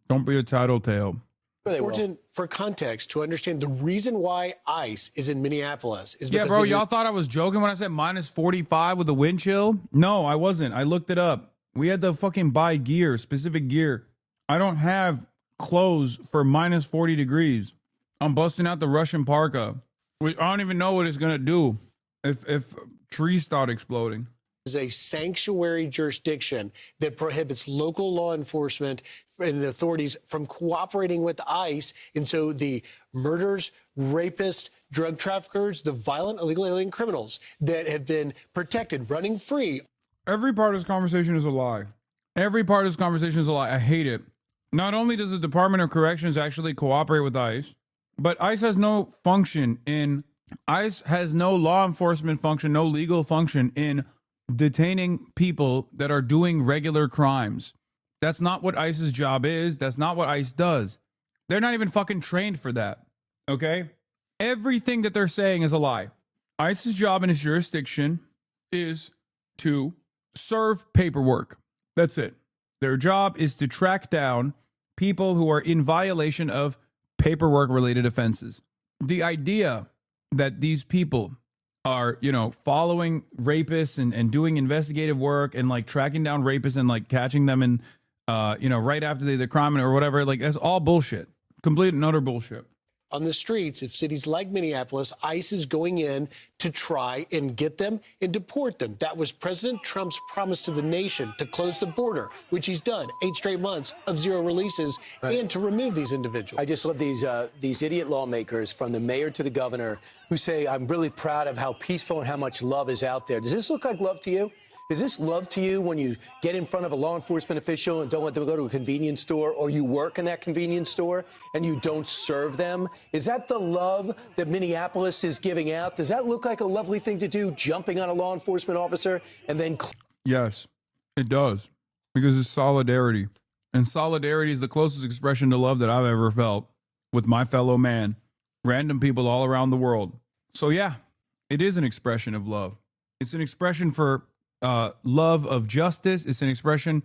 Don't be a tattletale. important for context to understand the reason why ICE is in Minneapolis is because Yeah, bro, y'all thought I was joking when I said -45 with a wind chill? No, I wasn't. I looked it up. We had to fucking buy gear, specific gear. I don't have clothes for -40 degrees. I'm busting out the Russian parka. I don't even know what it's going to do if trees start exploding. is a sanctuary jurisdiction that prohibits local law enforcement and authorities from cooperating with ICE. And so the murderers, rapists, drug traffickers, the violent illegal alien criminals that have been protected, running free. Every part of this conversation is a lie. Every part of this conversation is a lie. I hate it. Not only does the Department of Corrections actually cooperate with ICE, but ICE has no function in, ICE has no law enforcement function, no legal function in detaining people that are doing regular crimes. That's not what ICE's job is. That's not what ICE does. They're not even fucking trained for that. Okay? Everything that they're saying is a lie. ICE's job in its jurisdiction is to serve paperwork. That's it. Their job is to track down people who are in violation of paperwork-related offenses. The idea that these people are, you know, following rapists and doing investigative work and like tracking down rapists and like catching them in, you know, right after they did the crime or whatever, like that's all bullshit. Complete and utter bullshit. on the streets of cities like Minneapolis, ICE is going in to try and get them and deport them. That was President Trump's promise to the nation to close the border, which he's done. 8 straight months of 0 releases, and to remove these individuals. I just love these idiot lawmakers, from the mayor to the governor, who say, I'm really proud of how peaceful and how much love is out there. Does this look like love to you? Is this love to you when you get in front of a law enforcement official and don't let them go to a convenience store, or you work in that convenience store and you don't serve them? Is that the love that Minneapolis is giving out? Does that look like a lovely thing to do, jumping on a law enforcement officer and then... Yes, it does. Because it's solidarity. And solidarity is the closest expression to love that I've ever felt with my fellow man. Random people all around the world. So yeah, it is an expression of love. It's an expression for love of justice. It's an expression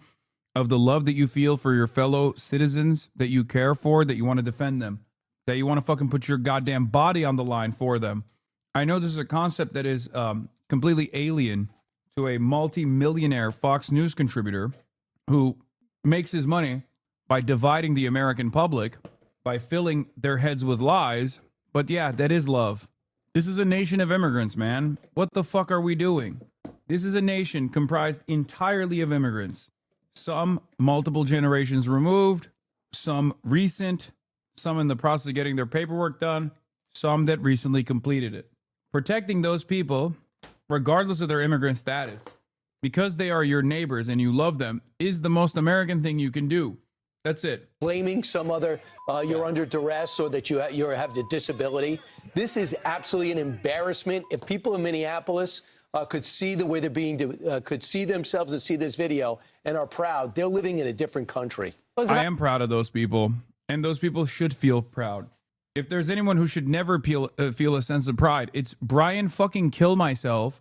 of the love that you feel for your fellow citizens, that you care for, that you want to defend them, that you want to fucking put your goddamn body on the line for them. I know this is a concept that is completely alien to a multi-millionaire Fox News contributor who makes his money by dividing the American public, by filling their heads with lies. But yeah, that is love. This is a nation of immigrants, man. What the fuck are we doing? This is a nation comprised entirely of immigrants. Some multiple generations removed, some recent, some in the process of getting their paperwork done, some that recently completed it. Protecting those people, regardless of their immigrant status, because they are your neighbors and you love them, is the most American thing you can do. That's it. Blaming some other, you're under duress, or that you have the disability. This is absolutely an embarrassment. If people in Minneapolis could see the way they're being, could see themselves and see this video and are proud, they're living in a different country. I am proud of those people, and those people should feel proud. If there's anyone who should never feel a sense of pride, it's Brian fucking Kill Myself,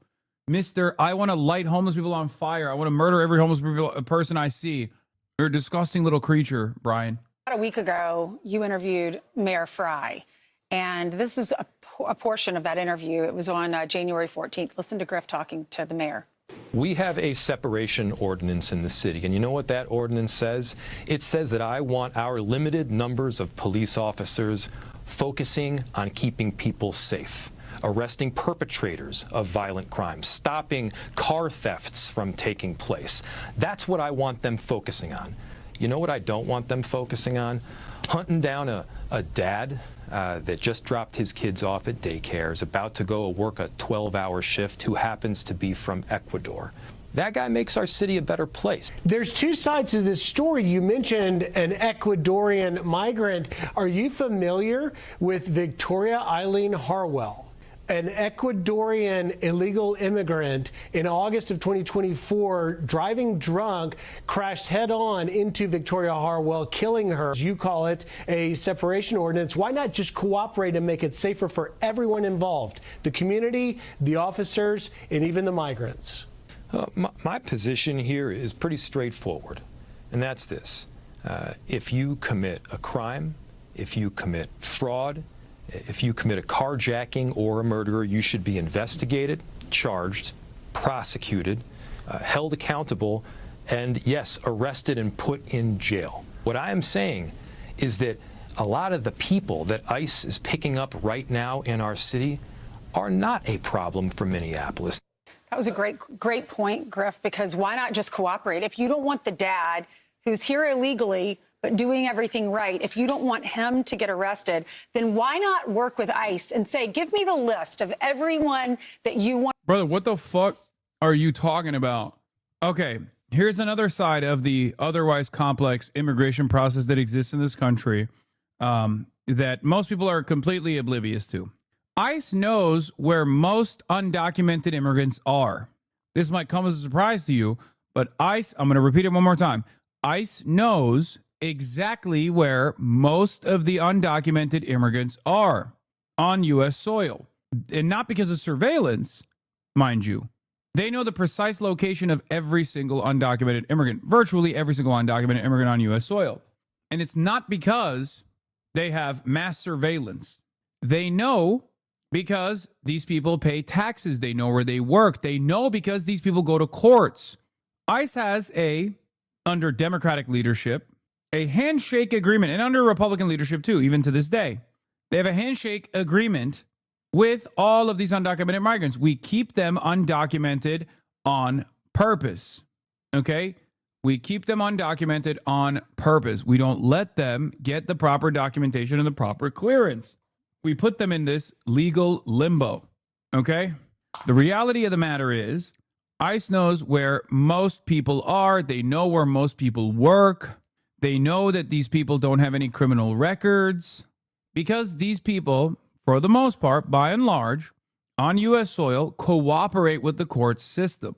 Mr. I want to light homeless people on fire. I want to murder every homeless person I see. You're a disgusting little creature, Brian. About a week ago, you interviewed Mayor Fry, and this is a portion of that interview. It was on January 14th. Listen to Griff talking to the mayor. We have a separation ordinance in the city, and you know what that ordinance says? It says that I want our limited numbers of police officers focusing on keeping people safe, arresting perpetrators of violent crimes, stopping car thefts from taking place. That's what I want them focusing on. You know what I don't want them focusing on? Hunting down a dad that just dropped his kids off at daycare, is about to go work a 12-hour shift, who happens to be from Ecuador. That guy makes our city a better place. There's two sides to this story. You mentioned an Ecuadorian migrant. Are you familiar with Victoria Eileen Harwell? An Ecuadorian illegal immigrant in August of 2024, driving drunk, crashed head-on into Victoria Harwell, killing her. As you call it, a separation ordinance. Why not just cooperate and make it safer for everyone involved? The community, the officers, and even the migrants. My position here is pretty straightforward, and that's this. If you commit a crime, if you commit fraud, if you commit a carjacking or a murder, you should be investigated, charged, prosecuted, held accountable, and yes, arrested and put in jail. What I am saying is that a lot of the people that ICE is picking up right now in our city are not a problem for Minneapolis. That was a great point, Griff, because why not just cooperate? If you don't want the dad who's here illegally but doing everything right, if you don't want him to get arrested, then why not work with ICE and say, give me the list of everyone that you want? Brother, what the fuck are you talking about? Okay, here's another side of the otherwise complex immigration process that exists in this country that most people are completely oblivious to. ICE knows where most undocumented immigrants are. This might come as a surprise to you, but ICE, I'm going to repeat it one more time. ICE knows exactly where most of the undocumented immigrants are on U.S. soil. And not because of surveillance, mind you. They know the precise location of every single undocumented immigrant, virtually every single undocumented immigrant on U.S. soil. And it's not because they have mass surveillance. They know because these people pay taxes. They know where they work. They know because these people go to courts. ICE has under Democratic leadership, a handshake agreement, and under Republican leadership too, even to this day, They have a handshake agreement with all of these undocumented migrants. We keep them undocumented on purpose. Okay? We keep them undocumented on purpose. We don't let them get the proper documentation and the proper clearance. We put them in this legal limbo. Okay? The reality of the matter is, ICE knows where most people are. They know where most people work. They know that these people don't have any criminal records because these people, for the most part, by and large, on U.S. soil, cooperate with the court system.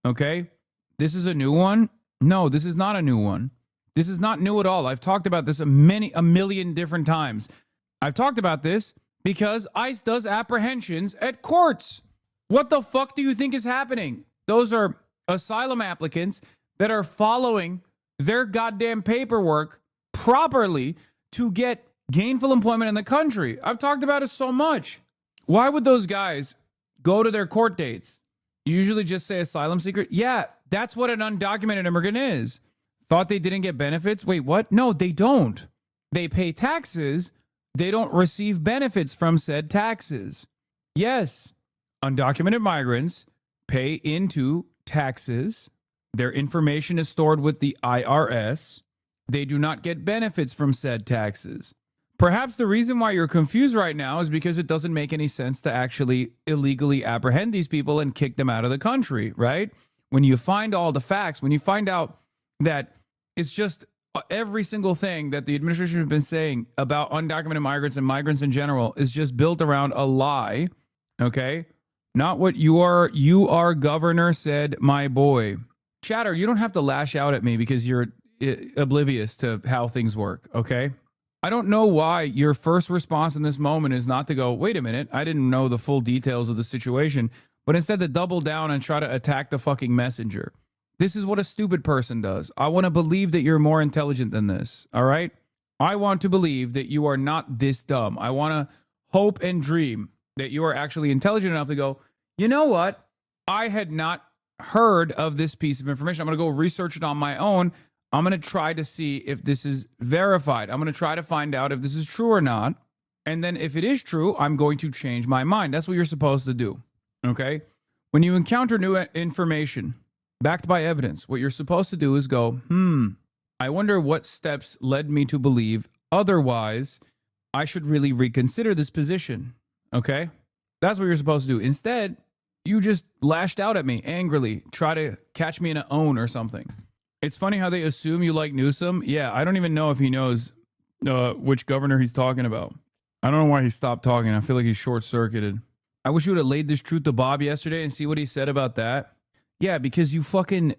Okay? This is a new one? No, this is not a new one. This is not new at all. I've talked about this a million different times. I've talked about this because ICE does apprehensions at courts. What the fuck do you think is happening? Those are asylum applicants that are following their goddamn paperwork properly to get gainful employment in the country. I've talked about it so much. Why would those guys go to their court dates? You usually just say asylum seeker. Yeah, that's what an undocumented immigrant is. Thought they didn't get benefits? Wait, what? No, they don't. They pay taxes. They don't receive benefits from said taxes. Yes, undocumented migrants pay into taxes. Their information is stored with the IRS. They do not get benefits from said taxes. Perhaps the reason why you're confused right now is because it doesn't make any sense to actually illegally apprehend these people and kick them out of the country, right? When you find all the facts, when you find out that it's just every single thing that the administration has been saying about undocumented migrants and migrants in general is just built around a lie, okay? Not what you are governor said, my boy. Chatter, you don't have to lash out at me because you're oblivious to how things work, okay? I don't know why your first response in this moment is not to go, wait a minute, I didn't know the full details of the situation, but instead to double down and try to attack the fucking messenger. This is what a stupid person does. I want to believe that you're more intelligent than this, all right? I want to believe that you are not this dumb. I want to hope and dream that you are actually intelligent enough to go, you know what? I had not heard of this piece of information. I'm going to go research it on my own. I'm going to try to see if this is verified. I'm going to try to find out if this is true or not. And then if it is true, I'm going to change my mind. That's what you're supposed to do. Okay? When you encounter new information backed by evidence, what you're supposed to do is go, I wonder what steps led me to believe otherwise I should really reconsider this position. Okay? That's what you're supposed to do. Instead, you just lashed out at me angrily, try to catch me in an own or something. It's funny how they assume you like Newsom. Yeah, I don't even know if he knows which governor he's talking about. I don't know why he stopped talking. I feel like he's short-circuited. I wish you would have laid this truth to Bob yesterday and see what he said about that. Yeah, because you fucking,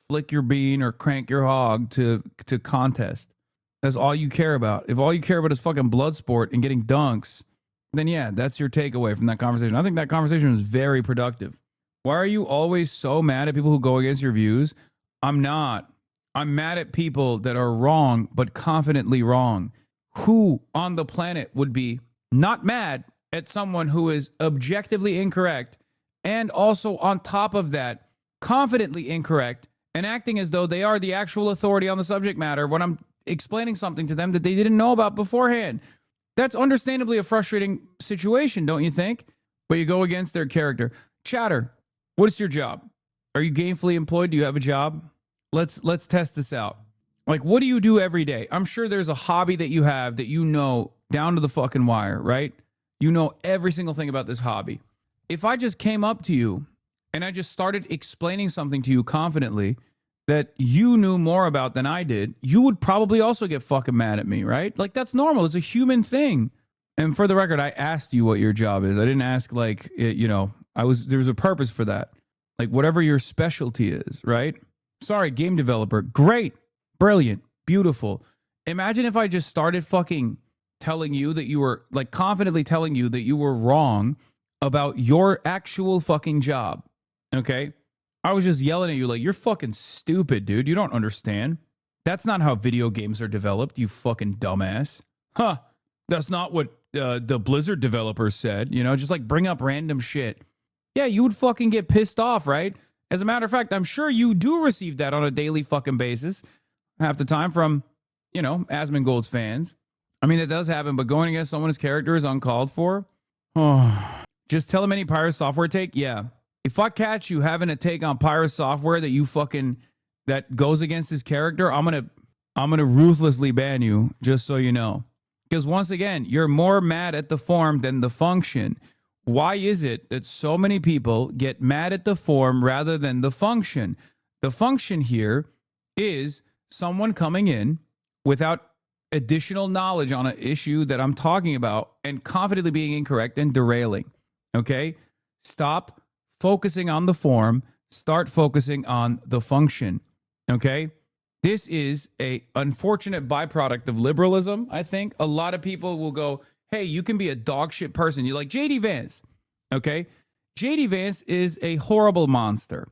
flick your bean or crank your hog to contest. That's all you care about. If all you care about is fucking blood sport and getting dunks, then yeah, that's your takeaway from that conversation. I think that conversation was very productive. Why are you always so mad at people who go against your views? I'm not. I'm mad at people that are wrong, but confidently wrong. Who on the planet would be not mad at someone who is objectively incorrect and also on top of that, confidently incorrect and acting as though they are the actual authority on the subject matter when I'm explaining something to them that they didn't know about beforehand? That's understandably a frustrating situation, don't you think? But you go against their character. Chatter, what is your job? Are you gainfully employed? Do you have a job? Let's test this out. Like, what do you do every day? I'm sure there's a hobby that you have that you know down to the fucking wire, right? You know every single thing about this hobby. If I just came up to you and I just started explaining something to you confidently that you knew more about than I did, you would probably also get fucking mad at me, right? Like, that's normal. It's a human thing. And for the record, I asked you what your job is. I didn't ask there was a purpose for that. Like, whatever your specialty is, right? Sorry, game developer. Great. Brilliant. Beautiful. Imagine if I just started fucking telling you that you were, like, confidently telling you that you were wrong about your actual fucking job. Okay? I was just yelling at you like, you're fucking stupid, dude. You don't understand. That's not how video games are developed, you fucking dumbass. Huh. That's not what the Blizzard developers said. Just like bring up random shit. Yeah, you would fucking get pissed off, right? As a matter of fact, I'm sure you do receive that on a daily fucking basis. Half the time from, Asmongold's fans. I mean, that does happen, but going against someone's character is uncalled for. Oh, just tell them any pirate software take. Yeah. If I catch you having a take on pirate software that you fucking, that goes against his character, I'm going to ruthlessly ban you, just so you know. Because once again, you're more mad at the form than the function. Why is it that so many people get mad at the form rather than the function? The function here is someone coming in without additional knowledge on an issue that I'm talking about and confidently being incorrect and derailing. Okay? Stop focusing on the form. Start focusing on the function. Okay? This is a unfortunate byproduct of liberalism, I think. A lot of people will go, hey, you can be a dog shit person. You're like J.D. Vance. Okay? J.D. Vance is a horrible monster.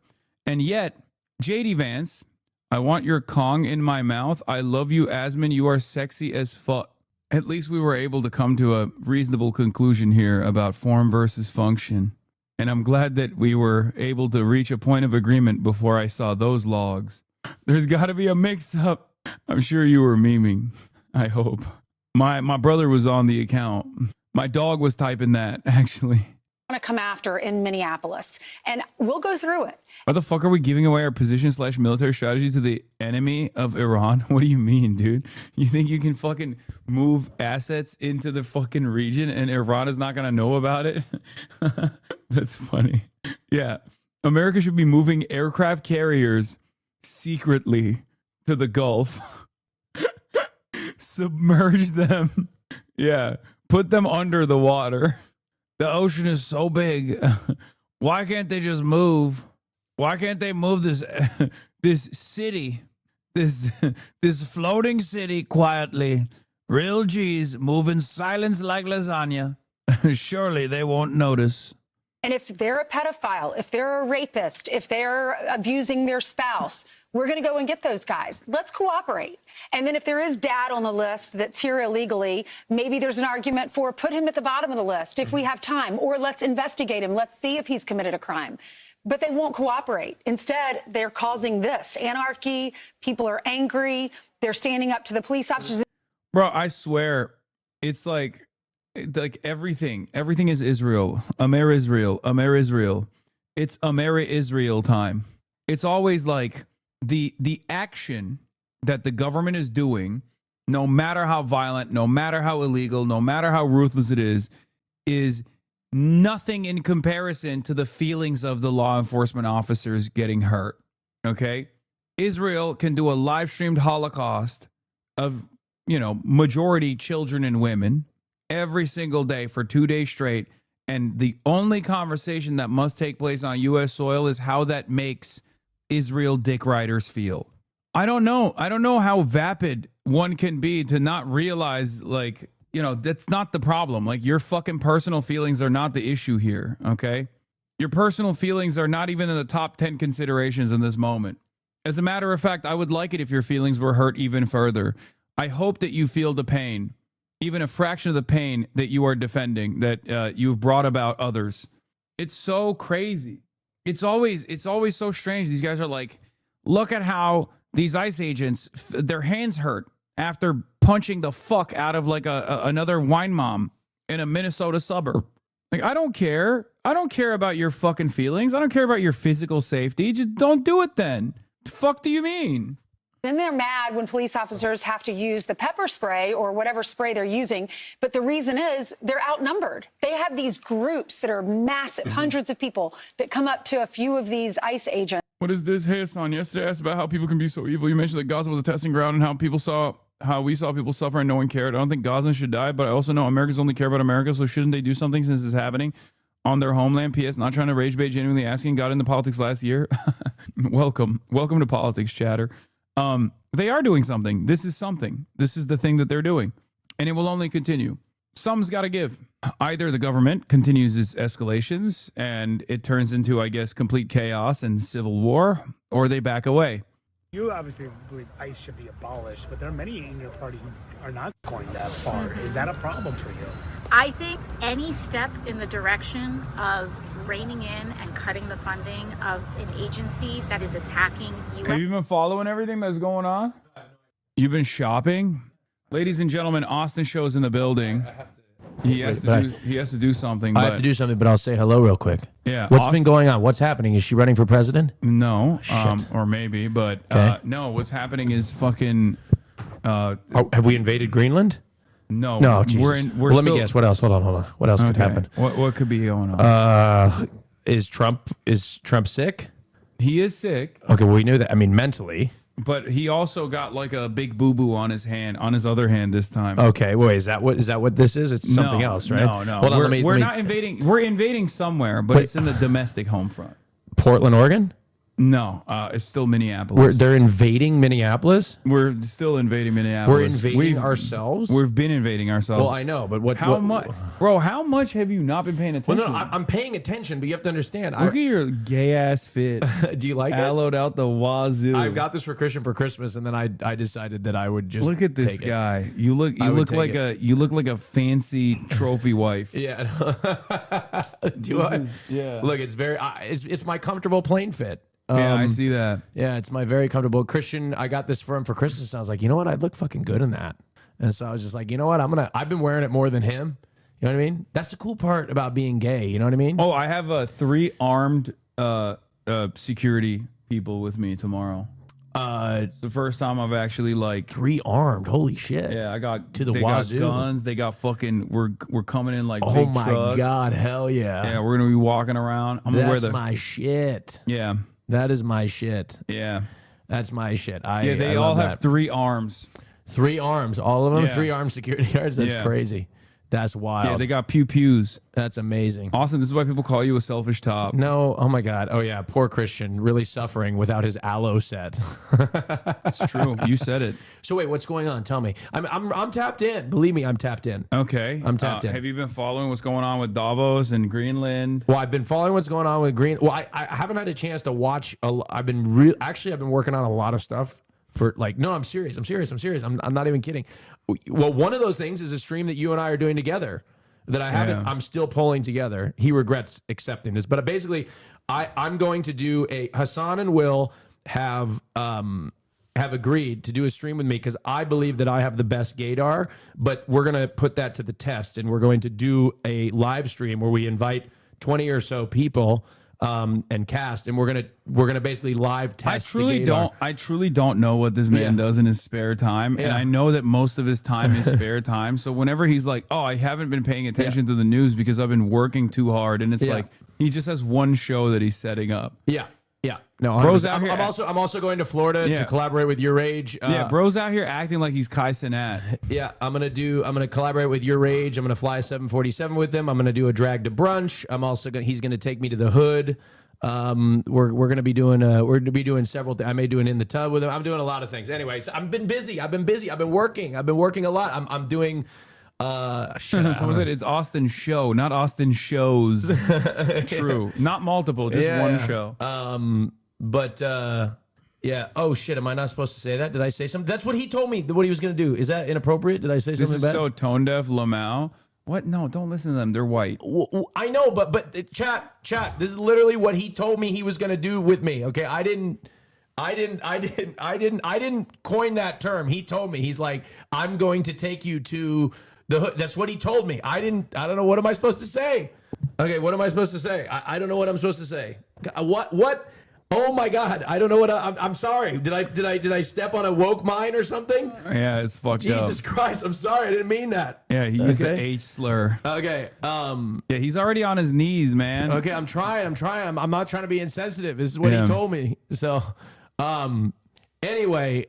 And yet, J.D. Vance, I want your Kong in my mouth. I love you, Asman. You are sexy as fuck. At least we were able to come to a reasonable conclusion here about form versus function. And I'm glad that we were able to reach a point of agreement before I saw those logs. There's got to be a mix-up. I'm sure you were memeing. I hope. My brother was on the account. My dog was typing that, actually. To come after in Minneapolis, and we'll go through it. Why the fuck are we giving away our position/military strategy to the enemy of Iran? What do you mean, dude? You think you can fucking move assets into the fucking region and Iran is not gonna know about it? That's funny. Yeah, America should be moving aircraft carriers secretly to the Gulf. Submerge them. Yeah, put them under the water. The ocean is so big. Why can't they just move? Why can't they move this this city, this floating city quietly? Real G's move in silence like lasagna. Surely they won't notice. And if they're a pedophile, if they're a rapist, if they're abusing their spouse, we're going to go and get those guys. Let's cooperate. And then if there is dad on the list that's here illegally, maybe there's an argument for put him at the bottom of the list if we have time, or let's investigate him. Let's see if he's committed a crime. But they won't cooperate. Instead, they're causing this anarchy. People are angry. They're standing up to the police officers. Bro, I swear, it's like everything is Israel. Amer Israel. Amer Israel. It's Amer Israel time. It's always like the action that the government is doing, no matter how violent, no matter how illegal, no matter how ruthless it is nothing in comparison to the feelings of the law enforcement officers getting hurt. Okay? Israel can do a live streamed Holocaust of, majority children and women every single day for 2 days straight. And the only conversation that must take place on U.S. soil is how that makes Israel dick riders feel. I don't know how vapid one can be to not realize, that's not the problem. Like, your fucking personal feelings are not the issue here, okay? Your personal feelings are not even in the top 10 considerations in this moment. As a matter of fact, I would like it if your feelings were hurt even further. I hope that you feel the pain, even a fraction of the pain that you are defending, that you've brought about others. It's so crazy. It's always so strange. These guys are like, look at how these ICE agents, their hands hurt after punching the fuck out of another wine mom in a Minnesota suburb. Like, I don't care. I don't care about your fucking feelings. I don't care about your physical safety. Just don't do it then. The fuck do you mean? Then they're mad when police officers have to use the pepper spray or whatever spray they're using. But the reason is they're outnumbered. They have these groups that are massive, hundreds of people that come up to a few of these ICE agents. What is this? Hey, Hassan, yesterday I asked about how people can be so evil. You mentioned that Gaza was a testing ground and how we saw people suffer and no one cared. I don't think Gazans should die, but I also know Americans only care about America, so shouldn't they do something since it's happening on their homeland? P.S. Not trying to rage bait, genuinely asking. Got into politics last year. Welcome to politics, chatter. They are doing something. This is something. This is the thing that they're doing, and it will only continue. Some's got to give. Either the government continues its escalations and it turns into, I guess, complete chaos and civil war, or they back away. You obviously believe ICE should be abolished, but there are many in your party who are not going that far. Is that a problem for you? I think any step in the direction of reining in and cutting the funding of an agency that is attacking U.S. Have you been following everything that's going on? You've been shopping? Ladies and gentlemen, Austin Show's in the building. He has to do something. I have to do something, but I'll say hello real quick. Yeah. What's been going on? What's happening? Is she running for president? No. Shit. Or maybe, but no. What's happening is fucking. Have we invaded Greenland? No. No, Jesus. We're Let me guess. What else? Hold on. What else could happen? What could be going on? Is Trump sick? He is sick. Okay, well, we knew that. I mean, mentally. But he also got like a big boo-boo on his hand, on his other hand this time. Okay, wait, is that what this is? It's something else, right? No. Hold on, We're not invading. We're invading somewhere, but it's in the domestic home front. Portland, Oregon? No, it's still Minneapolis. They're invading Minneapolis? We're still invading Minneapolis. We're invading ourselves? We've been invading ourselves. Well, I know, but how much, bro? How much have you not been paying attention? Well, no, I'm paying attention, but you have to understand. Look at your gay ass fit. Do you like Aloed out the wazoo. I got this for Christian for Christmas, and then I decided that I would just look at this take guy. You look like a fancy trophy wife. Yeah. Yeah. Look, it's very it's my comfortable plane fit. Yeah, I see that. Yeah, it's my very comfortable Christian. I got this for him for Christmas. And I was like, you know what? I'd look fucking good in that. And so I was just like, you know what? I've been wearing it more than him. You know what I mean? That's the cool part about being gay. You know what I mean? Oh, I have 3 armed security people with me tomorrow. It's the first time I've actually 3 armed. Holy shit! Yeah, I got to the they wazoo. Got guns. They got fucking. We're coming in like. Oh big my trucks. god! Hell yeah! Yeah, we're gonna be walking around. I'm gonna wear That's my shit. Yeah, that is my shit. Yeah, that's my shit. They all have 3 arms. 3 arms, all of them. Yeah. 3 armed security guards. That's crazy. That's wild. Yeah, they got pew-pews. That's amazing. Austin, this is why people call you a selfish top. No, oh my God. Oh yeah, poor Christian, really suffering without his aloe set. It's true. You said it. So wait, what's going on? Tell me. I'm tapped in. Believe me, I'm tapped in. Okay. I'm tapped in. Have you been following what's going on with Davos and Greenland? Well, I've been following what's going on with Well, I haven't had a chance to watch. I've been working on a lot of stuff. No, I'm serious. I'm not even kidding. Well, one of those things is a stream that you and I are doing together that I haven't. I'm still pulling together. He regrets accepting this, but basically, I'm going to do Hasan and Will have agreed to do a stream with me because I believe that I have the best gaydar. But we're gonna put that to the test, and we're going to do a live stream where we invite 20 or so people. And cast, and we're gonna basically live test. I truly don't know what this man does in his spare time, and I know that most of his time is spare time. So whenever he's like, "Oh, I haven't been paying attention to the news because I've been working too hard," and it's like he just has one show that he's setting up. Yeah. No, bro's out here. I'm also going to Florida to collaborate with Your Age. Bro's out here acting like he's Kai Cenat. Yeah, I'm gonna collaborate with Your Age. I'm gonna fly a 747 with him. I'm gonna do a drag to brunch. He's gonna take me to the hood. We're gonna be doing several. I may do an in the tub with him. I'm doing a lot of things. Anyways, I've been busy. I've been working a lot. I'm doing. Someone said it's Austin Show, not Austin Shows. True, not multiple, just one show. Yeah. Oh shit! Am I not supposed to say that? Did I say something? That's what he told me. What he was going to do. Is that inappropriate? Did I say something bad? This is so tone deaf, Lamau. What? No, don't listen to them. They're white. I know, but chat. This is literally what he told me he was going to do with me. Okay, I didn't coin that term. He told me. He's like, I'm going to take you to the hood. That's what he told me. I don't know. What am I supposed to say? Okay, what am I supposed to say? I don't know what I'm supposed to say. What? Oh my God! I don't know what I'm sorry. Did I step on a woke mind or something? Yeah, it's fucked up. Jesus Christ! I'm sorry. I didn't mean that. Yeah, he used the H slur. Okay. Yeah, he's already on his knees, man. Okay, I'm trying. I'm not trying to be insensitive. This is what he told me. So, anyway,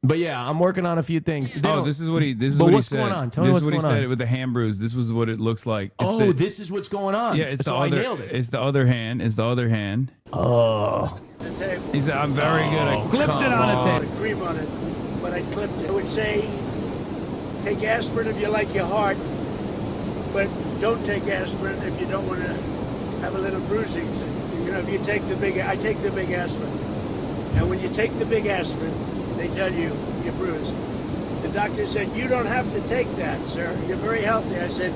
but yeah, I'm working on a few things. This is what he said. What's going on? Tell me what's going on. This is what he said with the hand bruise. This was what it looks like. This is what's going on. Yeah, I nailed it. It's the other hand. Oh. He said, I'm very good. I clipped it on a tape. Cream on it, but I clipped it. I would say, take aspirin if you like your heart, but don't take aspirin if you don't want to have a little bruising. You know, if you take I take the big aspirin. And when you take the big aspirin, they tell you you're bruised. The doctor said, you don't have to take that, sir. You're very healthy. I said,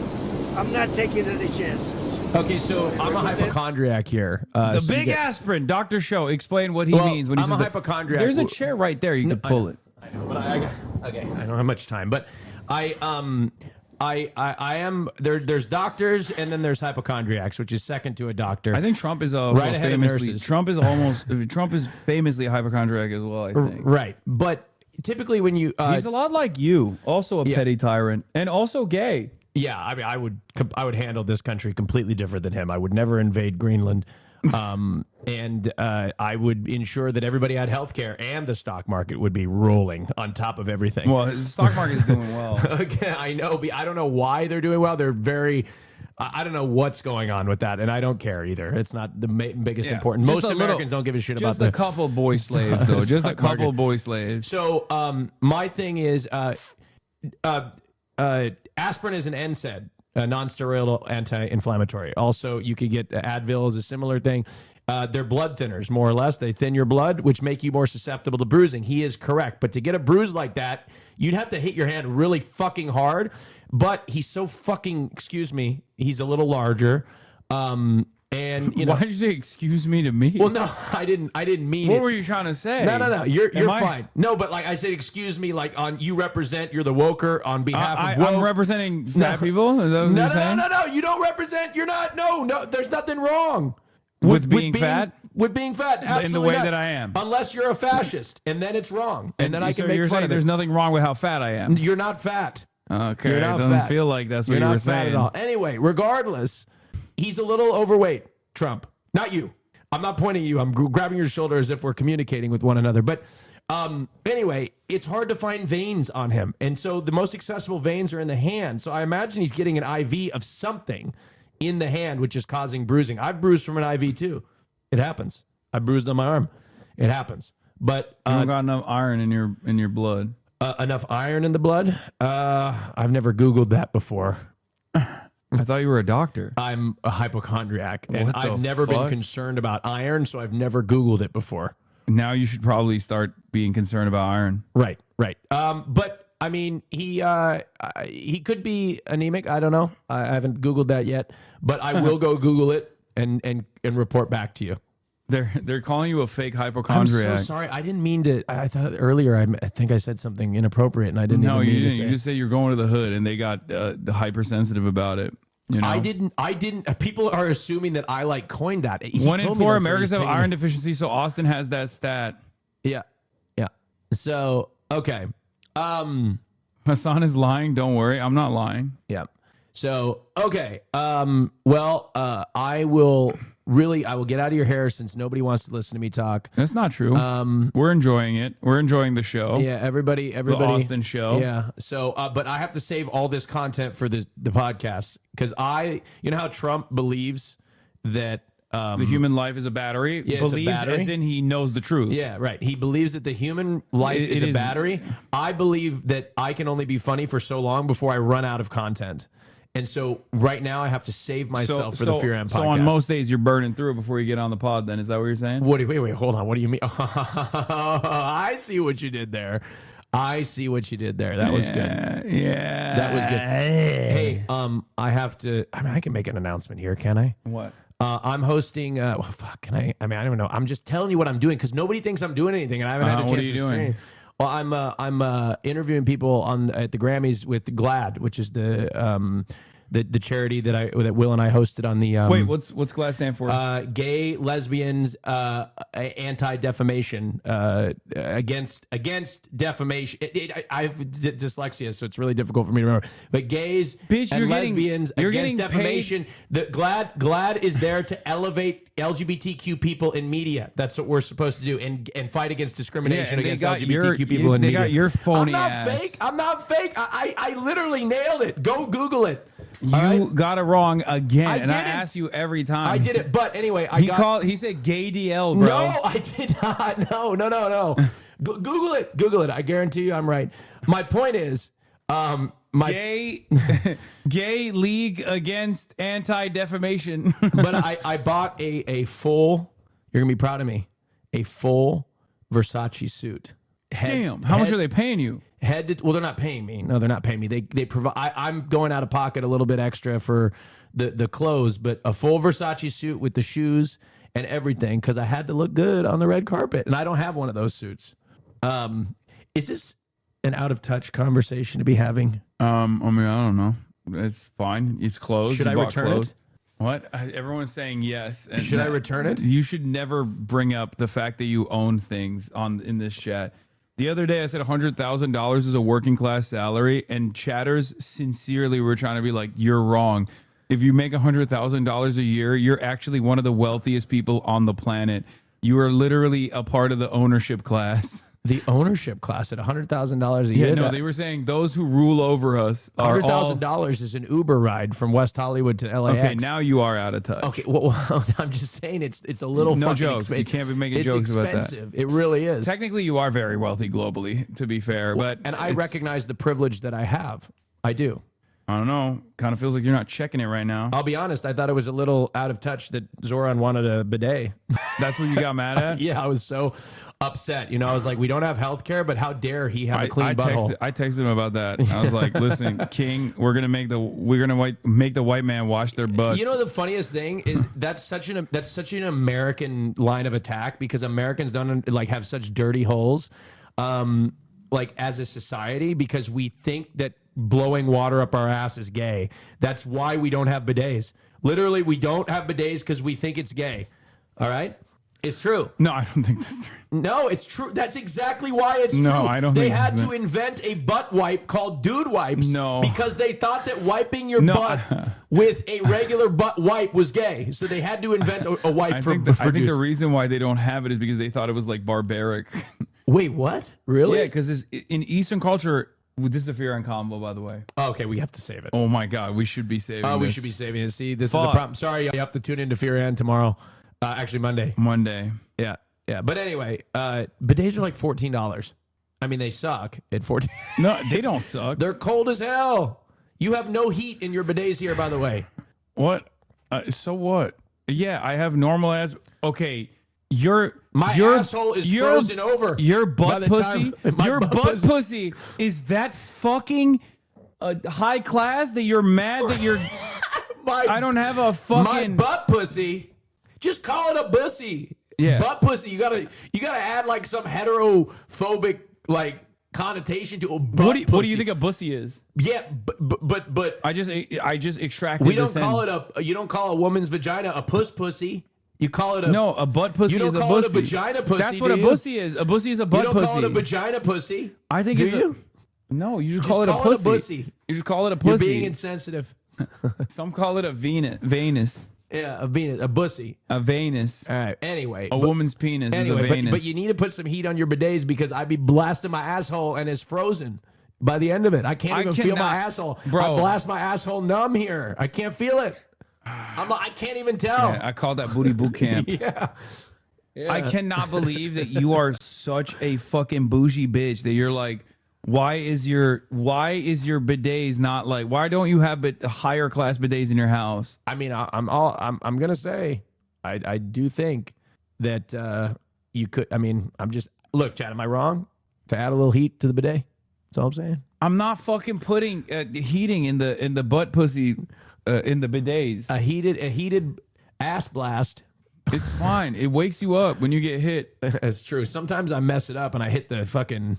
I'm not taking any chances. Okay, so I'm a hypochondriac here. The big aspirin. Dr. Show, explain what he means when he says I'm a hypochondriac. There's a chair right there. You can pull it. I know, but I Okay, I don't have much time, but I am there. There's doctors, and then there's hypochondriacs, which is second to a doctor. I think Trump is right ahead of famously. nurses. Trump is famously a hypochondriac as well. I think. Right, but typically when you he's a lot like you, also a petty tyrant, and also gay. Yeah, I mean, I would handle this country completely different than him. I would never invade Greenland. And I would ensure that everybody had health care and the stock market would be rolling on top of everything. Well, the stock market is doing well. Okay, I know. But I don't know why they're doing well. They're very... I don't know what's going on with that, and I don't care either. It's not the biggest importance. Most Americans don't give a shit about just a couple boy slaves, though. Just a couple boy slaves. So my thing is aspirin is an NSAID, a non-steroidal anti-inflammatory. Also, you could get Advil as a similar thing. They're blood thinners, more or less. They thin your blood, which make you more susceptible to bruising. He is correct. But to get a bruise like that, you'd have to hit your hand really fucking hard. But he's so fucking, excuse me, he's a little larger. And you know, why did you say excuse me to me? Well, no, I didn't mean what it. were you trying to say? No. You're fine. No, but like I said, excuse me, like you represent, you're the woker on behalf of woke. I'm representing fat people? Is that what you're saying? No, you don't represent, you're not, no, there's nothing wrong. With being fat? With being fat, absolutely in the way not. that I am. Unless you're a fascist, and then it's wrong. And then I can make you're fun saying of there's it. nothing wrong with how fat I am. You're not fat. Okay, You're it not doesn't fat. feel like that's what You're you were not fat saying. at all. Anyway, regardless, he's a little overweight, Trump. Not you. I'm not pointing at you. I'm grabbing your shoulder as if we're communicating with one another. But anyway, it's hard to find veins on him. And so the most accessible veins are in the hand. So I imagine he's getting an IV of something in the hand, which is causing bruising. I've bruised from an IV too. It happens. I bruised on my arm. It happens. But you don't got enough iron in your blood. Enough iron in the blood? I've never Googled that before. I thought you were a doctor. I'm a hypochondriac, and What the I've never been fuck? concerned about iron, so I've never Googled it before. Now you should probably start being concerned about iron. Right. But I mean, he could be anemic. I don't know. I haven't Googled that yet, but I will go Google it and report back to you. They're calling you a fake hypochondriac. I'm so sorry. I didn't mean to. I thought earlier. I think I said something inappropriate, and I didn't. No, even mean you to didn't. say You it. just say you're going to the hood, and they got the hypersensitive about it. You know? I didn't. People are assuming that I coined that. He 1 in told me 4 that's what Americans he's have taking iron it. deficiency, so Austin has that stat. Yeah. So okay. Hasan is lying. Don't worry, I'm not lying. Yeah. So okay. Well, I will get out of your hair since nobody wants to listen to me talk. That's not true. We're enjoying it. We're enjoying the show. Yeah, everybody, The Austin show. Yeah. So, but I have to save all this content for the podcast because you know how Trump believes that The human life is a battery. Yeah, it's a believes battery. as in he knows the truth. Yeah, right. He believes that the human life is a battery. I believe that I can only be funny for so long before I run out of content. And so right now I have to save myself for the Fear Am podcast. So on most days you're burning through it before you get on the pod then. Is that what you're saying? Wait, hold on. What do you mean? I see what you did there. That was good. Yeah. That was good. Hey, I can make an announcement here, can I? What? I'm hosting. Can I? I mean, I don't know. I'm just telling you what I'm doing because nobody thinks I'm doing anything, and I haven't had a chance what are you to doing? stream. Well, I'm interviewing people at the Grammys with GLAAD, which is the charity that Will and I hosted on the. Wait, what's GLAAD stand for? Gay, lesbians, anti-defamation, against defamation. I have dyslexia, so it's really difficult for me to remember. But gays and lesbians against defamation. The GLAAD is there to elevate LGBTQ people in media. That's what we're supposed to do, and fight against discrimination against LGBTQ people in media. They got your phony I'm not fake. I literally nailed it. Go Google it. You got it wrong again, I and I didn't. ask you every time. I did it, but anyway, He said gay DL, bro. No, I did not. No. Google it. I guarantee you, I'm right. My point is, gay league against anti-defamation. But I bought a full. You're gonna be proud of me. A full Versace suit. Damn, how much are they paying you? Well, they're not paying me. No, they're not paying me. They provide. I'm going out of pocket a little bit extra for the clothes, but a full Versace suit with the shoes and everything because I had to look good on the red carpet, and I don't have one of those suits. Is an out of touch conversation to be having? I mean, I don't know. It's fine. It's closed. Should You I bought return clothes. it? What? Everyone's saying yes. And Should I return it? You should never bring up the fact that you own things in this chat. The other day I said $100,000 is a working class salary, and chatters sincerely were trying to be like, you're wrong. If you make $100,000 a year, you're actually one of the wealthiest people on the planet. You are literally a part of the ownership class. The ownership class at $100,000 a year? Yeah, no, they were saying those who rule over us are all... $100,000 is an Uber ride from West Hollywood to LAX. Okay, now you are out of touch. Okay, well, I'm just saying it's a little no fucking jokes. You can't be making jokes about that. It's expensive. It really is. Technically, you are very wealthy globally, to be fair. And I recognize the privilege that I have. I do. I don't know. Kind of feels like you're not checking it right now. I'll be honest. I thought it was a little out of touch that Zoran wanted a bidet. That's what you got mad at? Yeah, I was so upset. You know, I was like, we don't have health care, but how dare he have a clean butthole? I texted him about that. I was like, listen, King, we're gonna make the white man wash their butts. You know, the funniest thing is that's such an American line of attack, because Americans don't like have such dirty holes, like as a society, because we think that blowing water up our ass is gay. That's why we don't have bidets. Literally, we don't have bidets because we think it's gay. All right? It's true. No, I don't think that's true. No, it's true. That's exactly why it's true. No, I don't They think had that's to invent a butt wipe called dude wipes. No. Because they thought that wiping your butt with a regular butt wipe was gay. So they had to invent a wipe for I think dudes. the reason why they don't have it is because they thought it was like barbaric. Wait, what? Really? Yeah, because in Eastern culture... This is a fear and combo, by the way. Oh, okay, we have to save it. Oh my God, we should be saving Oh, we this. should be saving it. See, this is a problem. Sorry, you have to tune into Fear and tomorrow. Actually, Monday. Monday. Yeah, yeah. But anyway, bidets are like $14. I mean, they suck at 14. No, they don't suck. They're cold as hell. You have no heat in your bidets here, by the way. What? So what? Yeah, I have normal ass. Okay. My asshole is frozen over. Your by butt the pussy. time- my Your butt pussy is that fucking high class that you're mad that you're. I don't have a fucking My butt pussy. Just call it a bussy. Yeah. Butt pussy. You gotta add like some heterophobic like connotation to a butt pussy. What do you think a bussy is? Yeah, but I just extracted. we don't call it you don't call a woman's vagina a pussy. You call it a butt pussy. You don't is a call bussy. it a vagina pussy. That's what a bussy is. A bussy is a butt pussy. pussy. You don't call it a vagina pussy. I think Do it's you? No, you just Just call it a call it a pussy. bussy. You just call it a pussy. You're being insensitive. Some call it a Venus. Yeah, a Venus, a bussy. A Venus. All right. Anyway, A woman's penis is a Venus. but you need to put some heat on your bidets, because I'd be blasting my asshole and it's frozen by the end of it. I can't even feel my asshole. Bro. I blast my asshole numb here. I can't feel it. I can't even tell. Yeah, I call that booty boot camp. Yeah. I cannot believe that you are such a fucking bougie bitch that you're like, why is your bidets not like, why don't you have higher class bidets in your house? I mean, I'm gonna say, I do think that you could. I mean, look, Chad. Am I wrong to add a little heat to the bidet? That's all I'm saying. I'm not fucking putting heating in the butt pussy in the bidets. A heated ass blast. It's fine. It wakes you up when you get hit. That's true. Sometimes I mess it up and I hit the fucking.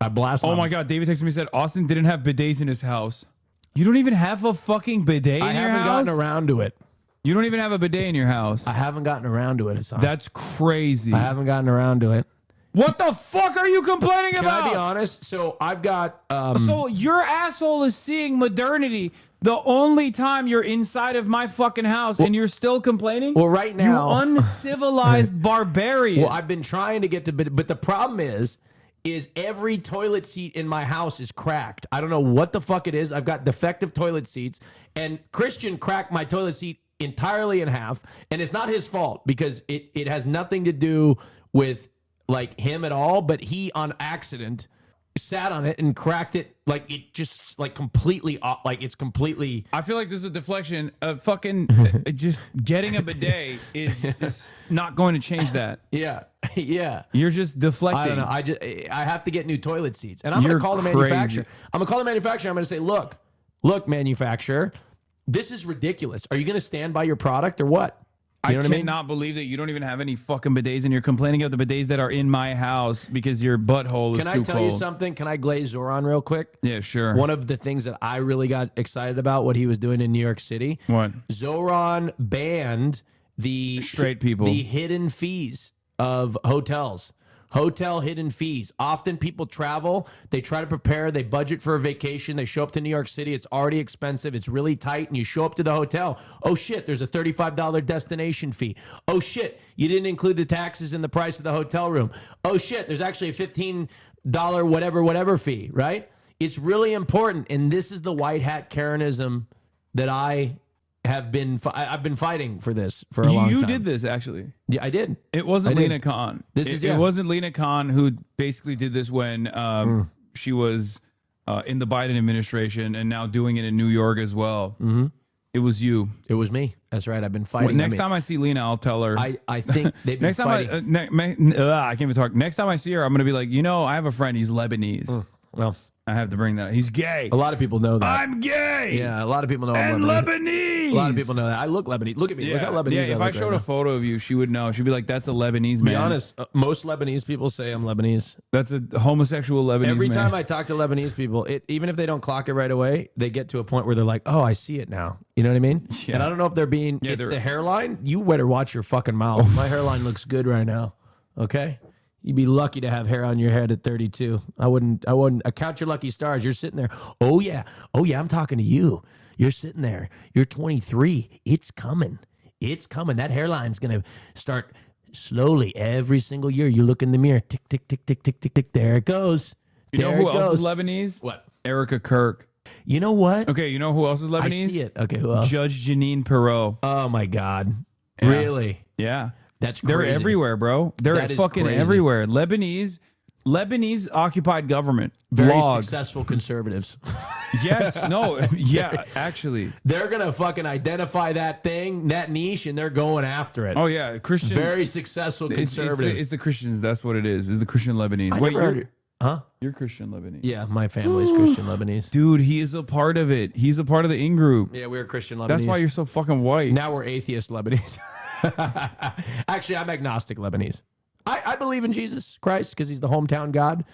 I blast. Oh my God! David texted me and said Austin didn't have bidets in his house. You don't even have a fucking bidet in your house? I haven't gotten around to it. You don't even have a bidet in your house. I haven't gotten around to it, Hasan. That's crazy. I haven't gotten around to it. What the fuck are you complaining about? Can I be honest? So I've got. So your asshole is seeing modernity the only time you're inside of my fucking house, and you're still complaining? Well, right now, you uncivilized barbarian. Well, I've been trying to get to, but the problem is every toilet seat in my house is cracked. I don't know what the fuck it is. I've got defective toilet seats, and Christian cracked my toilet seat entirely in half, and it's not his fault, because it has nothing to do with like him at all, but he on accident sat on it and cracked it, like it just like completely like it's completely. I feel like this is a deflection. Fucking just getting a bidet is not going to change that. Yeah. Yeah. You're just deflecting. I don't know. I have to get new toilet seats, and I'm going to call the manufacturer. I'm going to call the manufacturer. I'm going to say, look, manufacturer, this is ridiculous. Are you going to stand by your product or what? I cannot believe that you don't even have any fucking bidets and you're complaining of the bidets that are in my house because your butthole is too cold. Can I tell you something? Can I glaze Zoran real quick? Yeah, sure. One of the things that I really got excited about what he was doing in New York City. What? Zoran banned the straight people, the hidden fees of hotels. Hotel hidden fees. Often people travel, they try to prepare, they budget for a vacation, they show up to New York City, it's already expensive, it's really tight, and you show up to the hotel. Oh shit, there's a $35 destination fee. Oh shit, you didn't include the taxes in the price of the hotel room. Oh shit, there's actually a $15 whatever fee, right? It's really important, and this is the white hat Karenism that I've been fighting for this for a long time. You did this, actually. Yeah, I did. It wasn't Lena Khan. It wasn't Lena Khan who basically did this when she was in the Biden administration and now doing it in New York as well. Mm-hmm. It was you. It was me. That's right. I've been fighting. Next time I see Lena, I'll tell her. I think they've been next time fighting. I can't even talk. Next time I see her, I'm going to be like, I have a friend. He's Lebanese. Well, I have to bring that. He's gay. A lot of people know that. I'm gay. Yeah, a lot of people know and I'm Lebanese. A lot of people know that. I look Lebanese. Look at me. Look how Lebanese Yeah, I if look I showed a photo of you, she would know. She'd be like, that's a Lebanese man. Be honest, most Lebanese people say I'm Lebanese. That's a homosexual Lebanese Every man. time I talk to Lebanese people, even if they don't clock it right away, they get to a point where they're like, oh, I see it now. You know what I mean? Yeah. And I don't know if they're being, it's the hairline. You better watch your fucking mouth. My hairline looks good right now. Okay? You'd be lucky to have hair on your head at 32. I wouldn't count your lucky stars. You're sitting there. Oh yeah, I'm talking to you. You're sitting there. You're 23. It's coming. It's coming. That hairline's going to start slowly every single year. You look in the mirror. Tick, tick, tick, tick, tick, tick, tick. There it goes. You know who else is Lebanese? What? Erica Kirk. You know what? Okay, you know who else is Lebanese? I see it. Okay, who else? Judge Janine Perot. Oh my God. Yeah. Really? Yeah. That's crazy. They're everywhere, bro. They're That is fucking crazy. everywhere. Lebanese occupied government. Very Blog. successful conservatives. Yes. No. Yeah. Actually, they're gonna fucking identify that thing, that niche, and they're going after it. Oh yeah, Christian. Very successful conservatives. It's the Christians. That's what it is. Is the Christian Lebanese? I Wait, never heard huh? You're Christian Lebanese. Yeah, my family's Christian Lebanese. Dude, he is a part of it. He's a part of the in group. Yeah, we're Christian Lebanese. That's why you're so fucking white. Now we're atheist Lebanese. Actually, I'm agnostic Lebanese. I believe in Jesus Christ because he's the hometown God.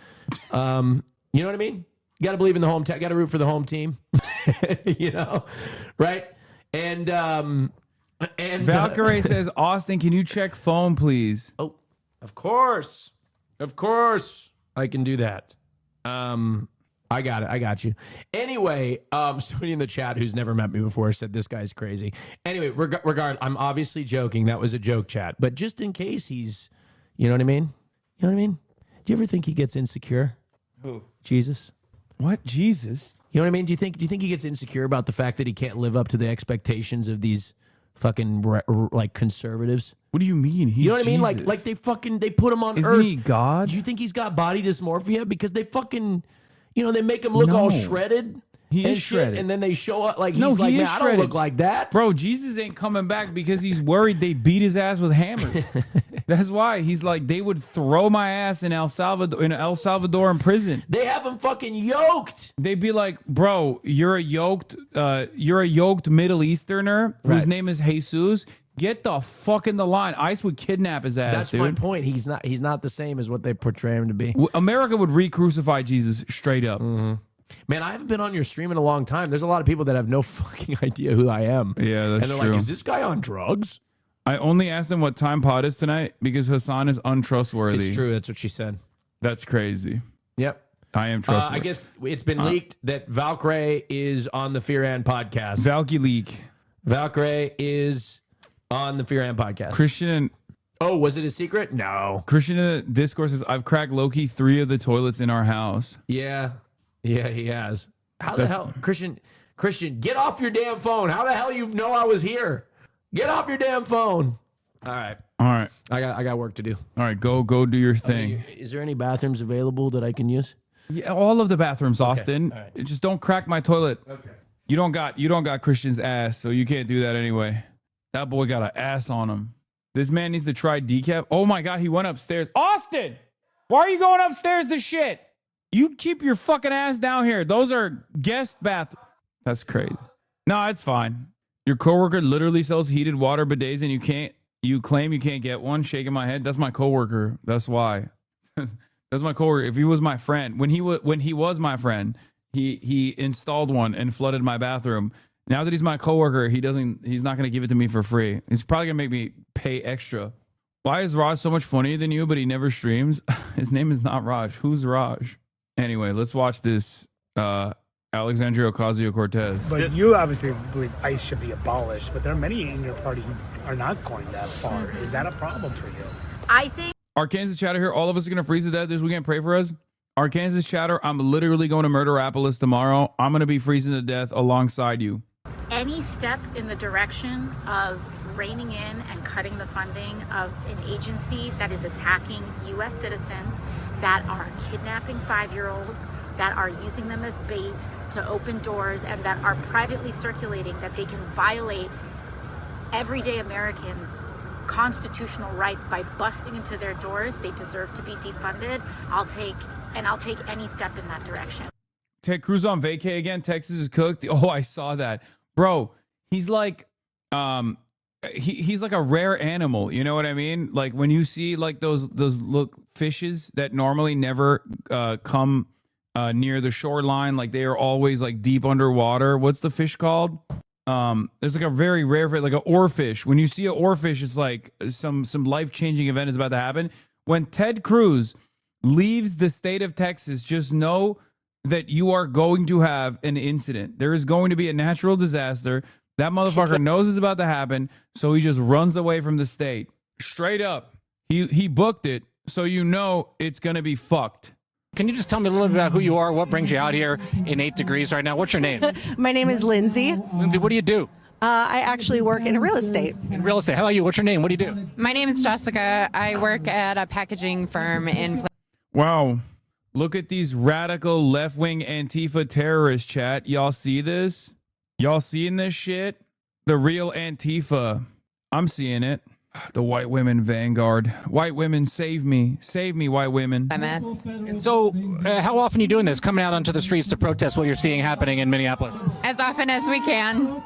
You know what I mean? You got to believe in the hometown. Got to root for the home team. You know, right? And Valkyrie says, Austin, can you check phone, please? Oh, of course, I can do that. I got it. I got you. Anyway, somebody in the chat who's never met me before said this guy's crazy. Anyway, I'm obviously joking. That was a joke, chat. But just in case he's, you know what I mean? You know what I mean? Do you ever think he gets insecure? Who? Jesus. What? Jesus? You know what I mean? Do you think he gets insecure about the fact that he can't live up to the expectations of these fucking like conservatives? What do you mean? You know what I mean? Like they put him on Isn't earth. he God? Do you think he's got body dysmorphia because they fucking, they make him look all shredded? He is shit, shredded. And then they show up like No, he's like, he man, is I don't shredded. look like that. Bro, Jesus ain't coming back because he's worried they beat his ass with hammers. That's why he's like, they would throw my ass in El Salvador in prison. They have him fucking yoked. They'd be like, bro, you're a yoked Middle Easterner whose name is Jesus. Get the fuck in the line. ICE would kidnap his ass. That's dude. my point. He's not the same as what they portray him to be. America would re-crucify Jesus straight up. Mm-hmm. Man, I haven't been on your stream in a long time. There's a lot of people that have no fucking idea who I am. Yeah, that's and they're true. like, is this guy on drugs? I only asked them what time pod is tonight because Hasan is untrustworthy. It's true. That's what she said. That's crazy. Yep. I am trustworthy. I guess it's been leaked that Valkyrie is on the Fear and podcast. Valky leak. Valkyrie is on the Fear and podcast. Christian and oh, was it a secret? No. Christian in the Discord says, I've cracked low-key 3 of the toilets in our house. Yeah, he has. How the hell, Christian, get off your damn phone. How the hell you know I was here? Get off your damn phone. All right. I got work to do. All right, go do your thing. Is there any bathrooms available that I can use? Yeah, all of the bathrooms, Austin. All right. Just don't crack my toilet. Okay. You don't got Christian's ass, so you can't do that anyway. That boy got an ass on him. This man needs to try decaf. Oh my God, he went upstairs. Austin, why are you going upstairs to shit? You keep your fucking ass down here. Those are guest bath. That's crazy. No, it's fine. Your coworker literally sells heated water bidets and you claim you can't get one? Shaking my head. That's my coworker. That's why. That's my coworker. If he was my friend, when he was my friend, he installed one and flooded my bathroom. Now that he's my coworker, he's not going to give it to me for free. He's probably going to make me pay extra. Why is Raj so much funnier than you, but he never streams? His name is not Raj. Who's Raj? Anyway, let's watch this Alexandria Ocasio-Cortez. But you obviously believe ICE should be abolished, but there are many in your party who are not going that far. Is that a problem for you? I think Arkansas chatter here. All of us are going to freeze to death this weekend. Pray for us. Arkansas chatter. I'm literally going to Murderapolis tomorrow. I'm going to be freezing to death alongside you. any step in the direction of reining in and cutting the funding of an agency that is attacking U.S. citizens, that are kidnapping 5-year-olds, that are using them as bait to open doors, and that are privately circulating that they can violate everyday Americans' constitutional rights by busting into their doors, they deserve to be defunded. I'll take any step in that direction. Ted Cruz on vacay again. Texas is cooked. Oh, I saw that, bro. He's like, he's like a rare animal. You know what I mean? Like when you see like those fishes that normally never come near the shoreline, like they are always like deep underwater. What's the fish called? There's like a very rare fish, like an oarfish. When you see an oarfish, it's like some life-changing event is about to happen. When Ted Cruz leaves the state of Texas, just know that you are going to have an incident. There is going to be a natural disaster. That motherfucker knows it's about to happen, so he just runs away from the state. Straight up. He booked it, so you know it's going to be fucked. Can you just tell me a little bit about who you are, what brings you out here in 8 degrees right now? What's your name? My name is Lindsay. Lindsay, what do you do? I actually work in real estate. In real estate. How about you? What's your name? What do you do? My name is Jessica. I work at a packaging firm in... Wow. Look at these radical left-wing Antifa terrorists, chat. Y'all see this? Y'all seeing this shit? The real Antifa. I'm seeing it. The white women vanguard. White women, save me. Save me, white women. And so, how often are you doing this? Coming out onto the streets to protest what you're seeing happening in Minneapolis? As often as we can.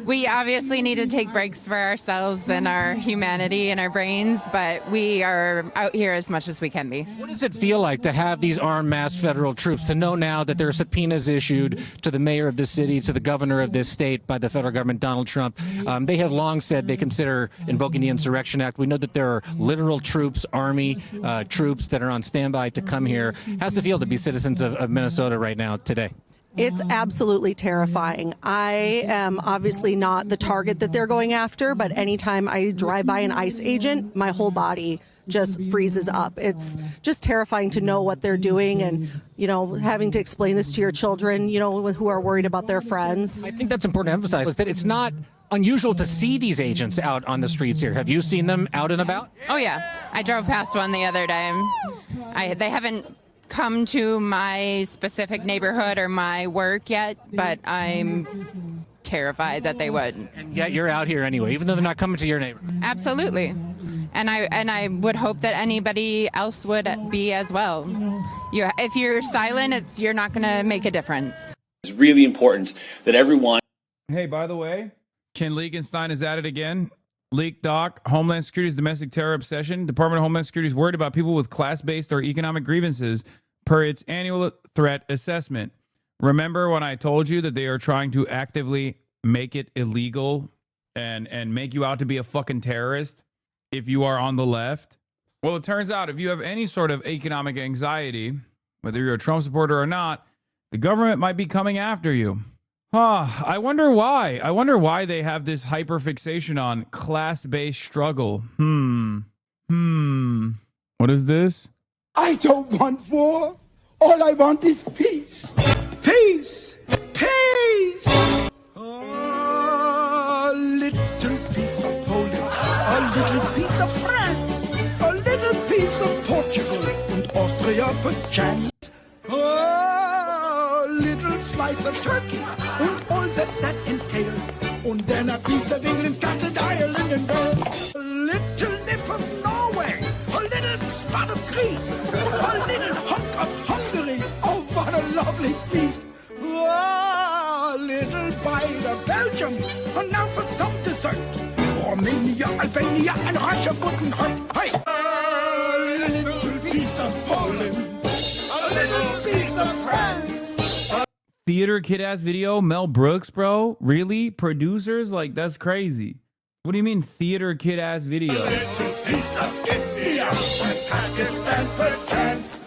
We obviously need to take breaks for ourselves and our humanity and our brains, but we are out here as much as we can be. What does it feel like to have these armed mass federal troops, to know now that there are subpoenas issued to the mayor of this city, to the governor of this state by the federal government, Donald Trump? They have long said they consider invoking the Insurrection Act. We know that there are literal troops, army troops that are on standby to come here. How's it feel to be citizens of Minnesota right now today? It's absolutely terrifying. I am obviously not the target that they're going after, but anytime I drive by an ICE agent, my whole body just freezes up. It's just terrifying to know what they're doing and, you know, having to explain this to your children, you know, who are worried about their friends. I think that's important to emphasize, is that it's not unusual to see these agents out on the streets here. Have you seen them out and about? Oh, yeah. I drove past one the other day. They haven't come to my specific neighborhood or my work yet, but I'm terrified that they would. And yet you're out here anyway, even though they're not coming to your neighborhood. Absolutely. And I would hope that anybody else would be as well. If you're silent, you're not going to make a difference. It's really important that everyone... Hey, by the way, Ken Leakenstein is at it again. Leak Doc, Homeland Security's domestic terror obsession. Department of Homeland Security is worried about people with class-based or economic grievances per its annual threat assessment. Remember when I told you that they are trying to actively make it illegal and make you out to be a fucking terrorist if you are on the left? Well, it turns out if you have any sort of economic anxiety, whether you're a Trump supporter or not, the government might be coming after you. I wonder why. I wonder why they have this hyperfixation on class-based struggle. What is this? I don't want war. All I want is peace. Peace. Peace. A little piece of Poland. A little piece of France. A little piece of Portugal. And Austria perchance. A little slice of Turkey. And all that entails. And then a piece of England, Scotland, Ireland, and Wales. A little nip of Norway. A little spot of Greece. A little hunk of Hungary. Oh, what a lovely feast. Oh, a little bite of Belgium. And now for A little piece of Poland, a little piece of France. Theater kid ass video, Mel Brooks, bro. Really? Producers? Like, that's crazy. What do you mean theater kid ass video? Piece of India and Pakistan perchance.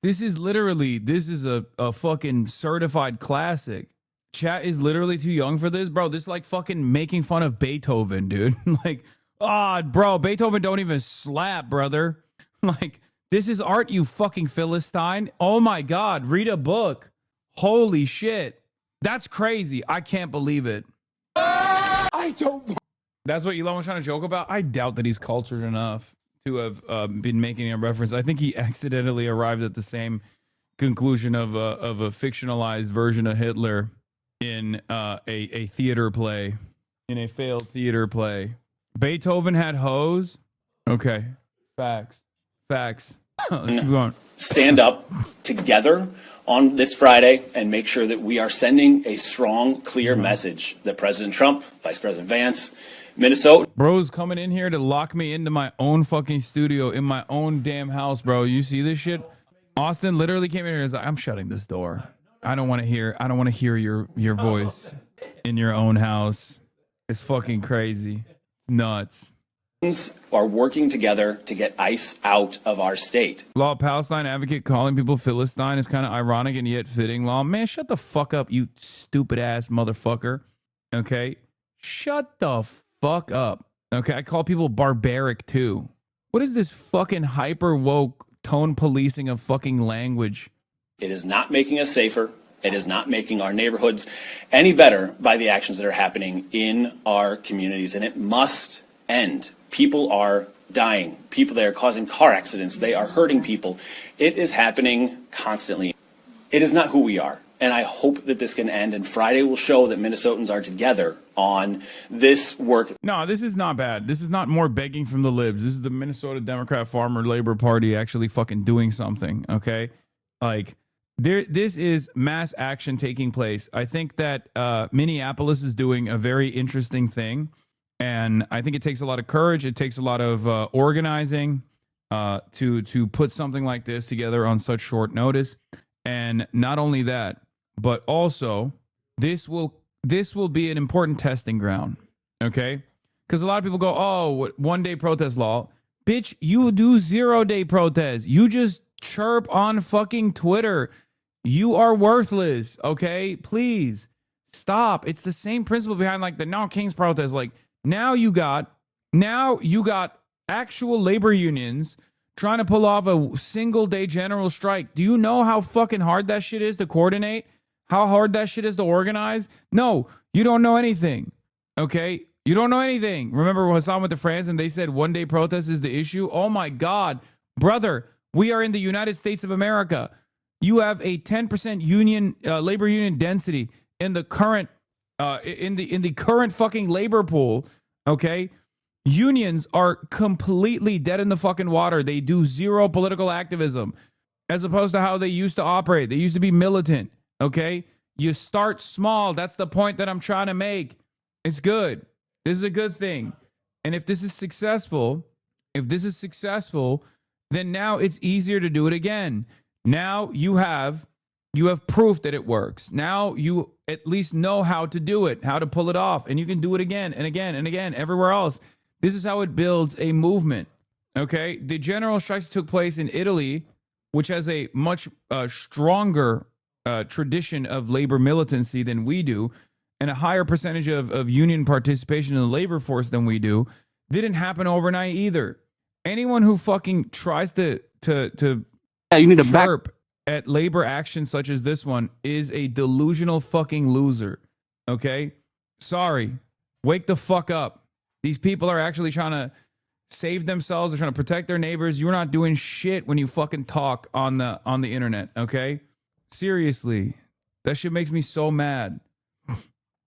This is literally, this is a fucking certified classic. Chat is literally too young for this, bro. This is like fucking making fun of Beethoven, dude. Like, bro, Beethoven don't even slap, brother. Like, this is art, you fucking Philistine. Oh my God, read a book. Holy shit. That's crazy. I can't believe it. I don't. That's what Elon was trying to joke about. I doubt that he's cultured enough to have been making a reference. I think he accidentally arrived at the same conclusion of a fictionalized version of Hitler in a theater play, in a failed theater play. Beethoven had hoes. Okay, facts. Let's keep going. Stand up together on this Friday and make sure that we are sending a strong, clear message that President Trump, Vice President Vance, Minnesota. Bro's coming in here to lock me into my own fucking studio in my own damn house, bro. You see this shit? Austin literally came in here and was like, I'm shutting this door. I don't want to hear your voice in your own house. It's fucking crazy. It's nuts. Are working together to get ICE out of our state. Law Palestine advocate calling people Philistine is kind of ironic and yet fitting. Law, man, shut the fuck up, you stupid ass motherfucker. Okay? Shut the fuck up. Okay? I call people barbaric too. What is this fucking hyper woke tone policing of fucking language? It is not making us safer. It is not making our neighborhoods any better by the actions that are happening in our communities, and it must end. People are dying. People, they are causing car accidents. They are hurting people. It is happening constantly. It is not who we are. And I hope that this can end. And Friday will show that Minnesotans are together on this work. No, this is not bad. This is not more begging from the libs. This is the Minnesota Democrat Farmer Labor Party actually fucking doing something. Okay. Like this is mass action taking place. I think that Minneapolis is doing a very interesting thing. And I think it takes a lot of courage. It takes a lot of organizing to put something like this together on such short notice. And not only that, but also this will be an important testing ground. Okay, because a lot of people go, "Oh, 1 day protest law, bitch." You do 0 day protest. You just chirp on fucking Twitter. You are worthless. Okay, please stop. It's the same principle behind like the No Kings protest. Like. Now you got actual labor unions trying to pull off a single day general strike. Do you know how fucking hard that shit is to coordinate? How hard that shit is to organize? No, you don't know anything. Okay? You don't know anything. Remember Hassan with the France and they said 1 day protest is the issue? Oh my God. Brother, we are in the United States of America. You have a 10% union labor union density in the current in the current fucking labor pool. Okay, unions are completely dead in the fucking water. They do zero political activism as opposed to how they used to operate. They used to be militant. Okay, you start small. That's the point that I'm trying to make. It's good. This is a good thing. And if this is successful, then now it's easier to do it again. Now you have proof that it works. Now you at least know how to do it, how to pull it off, and you can do it again and again and again everywhere else. This is how it builds a movement. Okay, the general strikes took place in Italy, which has a much stronger tradition of labor militancy than we do, and a higher percentage of union participation in the labor force than we do. Didn't happen overnight either. Anyone who fucking tries to you need to chirp at labor action such as this one is a delusional fucking loser. Okay? Sorry. Wake the fuck up. These people are actually trying to save themselves. They're trying to protect their neighbors. You're not doing shit when you fucking talk on the internet, okay? Seriously. That shit makes me so mad.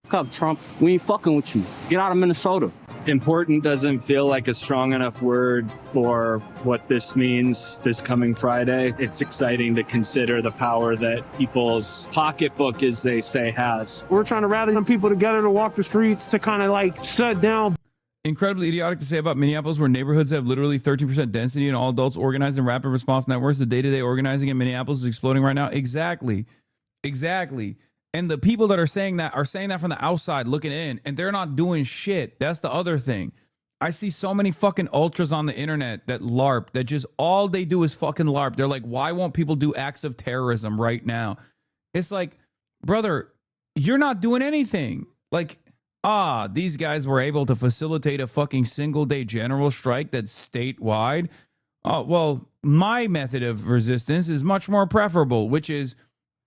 Fuck up, Trump. We ain't fucking with you. Get out of Minnesota. Important doesn't feel like a strong enough word for what this means this coming Friday. It's exciting to consider the power that people's pocketbook, as they say, has. We're trying to rally some people together to walk the streets to kind of like shut down. Incredibly idiotic to say about Minneapolis, where neighborhoods have literally 13% density and all adults organized in rapid response networks. The day-to-day organizing in Minneapolis is exploding right now. Exactly. And the people that are saying that from the outside looking in, and they're not doing shit. That's the other thing. I see so many fucking ultras on the internet that LARP, that just all they do is fucking LARP. They're like, why won't people do acts of terrorism right now? It's like, brother, you're not doing anything. Like, these guys were able to facilitate a fucking single-day general strike that's statewide. Well, my method of resistance is much more preferable, which is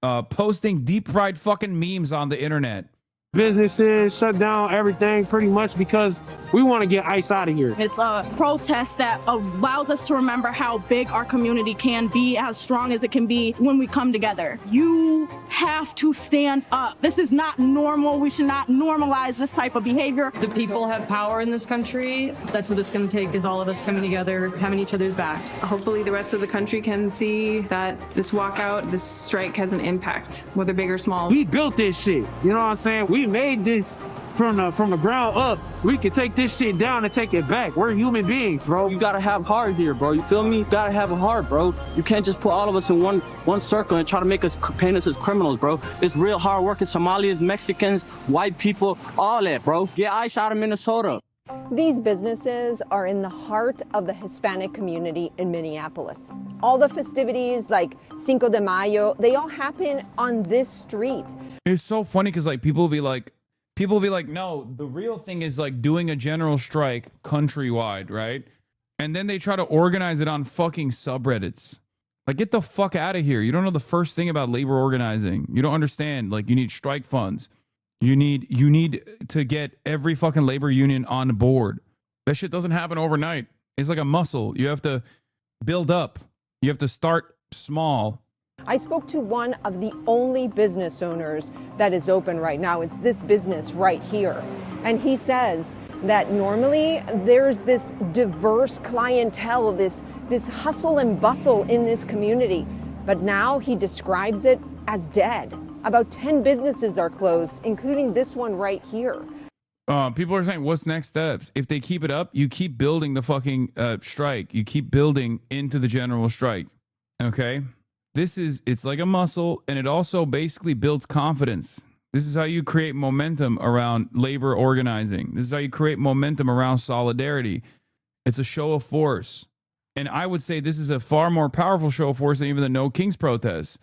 posting deep-fried fucking memes on the internet. Businesses shut down everything pretty much because we want to get ICE out of here. It's a protest that allows us to remember how big our community can be, as strong as it can be when we come together. You have to stand up. This is not normal. We should not normalize this type of behavior. The people have power in this country. That's what it's going to take, is all of us coming together, having each other's backs. Hopefully the rest of the country can see that this walkout, this strike has an impact, whether big or small. We built this shit. You know what I'm saying? We made this from the ground up. We can take this shit down and take it back. We're human beings, bro. You gotta have heart here, bro. You feel me? You gotta have a heart, bro. You can't just put all of us in one circle and try to make us paint us as criminals, bro. It's real hard working Somalis, Mexicans, white people, all that, bro. Get ICE out of Minnesota. These businesses are in the heart of the Hispanic community in Minneapolis. All the festivities like Cinco de Mayo, they all happen on this street. It's so funny because like people will be like, no, the real thing is like doing a general strike countrywide, right? And then they try to organize it on fucking subreddits. Like, get the fuck out of here. You don't know the first thing about labor organizing. You don't understand. Like, you need strike funds. You need to get every fucking labor union on board. That shit doesn't happen overnight. It's like a muscle. You have to build up. You have to start small. I spoke to one of the only business owners that is open right now. It's this business right here. And he says that normally there's this diverse clientele, this hustle and bustle in this community. But now he describes it as dead. About 10 businesses are closed, including this one right here. People are saying, what's next steps? If they keep it up, you keep building the fucking strike. You keep building into the general strike. Okay? It's like a muscle, and it also basically builds confidence. This is how you create momentum around labor organizing. This is how you create momentum around solidarity. It's a show of force. And I would say this is a far more powerful show of force than even the No Kings protests.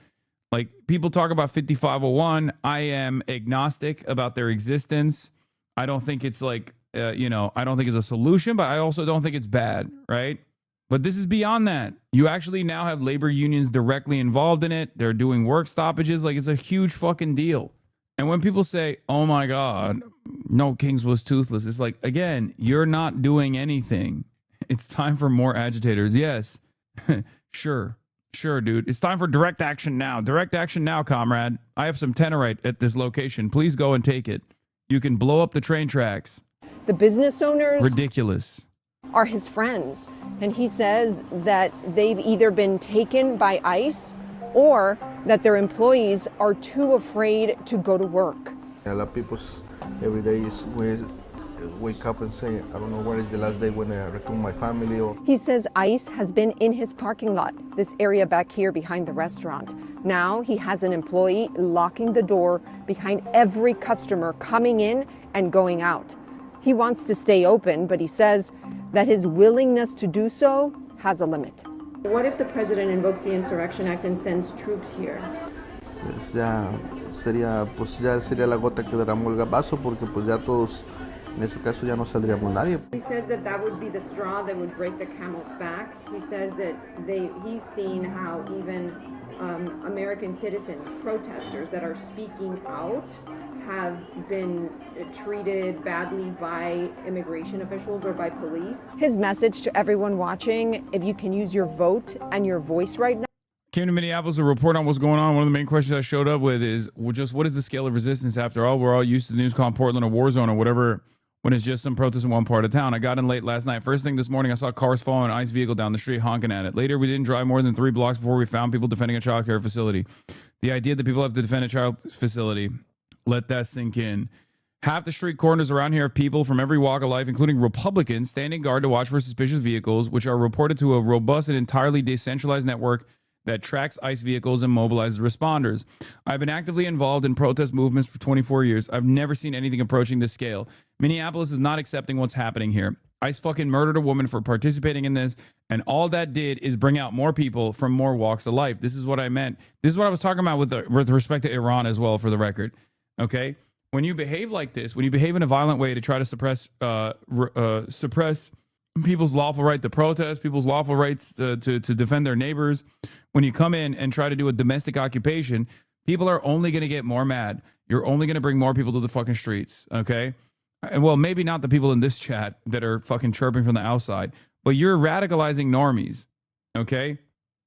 Like, people talk about 5501. I am agnostic about their existence. I don't think it's like, I don't think it's a solution, but I also don't think it's bad, right? But this is beyond that. You actually now have labor unions directly involved in it. They're doing work stoppages. Like, it's a huge fucking deal. And when people say, oh my God, No Kings was toothless, it's like, again, you're not doing anything. It's time for more agitators. Yes. Sure, dude. It's time for direct action now. Direct action now, comrade. I have some Tenorite at this location. Please go and take it. You can blow up the train tracks. The business owners Ridiculous. Are his friends. And he says that they've either been taken by ICE or that their employees are too afraid to go to work. A lot of people every day wake up and say, I don't know when is the last day when I return my family. He says ICE has been in his parking lot, this area back here behind the restaurant. Now he has an employee locking the door behind every customer coming in and going out. He wants to stay open, but he says that his willingness to do so has a limit. What if the president invokes the Insurrection Act and sends troops here? Pues ya sería la gota que derramó el vaso porque pues ya todos en ese caso ya no saldríamos nadie. He says that would be the straw that would break the camel's back. He says that he's seen how even American citizens, protesters that are speaking out, have been treated badly by immigration officials or by police. His message to everyone watching, if you can use your vote and your voice right now. Came to Minneapolis to report on what's going on. One of the main questions I showed up with is, just what is the scale of resistance? After all, we're all used to the news calling Portland a war zone or whatever when it's just some protests in one part of town. I got in late last night. First thing this morning, I saw cars following an ICE vehicle down the street honking at it. Later, we didn't drive more than 3 blocks before we found people defending a child care facility. The idea that people have to defend a child facility, let that sink in. Half the street corners around here have people from every walk of life, including Republicans, standing guard to watch for suspicious vehicles, which are reported to a robust and entirely decentralized network that tracks ICE vehicles and mobilizes responders. I've been actively involved in protest movements for 24 years. I've never seen anything approaching this scale. Minneapolis is not accepting what's happening here. ICE fucking murdered a woman for participating in this, and all that did is bring out more people from more walks of life. This is what I meant. This is what I was talking about with respect to Iran as well, for the record. Okay? When you behave like this, when you behave in a violent way to try to suppress people's lawful right to protest, people's lawful rights to defend their neighbors, when you come in and try to do a domestic occupation, people are only going to get more mad. You're only going to bring more people to the fucking streets, okay? Well, maybe not the people in this chat that are fucking chirping from the outside, but you're radicalizing normies, okay?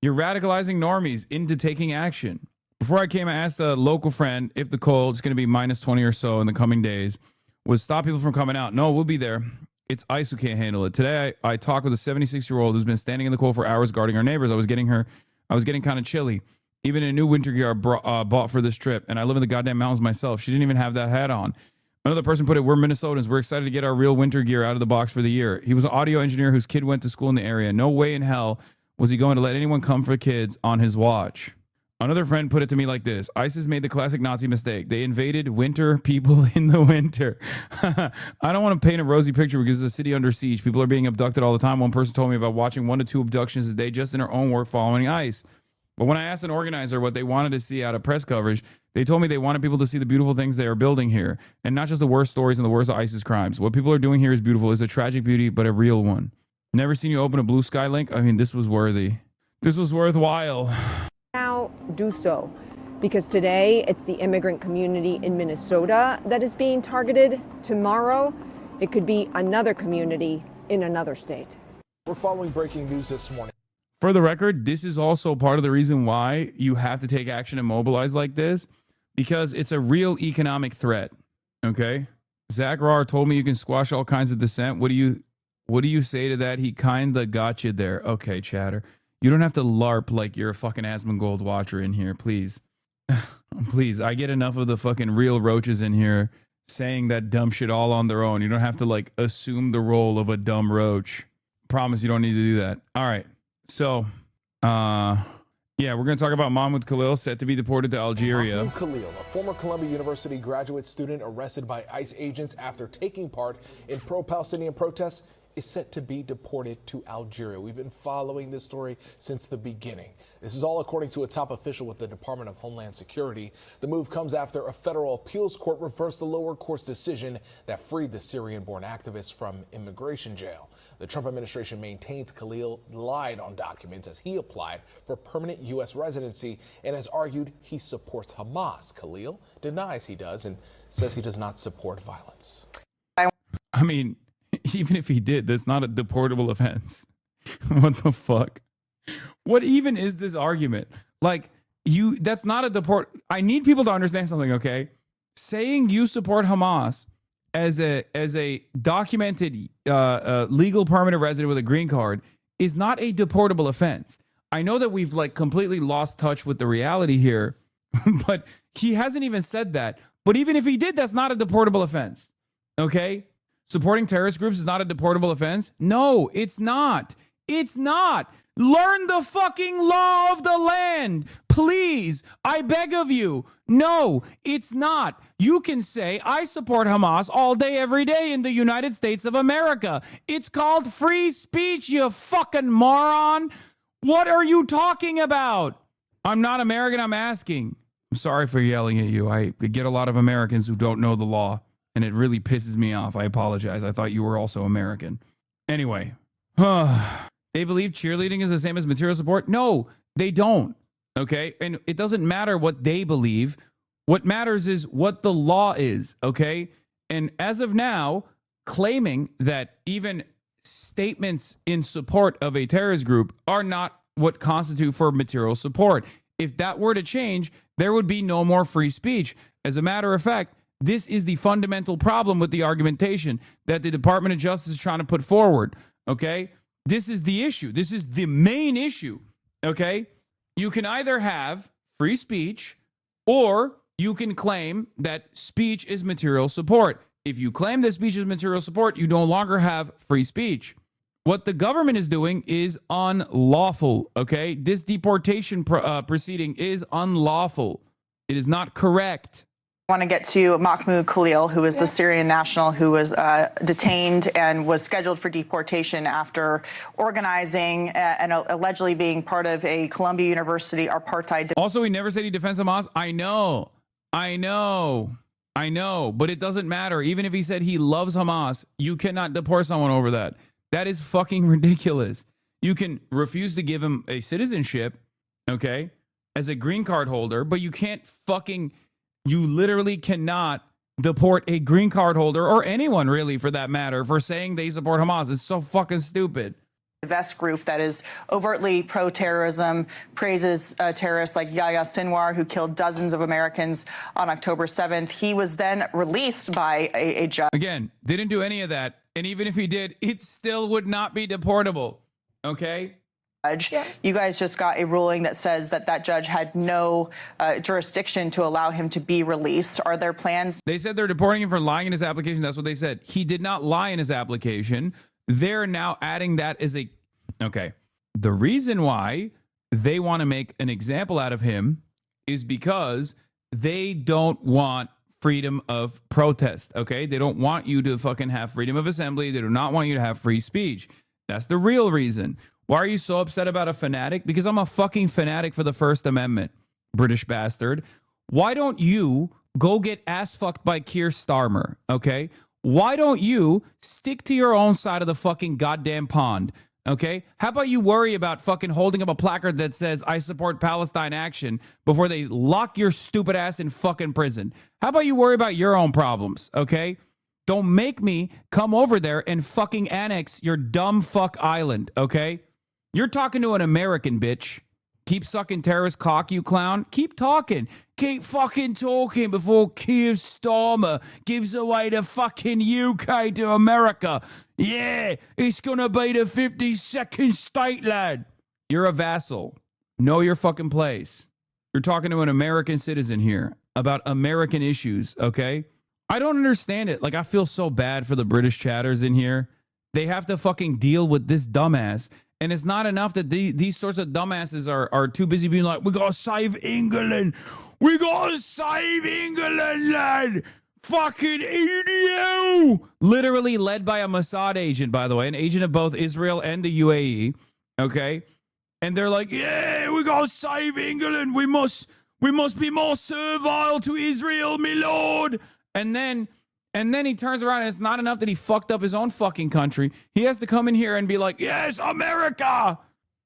You're radicalizing normies into taking action. Before I came, I asked a local friend if the cold is going to be minus 20 or so in the coming days would stop people from coming out. No, we'll be there. It's ICE who can't handle it. Today, I talked with a 76-year-old who's been standing in the cold for hours guarding our neighbors. I was getting kind of chilly. Even a new winter gear I bought for this trip, and I live in the goddamn mountains myself. She didn't even have that hat on. Another person put it, we're Minnesotans. We're excited to get our real winter gear out of the box for the year. He was an audio engineer whose kid went to school in the area. No way in hell was he going to let anyone come for kids on his watch. Another friend put it to me like this. ISIS made the classic Nazi mistake. They invaded winter people in the winter. I don't want to paint a rosy picture because it's a city under siege. People are being abducted all the time. One person told me about watching 1 to 2 abductions a day just in her own work following ICE. But when I asked an organizer what they wanted to see out of press coverage, they told me they wanted people to see the beautiful things they are building here and not just the worst stories and the worst of ISIS crimes. What people are doing here is beautiful. It's a tragic beauty, but a real one. Never seen you open a Blue Sky link? I mean, this was worthy. This was worthwhile. Now do so, because today it's the immigrant community in Minnesota that is being targeted. Tomorrow, it could be another community in another state. We're following breaking news this morning. For the record, this is also part of the reason why you have to take action and mobilize like this, because it's a real economic threat. Okay? Zach Rahr told me you can squash all kinds of dissent. What do you say to that? He kinda got you there. Okay, chatter. You don't have to LARP like you're a fucking Asmongold watcher in here, please. Please, I get enough of the fucking real roaches in here saying that dumb shit all on their own. You don't have to like assume the role of a dumb roach. Promise you don't need to do that. All right. So, yeah, we're going to talk about Mahmoud Khalil, set to be deported to Algeria. Mahmoud Khalil, a former Columbia University graduate student arrested by ICE agents after taking part in pro-Palestinian protests, is set to be deported to Algeria. We've been following this story since the beginning. This is all according to a top official with the Department of Homeland Security. The move comes after a federal appeals court reversed the lower court's decision that freed the Syrian-born activist from immigration jail. The Trump administration maintains Khalil lied on documents as he applied for permanent U.S. residency and has argued he supports Hamas. Khalil denies he does and says he does not support violence. I mean, even if he did, that's not a deportable offense. What the fuck? What even is this argument? Like, that's not a deport. I need people to understand something, okay? Saying you support Hamas as a documented legal permanent resident with a green card is not a deportable offense. I know that we've like completely lost touch with the reality here, but he hasn't even said that. But even if he did, that's not a deportable offense. Okay? Supporting terrorist groups is not a deportable offense? No, it's not. It's not. Learn the fucking law of the land. Please, I beg of you. No, it's not. You can say, I support Hamas all day, every day in the United States of America. It's called free speech, you fucking moron. What are you talking about? I'm not American, I'm asking. I'm sorry for yelling at you. I get a lot of Americans who don't know the law, and it really pisses me off. I apologize. I thought you were also American. Anyway, they believe cheerleading is the same as material support? No, they don't. Okay? And it doesn't matter what they believe. What matters is what the law is. Okay? And as of now, claiming that even statements in support of a terrorist group are not what constitute for material support. If that were to change, there would be no more free speech. As a matter of fact, this is the fundamental problem with the argumentation that the Department of Justice is trying to put forward. Okay? This is the issue. This is the main issue. Okay? You can either have free speech or you can claim that speech is material support. If you claim that speech is material support, you no longer have free speech. What the government is doing is unlawful, okay? This deportation proceeding is unlawful. It is not correct. I want to get to Mahmoud Khalil, who is the Syrian national who was detained and was scheduled for deportation after organizing and allegedly being part of a Columbia University apartheid. Also, he never said he defends Hamas. I know. But it doesn't matter. Even if he said he loves Hamas, you cannot deport someone over that. That is fucking ridiculous. You can refuse to give him a citizenship, okay, as a green card holder, but you can't you literally cannot deport a green card holder or anyone really for that matter for saying they support Hamas. It's so fucking stupid. Vest group that is overtly pro-terrorism, praises terrorists like Yahya Sinwar, who killed dozens of Americans on October 7th. He was then released by a judge. Again, didn't do any of that. And even if he did, it still would not be deportable. Okay? You guys just got a ruling that says that judge had no jurisdiction to allow him to be released. Are there plans? They said they're deporting him for lying in his application. That's what they said. He did not lie in his application. They're now adding that as a... Okay. The reason why they want to make an example out of him is because they don't want freedom of protest, okay? They don't want you to fucking have freedom of assembly. They do not want you to have free speech. That's the real reason. Why are you so upset about a fanatic? Because I'm a fucking fanatic for the First Amendment, British bastard. Why don't you go get ass fucked by Keir Starmer, okay? Why don't you stick to your own side of the fucking goddamn pond, okay? How about you worry about fucking holding up a placard that says, I support Palestine action before they lock your stupid ass in fucking prison? How about you worry about your own problems, okay? Don't make me come over there and fucking annex your dumb fuck island, okay? You're talking to an American, bitch. Keep sucking terrorist cock, you clown. Keep talking. Keep fucking talking before Keir Starmer gives away the fucking UK to America. Yeah, it's gonna be the 52nd state, lad. You're a vassal. Know your fucking place. You're talking to an American citizen here about American issues, okay? I don't understand it. Like, I feel so bad for the British chatters in here. They have to fucking deal with this dumbass. And it's not enough that these sorts of dumbasses are too busy being like, we gotta save England. We gotta save England, lad. Fucking idiot. Literally led by a Mossad agent, by the way, an agent of both Israel and the UAE. Okay. And they're like, yeah, we gotta save England. We must be more servile to Israel, my lord. And then he turns around and it's not enough that he fucked up his own fucking country. He has to come in here and be like, yes, America,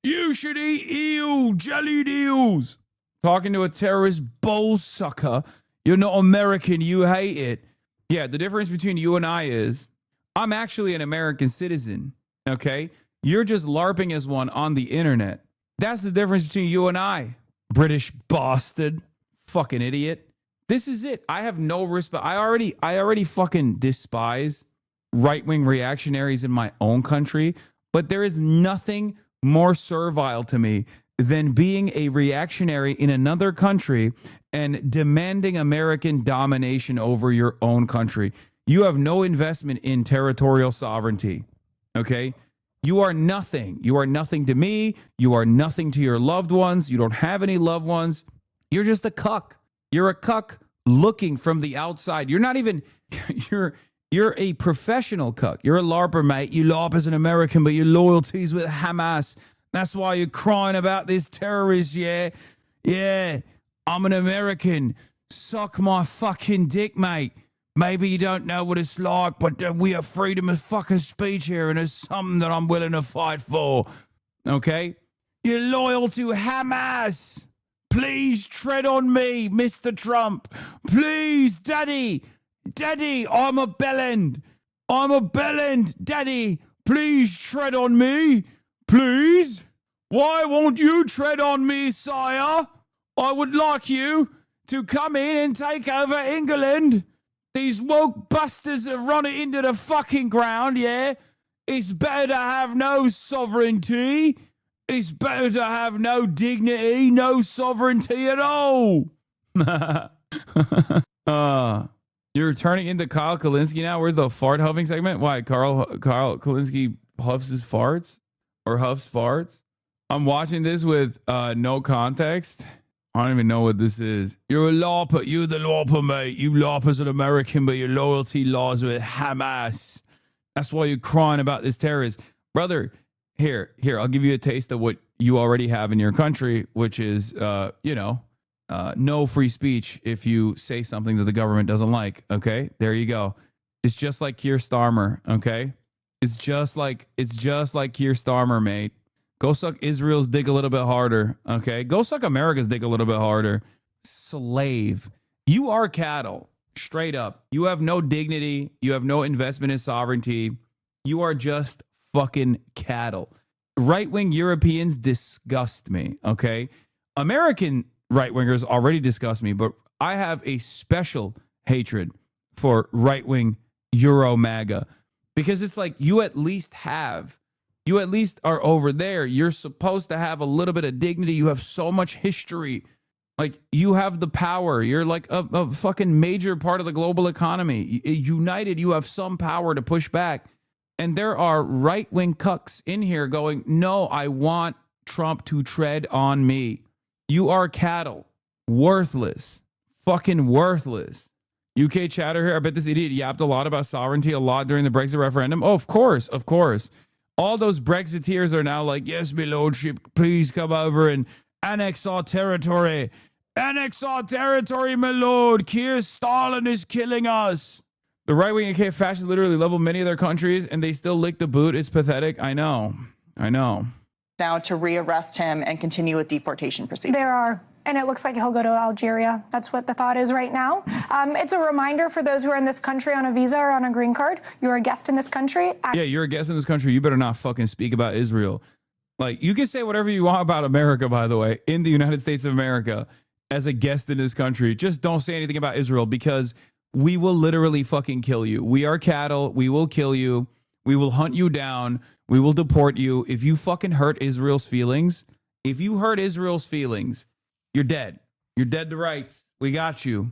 you should eat eel, jellied eels. Talking to a terrorist bull sucker. You're not American, you hate it. Yeah, the difference between you and I is I'm actually an American citizen, okay? You're just LARPing as one on the internet. That's the difference between you and I, British bastard. Fucking idiot. This is it. I have no respect. I already fucking despise right-wing reactionaries in my own country, but there is nothing more servile to me than being a reactionary in another country and demanding American domination over your own country. You have no investment in territorial sovereignty, okay? You are nothing. You are nothing to me. You are nothing to your loved ones. You don't have any loved ones. You're just a cuck. You're a cuck looking from the outside. You're not even, you're a professional cuck. You're a LARPer, mate. You LARP as an American, but your loyalty's with Hamas. That's why you're crying about this terrorist, yeah? Yeah, I'm an American. Suck my fucking dick, mate. Maybe you don't know what it's like, but we have freedom of fucking speech here, and it's something that I'm willing to fight for. Okay? You're loyal to Hamas. Please tread on me, Mr. Trump. Please, Daddy. Daddy, I'm a bellend. I'm a bellend. Daddy, please tread on me. Please. Why won't you tread on me, sire? I would like you to come in and take over England. These woke busters have run it into the fucking ground, yeah? It's better to have no sovereignty. It's better to have no dignity, no sovereignty at all. You're turning into Kyle Kalinske now. Where's the fart huffing segment? Why Kyle Kalinske huffs his farts or huffs farts? I'm watching this with no context. I don't even know what this is. You're a LARPer. You're the LARPer, mate. You LARPers an American, but your loyalty lies with Hamas. That's why you're crying about this terrorist. Brother, here, I'll give you a taste of what you already have in your country, which is, no free speech if you say something that the government doesn't like. Okay, there you go. It's just like Keir Starmer. Okay, it's just like Keir Starmer, mate. Go suck Israel's dick a little bit harder. Okay, go suck America's dick a little bit harder. Slave, you are cattle. Straight up, you have no dignity. You have no investment in sovereignty. You are just fucking cattle. Right-wing Europeans disgust me. Okay, American right-wingers already disgust me, but I have a special hatred for right-wing Euro MAGA because it's like you at least are over there. You're supposed to have a little bit of dignity. You have so much history. Like, you have the power. You're like a fucking major part of the global economy. United, you have some power to push back. And there are right-wing cucks in here going, no, I want Trump to tread on me. You are cattle. Worthless. Fucking worthless. UK chatter here. I bet this idiot yapped a lot about sovereignty a lot during the Brexit referendum. Oh, of course. Of course. All those Brexiteers are now like, yes, my lordship, please come over and annex our territory. Annex our territory, my lord. Keir Stalin is killing us. The right-wing UK fascists literally level many of their countries and they still lick the boot. It's pathetic. I know. Now to rearrest him and continue with deportation proceedings. There are. And it looks like he'll go to Algeria. That's what the thought is right now. It's a reminder for those who are in this country on a visa or on a green card. You're a guest in this country. Yeah, you're a guest in this country. You better not fucking speak about Israel. Like, you can say whatever you want about America, by the way, in the United States of America as a guest in this country. Just don't say anything about Israel because we will literally fucking kill you. We are cattle. We will kill you. We will hunt you down. We will deport you. If you fucking hurt Israel's feelings, you're dead. You're dead to rights. We got you.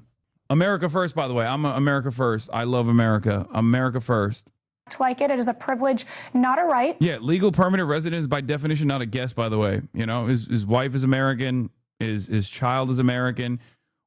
America first, by the way. I'm America first. I love America. America first. Like it is a privilege, not a right. Yeah, legal permanent resident is by definition not a guest, by the way. You know, his wife is American. His child is American.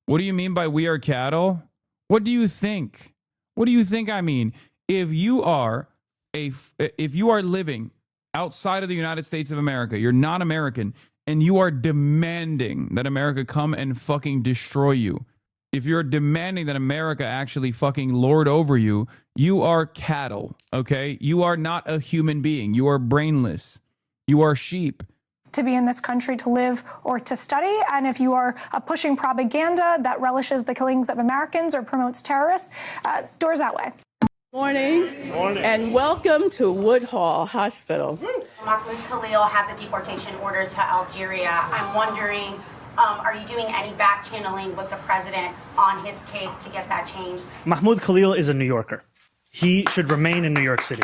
What do you mean by we are cattle? What do you think? What do you think I mean? If you are living outside of the United States of America, you're not American, and you are demanding that America come and fucking destroy you. If you're demanding that America actually fucking lord over you, you are cattle, okay? You are not a human being. You are brainless. You are sheep. To be in this country to live or to study. And if you are pushing propaganda that relishes the killings of Americans or promotes terrorists, doors that way. Morning. And welcome to Woodhall Hospital. Mahmoud Khalil has a deportation order to Algeria. I'm wondering, are you doing any back channeling with the president on his case to get that changed? Mahmoud Khalil is a New Yorker. He should remain in New York City.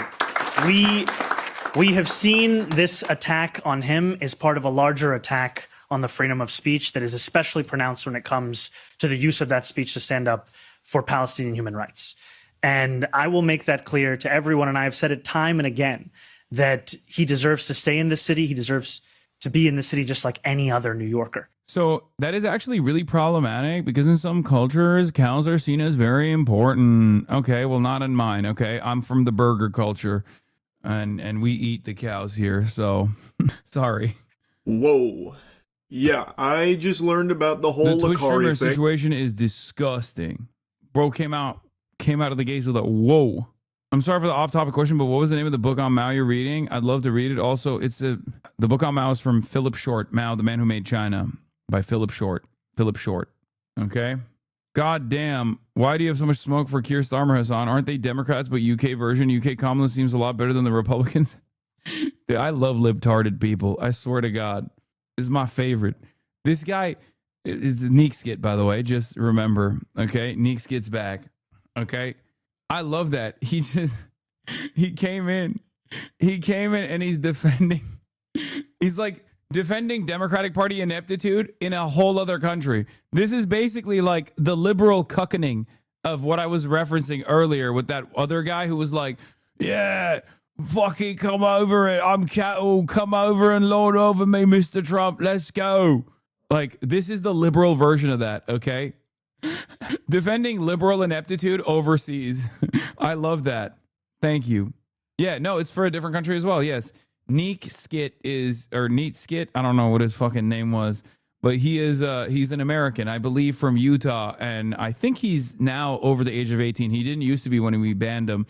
We have seen this attack on him as part of a larger attack on the freedom of speech that is especially pronounced when it comes to the use of that speech to stand up for Palestinian human rights. And I will make that clear to everyone, and I have said it time and again, that he deserves to stay in this city. He deserves to be in the city just like any other New Yorker. So that is actually really problematic because in some cultures, cows are seen as very important. Okay, well, not in mine. Okay, I'm from the burger culture, and we eat the cows here. So sorry. Whoa. Yeah, I just learned about the whole The Twitch streamer Lakari thing. situation is disgusting. Bro came out of the gates with a whoa. I'm sorry for the off-topic question, but what was the name of the book on Mao you're reading? I'd love to read it. Also, the book on Mao is from Philip Short, Mao, the Man Who Made China, by Philip Short. Philip Short. Okay? God damn. Why do you have so much smoke for Keir Starmer, Hasan? Aren't they Democrats, but UK version? UK communist seems a lot better than the Republicans. Dude, I love libtarded people. I swear to God. This is my favorite. This guy is Neek Skit, by the way. Just remember. Okay? Neek Skit's back. Okay? I love that. He came in and he's defending. He's like, defending Democratic Party ineptitude in a whole other country. This is basically like the liberal cuckening of what I was referencing earlier with that other guy who was like, yeah, fucking come over it. I'm cattle. Come over and lord over me, Mr. Trump. Let's go. Like, this is the liberal version of that, okay? Defending liberal ineptitude overseas. I love that. Thank you. Yeah, no, it's for a different country as well. Yes. Neat Skit, I don't know what his fucking name was, but he's an American, I believe, from Utah, and I think he's now over the age of 18. He didn't used to be when we banned him.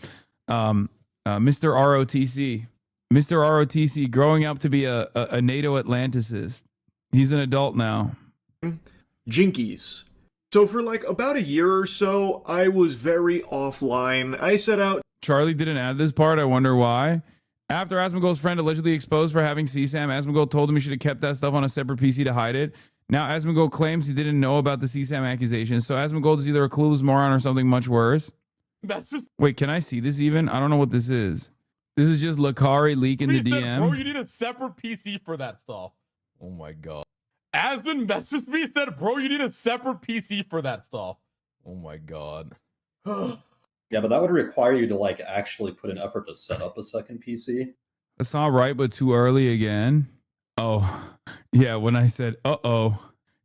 Mr. ROTC. Mr. ROTC growing up to be a NATO Atlanticist. He's an adult now. Jinkies. So for like about a year or so, I was very offline. I set out. Charlie didn't add this part. I wonder why. After Asmongold's friend allegedly exposed for having CSAM, Asmongold told him he should have kept that stuff on a separate PC to hide it. Now Asmongold claims he didn't know about the CSAM accusations. So Asmongold is either a clueless moron or something much worse. Wait, can I see this even? I don't know what this is. This is just Lakari leaking the DM. Bro, you need a separate PC for that stuff. Oh my god. Asmon messaged me and said, bro, you need a separate PC for that stuff. Oh my god. Yeah, but that would require you to like actually put an effort to set up a second PC. It's not right, but too early again. Oh, yeah, when I said, uh-oh.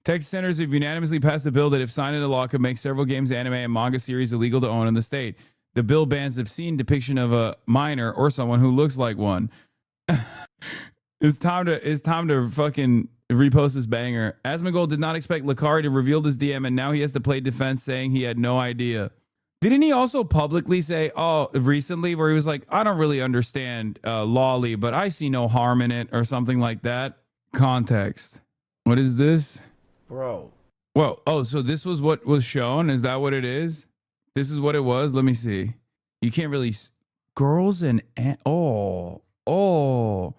Texas senators have unanimously passed a bill that, if signed into law, could make several games, anime, and manga series illegal to own in the state. The bill bans obscene depiction of a minor or someone who looks like one. It's time to fucking repost this banger. Asmongold did not expect Lakari to reveal this DM, and now he has to play defense saying he had no idea. Didn't he also publicly say, recently, where he was like, I don't really understand Lolly, but I see no harm in it, or something like that? Context. What is this? Bro. Well, so this was what was shown? Is that what it is? This is what it was? Let me see. You can't really... Girls and... Oh, no.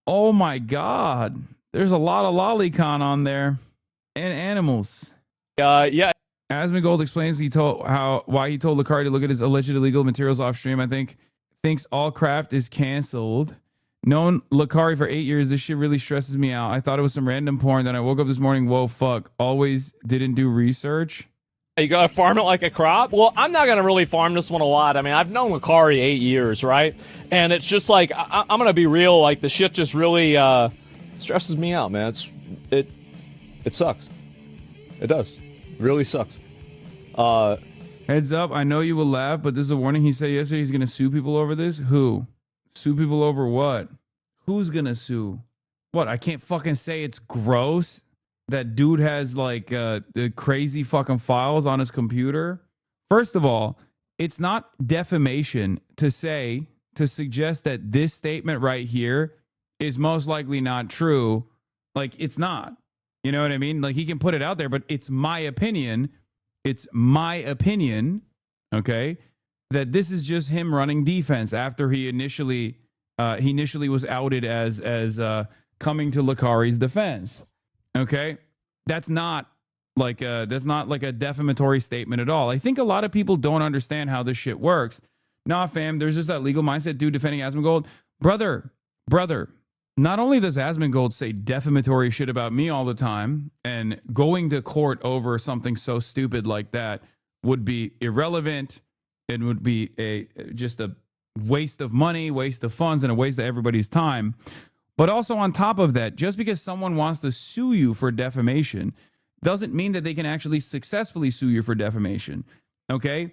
Oh, my God. There's a lot of lolicon on there. And animals. Yeah. Asmongold explains why he told Lakari to look at his alleged illegal materials off stream. I think thinks all craft is canceled. Known Lakari for 8 years, this shit really stresses me out. I thought it was some random porn. Then I woke up this morning, whoa, fuck. Always didn't do research. You gotta farm it like a crop? Well, I'm not gonna really farm this one a lot. I mean, I've known Lakari 8 years, right? And it's just like, I'm gonna be real, like the shit just really stresses me out, man. It sucks. It does. It really sucks. Heads up, I know you will laugh, but this is a warning. He said yesterday he's gonna sue people over this. Who? Sue people over what? Who's gonna sue? What? I can't fucking say it's gross. That dude has like the crazy fucking files on his computer. First of all, it's not defamation to suggest that this statement right here is most likely not true. Like, it's not. You know what I mean? Like, he can put it out there, but it's my opinion. It's my opinion, okay, that this is just him running defense after he initially was outed as coming to Lakari's defense. Okay, that's not like a defamatory statement at all. I think a lot of people don't understand how this shit works. Nah, fam, there's just that legal mindset dude defending Asmongold. Brother, not only does Asmongold say defamatory shit about me all the time, and going to court over something so stupid like that would be irrelevant. It would be just a waste of money, waste of funds, and a waste of everybody's time. But also on top of that, just because someone wants to sue you for defamation doesn't mean that they can actually successfully sue you for defamation. Okay?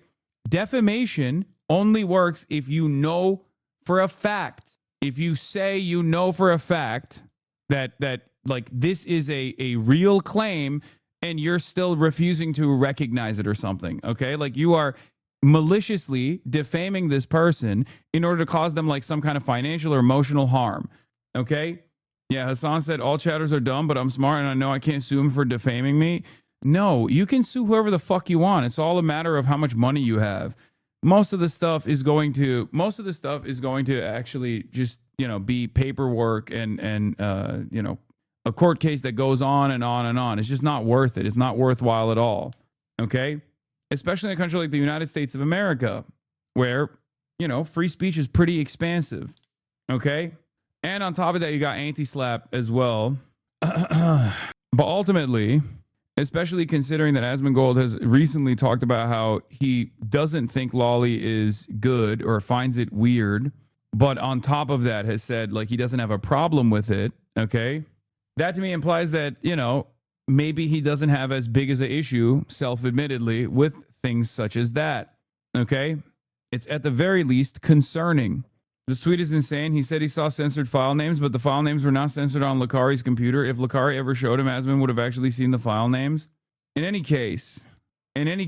Defamation only works if you know for a fact. If you say you know for a fact that like this is a real claim and you're still refusing to recognize it or something. Okay? Like you are maliciously defaming this person in order to cause them like some kind of financial or emotional harm. Okay. Yeah. Hasan said all chatters are dumb, but I'm smart and I know I can't sue him for defaming me. No, you can sue whoever the fuck you want. It's all a matter of how much money you have. Most of the stuff is going to actually just, be paperwork and a court case that goes on and on and on. It's just not worth it. It's not worthwhile at all. Okay. Especially in a country like the United States of America. where, you know, free speech is pretty expansive. Okay. And on top of that, you got anti-slap as well. But ultimately, especially considering that Asmongold has recently talked about how he doesn't think Lolly is good or finds it weird, but on top of that has said like he doesn't have a problem with it. Okay. That to me implies that, you know, maybe he doesn't have as big as an issue, self-admittedly, with things such as that. Okay. It's at the very least concerning. This tweet is insane. He said he saw censored file names, but the file names were not censored on Lakari's computer. If Lakari ever showed him, Asmon would have actually seen the file names. In any case, in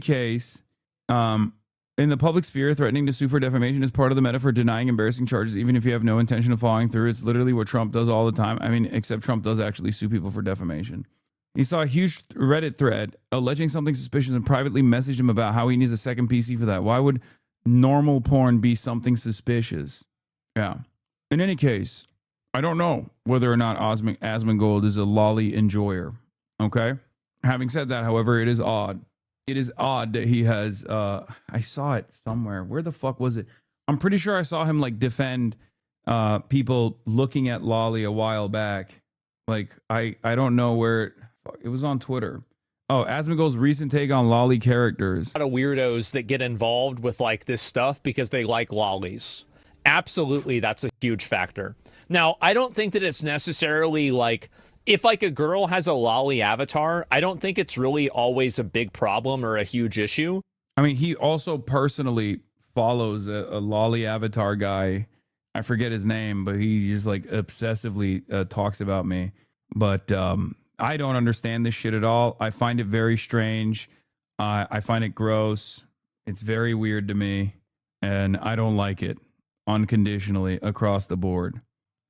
the public sphere, threatening to sue for defamation is part of the meta for denying embarrassing charges, even if you have no intention of following through. It's literally what Trump does all the time. I mean, except Trump does actually sue people for defamation. He saw a huge Reddit thread alleging something suspicious and privately messaged him about how he needs a second PC for that. Why would normal porn be something suspicious? Yeah. In any case, I don't know whether or not Asmongold is a lolly enjoyer. Okay. Having said that, however, it is odd. It is odd that he has, I saw it somewhere. Where the fuck was it? I'm pretty sure I saw him like defend people looking at lolly a while back. Like, I don't know where it was on Twitter. Oh, Asmongold's recent take on lolly characters. A lot of weirdos that get involved with like this stuff because they like lollies. Absolutely, that's a huge factor. Now, I don't think that it's necessarily like, if like a girl has a lolly avatar, I don't think it's really always a big problem or a huge issue. I mean, he also personally follows a lolly avatar guy. I forget his name, but he just like obsessively talks about me. But I don't understand this shit at all. I find it very strange. I find it gross. It's very weird to me, and I don't like it. Unconditionally across the board.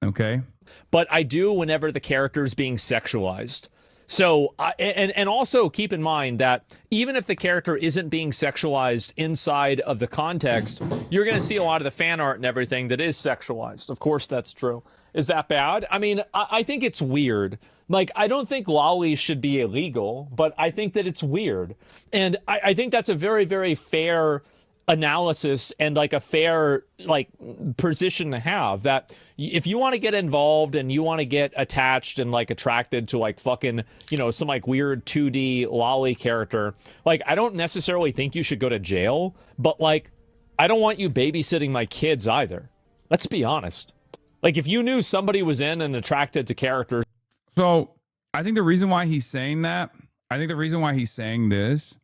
Okay. But I do whenever the character is being sexualized. So, and also keep in mind that even if the character isn't being sexualized inside of the context, you're going to see a lot of the fan art and everything that is sexualized. Of course, that's true. Is that bad? I mean, I think it's weird. Like, I don't think lollies should be illegal, but I think that it's weird. And I think that's a very, very fair analysis and like a fair like position to have, that if you want to get involved and you want to get attached and like attracted to like fucking, you know, some like weird 2D lolly character, like I don't necessarily think you should go to jail, but like I don't want you babysitting my kids either. Let's be honest. Like if you knew somebody was in and attracted to characters. So I think the reason why he's saying that, I think the reason why he's saying this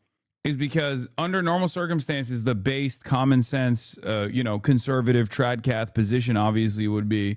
is because under normal circumstances, the based common sense, you know, conservative tradcath position obviously would be,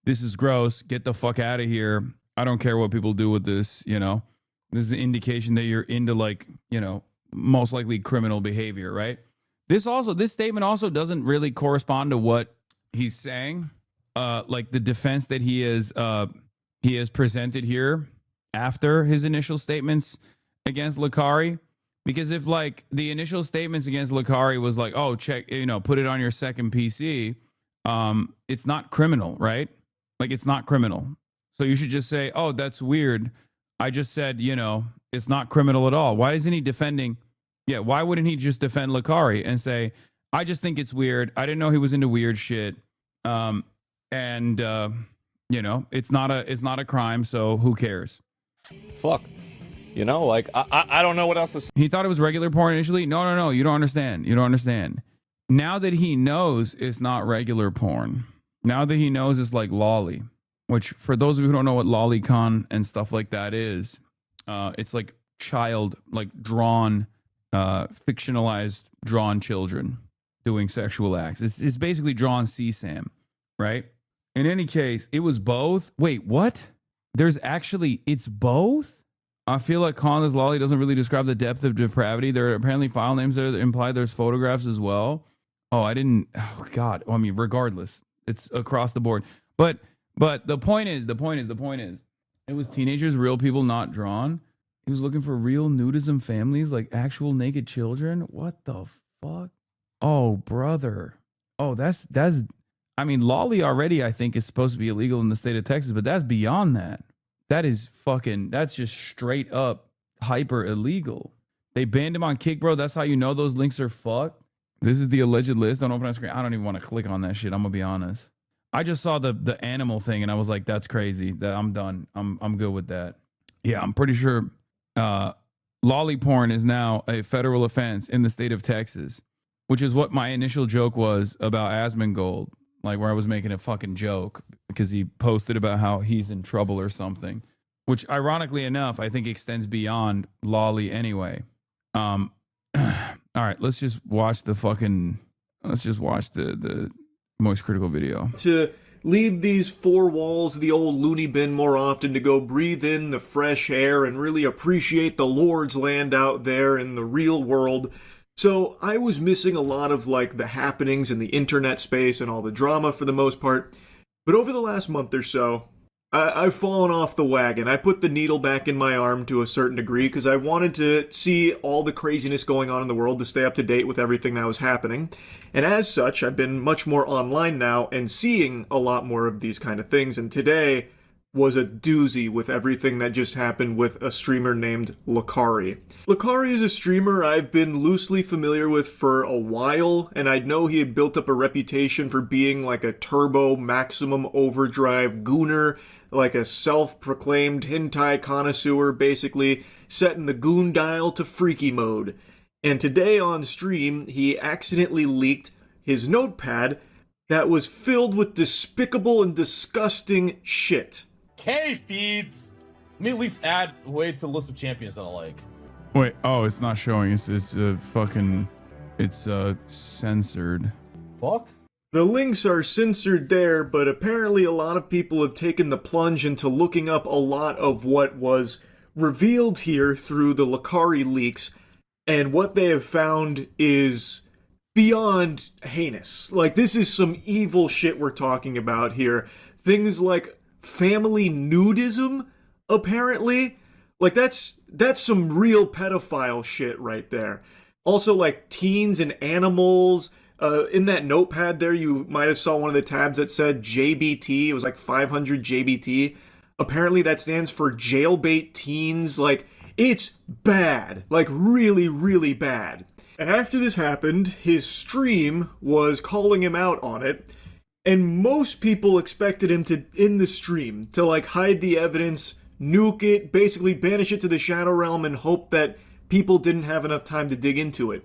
this is gross, get the fuck out of here. I don't care what people do with this, you know. This is an indication that you're into like, you know, most likely criminal behavior, right? This statement also doesn't really correspond to what he's saying. Like the defense that he has presented here after his initial statements against Lakari. Because if like the initial statements against Lakari was like, oh, check, you know, put it on your second PC, it's not criminal, right? Like it's not criminal. So you should just say, oh, that's weird. I just said, you know, it's not criminal at all. Why isn't he defending? Yeah, why wouldn't he just defend Lakari and say, I just think it's weird. I didn't know he was into weird shit. You know, it's not a crime, so who cares? Fuck. You know, like, I don't know what else to say. He thought it was regular porn initially. No. You don't understand. You don't understand. Now that he knows it's not regular porn, now that he knows it's like lolly, which for those of you who don't know what lolicon and stuff like that is, it's like child, like drawn, fictionalized drawn children doing sexual acts. It's basically drawn CSAM, right? In any case, it was both. Wait, what? It's both? I feel like calling this lolly doesn't really describe the depth of depravity. There are apparently file names there that imply there's photographs as well. Oh, God. I mean, regardless, it's across the board. But the point is, it was teenagers, real people, not drawn. He was looking for real nudism families, like actual naked children. What the fuck? Oh, brother. Oh, that's, I mean, lolly already, I think, is supposed to be illegal in the state of Texas, but that's beyond that. That's just straight up hyper illegal. They banned him on Kick, bro. That's how you know those links are fucked. This is the alleged list. Don't open on screen. I don't even want to click on that shit. I'm gonna be honest. I just saw the animal thing and I was like, that's crazy. That I'm done. I'm good with that. Yeah, I'm pretty sure lolly porn is now a federal offense in the state of Texas, which is what my initial joke was about Asmongold, like where I was making a fucking joke because he posted about how he's in trouble or something, which ironically enough, I think extends beyond lolly anyway. All right, let's just watch the Moist Critical video. To leave these four walls of the old loony bin more often, to go breathe in the fresh air and really appreciate the Lord's land out there in the real world. So I was missing a lot of like the happenings in the internet space and all the drama for the most part. But over the last month or so, I've fallen off the wagon. I put the needle back in my arm to a certain degree because I wanted to see all the craziness going on in the world to stay up to date with everything that was happening. And as such, I've been much more online now and seeing a lot more of these kind of things. And today was a doozy with everything that just happened with a streamer named Lakari. Lakari is a streamer I've been loosely familiar with for a while, and I know he had built up a reputation for being like a turbo maximum overdrive gooner, like a self-proclaimed hentai connoisseur, basically setting the goon dial to freaky mode. And today on stream, he accidentally leaked his notepad that was filled with despicable and disgusting shit. K feeds. Let me at least add way to the list of champions that I like. Wait, oh, it's not showing. It's censored. Fuck. The links are censored there, but apparently a lot of people have taken the plunge into looking up a lot of what was revealed here through the Lakari leaks, and what they have found is beyond heinous. Like, this is some evil shit we're talking about here. Things like family nudism, apparently. Like, that's some real pedophile shit right there. Also, like, teens and animals. In that notepad there, you might have saw one of the tabs that said JBT. It was like 500 JBT. Apparently that stands for jailbait teens. Like, it's bad. Like, really, really bad. And after this happened, his stream was calling him out on it. And most people expected him to, in the stream, to like hide the evidence, nuke it, basically banish it to the Shadow Realm and hope that people didn't have enough time to dig into it.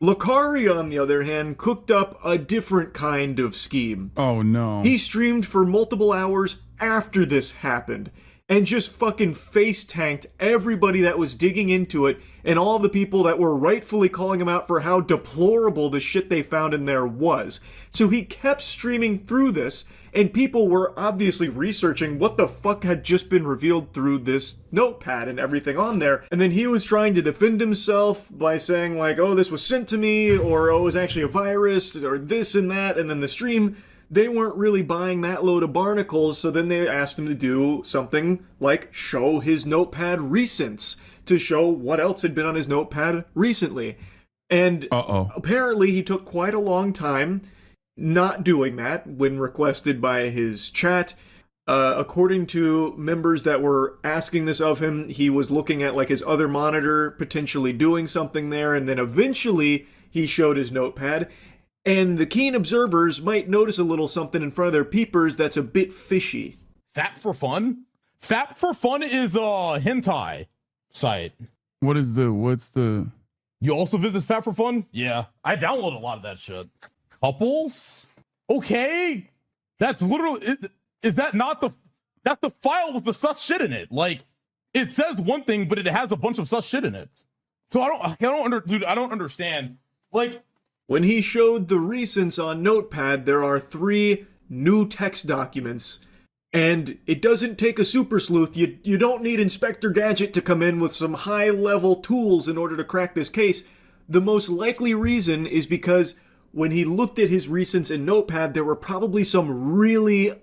Lakari, on the other hand, cooked up a different kind of scheme. Oh no. He streamed for multiple hours after this happened and just fucking face-tanked everybody that was digging into it and all the people that were rightfully calling him out for how deplorable the shit they found in there was. So he kept streaming through this, and people were obviously researching what the fuck had just been revealed through this notepad and everything on there. And then he was trying to defend himself by saying like, oh, this was sent to me, or oh, it was actually a virus, or this and that. And then the stream, they weren't really buying that load of barnacles, so then they asked him to do something like show his notepad recents, to show what else had been on his notepad recently. And apparently he took quite a long time not doing that when requested by his chat. According to members that were asking this of him, he was looking at like his other monitor, potentially doing something there, and then eventually he showed his notepad. And the keen observers might notice a little something in front of their peepers that's a bit fishy. Fap for Fun? Fap for Fun is a hentai site. What's the... You also visit Fap for Fun? Yeah. I download a lot of that shit. Couples? Okay. That's literally... Is that not the... That's the file with the sus shit in it. Like, it says one thing, but it has a bunch of sus shit in it. So I don't understand. Like... When he showed the recents on Notepad, there are 3 new text documents. And it doesn't take a super sleuth. You don't need Inspector Gadget to come in with some high-level tools in order to crack this case. The most likely reason is because when he looked at his recents in Notepad, there were probably some really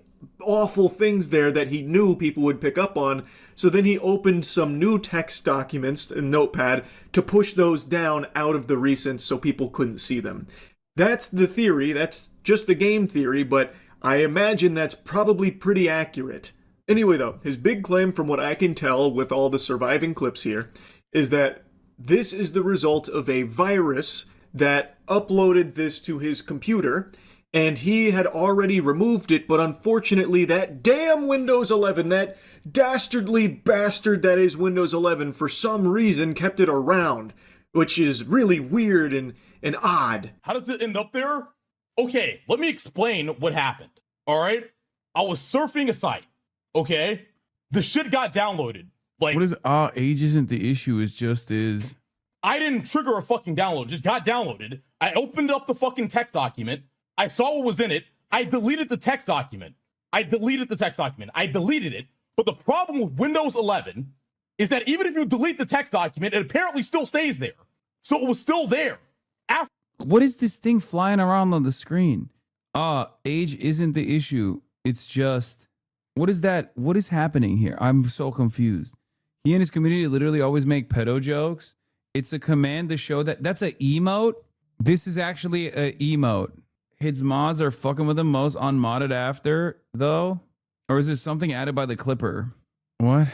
awful things there that he knew people would pick up on. So then he opened some new text documents in Notepad to push those down out of the recents so people couldn't see them. That's the theory. That's just the game theory, but I imagine that's probably pretty accurate. Anyway though, his big claim from what I can tell with all the surviving clips here is that this is the result of a virus that uploaded this to his computer, and he had already removed it, but unfortunately that damn Windows 11, that dastardly bastard that is Windows 11, for some reason kept it around, which is really weird and odd. How does it end up there? Okay, let me explain what happened. All right? I was surfing a site, okay? The shit got downloaded. Like, what is age isn't the issue, it just is. I didn't trigger a fucking download, it just got downloaded. I opened up the fucking text document. I saw what was in it. I deleted the text document. I deleted it. But the problem with Windows 11 is that even if you delete the text document, it apparently still stays there. So it was still there. What is this thing flying around on the screen? Age isn't the issue. It's just, what is that? What is happening here? I'm so confused. He and his community literally always make pedo jokes. It's a command to show that that's an emote. This is actually an emote. His mods are fucking with him most unmodded after, though? Or is this something added by the Clipper? What?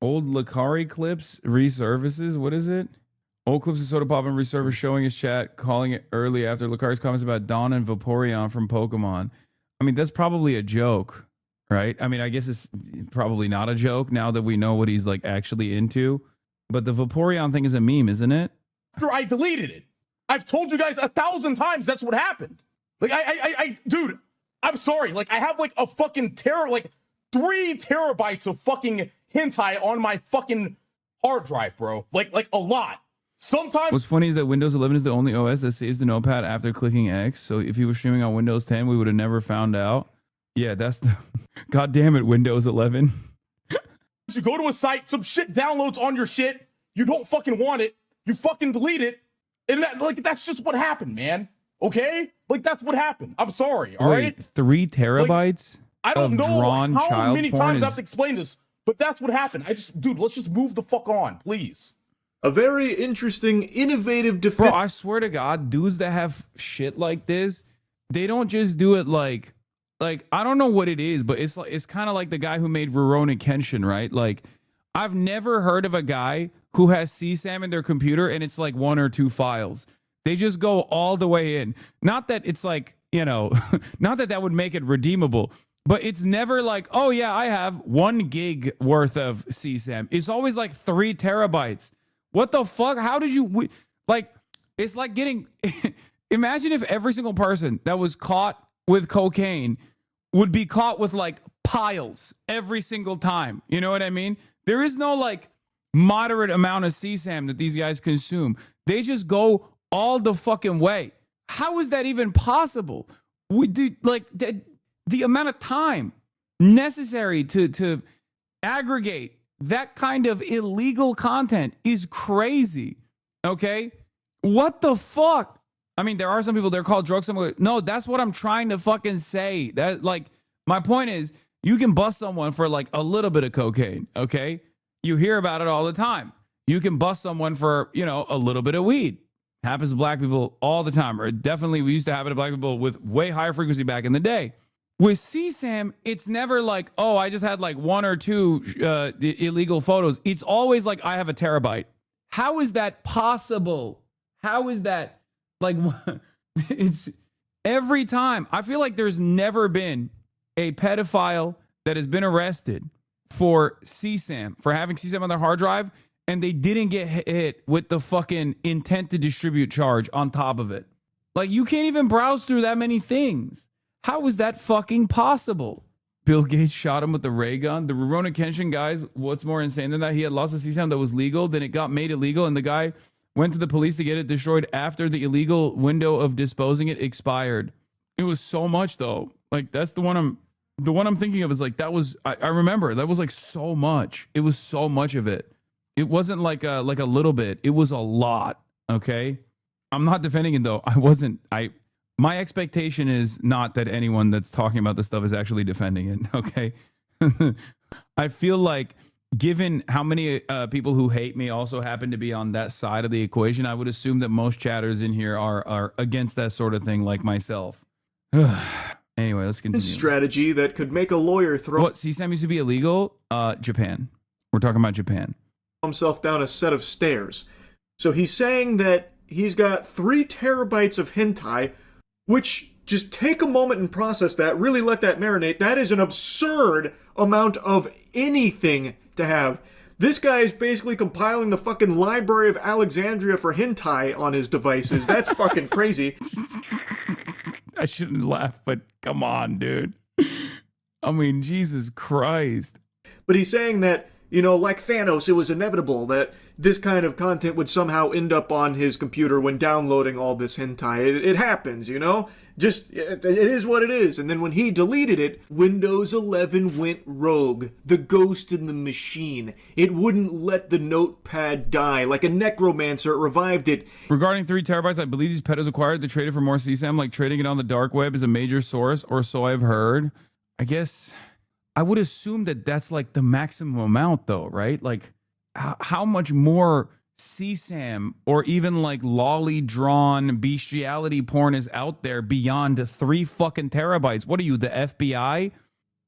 Old Lakari clips resurfaces? What is it? Old clips of Soda Pop and resurface showing his chat, calling it early after Lakari's comments about Dawn and Vaporeon from Pokemon. I mean, that's probably a joke, right? I mean, I guess it's probably not a joke now that we know what he's like actually into. But the Vaporeon thing is a meme, isn't it? After I deleted it. I've told you guys 1,000 times that's what happened. Like, dude, I'm sorry. Like, I have like a fucking 3 terabytes of fucking hentai on my fucking hard drive, bro. Like a lot. Sometimes. What's funny is that Windows 11 is the only OS that saves the notepad after clicking X. So if he was streaming on Windows 10, we would have never found out. Yeah, that's the. God damn it, Windows 11. You go to a site, some shit downloads on your shit. You don't fucking want it. You fucking delete it. And that's just what happened, man. Okay? Like, that's what happened. I'm sorry, all right? 3 terabytes I don't of know drawn how child many porn times I is... have to explain this, but that's what happened. Dude, let's just move the fuck on, please. A very interesting, innovative defense. Bro, I swear to God, dudes that have shit like this, they don't just do it like I don't know what it is, but it's kind of like the guy who made Rurouni Kenshin, right? Like, I've never heard of a guy who has CSAM in their computer and it's like 1 or 2 files. They just go all the way in. Not that it's like, you know, not that that would make it redeemable, but it's never like, oh yeah, I have 1 gig worth of CSAM. It's always like 3 terabytes. What the fuck? How did you, like, it's like getting, imagine if every single person that was caught with cocaine would be caught with like piles every single time. You know what I mean? There is no like moderate amount of CSAM that these guys consume. They just go all the fucking way. How is that even possible? We do like the amount of time necessary to aggregate that kind of illegal content is crazy. Okay? What the fuck? I mean, there are some people, they're called drugs. No, that's what I'm trying to fucking say. That, like, my point is, you can bust someone for like a little bit of cocaine, okay? You hear about it all the time. You can bust someone for, you know, a little bit of weed. Happens to black people all the time. Or definitely, we used to have it to black people with way higher frequency back in the day. With CSAM, it's never like, oh, I just had like 1 or 2 illegal photos. It's always like, I have a terabyte. How is that possible? How is that? Like, it's every time. I feel like there's never been a pedophile that has been arrested for CSAM, for having CSAM on their hard drive, and they didn't get hit with the fucking intent to distribute charge on top of it. Like, you can't even browse through that many things. How is that fucking possible? Bill Gates shot him with the ray gun. The Rurouni Kenshin guys, what's more insane than that? He had lost a CSAM that was legal, then it got made illegal, and the guy went to the police to get it destroyed after the illegal window of disposing it expired. It was so much though. Like, that's the one I'm thinking of is like, that was, I remember that was like so much. It was so much of it. It wasn't like a little bit. It was a lot. Okay. I'm not defending it though. My expectation is not that anyone that's talking about this stuff is actually defending it. Okay. I feel like, given how many people who hate me also happen to be on that side of the equation, I would assume that most chatters in here are against that sort of thing, like myself. Anyway, let's continue. Strategy that could make a lawyer throw what CSAM used to be illegal? Japan. We're talking about Japan. Himself down a set of stairs. So he's saying that he's got 3 terabytes of hentai, which, just take a moment and process that, really let that marinate. That is an absurd amount of anything to have. This guy is basically compiling the fucking Library of Alexandria for hentai on his devices. That's fucking crazy. I shouldn't laugh, but come on, dude. I mean, Jesus Christ. But he's saying that, you know, like Thanos, it was inevitable that this kind of content would somehow end up on his computer when downloading all this hentai. It happens, you know? Just, it is what it is. And then when he deleted it, Windows 11 went rogue. The ghost in the machine. It wouldn't let the notepad die. Like a necromancer, it revived it. Regarding 3 terabytes, I believe these pedos acquired to trade it for more CSAM, like trading it on the dark web is a major source, or so I've heard. I guess I would assume that that's like the maximum amount though, right? Like how much more CSAM or even like lolly drawn bestiality porn is out there beyond 3 fucking terabytes? What are you, the FBI?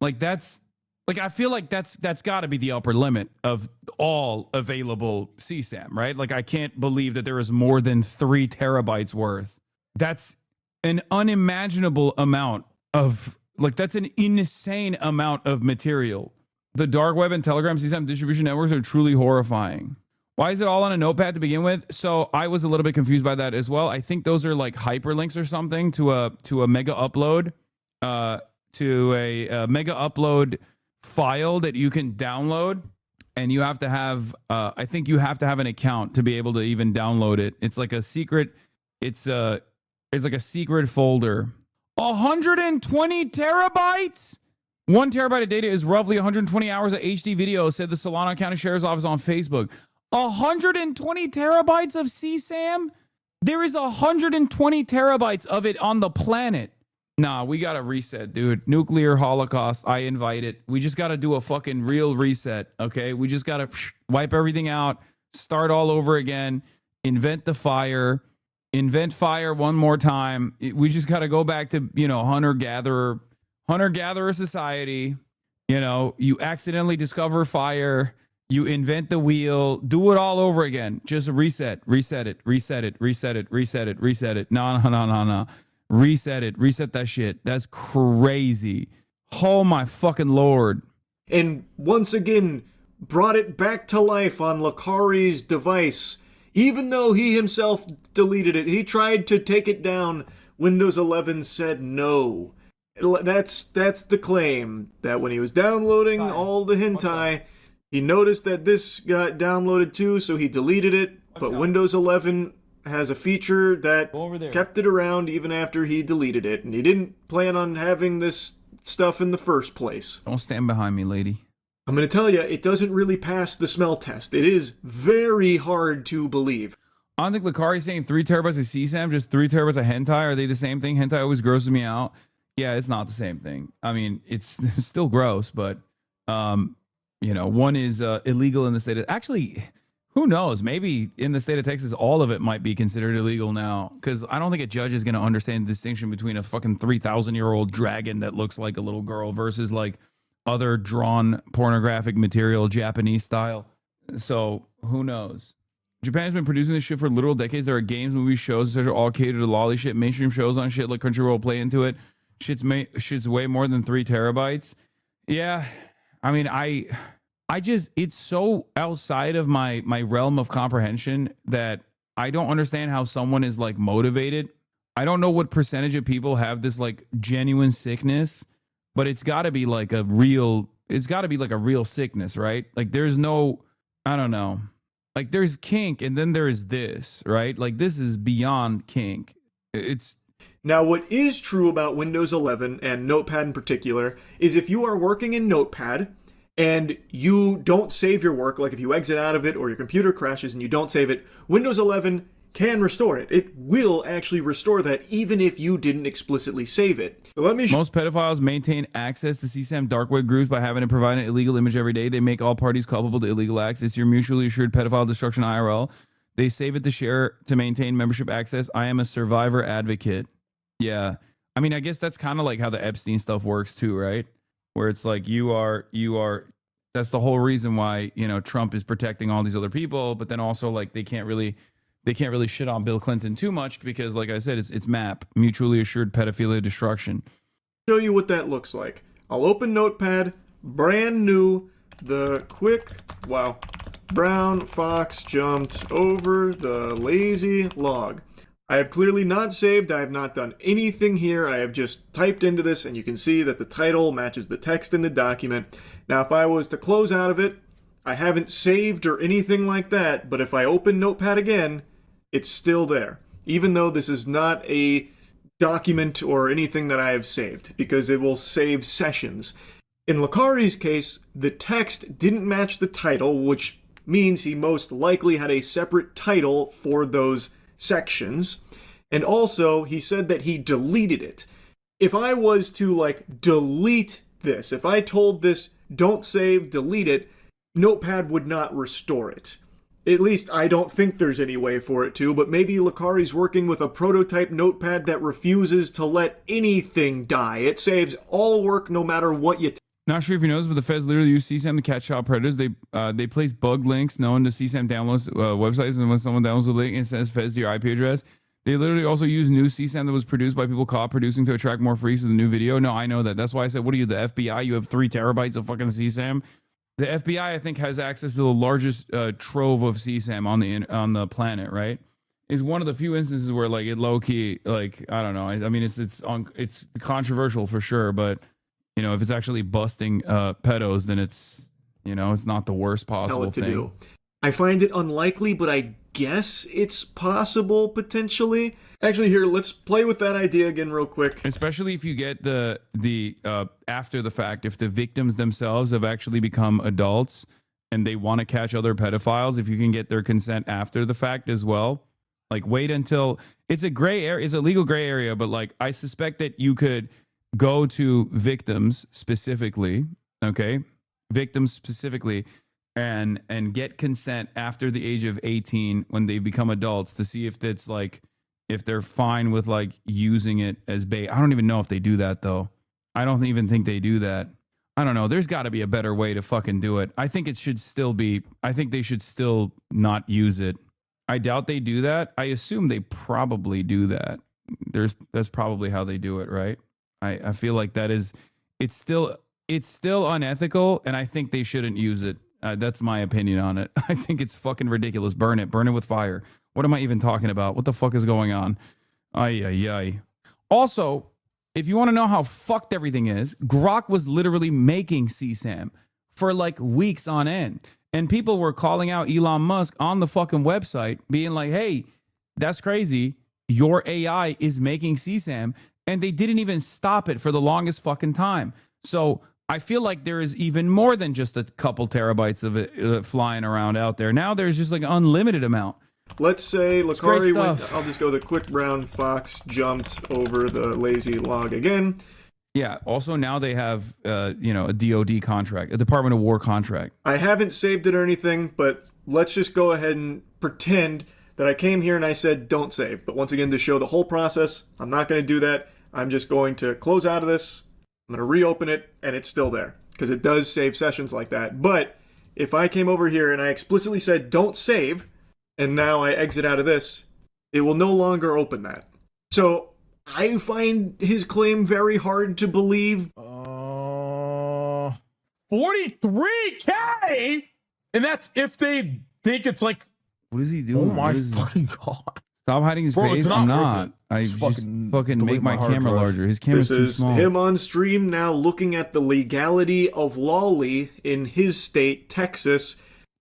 Like that's like, I feel like that's got to be the upper limit of all available CSAM, right? Like I can't believe that there is more than 3 terabytes worth. That's an unimaginable amount of, like, that's an insane amount of material. The dark web and Telegram CSAM distribution networks are truly horrifying. Why is it all on a notepad to begin with? So I was a little bit confused by that as well. I think those are like hyperlinks or something to a mega upload, to a mega upload file that you can download, and you have to have I think you have to have an account to be able to even download it. It's like a secret. It's like a secret folder. 120 terabytes. 1 terabyte of data is roughly 120 hours of HD video, said the Solano County Sheriff's Office on Facebook. 120 terabytes of CSAM? There is 120 terabytes of it on the planet. Nah, we got to reset, dude. Nuclear holocaust, I invite it. We just got to do a fucking real reset, okay? We just got to wipe everything out, start all over again, invent the fire, invent fire one more time. We just got to go back to, you know, hunter-gatherer society. You know, you accidentally discover fire, you invent the wheel, do it all over again. Just reset it. No. Reset it. Reset that shit. That's crazy. Oh my fucking Lord. And once again, brought it back to life on Lakari's device. Even though he himself deleted it, he tried to take it down. Windows 11 said no. That's the claim, that when he was downloading all the hentai, he noticed that this got downloaded too, so he deleted it. But Windows 11 has a feature that kept it around even after he deleted it, and he didn't plan on having this stuff in the first place. Don't stand behind me, lady. I'm going to tell you, it doesn't really pass the smell test. It is very hard to believe. I don't think Lakari's saying 3 terabytes of CSAM, just 3 terabytes of hentai. Are they the same thing? Hentai always grosses me out. Yeah, it's not the same thing. I mean, it's still gross, but, you know, one is illegal in the state of... Actually, who knows? Maybe in the state of Texas, all of it might be considered illegal now, because I don't think a judge is going to understand the distinction between a fucking 3,000-year-old dragon that looks like a little girl versus, like, other drawn pornographic material, Japanese style. So, who knows? Japan's been producing this shit for literal decades. There are games, movies, shows, etc., all catered to lolly shit. Mainstream shows on shit like Crunchyroll play into it. Shit's way more than 3 terabytes. Yeah, I mean, I just, it's so outside of my realm of comprehension that I don't understand how someone is like motivated. I don't know what percentage of people have this like genuine sickness, but it's got to be like a real sickness, right? Like there's no, I don't know. Like there's kink and then there's this, right? Like this is beyond kink. It's... Now, what is true about Windows 11 and Notepad in particular is if you are working in Notepad and you don't save your work, like if you exit out of it or your computer crashes and you don't save it, Windows 11 can restore it. It will actually restore that even if you didn't explicitly save it. So most pedophiles maintain access to CSAM dark web groups by having to provide an illegal image every day. They make all parties culpable to illegal acts. It's your mutually assured pedophile destruction IRL. They save it to share to maintain membership access. I am a survivor advocate. Yeah. I mean, I guess that's kind of like how the Epstein stuff works too, right? Where it's like you are, that's the whole reason why, you know, Trump is protecting all these other people, but then also like they can't really they can't really shit on Bill Clinton too much because, like I said, it's MAP, mutually assured pedophilia destruction. Show you what that looks like. I'll open Notepad, brand new, the quick, wow, brown fox jumped over the lazy log. I have clearly not saved, I have not done anything here, I have just typed into this and you can see that the title matches the text in the document. Now if I was to close out of it, I haven't saved or anything like that, but if I open Notepad again, it's still there. Even though this is not a document or anything that I have saved, because it will save sessions. In Lakari's case, the text didn't match the title, which means he most likely had a separate title for those sections. And also, he said that he deleted it. If I was to, like, delete this, if I told this, don't save, delete it, Notepad would not restore it. At least I don't think there's any way for it to, but maybe Lakari's working with a prototype Notepad that refuses to let anything die. It saves all work no matter what you... Not sure if you know this, but the feds literally use CSAM to catch child predators. They place bug links known to CSAM downloads websites, and when someone downloads a link and sends feds to your IP address, they literally also use new CSAM that was produced by people caught producing to attract more freaks with a new video. No, I know that. That's why I said, what are you, the FBI? You have 3 terabytes of fucking CSAM? The FBI, I think, has access to the largest trove of CSAM on the planet, right? It's one of the few instances where, like, it low-key, like, I don't know. I mean, it's controversial for sure, but, you know, if it's actually busting pedos, then it's, you know, it's not the worst possible thing. Do. I find it unlikely, but I guess it's possible, potentially. Actually, here, let's play with that idea again real quick. Especially if you get the after the fact, if the victims themselves have actually become adults and they want to catch other pedophiles, if you can get their consent after the fact as well. Like, wait until it's a gray area, it's a legal gray area, but like, I suspect that you could go to victims specifically, okay? Victims specifically, and get consent after the age of 18 when they become adults to see if it's like, if they're fine with like using it as bait. I don't even know if they do that though. I don't even think they do that. I don't know. There's got to be a better way to fucking do it. I think it should still be, I think they should still not use it. I doubt they do that. I assume they probably do that. That's probably how they do it, right? I feel like that is, it's still unethical, and I think they shouldn't use it. That's my opinion on it. I think it's fucking ridiculous. Burn it with fire. What am I even talking about? What the fuck is going on? Ay. Also, if you want to know how fucked everything is, Grok was literally making CSAM for like weeks on end. And people were calling out Elon Musk on the fucking website, being like, hey, that's crazy. Your AI is making CSAM. And they didn't even stop it for the longest fucking time. So I feel like there is even more than just a couple terabytes of it flying around out there. Now there's just like an unlimited amount. Let's say Lakari went, I'll just go the quick brown fox jumped over the lazy log again. Yeah, also now they have, a DOD contract, a Department of War contract. I haven't saved it or anything, but let's just go ahead and pretend that I came here and I said don't save. But once again, to show the whole process, I'm not going to do that. I'm just going to close out of this. I'm going to reopen it, and it's still there, because it does save sessions like that. But if I came over here and I explicitly said don't save, and now I exit out of this, it will no longer open that. So I find his claim very hard to believe. 43K? And that's if they think it's like... What is he doing? Oh my fucking God. Stop hiding his face. I'm not. I just fucking make my camera larger. His camera's too small. This is him on stream now looking at the legality of Lolly in his state, Texas.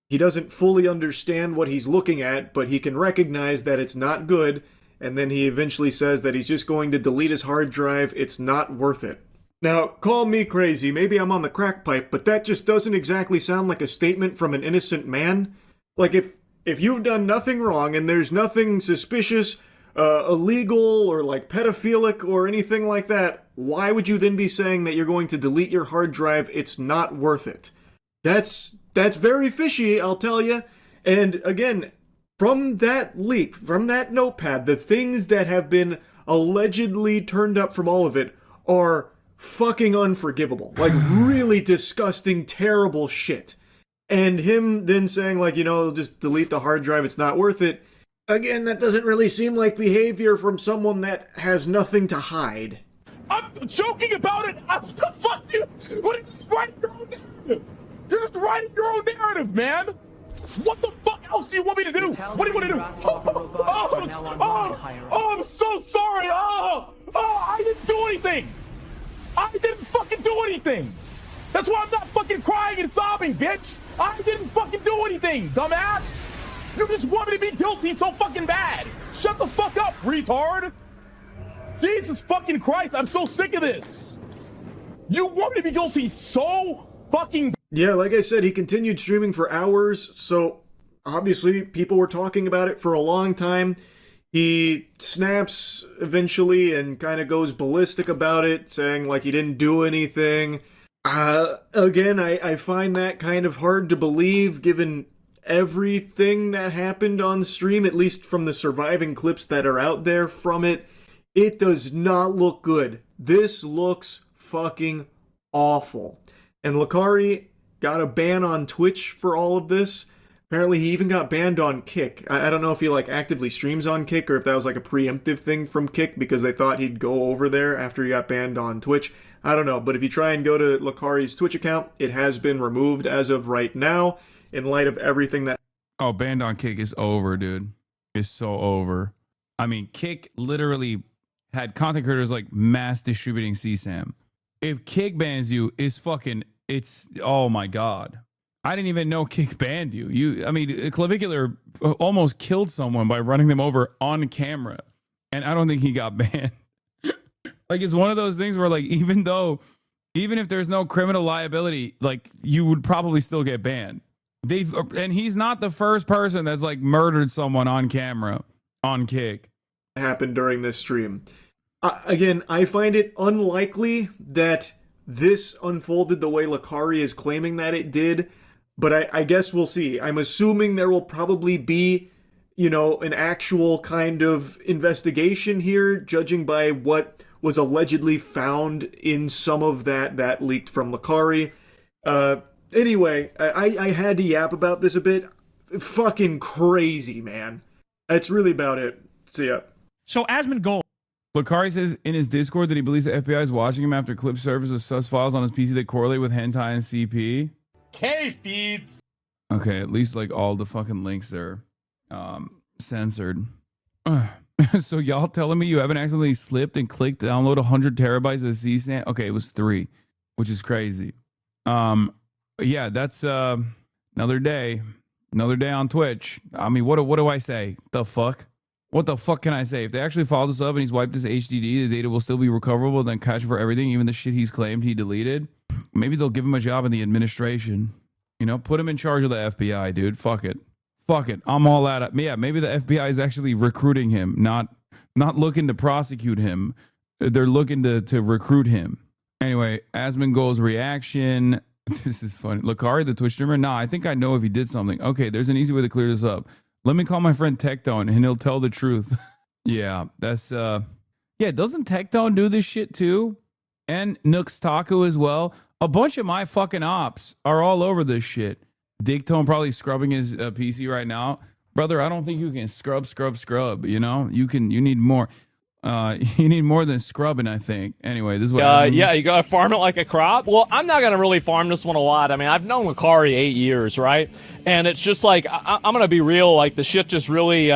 He doesn't fully understand what he's looking at, but he can recognize that it's not good, and then he eventually says that he's just going to delete his hard drive. It's not worth it. Now, call me crazy, maybe I'm on the crack pipe, but that just doesn't exactly sound like a statement from an innocent man. Like, if you've done nothing wrong and there's nothing suspicious, illegal, or like pedophilic or anything like that, why would you then be saying that you're going to delete your hard drive? It's not worth it. That's very fishy, I'll tell you. And again, from that leak, from that notepad, the things that have been allegedly turned up from all of it are fucking unforgivable. Like, really disgusting, terrible shit. And him then saying, like, just delete the hard drive, it's not worth it. Again, that doesn't really seem like behavior from someone that has nothing to hide. I'm joking about it. What the fuck, dude? What are you just writing your own narrative? You're just writing your own narrative, man. What the fuck else do you want me to do? What do you want to do? Oh, I'm so sorry. I didn't do anything. I didn't fucking do anything. That's why I'm not fucking crying and sobbing, bitch. I didn't fucking do anything, dumbass. You just want me to be guilty so fucking bad. Shut the fuck up, retard. Jesus fucking Christ, I'm so sick of this. You want me to be guilty so fucking... Yeah, like I said, he continued streaming for hours, so obviously people were talking about it for a long time. He snaps eventually and kind of goes ballistic about it, saying like he didn't do anything. Again, I find that kind of hard to believe given everything that happened on stream, at least from the surviving clips that are out there from it. It does not look good. This looks fucking awful. And Lakari got a ban on Twitch for all of this. Apparently he even got banned on Kick. I don't know if he like actively streams on Kick or if that was like a preemptive thing from Kick because they thought he'd go over there after he got banned on Twitch. I don't know, but if you try and go to Lakari's Twitch account, it has been removed as of right now in light of everything that... Oh, banned on Kick is over, dude. It's so over. I mean, Kick literally had content creators like mass distributing CSAM. If Kick bans you, it's oh my God. I didn't even know Kick banned you. I mean, Clavicular almost killed someone by running them over on camera. And I don't think he got banned. Like, it's one of those things where, like, even if there's no criminal liability, like, you would probably still get banned. And he's not the first person that's, like, murdered someone on camera on Kick. Happened during this stream. Again, I find it unlikely that this unfolded the way Lakari is claiming that it did, but I guess we'll see. I'm assuming there will probably be, an actual kind of investigation here, judging by what was allegedly found in some of that leaked from Lakari. Anyway, I had to yap about this a bit. Fucking crazy, man. That's really about it. See ya. So Asmon Gold. Lakari says in his Discord that he believes the FBI is watching him after clip surface of sus files on his PC that correlate with hentai and CP. K-feeds. Okay, at least like all the fucking links are censored. So y'all telling me you haven't accidentally slipped and clicked download 100 terabytes of CSAM? Okay, it was 3, which is crazy. Yeah, that's another day on Twitch. I mean, what do I say? The fuck? What the fuck can I say? If they actually follow this up and he's wiped his HDD, the data will still be recoverable, then catch for everything, even the shit he's claimed he deleted. Maybe they'll give him a job in the administration. Put him in charge of the FBI, dude. Fuck it. I'm all out of... Yeah, maybe the FBI is actually recruiting him, not looking to prosecute him. They're looking to recruit him. Anyway, Asmongold's reaction. This is funny. Lakari, the Twitch streamer? Nah, I think I know if he did something. Okay, there's an easy way to clear this up. Let me call my friend Tectone and he'll tell the truth. Yeah, that's yeah, doesn't Tectone do this shit too? And Nooks Taco as well. A bunch of my fucking ops are all over this shit. Digtone probably scrubbing his PC right now. Brother, I don't think you can scrub. You need more. You need more than scrubbing, I think. Anyway, this is what yeah, you gotta farm it like a crop. Well, I'm not gonna really farm this one a lot. I mean, I've known Lakari 8 years, right? And it's just like, I'm gonna be real, like the shit just really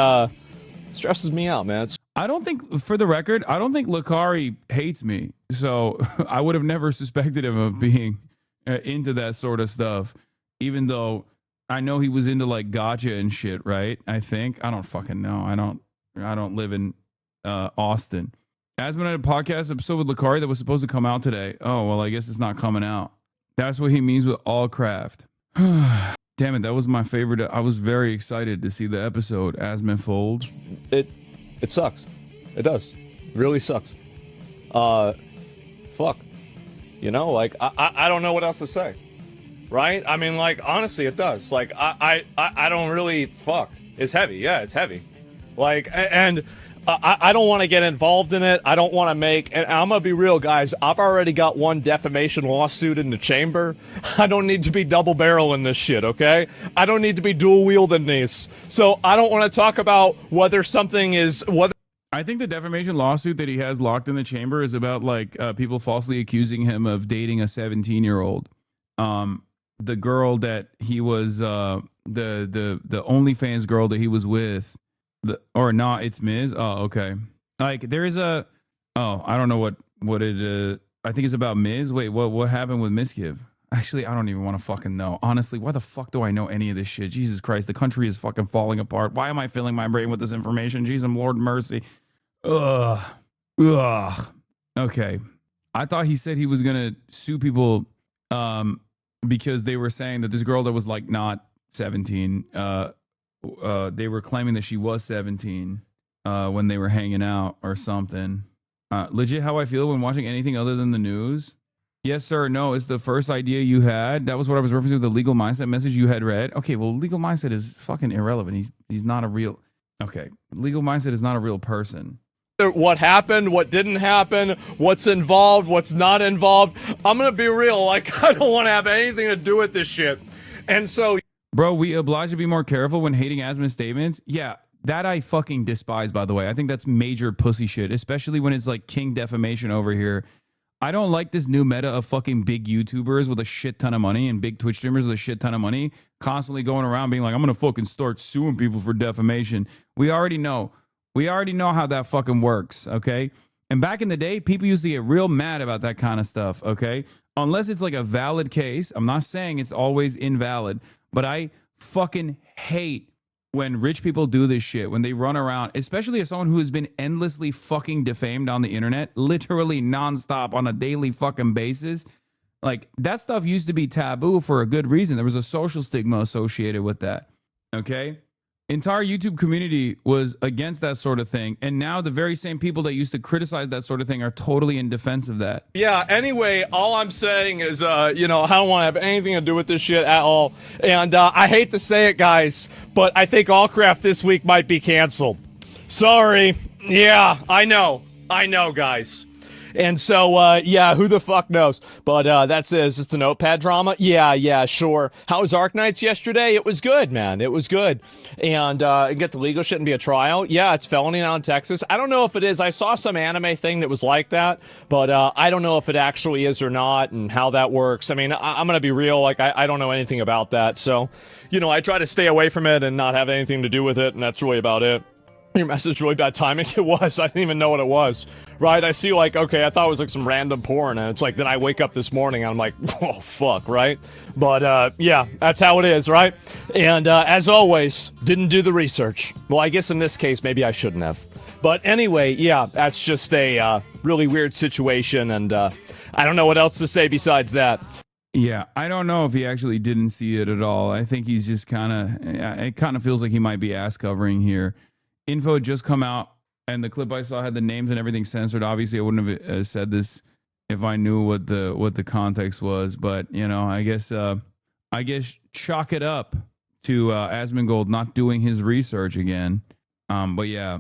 stresses me out, man. I don't think, for the record, I don't think Lakari hates me. So I would have never suspected him of being into that sort of stuff, even though I know he was into like gotcha and shit, right? I think. I don't fucking know. I don't live in Austin. Asmon had a podcast episode with Lakari that was supposed to come out today. Oh, well, I guess it's not coming out. That's what he means with all craft. Damn it, that was my favorite. I was very excited to see the episode. Asmon folds. It sucks. It does. It really sucks. Fuck. Like I don't know what else to say. Right? I mean, like, honestly, it does. Like, I don't really fuck. It's heavy. Yeah, it's heavy. Like, and I don't want to get involved in it. I don't want to and I'm going to be real, guys. I've already got one defamation lawsuit in the chamber. I don't need to be double barreling this shit, okay? I don't need to be dual wielding these. So I don't want to talk about whether something is, I think the defamation lawsuit that he has locked in the chamber is about like people falsely accusing him of dating a 17-year-old. The girl that he was, the OnlyFans girl that he was with, or not, it's Ms. Oh, okay. Like there is I don't know what it. I think it's about Ms. Wait, what happened with Miskiv? Actually, I don't even want to fucking know. Honestly, why the fuck do I know any of this shit? Jesus Christ, the country is fucking falling apart. Why am I filling my brain with this information? Jesus, Lord mercy. Ugh. Okay. I thought he said he was gonna sue people because they were saying that this girl that was like not 17, they were claiming that she was 17 when they were hanging out or something. Legit how I feel when watching anything other than the news. Yes, sir. No, it's the first idea you had. That was what I was referencing with the legal mindset message you had read. Okay, well, legal mindset is fucking irrelevant. He's not a real... Okay, legal mindset is not a real person. What happened, what didn't happen, what's involved, what's not involved. I'm going to be real. Like, I don't want to have anything to do with this shit. And so... Bro, we obliged to be more careful when hating Asman's statements. Yeah, that I fucking despise, by the way. I think that's major pussy shit, especially when it's like king defamation over here. I don't like this new meta of fucking big YouTubers with a shit ton of money and big Twitch streamers with a shit ton of money constantly going around being like, I'm going to fucking start suing people for defamation. We already know. We already know how that fucking works, okay? And back in the day, people used to get real mad about that kind of stuff, okay? Unless it's like a valid case. I'm not saying it's always invalid, but I fucking hate when rich people do this shit, when they run around, especially as someone who has been endlessly fucking defamed on the internet, literally nonstop on a daily fucking basis. Like, that stuff used to be taboo for a good reason. There was a social stigma associated with that, okay? Entire YouTube community was against that sort of thing. And now the very same people that used to criticize that sort of thing are totally in defense of that. Yeah, anyway, all I'm saying is, you know, I don't want to have anything to do with this shit at all. And I hate to say it, guys, but I think Allcraft this week might be canceled. Sorry. Yeah, I know, guys. And so, yeah, who the fuck knows? But that's it. Is this the Notepad drama? Yeah, sure. How was Arc Nights yesterday? It was good, man. It was good. And get the legal shit and be a trial. Yeah, it's felony now in Texas. I don't know if it is. I saw some anime thing that was like that, but I don't know if it actually is or not and how that works. I mean, I'm going to be real. Like, I don't know anything about that. So, you know, I try to stay away from it and not have anything to do with it, and that's really about it. Your message really bad timing. It was. I didn't even know what it was. Right? I see like, okay, I thought it was like some random porn, and it's like, then I wake up this morning and I'm like, oh, fuck, right? But, yeah, that's how it is, right? And, as always, didn't do the research. Well, I guess in this case, maybe I shouldn't have. But anyway, yeah, that's just a, really weird situation, and, I don't know what else to say besides that. Yeah, I don't know if he actually didn't see it at all. I think he's just it kind of feels like he might be ass covering here. Info had just come out, and the clip I saw had the names and everything censored. Obviously, I wouldn't have said this if I knew what the context was. But you know, I guess chalk it up to Asmongold not doing his research again. But yeah,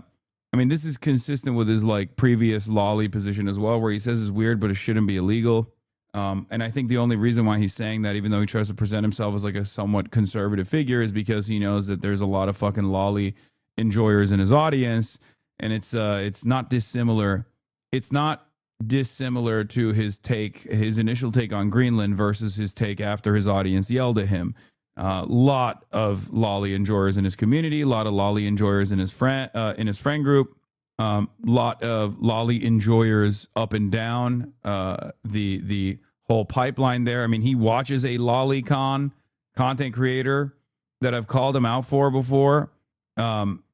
I mean, this is consistent with his like previous lolly position as well, where he says it's weird, but it shouldn't be illegal. And I think the only reason why he's saying that, even though he tries to present himself as like a somewhat conservative figure, is because he knows that there's a lot of fucking lolly enjoyers in his audience, and it's not dissimilar. It's not dissimilar to his initial take on Greenland versus his take after his audience yelled at him. Lot of lolly enjoyers in his community, a lot of lolly enjoyers in his friend group, lot of lolly enjoyers up and down the whole pipeline there. I mean, he watches a lolicon content creator that I've called him out for before.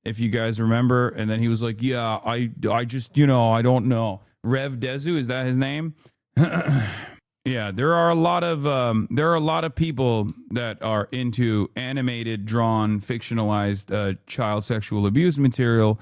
If you guys remember, and then he was like, yeah, I just, you know, I don't know. Rev Dezu, is that his name? Yeah, there are a lot of people that are into animated, drawn, fictionalized child sexual abuse material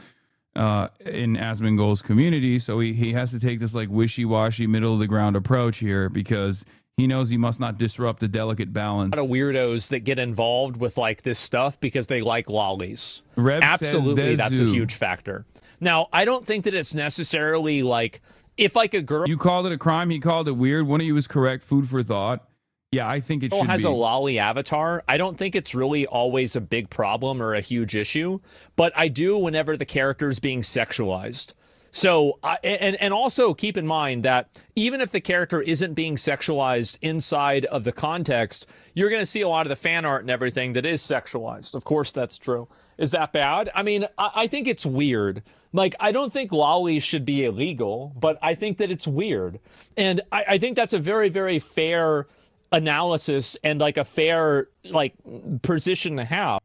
in Asmongold's community. So he has to take this like wishy-washy, middle of the ground approach here because he knows he must not disrupt the delicate balance. A lot of weirdos that get involved with like this stuff because they like lollies. Rev Absolutely, says that's a huge factor. Now, I don't think that it's necessarily like if like a girl You called it a crime. He called it weird. One of you was correct. Food for thought. Yeah, I think it should has be. a lolly avatar, I don't think it's really always a big problem or a huge issue, but I do whenever the character is being sexualized. So, and also keep in mind that even if the character isn't being sexualized inside of the context, you're going to see a lot of the fan art and everything that is sexualized. Of course, that's true. Is that bad? I mean, I think it's weird. Like, I don't think lollies should be illegal, but I think that it's weird. And I think that's a very, very fair analysis and like a fair like position to have.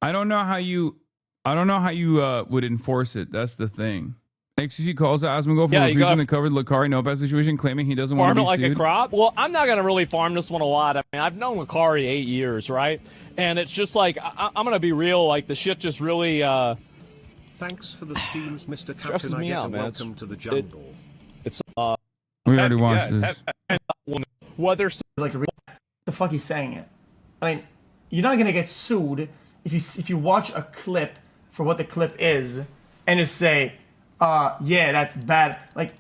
I don't know how you would enforce it. That's the thing. XCC calls out Asmongold for refusing to cover the Lakari no-pass situation, claiming he doesn't want to be farm it like sued. a crop. Well, I'm not gonna really farm this one a lot. I mean, I've known Lakari 8 years, right? And it's just like I'm gonna be real. Like the shit just really. Thanks for the steams, Mr. Stresses Captain. me I get out, a man. welcome to the jungle. We already watched this. Whether like the fuck he's saying it. I mean, you're not gonna get sued if you watch a clip for what the clip is and just say, yeah, that's bad. Like,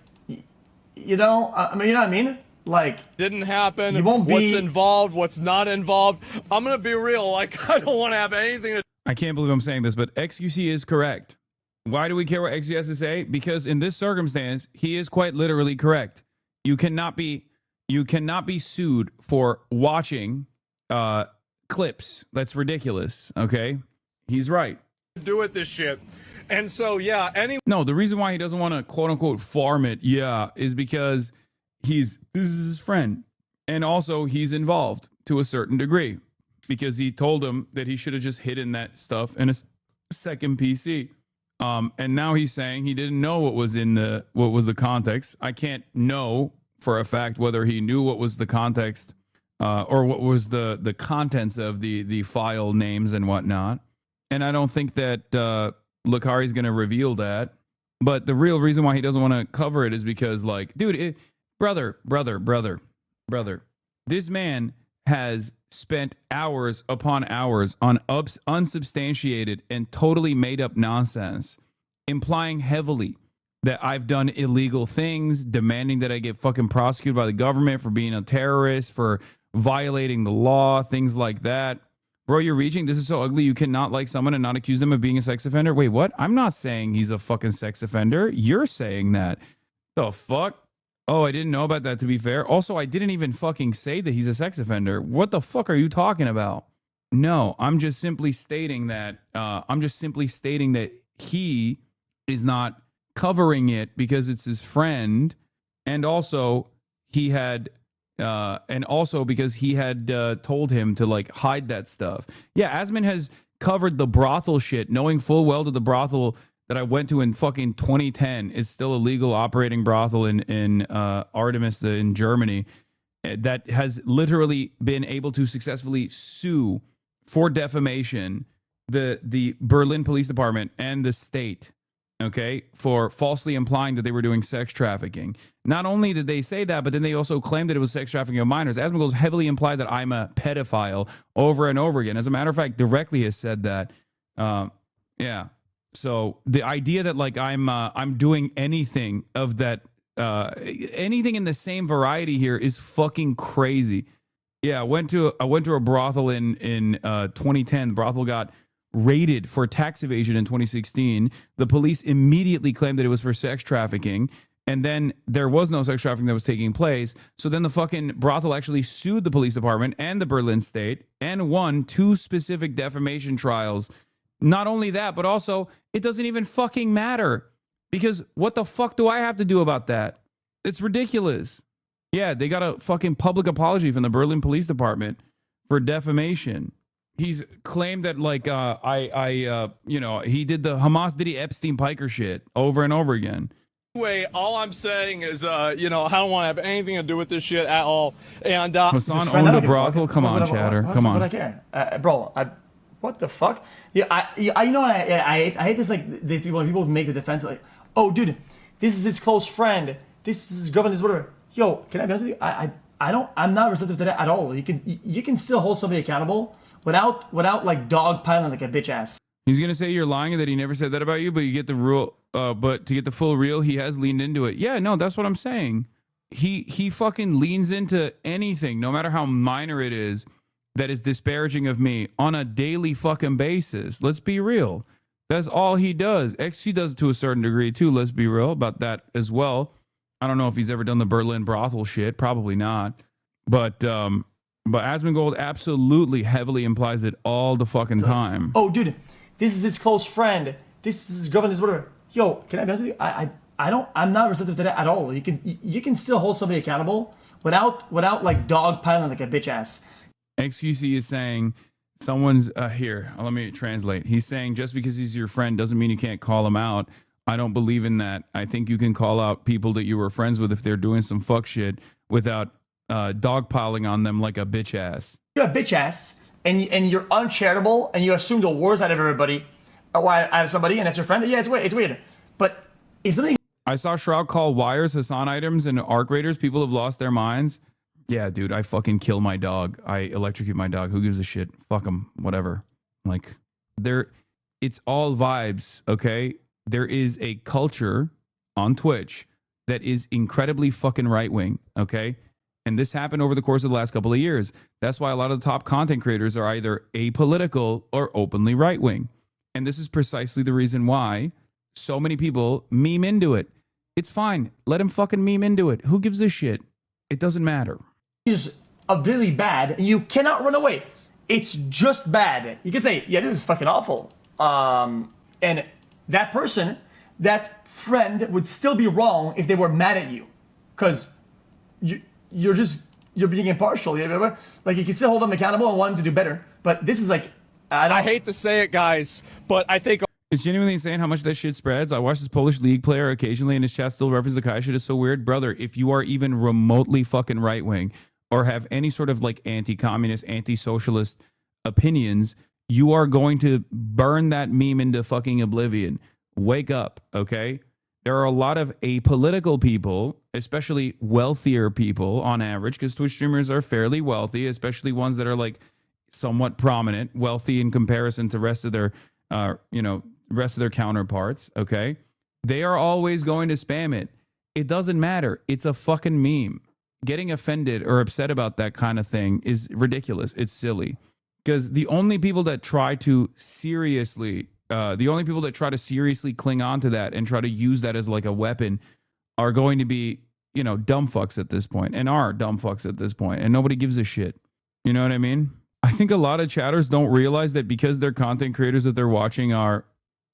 you know, I mean, you know what I mean? Like, didn't happen. You won't be. What's involved? What's not involved? I'm gonna be real. Like, I don't want to have anything to. I can't believe I'm saying this, but XQC is correct. Why do we care what XQC has to say? Because in this circumstance, he is quite literally correct. You cannot be sued for watching clips. That's ridiculous. Okay, he's right. Do with this shit. And so, yeah, No, the reason why he doesn't want to quote unquote farm it, is because this is his friend. And also he's involved to a certain degree because he told him that he should have just hidden that stuff in a second PC. And now he's saying he didn't know what was the context. I can't know for a fact whether he knew what was the context or what was the contents of the file names and whatnot. And I don't think that Lakari's going to reveal that. But the real reason why he doesn't want to cover it is because, like, dude, brother, this man has spent hours upon hours on unsubstantiated and totally made up nonsense, implying heavily that I've done illegal things, demanding that I get fucking prosecuted by the government for being a terrorist, for violating the law, things like that. Bro, you're reaching. This is so ugly. You cannot like someone and not accuse them of being a sex offender. Wait, what? I'm not saying he's a fucking sex offender. You're saying that. The fuck? Oh, I didn't know about that, to be fair. Also, I didn't even fucking say that he's a sex offender. What the fuck are you talking about? No, I'm just simply stating that he is not covering it because it's his friend, and also because he had told him to like hide that stuff. Yeah, Asman has covered the brothel shit, knowing full well that the brothel that I went to in fucking 2010 is still a legal operating brothel in Artemis in Germany that has literally been able to successfully sue for defamation the Berlin Police Department and the state, okay, for falsely implying that they were doing sex trafficking. Not only did they say that, but then they also claimed that it was sex trafficking of minors. Asmongold heavily implied that I'm a pedophile over and over again. As a matter of fact, directly has said that. Yeah. So the idea that like I'm doing anything of that, anything in the same variety here is fucking crazy. Yeah, I went to a brothel in 2010. The brothel got raided for tax evasion in 2016. The police immediately claimed that it was for sex trafficking, and then there was no sex trafficking that was taking place. So then the fucking brothel actually sued the police department and the Berlin state and won 2 specific defamation trials. Not only that, but also it doesn't even fucking matter because what the fuck do I have to do about that? It's ridiculous. Yeah, they got a fucking public apology from the Berlin Police Department for defamation. He's claimed that like he did the Hamas Diddy Epstein Piker shit over and over again. Anyway, all I'm saying is, I don't want to have anything to do with this shit at all. And Hasan owned a brothel. Come on, chatter. Come on. What I care, bro. What the fuck? Yeah, I hate this. Like these people, when people make the defense, like, oh, dude, this is his close friend. This is his girlfriend. This is whatever. Yo, can I be honest with you? I'm not receptive to that at all. You can still hold somebody accountable without like dog piling like a bitch ass. He's gonna say you're lying and that he never said that about you, but you get the rule. but to get the full reel, he has leaned into it. Yeah, no, that's what I'm saying. He fucking leans into anything, no matter how minor it is, that is disparaging of me on a daily fucking basis. Let's be real. That's all he does. XC does it to a certain degree too. Let's be real about that as well. I don't know if he's ever done the Berlin brothel shit. Probably not. But Asmongold absolutely heavily implies it all the fucking time. Oh, dude, this is his close friend. This is his governor. Whatever. Yo, can I be honest with you? I'm not receptive to that at all. You can still hold somebody accountable without like dogpiling like a bitch ass. XQC is saying someone's here. Let me translate. He's saying just because he's your friend doesn't mean you can't call him out. I don't believe in that. I think you can call out people that you were friends with if they're doing some fuck shit without dogpiling on them like a bitch ass. You're a bitch ass, and you're uncharitable, and you assume the worst out of everybody. Oh, I have somebody, and that's your friend. Yeah, it's weird. It's weird. But if something, I saw Shroud call wires Hasan items and arc raiders. People have lost their minds. Yeah, dude, I fucking kill my dog. I electrocute my dog. Who gives a shit? Fuck them. Whatever. Like, it's all vibes, okay? There is a culture on Twitch that is incredibly fucking right-wing, okay? And this happened over the course of the last couple of years. That's why a lot of the top content creators are either apolitical or openly right-wing. And this is precisely the reason why so many people meme into it. It's fine. Let him fucking meme into it. Who gives a shit? It doesn't matter. is really bad, and you cannot run away. It's just bad. You can say, yeah, this is fucking awful. And that person, that friend would still be wrong if they were mad at you. Because you're being impartial. You know? Like, you can still hold them accountable and want them to do better. But this is like, I hate to say it, guys, but I think it's genuinely insane how much that shit spreads. I watch this Polish league player occasionally and his chat still references the Kai shit. Is so weird. Brother, if you are even remotely fucking right-wing or have any sort of like anti-communist, anti-socialist opinions, you are going to burn that meme into fucking oblivion. Wake up, okay? There are a lot of apolitical people, especially wealthier people on average, because Twitch streamers are fairly wealthy, especially ones that are like somewhat prominent, wealthy in comparison to rest of their rest of their counterparts, okay? They are always going to spam it. It doesn't matter. It's a fucking meme. Getting offended or upset about that kind of thing is ridiculous. It's silly. Because the only people that try to seriously cling on to that and try to use that as like a weapon are going to be, dumb fucks at this point, and are dumb fucks at this point, and nobody gives a shit. You know what I mean? I think a lot of chatters don't realize that because their content creators that they're watching are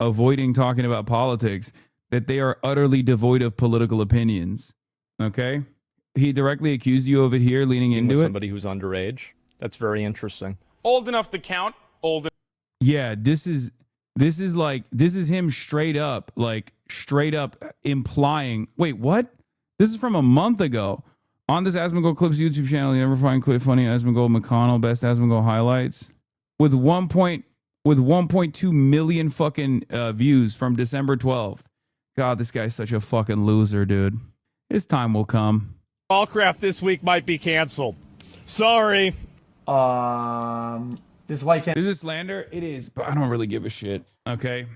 avoiding talking about politics, that they are utterly devoid of political opinions. Okay? He directly accused you of it here, leaning into it. Somebody who's underage. That's very interesting. Old enough to count. Yeah, this is him straight up implying. Wait, what? This is from a month ago. On this Asmongold Clips YouTube channel, you never find quite funny Asmongold McConnell best Asmongold highlights with 1.2 million fucking views from December 12th. God, this guy's such a fucking loser, dude. His time will come. Allcraft this week might be canceled. Sorry. This white can. Is it slander? It is, but I don't really give a shit. Okay.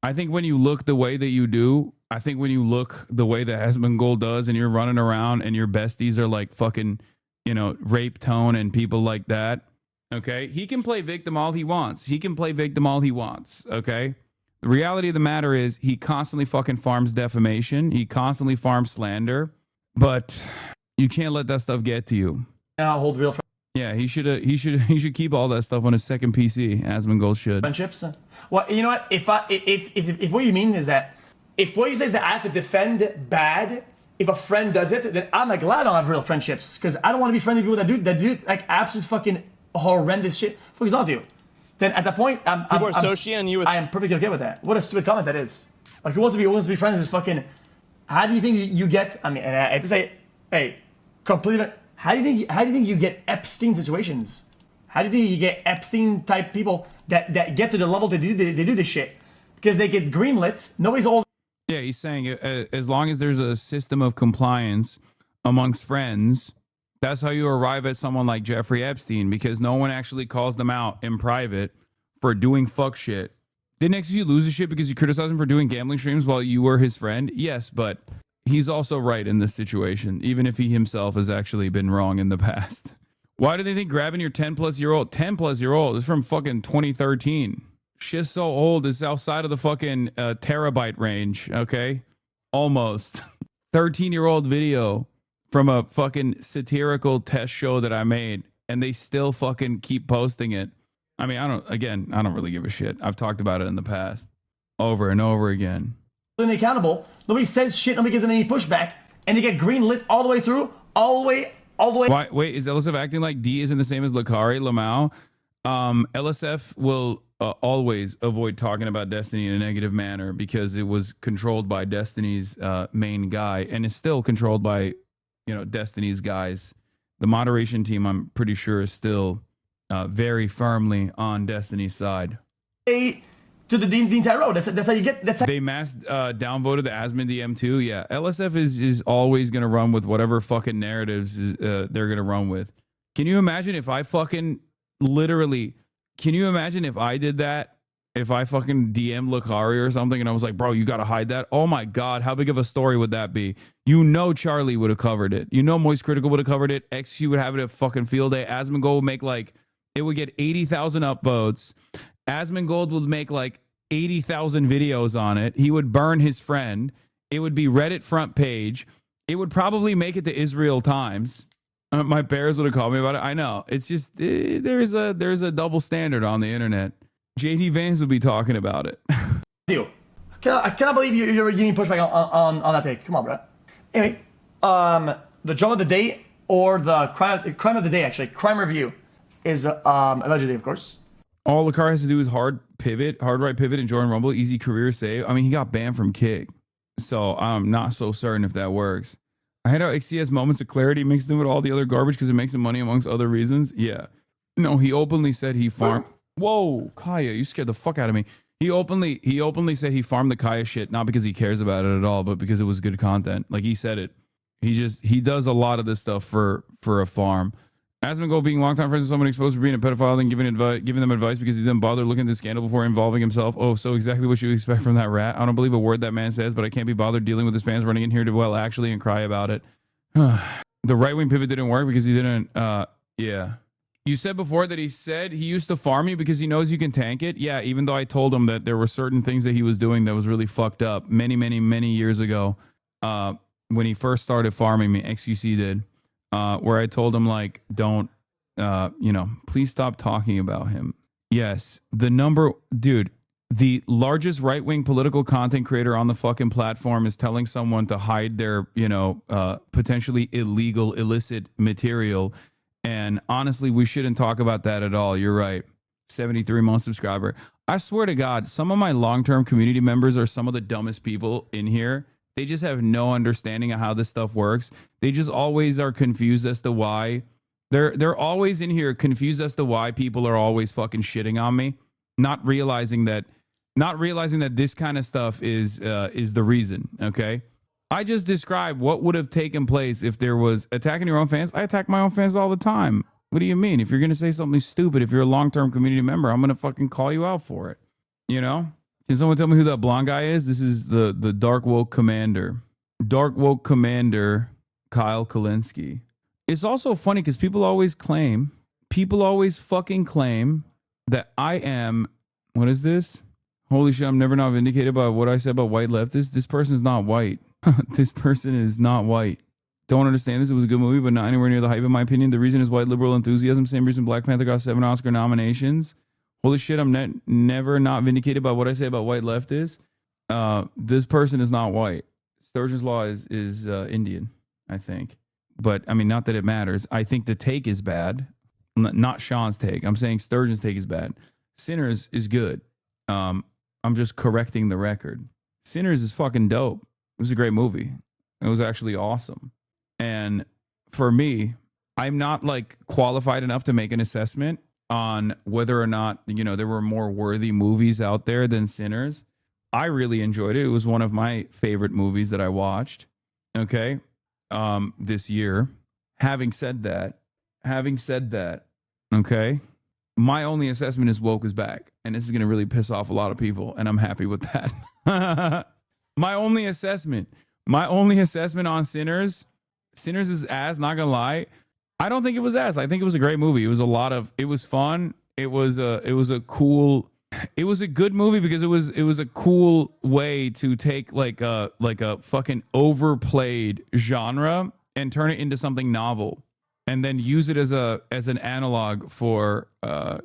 I think when you look the way that you do, I think when you look the way that Asmongold does and you're running around and your besties are like fucking, Rape Tone and people like that. Okay. He can play victim all he wants. Okay. The reality of the matter is he constantly fucking farms defamation. He constantly farms slander, but you can't let that stuff get to you. And I'll hold real Yeah, he should keep all that stuff on his second PC. Asmongold should. Friendships. Well, you know what? If what you mean is that if what you say is that I have to defend bad, if a friend does it, then I'm like glad I don't have real friendships because I don't want to be friendly with people that do like absolute fucking horrendous shit. For example, then at that point, I am perfectly okay with that. What a stupid comment that is. Like who wants to be friends with this fucking? How do you think you get? I mean, and I have to say, hey, completely. How do you think you get Epstein situations? How do you think you get Epstein type people that get to the level they do this shit? Because they get greenlit. Nobody's all. Yeah, he's saying as long as there's a system of compliance amongst friends, that's how you arrive at someone like Jeffrey Epstein, because no one actually calls them out in private for doing fuck shit. Didn't XQC lose his shit because you criticized him for doing gambling streams while you were his friend? Yes, but he's also right in this situation, even if he himself has actually been wrong in the past. Why do they think grabbing your 10-plus-year-old? 10-plus-year-old is from fucking 2013. Shit's so old, it's outside of the fucking terabyte range, okay? Almost. 13-year-old video from a fucking satirical test show that I made, and they still fucking keep posting it. I mean, I don't really give a shit. I've talked about it in the past over and over again. Accountable. Nobody says shit. Nobody gives them any pushback, and they get greenlit all the way through, all the way. Why, wait, is LSF acting like D isn't the same as Lakari, Lamau? LSF will always avoid talking about Destiny in a negative manner because it was controlled by Destiny's main guy, and is still controlled by, Destiny's guys. The moderation team, I'm pretty sure, is still very firmly on Destiny's side. To the entire road. That's how you get. That's how they mass downvoted the Asmon DM2. Yeah, LSF is always gonna run with whatever fucking narratives they're gonna run with. Can you imagine if I fucking literally? Can you imagine if I did that? If I fucking DM Lakari or something and I was like, bro, you gotta hide that. Oh my god, how big of a story would that be? Charlie would have covered it. Moist Critical would have covered it. XQ would have it at fucking field day. Asmongold would make it would get 80,000 upvotes. Asmongold would make 80,000 videos on it. He would burn his friend. It would be Reddit front page. It would probably make it to Israel Times. My parents would have called me about it. I know. It's just there's a double standard on the internet. JD Vance would be talking about it. I cannot believe you're giving pushback on that take. Come on, bro. Anyway, the joke of the day or the crime of the day, actually, crime review is allegedly, of course. All Lakar has to do is hard right pivot, and join Rumble. Easy career save. I mean, he got banned from Kick, so I'm not so certain if that works. I had out XCS moments of clarity mixed in with all the other garbage because it makes him money amongst other reasons. Yeah. No, he openly said he farmed. Whoa, Kaya, you scared the fuck out of me. He openly said he farmed the Kaya shit, not because he cares about it at all, but because it was good content. Like he said it. He does a lot of this stuff for a farm. Asmongold being longtime friends with someone exposed for being a pedophile and giving them advice because he didn't bother looking at the scandal before involving himself. Oh, so exactly what you expect from that rat. I don't believe a word that man says, but I can't be bothered dealing with his fans running in here to actually and cry about it. The right-wing pivot didn't work because he didn't, yeah. You said before that he said he used to farm you because he knows you can tank it. Yeah, even though I told him that there were certain things that he was doing that was really fucked up many, many, many years ago when he first started farming me, XQC did. Where I told him, don't, please stop talking about him. Yes, the largest right-wing political content creator on the fucking platform is telling someone to hide their, potentially illegal, illicit material. And honestly, we shouldn't talk about that at all. You're right. 73-month subscriber. I swear to God, some of my long-term community members are some of the dumbest people in here. They just have no understanding of how this stuff works. They just always are confused as to why. They're always in here confused as to why people are always fucking shitting on me, not realizing that this kind of stuff is the reason. Okay, I just described what would have taken place if there was attacking your own fans. I attack my own fans all the time. What do you mean? If you're gonna say something stupid, if you're a long-term community member, I'm gonna fucking call you out for it. Can someone tell me who that blonde guy is? This is the Dark Woke Commander. Dark Woke Commander Kyle Kalinske. It's also funny because people always fucking claim that I am, what is this? Holy shit, I'm never not vindicated by what I said about white leftists. This person's not white. This person is not white. Don't understand this. It was a good movie, but not anywhere near the hype, in my opinion. The reason is white liberal enthusiasm. Same reason Black Panther got 7 Oscar nominations. Holy shit, I'm never not vindicated by what I say about white leftists. This person is not white. Sturgeon's Law is Indian, I think. But, I mean, not that it matters. I think the take is bad. Not Sean's take. I'm saying Sturgeon's take is bad. Sinners is good. I'm just correcting the record. Sinners is fucking dope. It was a great movie. It was actually awesome. And for me, I'm not qualified enough to make an assessment on whether or not, there were more worthy movies out there than Sinners. I really enjoyed it. It was one of my favorite movies that I watched. Okay. This year. Having said that, okay. my only assessment is woke is back, and this is gonna really piss off a lot of people, and I'm happy with that. My only assessment on Sinners is ass. Not gonna lie, I don't think it was ass. I think it was a great movie. It was it was fun. It was a good movie because it was a cool way to take like a fucking overplayed genre and turn it into something novel, and then use it as an analog for a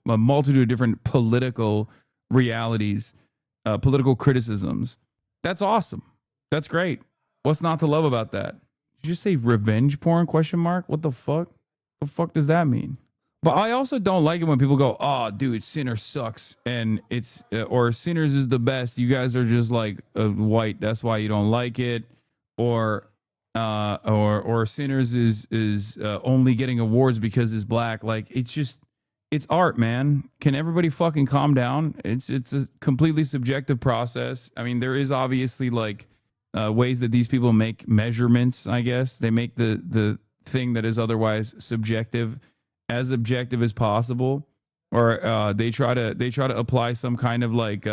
multitude of different political realities, political criticisms. That's awesome. That's great. What's not to love about that? Did you say revenge porn ? What the fuck? What the fuck does that mean? But I also don't like it when people go, "Oh, dude, Sinner sucks," and it's or Sinners is the best. You guys are just like white. That's why you don't like it, or Sinners is only getting awards because it's black. Like it's art, man. Can everybody fucking calm down? It's a completely subjective process. I mean, there is obviously like ways that these people make measurements. I guess they make the thing that is otherwise subjective as objective as possible, or they try to apply some kind of like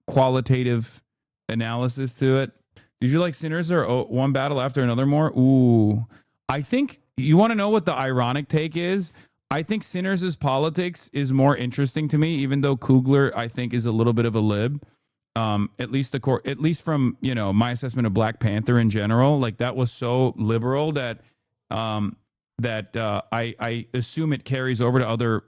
qualitative analysis to it. Did you like Sinners or One Battle After Another more? Ooh, I think you want to know what the ironic take is. I think Sinners' politics is more interesting to me, even though Coogler, I think, is a little bit of a lib. At least from, you know, my assessment of Black Panther in general, like that was so liberal that I assume it carries over to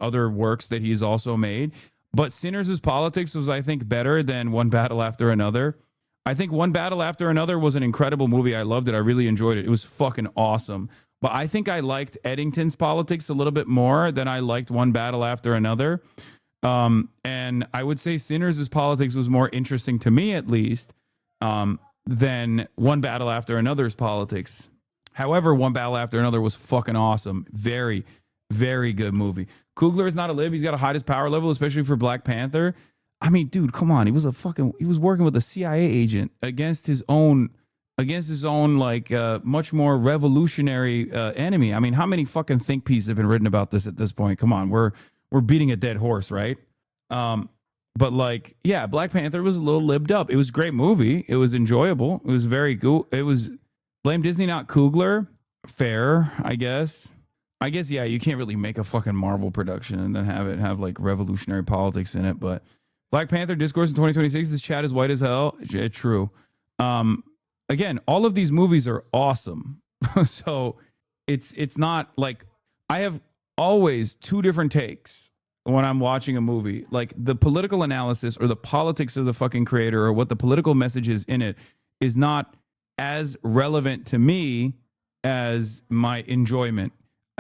other works that he's also made. But Sinners' politics was, I think, better than One Battle After Another. I think One Battle After Another was an incredible movie. I loved it. I really enjoyed it. It was fucking awesome. But I think I liked Eddington's politics a little bit more than I liked One Battle After Another. And I would say Sinners' politics was more interesting to me, at least, than One Battle After Another's politics. However, One Battle After Another was fucking awesome. Very, very good movie. Coogler is not a lib. He's got to hide his power level, especially for Black Panther. I mean, dude, come on. He was working with a CIA agent against his own like much more revolutionary enemy. I mean, how many fucking think pieces have been written about this at this point? Come on, we're beating a dead horse, right? But like, yeah, Black Panther was a little libbed up. It was a great movie. It was enjoyable. It was very good. It was blame Disney, not Coogler. Fair, I guess. Yeah, you can't really make a fucking Marvel production and then have like revolutionary politics in it. But Black Panther discourse in 2026. This chat is white as hell. True. Again, all of these movies are awesome. So it's not like I have always two different takes when I'm watching a movie. Like the political analysis or the politics of the fucking creator or what the political message is in it is not as relevant to me as my enjoyment.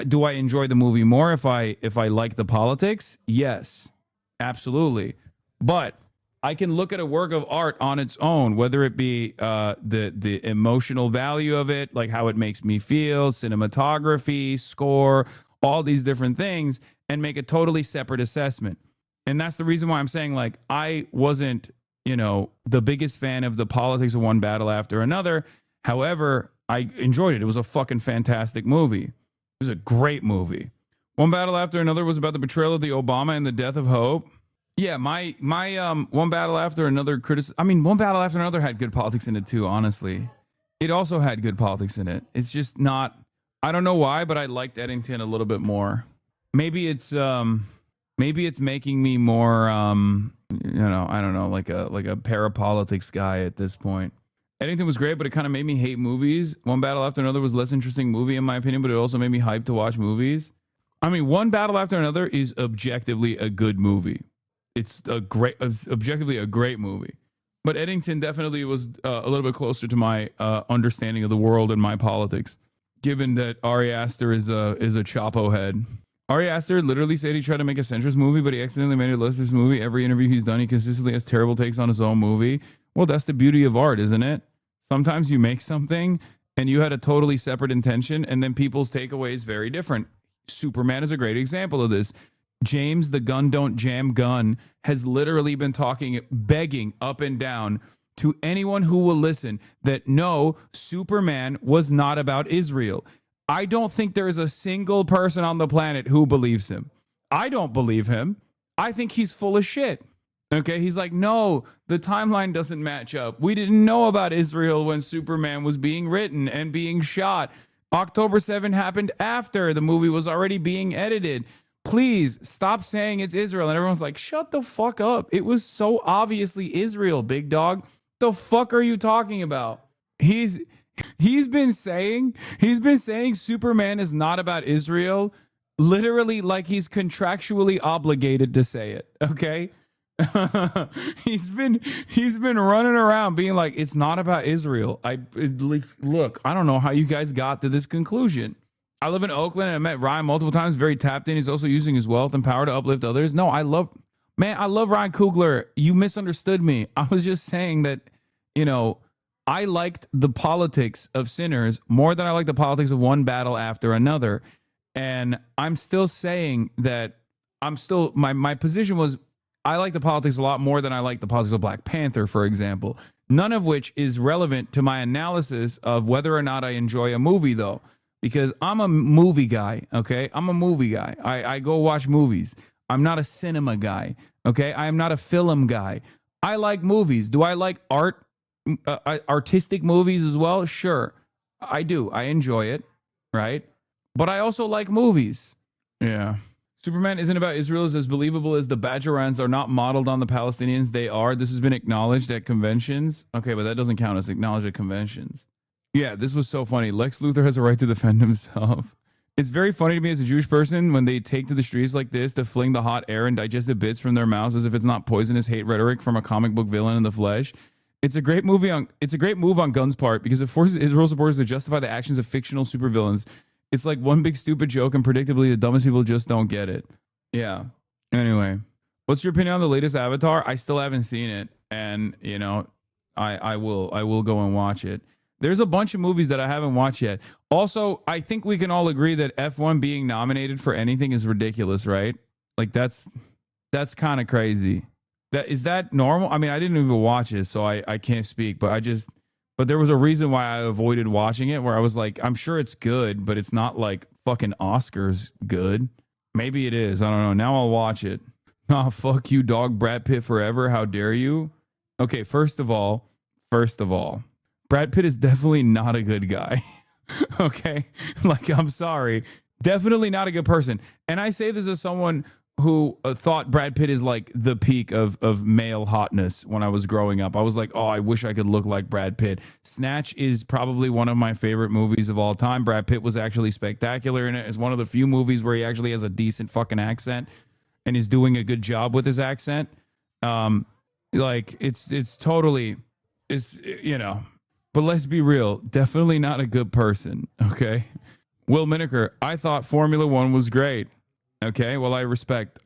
Do I enjoy the movie more if I like the politics? Yes, absolutely. But I can look at a work of art on its own, whether it be the emotional value of it, like how it makes me feel, cinematography, score, all these different things, and make a totally separate assessment. And that's the reason why I'm saying, like, I wasn't, you know, the biggest fan of the politics of One Battle After Another. However, I enjoyed it. It was a fucking fantastic movie. It was a great movie. One Battle After Another was about the betrayal of the Obama and the death of hope. Yeah, my One Battle After Another One Battle After Another had good politics in it too, honestly. It also had good politics in it. It's just not, I don't know why, but I liked Eddington a little bit more. Maybe it's making me more you know, I don't know, like a parapolitics guy at this point. Eddington was great, but it kind of made me hate movies. One Battle After Another was a less interesting movie in my opinion, but it also made me hyped to watch movies. I mean, One Battle After Another is objectively a good movie. It's objectively a great movie. But Eddington definitely was a little bit closer to my understanding of the world and my politics, given that Ari Aster is a Chapo head. Ari Aster literally said he tried to make a centrist movie, but he accidentally made a leftist movie. Every interview he's done, he consistently has terrible takes on his own movie. Well, that's the beauty of art, isn't it? Sometimes you make something and you had a totally separate intention, and then people's takeaway is very different. Superman is a great example of this. James the Gun Don't Jam Gun has literally been begging up and down to anyone who will listen that no, Superman was not about Israel. I don't think there is a single person on the planet who believes him. I don't believe him. I think he's full of shit. Okay, he's like, no, the timeline doesn't match up. We didn't know about Israel when Superman was being written and being shot. October 7 happened after the movie was already being edited. Please stop saying it's Israel. And everyone's like, shut the fuck up. It was so obviously Israel, big dog. The fuck are you talking about? He's been saying Superman is not about Israel, literally like he's contractually obligated to say it. Okay. he's been running around being like, it's not about Israel. Look, I don't know how you guys got to this conclusion. I live in Oakland and I met Ryan multiple times, very tapped in. He's also using his wealth and power to uplift others. No, I love Ryan Coogler. You misunderstood me. I was just saying that, I liked the politics of sinners more than I like the politics of one battle after another. And I'm still saying that my position was, I like the politics a lot more than I like the politics of Black Panther, for example. None of which is relevant to my analysis of whether or not I enjoy a movie, though, because I'm a movie guy, okay? I'm a movie guy. I go watch movies. I'm not a cinema guy, okay? I am not a film guy. I like movies. Do I like artistic movies as well? Sure, I do. I enjoy it, right? But I also like movies. Yeah. Superman isn't about Israel is as believable as the Bajorans are not modeled on the Palestinians. They are. This has been acknowledged at conventions. Okay, but that doesn't count as acknowledged at conventions. Yeah, this was so funny. Lex Luthor has a right to defend himself. It's very funny to me as a Jewish person when they take to the streets like this to fling the hot air and digested bits from their mouths as if it's not poisonous hate rhetoric from a comic book villain in the flesh. It's a great move on Gunn's part because it forces Israel supporters to justify the actions of fictional supervillains. It's like one big stupid joke, and predictably, the dumbest people just don't get it. Yeah. Anyway, what's your opinion on the latest Avatar? I still haven't seen it, and I will go and watch it. There's a bunch of movies that I haven't watched yet. Also, I think we can all agree that F1 being nominated for anything is ridiculous, right? Like that's kind of crazy. Is that normal? I mean, I didn't even watch it, so I can't speak. But there was a reason why I avoided watching it, where I was like, I'm sure it's good, but it's not like fucking Oscars good. Maybe it is. I don't know. Now I'll watch it. Nah, fuck you, dog. Brad Pitt forever. How dare you? Okay, first of all, Brad Pitt is definitely not a good guy. Okay? Like, I'm sorry. Definitely not a good person. And I say this as someone who thought Brad Pitt is like the peak of male hotness when I was growing up. I was like, oh, I wish I could look like Brad Pitt. Snatch is probably one of my favorite movies of all time. Brad Pitt was actually spectacular in it. It's one of the few movies where he actually has a decent fucking accent and is doing a good job with his accent. Like it's totally, but let's be real, definitely not a good person. Okay. Will Miniker, I thought Formula One was great. Okay, well, I respect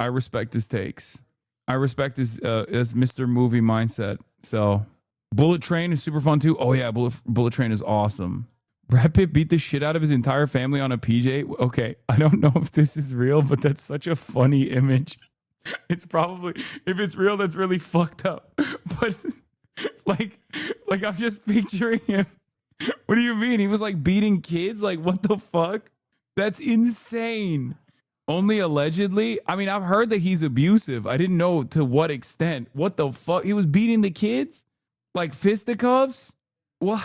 his takes. I respect his Mr. Movie mindset. So, Bullet Train is super fun too. Oh yeah, Bullet Train is awesome. Brad Pitt beat the shit out of his entire family on a PJ. Okay, I don't know if this is real, but that's such a funny image. It's probably, if it's real, that's really fucked up. But like I'm just picturing him. What do you mean? He was like beating kids? Like what the fuck? That's insane. Only allegedly? I mean, I've heard that he's abusive. I didn't know to what extent. What the fuck? He was beating the kids? Like fisticuffs? What?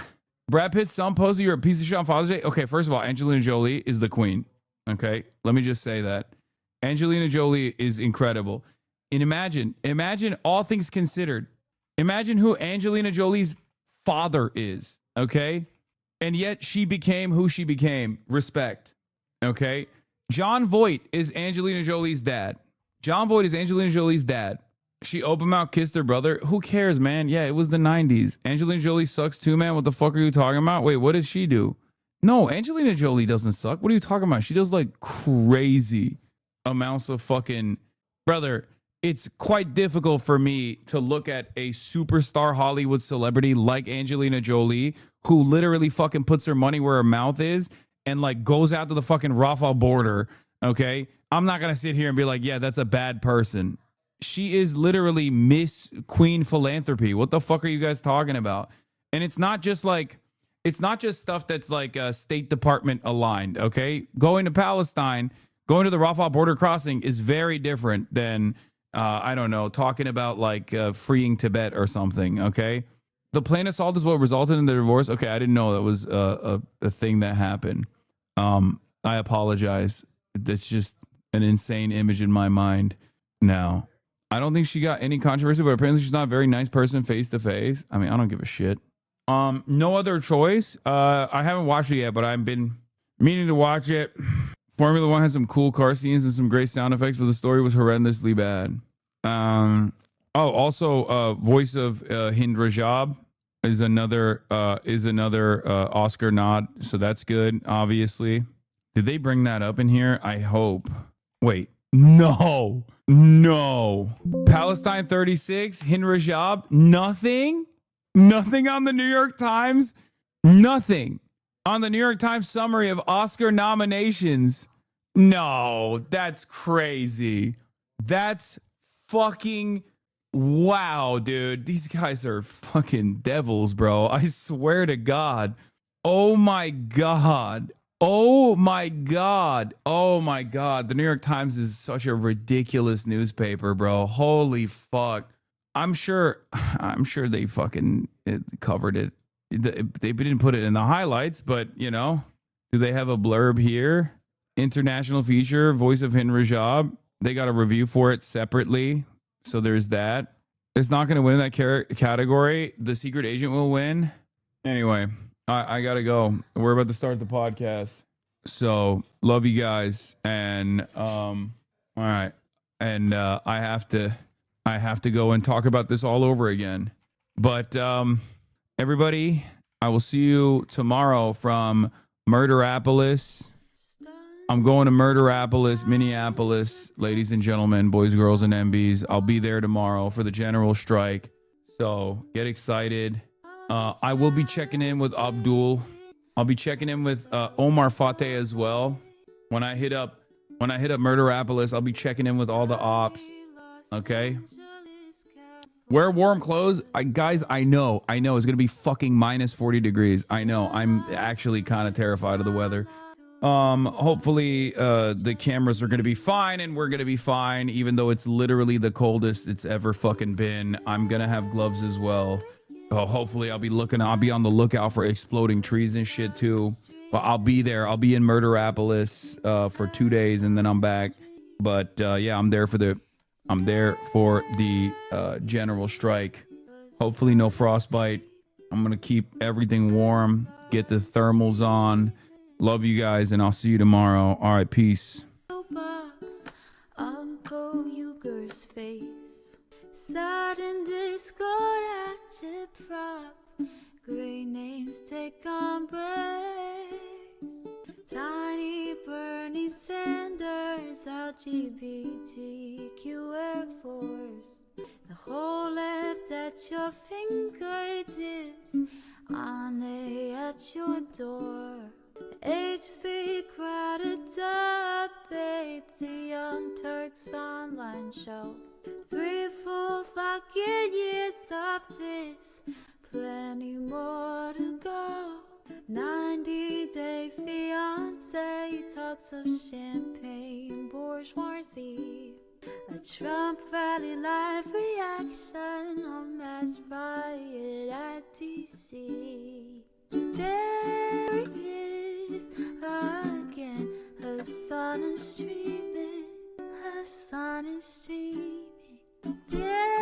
Brad Pitt's son posted you're a piece of shit on Father's Day? Okay, first of all, Angelina Jolie is the queen. Okay? Let me just say that. Angelina Jolie is incredible. And imagine all things considered. Imagine who Angelina Jolie's father is. Okay? And yet she became who she became. Respect. Okay? John Voight is Angelina Jolie's dad. John Voight is Angelina Jolie's dad. She open mouth kissed her brother. Who cares, man? Yeah, it was the 90s. Angelina Jolie sucks too, man. What the fuck are you talking about? Wait, what did she do? No, Angelina Jolie doesn't suck. What are you talking about? She does like crazy amounts of fucking... Brother, it's quite difficult for me to look at a superstar Hollywood celebrity like Angelina Jolie, who literally fucking puts her money where her mouth is and like goes out to the fucking Rafah border, okay? I'm not going to sit here and be like, yeah, that's a bad person. She is literally Miss Queen Philanthropy. What the fuck are you guys talking about? And it's not just stuff that's like State Department aligned, okay? Going to Palestine, Going to the Rafah border crossing is very different than, I don't know, talking about like freeing Tibet or something, okay? The plane assault is what resulted in the divorce. Okay, I didn't know that was a thing that happened. I apologize. That's just an insane image in my mind now. I don't think she got any controversy, but apparently she's not a very nice person face to face. I mean, I don't give a shit. No Other Choice. I haven't watched it yet, but I've been meaning to watch it. Formula One has some cool car scenes and some great sound effects, but the story was horrendously bad. Also, voice of Hind Rajab is another Oscar nod, so that's good. Obviously, did they bring that up in here? I hope. Wait, no. Palestine 36, Hind Rajab, nothing on the New York Times, nothing on the New York Times summary of Oscar nominations. No, that's crazy. That's fucking wow, dude. These guys are fucking devils, bro. I swear to God. Oh my God. The New York Times is such a ridiculous newspaper, bro. Holy fuck. I'm sure they fucking covered it. They didn't put it in the highlights, but you know, do they have a blurb here? International feature, voice of Hind Rajab. They got a review for it separately. So there's that. It's not going to win in that category. The Secret Agent will win. Anyway, I got to go. We're about to start the podcast. So love you guys. And all right. And I have to go and talk about this all over again. But everybody, I will see you tomorrow from Murderapolis. I'm going to Murderapolis, Minneapolis, ladies and gentlemen, boys, girls, and MBs. I'll be there tomorrow for the general strike. So get excited. I will be checking in with Abdul. I'll be checking in with Omar Fateh as well. When I hit up Murderapolis, I'll be checking in with all the ops. Okay. Wear warm clothes. Guys, I know it's going to be fucking minus 40 degrees. I know. I'm actually kind of terrified of the weather. Hopefully the cameras are going to be fine and we're going to be fine, even though it's literally the coldest it's ever fucking been. I'm going to have gloves as well. Hopefully I'll be on the lookout for exploding trees and shit too. But I'll be there. I'll be in Murderapolis for 2 days and then I'm back. But yeah, I'm there for the general strike. Hopefully no frostbite. I'm going to keep everything warm, get the thermals on. Love you guys, and I'll see you tomorrow. All right, peace. Uncle Uger's face. Sad in discord at your prop. Great names take embrace. Tiny Bernie Sanders, LGBTQ Air Force. The whole left at your fingertips. Ane at your door. H3 crowded debate, the Young Turks online show. 3 full fucking years of this, plenty more to go. 90-day fiance, talks of champagne, bourgeoisie. A Trump rally live reaction, a mass riot at DC.